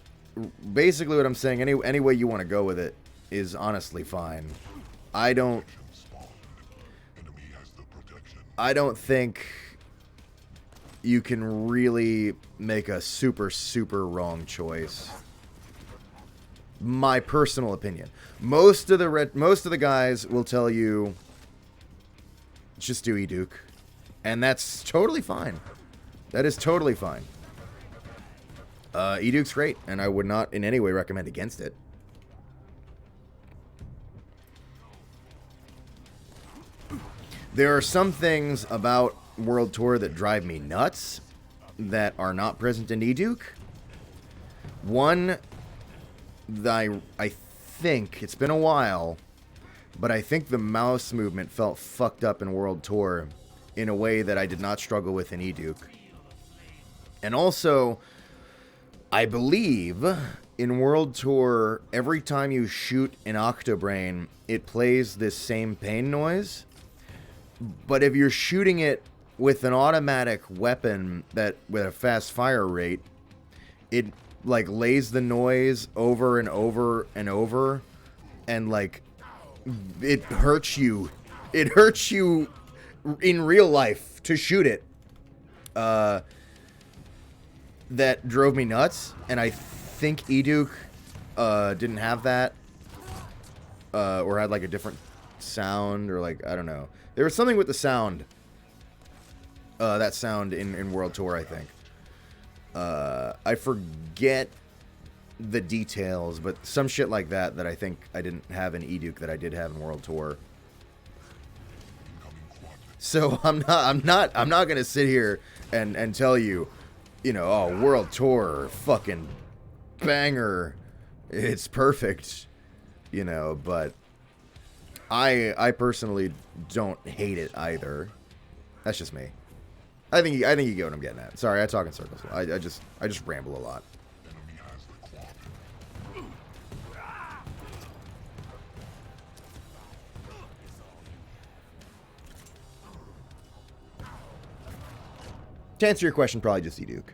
basically what I'm saying, any way you want to go with it is honestly fine. I don't think you can really make a super, super wrong choice. My personal opinion. Most of the guys will tell you just do E-Duke, and that's totally fine. That is totally fine. E-Duke's great, and I would not in any way recommend against it. There are some things about World Tour that drive me nuts that are not present in E-Duke. One, I think, it's been a while, but I think the mouse movement felt fucked up in World Tour in a way that I did not struggle with in E-Duke. And also, I believe in World Tour, every time you shoot an Octobrain, it plays this same pain noise. But if you're shooting it with an automatic weapon that with a fast fire rate, it like lays the noise over and over and over, and like it hurts you. It hurts you in real life to shoot it. That drove me nuts, and I think E-Duke didn't have that, or had like a different sound, or like I don't know. There was something with the sound. That sound in World Tour, I think. I forget the details, but some shit like that I think I didn't have in E-Duke that I did have in World Tour. So I'm not gonna sit here and tell you, oh, World Tour, fucking banger, it's perfect, but I personally don't hate it either. That's just me. I think you get what I'm getting at. Sorry, I talk in circles. I just ramble a lot. Enemy has the quad. To answer your question, probably just Duke.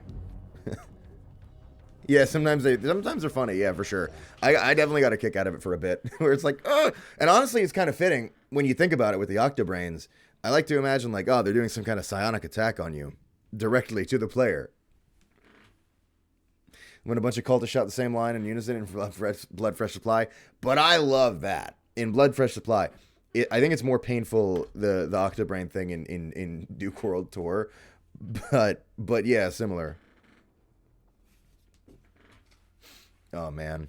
Yeah, sometimes they're funny. Yeah, for sure. I definitely got a kick out of it for a bit, where it's like, oh, and honestly, it's kind of fitting when you think about it with the Octobrains. I like to imagine like, oh, they're doing some kind of psionic attack on you directly to the player. When a bunch of cultists shout the same line in unison in Blood Fresh Supply, but I love that in Blood Fresh Supply. I think it's more painful the Octobrain thing in Duke World Tour. But yeah, similar. Oh man,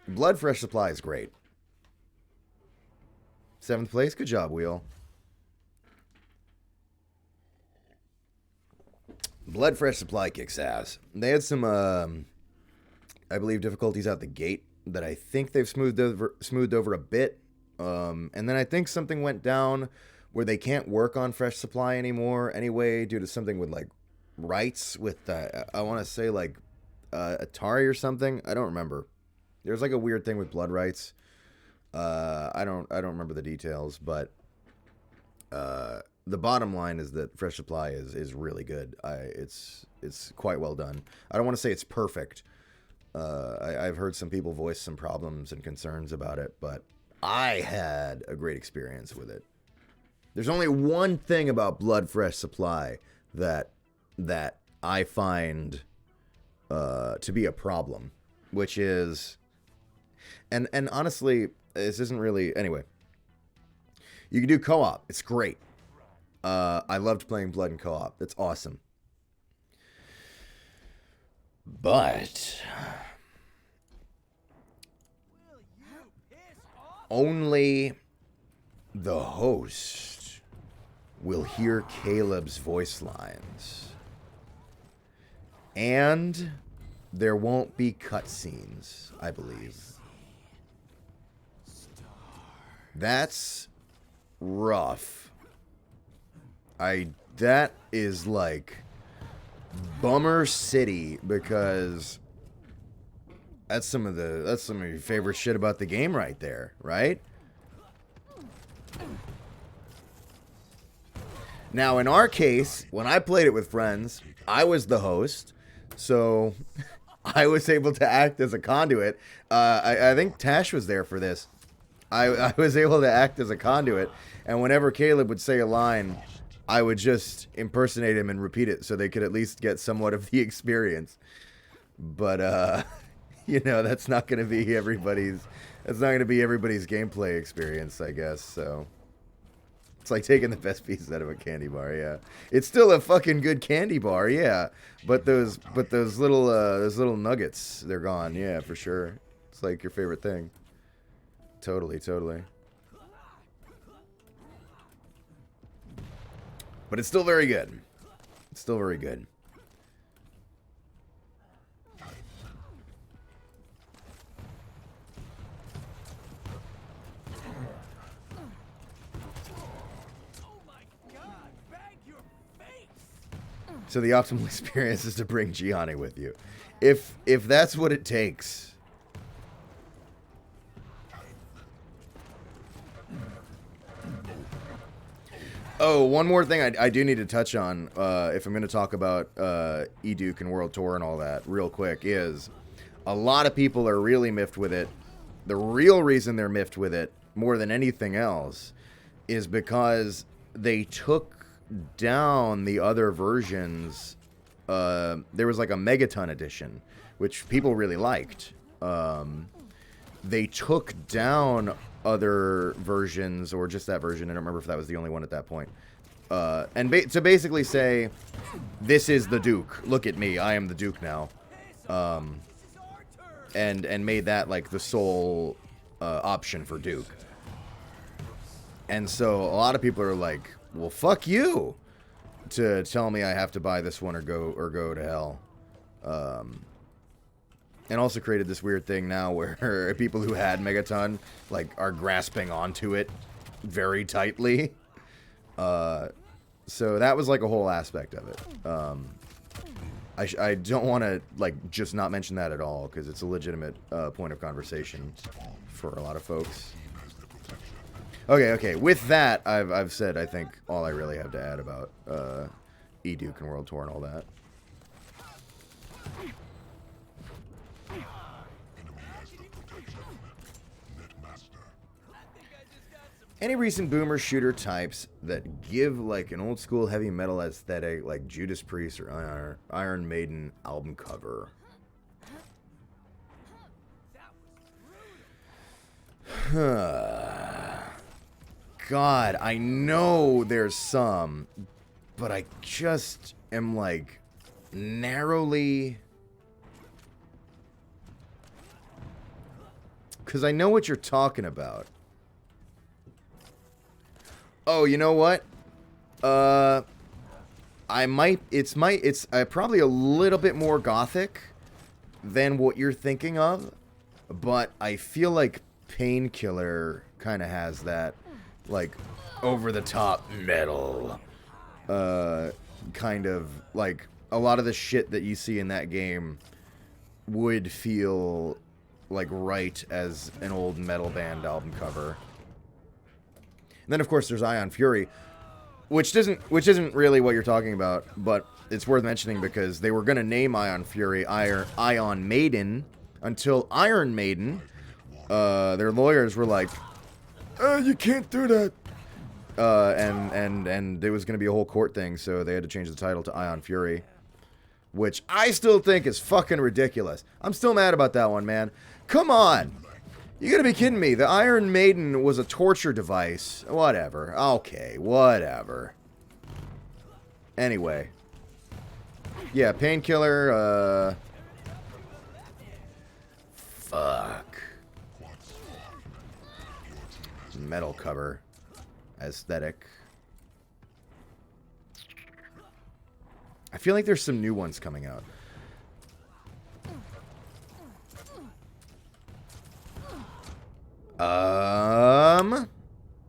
Blood Fresh Supply is great. 7th place, good job, Wheel. Blood Fresh Supply kicks ass. They had some, I believe, difficulties out the gate that I think they've smoothed over a bit. And then I think something went down where they can't work on Fresh Supply anymore anyway, due to something with like rights with I want to say like Atari or something. I don't remember. There's like a weird thing with blood rights. I don't remember the details, but the bottom line is that Fresh Supply is really good. It's quite well done. I don't want to say it's perfect. I've heard some people voice some problems and concerns about it, but I had a great experience with it. There's only one thing about Blood Fresh Supply that I find to be a problem, which is, and honestly, this isn't really, anyway, you can do co-op. It's great. I loved playing Blood in co-op. That's awesome. But only the host will hear Caleb's voice lines. And there won't be cutscenes, I believe. That's rough. That is like bummer city, because that's some of your favorite shit about the game right there, right? Now, in our case, when I played it with friends, I was the host, so I was able to act as a conduit. I think Tash was there for this. I was able to act as a conduit, and whenever Caleb would say a line, I would just impersonate him and repeat it so they could at least get somewhat of the experience. But, you know, that's not going to be everybody's gameplay experience, I guess, so. It's like taking the best pieces out of a candy bar, yeah. It's still a fucking good candy bar, yeah. But those little nuggets, they're gone, yeah, for sure. It's like your favorite thing. Totally. But it's still very good. It's still very good. So the optimal experience is to bring Gianni with you. If that's what it takes. Oh, one more thing I do need to touch on, if I'm going to talk about Duke and World Tour and all that real quick, is a lot of people are really miffed with it. The real reason they're miffed with it, more than anything else, is because they took down the other versions. There was like a Megaton edition, which people really liked. They took down other versions, or just that version. I don't remember if that was the only one at that point. And to basically say, this is the Duke. Look at me. I am the Duke now. And made that like the sole option for Duke. And so a lot of people are like, well, fuck you to tell me I have to buy this one or go to hell. And also created this weird thing now where people who had Megaton like are grasping onto it very tightly. So that was like a whole aspect of it. I don't want to like just not mention that at all because it's a legitimate point of conversation for a lot of folks. Okay. With that, I've said I think all I really have to add about E-Duke and World Tour and all that. Any recent boomer shooter types that give like an old school heavy metal aesthetic, like Judas Priest or Iron Maiden album cover? God, I know there's some, but I just am like narrowly... Because I know what you're talking about. Oh, you know what? It's probably a little bit more gothic than what you're thinking of, but I feel like Painkiller kind of has that, like, over-the-top metal, kind of, like, a lot of the shit that you see in that game would feel, like, right as an old metal band album cover. And then, of course, there's Ion Fury, which isn't really what you're talking about, but it's worth mentioning because they were going to name Ion Fury Ion Maiden until Iron Maiden, their lawyers were like, you can't do that. And it was going to be a whole court thing, so they had to change the title to Ion Fury, which I still think is fucking ridiculous. I'm still mad about that one, man. Come on. You gotta be kidding me. The Iron Maiden was a torture device. Whatever. Okay, whatever. Anyway. Yeah, Painkiller, fuck. Metal cover. Aesthetic. I feel like there's some new ones coming out.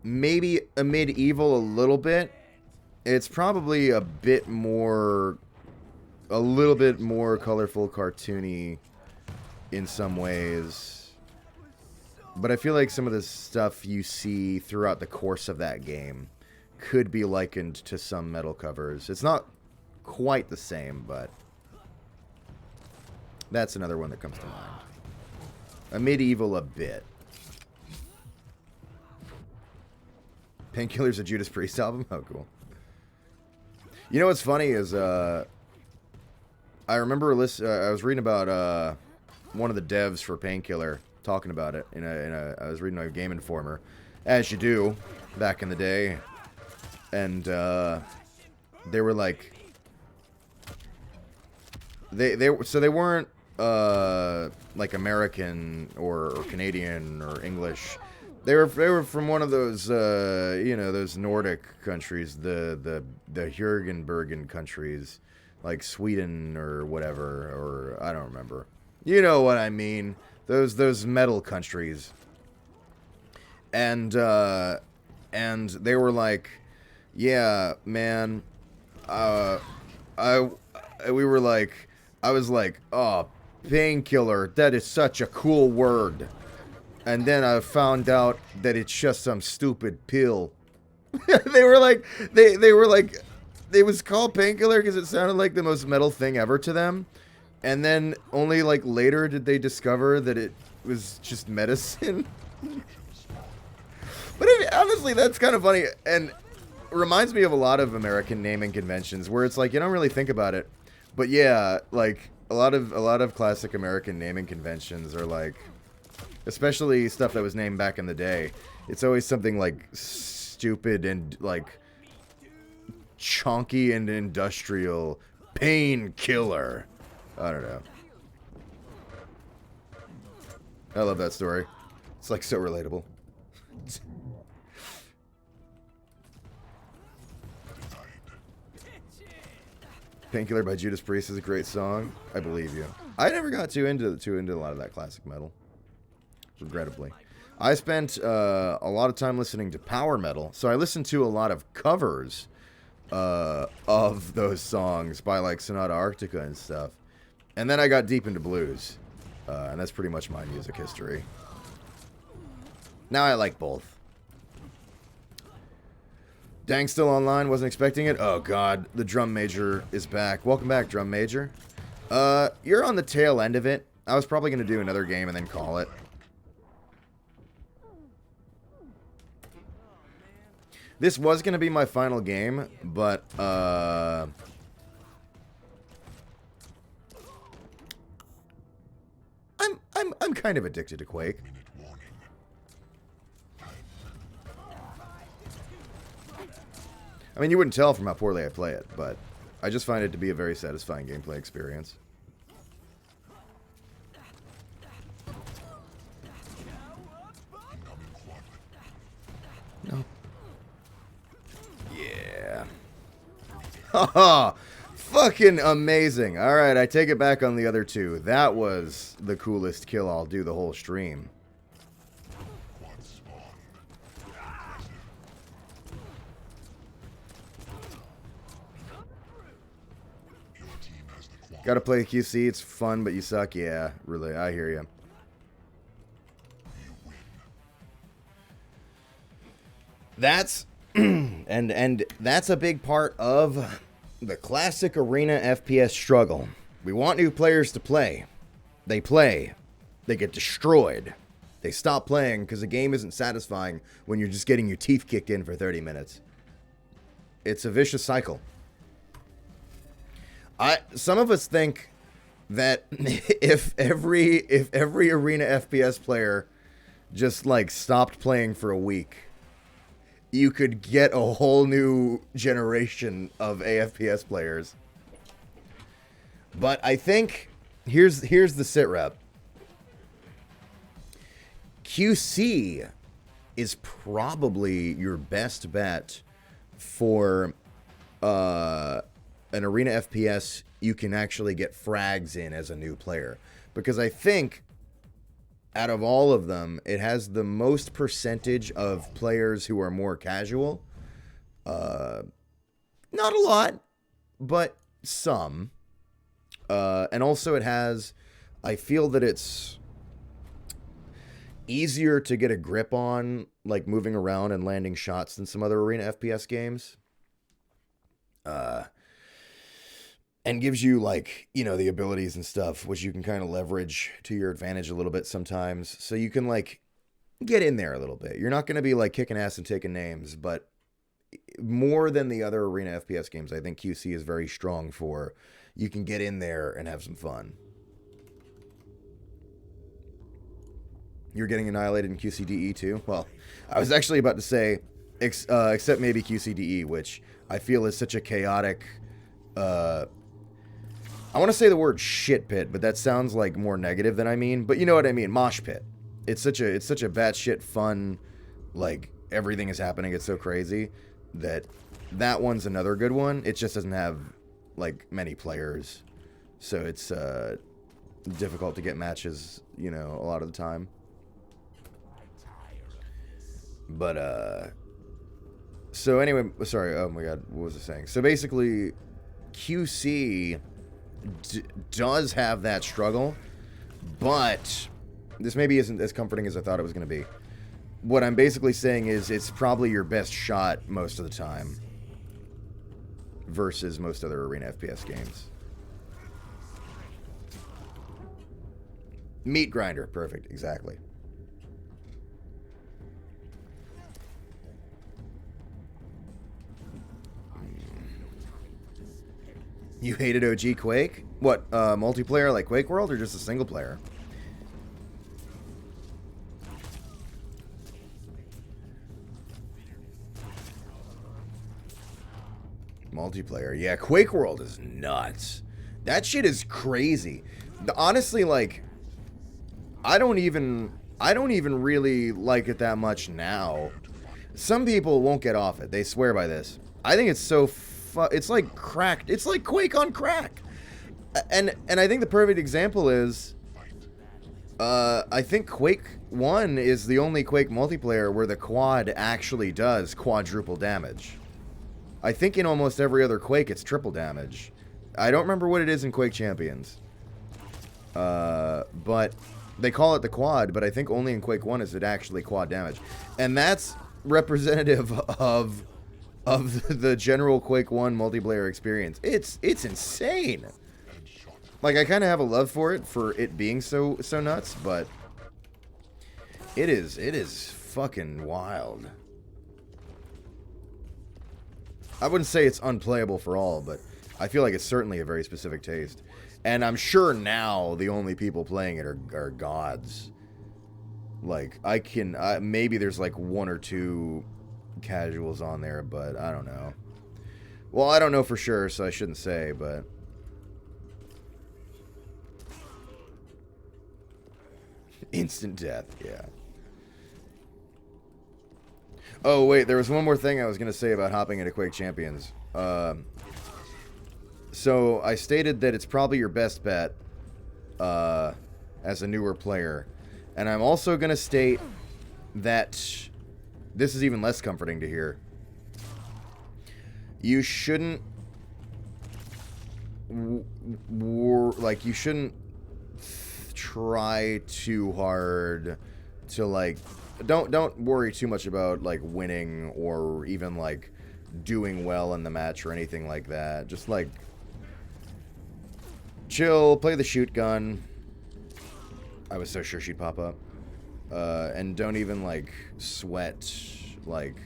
Maybe a medieval a little bit. It's probably a little bit more colorful, cartoony in some ways. But I feel like some of the stuff you see throughout the course of that game could be likened to some metal covers. It's not quite the same, but that's another one that comes to mind. A medieval a bit. Painkiller's a Judas Priest album? Oh, cool. You know what's funny is, I remember I was reading about one of the devs for Painkiller talking about it. I was reading a Game Informer, as you do, back in the day. And they were like, they weren't like American or Canadian or English. They were from one of those those Nordic countries, the Jürgenbergen countries, like Sweden or whatever, or I don't remember. You know what I mean? Those metal countries. And they were like, yeah, man. I was like, oh, Painkiller, that is such a cool word. And then I found out that it's just some stupid pill. They were like, it was called Painkiller because it sounded like the most metal thing ever to them. And then only like later did they discover that it was just medicine. But honestly, that's kind of funny. And it reminds me of a lot of American naming conventions where it's like, you don't really think about it. But yeah, like a lot of classic American naming conventions are like, especially stuff that was named back in the day, it's always something like stupid and like chonky and industrial. Painkiller. I don't know. I love that story. It's like so relatable. Painkiller by Judas Priest is a great song. I believe you. I never got too into a lot of that classic metal. Regrettably. I spent a lot of time listening to power metal, so I listened to a lot of covers of those songs by like Sonata Arctica and stuff. And then I got deep into blues. And that's pretty much my music history. Now I like both. Dang, still online. Wasn't expecting it. Oh, God. The Drum Major is back. Welcome back, Drum Major. You're on the tail end of it. I was probably going to do another game and then call it. This was going to be my final game, but, I'm kind of addicted to Quake. I mean, you wouldn't tell from how poorly I play it, but I just find it to be a very satisfying gameplay experience. No. Yeah. Haha! Fucking amazing. Alright, I take it back on the other two. That was the coolest kill I'll do the whole stream. Gotta play QC, it's fun, but you suck. Yeah, really, I hear you. That's and that's a big part of the classic arena FPS struggle. We want new players to play. They play. They get destroyed. They stop playing because the game isn't satisfying when you're just getting your teeth kicked in for 30 minutes. It's a vicious cycle. Some of us think that if every arena FPS player just like stopped playing for a week, you could get a whole new generation of AFPS players. But I think here's the sit rep. QC is probably your best bet for an arena FPS you can actually get frags in as a new player. Because I think out of all of them, it has the most percentage of players who are more casual. Not a lot, but some. And also it has, I feel that it's easier to get a grip on, like moving around and landing shots than some other arena FPS games. And gives you, like, you know, the abilities and stuff, which you can kind of leverage to your advantage a little bit sometimes. So you can, like, get in there a little bit. You're not going to be, like, kicking ass and taking names, but more than the other arena FPS games, I think QC is very strong for. You can get in there and have some fun. You're getting annihilated in QCDE too? Well, I was actually about to say, except maybe QCDE, which I feel is such a chaotic... I want to say the word shit pit, but that sounds like more negative than I mean. But you know what I mean, mosh pit. It's such a batshit fun, like everything is happening. It's so crazy that one's another good one. It just doesn't have like many players, so it's difficult to get matches. You know, a lot of the time. But so anyway, sorry. Oh my god, what was I saying? So basically, QC does have that struggle, but this maybe isn't as comforting as I thought it was going to be. What I'm basically saying is it's probably your best shot most of the time versus most other arena FPS games. Meat grinder, perfect, exactly. You hated OG Quake? What, multiplayer like Quake World or just a single player? Multiplayer. Yeah, Quake World is nuts. That shit is crazy. Honestly, like, I don't even really like it that much now. Some people won't get off it. They swear by this. I think it's so it's like cracked. It's like Quake on crack. And I think the perfect example is I think Quake 1 is the only Quake multiplayer where the quad actually does quadruple damage. I think in almost every other Quake, it's triple damage. I don't remember what it is in Quake Champions. But they call it the quad, but I think only in Quake 1 is it actually quad damage. And that's representative of the general Quake 1 multiplayer experience. It's insane. Like, I kind of have a love for it being so nuts, but it is fucking wild. I wouldn't say it's unplayable for all, but I feel like it's certainly a very specific taste. And I'm sure now the only people playing it are gods. Like, I can... maybe there's like 1 or 2 casuals on there, but I don't know. Well, I don't know for sure, so I shouldn't say, but... Instant death, yeah. Oh, wait, there was one more thing I was going to say about hopping into Quake Champions. So, I stated that it's probably your best bet as a newer player. And I'm also going to state that this is even less comforting to hear. You shouldn't... you shouldn't try too hard to, like... Don't worry too much about, like, winning or even, like, doing well in the match or anything like that. Just, like, chill, play the shoot gun. I was so sure she'd pop up. And don't even, like, sweat, like,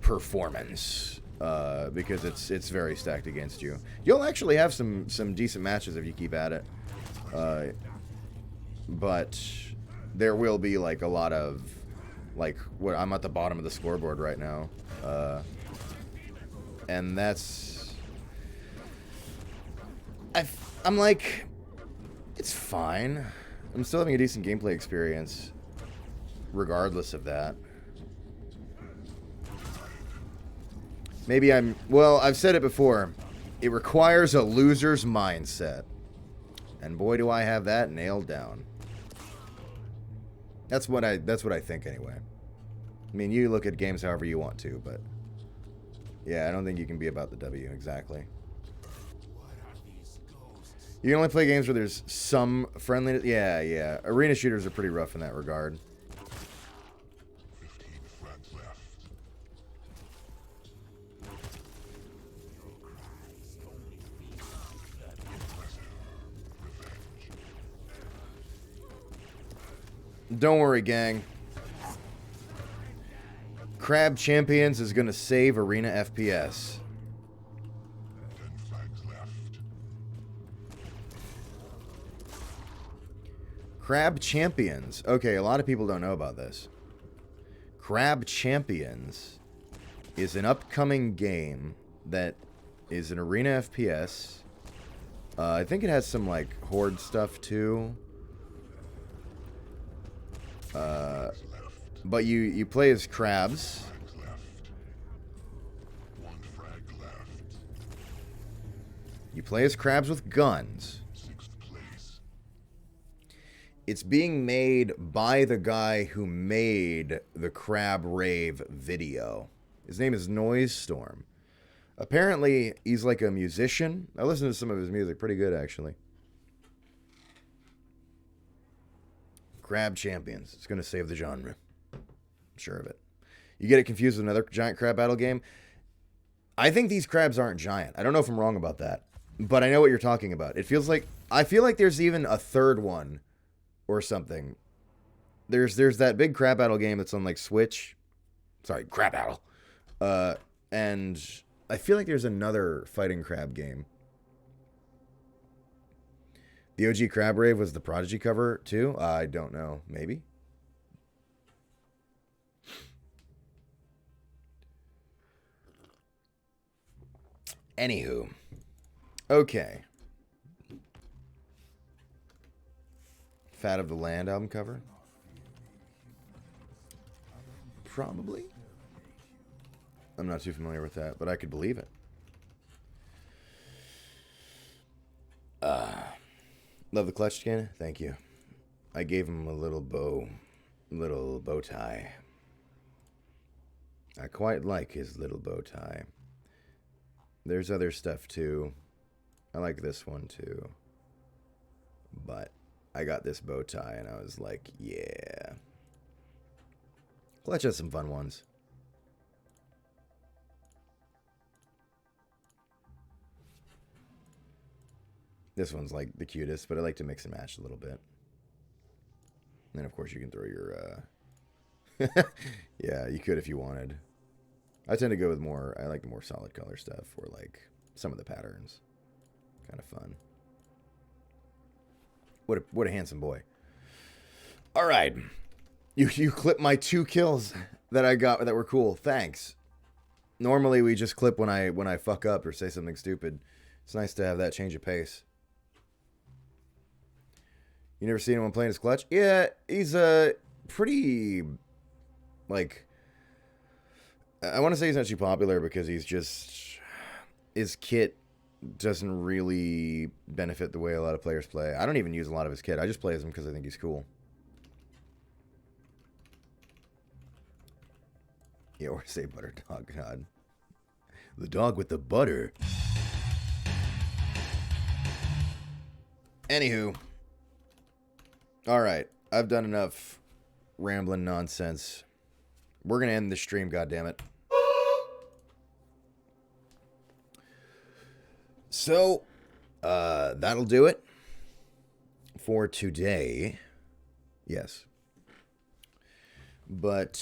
performance. Because it's very stacked against you. You'll actually have some decent matches if you keep at it. But there will be, like, a lot of, like, what I'm at the bottom of the scoreboard right now. And that's... I'm like, it's fine. I'm still having a decent gameplay experience, regardless of that. Maybe I'm... Well, I've said it before. It requires a loser's mindset. And boy, do I have that nailed down. That's what I think anyway. I mean, you look at games however you want to, but... Yeah, I don't think you can be about the W, exactly. You can only play games where there's some friendliness. Yeah. Arena shooters are pretty rough in that regard. 15 frags left. Don't worry, gang. Crab Champions is going to save Arena FPS. 10 frags left. Crab Champions. Okay, a lot of people don't know about this. Crab Champions is an upcoming game that is an Arena FPS. I think it has some, like, Horde stuff, too. But you play as crabs. Frags left. 1 frag left. You play as crabs with guns. 6th place. It's being made by the guy who made the Crab Rave video. His name is Noise Storm. Apparently, he's like a musician. I listened to some of his music. Pretty good, actually. Crab Champions. It's going to save the genre. I'm sure of it. You get it confused with another giant crab battle game? I think these crabs aren't giant. I don't know if I'm wrong about that. But I know what you're talking about. It feels like... I feel like there's even a third one or something. There's that big crab battle game that's on, like, Switch. Sorry, Crab Battle. And I feel like there's another fighting crab game. The OG Crab Rave was the Prodigy cover, too? I don't know. Maybe? Anywho. Okay. Fat of the Land album cover? Probably. I'm not too familiar with that, but I could believe it. Love the clutch skin? Thank you. I gave him a little bow tie. I quite like his little bow tie. There's other stuff too. I like this one too. But I got this bow tie and I was like, yeah. Clutch has some fun ones. This one's like the cutest, but I like to mix and match a little bit. And then of course you can throw your yeah, you could if you wanted. I tend to go with more, I like the more solid color stuff for like some of the patterns. Kind of fun. What a handsome boy. All right. You clipped my 2 kills that I got that were cool. Thanks. Normally we just clip when I fuck up or say something stupid. It's nice to have that change of pace. You never seen anyone playing his clutch? Yeah, he's pretty, like, I want to say he's actually popular because he's just, his kit doesn't really benefit the way a lot of players play. I don't even use a lot of his kit. I just play as him because I think he's cool. Yeah, or say butter dog, God. The dog with the butter. Anywho. Alright, I've done enough rambling nonsense. We're going to end the stream, goddammit. So, that'll do it for today. Yes. But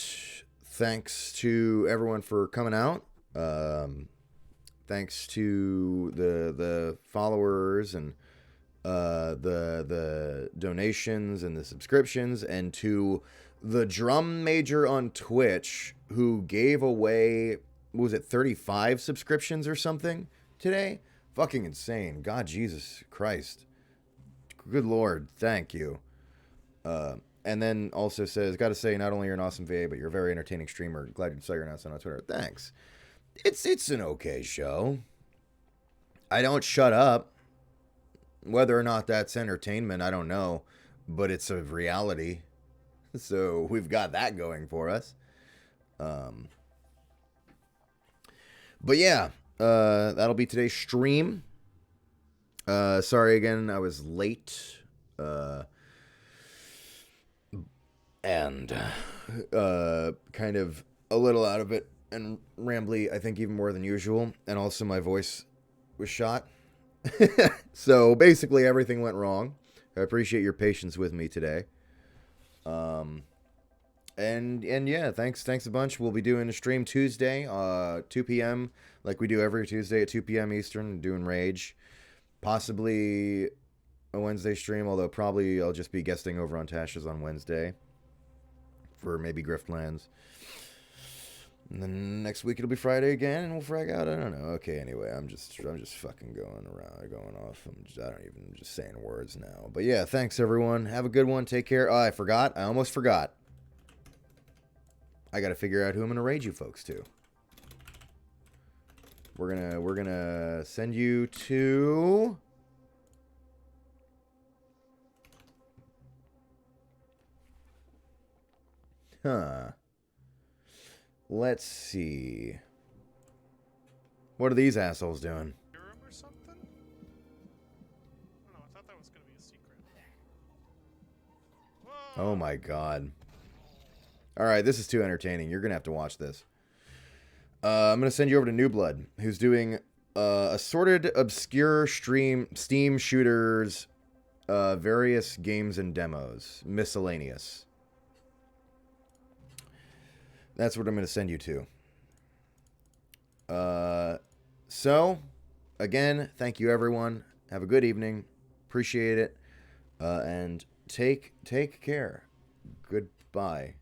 thanks to everyone for coming out. Thanks to the followers and the donations and the subscriptions, and to the drum major on Twitch who gave away, what was it, 35 subscriptions or something today? Fucking insane. God, Jesus Christ. Good Lord. Thank you. And then also says, gotta say, not only you're an awesome VA, but you're a very entertaining streamer. Glad you saw your announcement on Twitter. Thanks. It's an okay show. I don't shut up. Whether or not that's entertainment, I don't know. But it's a reality. So we've got that going for us. But yeah, that'll be today's stream. Sorry again, I was late. And kind of a little out of it and rambly, I think even more than usual. And also my voice was shot. So basically everything went wrong. I appreciate your patience with me today. And yeah, thanks a bunch. We'll be doing a stream Tuesday, 2 p.m. like we do every Tuesday at 2 p.m. Eastern, doing Rage. Possibly a Wednesday stream, although probably I'll just be guesting over on Tasha's on Wednesday for maybe Griftlands. And then next week it'll be Friday again, and we'll frag out. I don't know. Okay, anyway, I'm just fucking going off. I'm just saying words now. But yeah, thanks everyone. Have a good one. Take care. Oh, I almost forgot. I got to figure out who I'm gonna raid you folks to. We're gonna send you to. Huh. Let's see. What are these assholes doing? Or something? I don't know, I thought that was gonna be a secret. Whoa. Oh my god. Alright, this is too entertaining. You're gonna have to watch this. I'm gonna send you over to New Blood, who's doing assorted obscure Steam shooters, various games and demos. Miscellaneous. That's what I'm going to send you to. So, again, thank you everyone. Have a good evening. Appreciate it. And take care. Goodbye.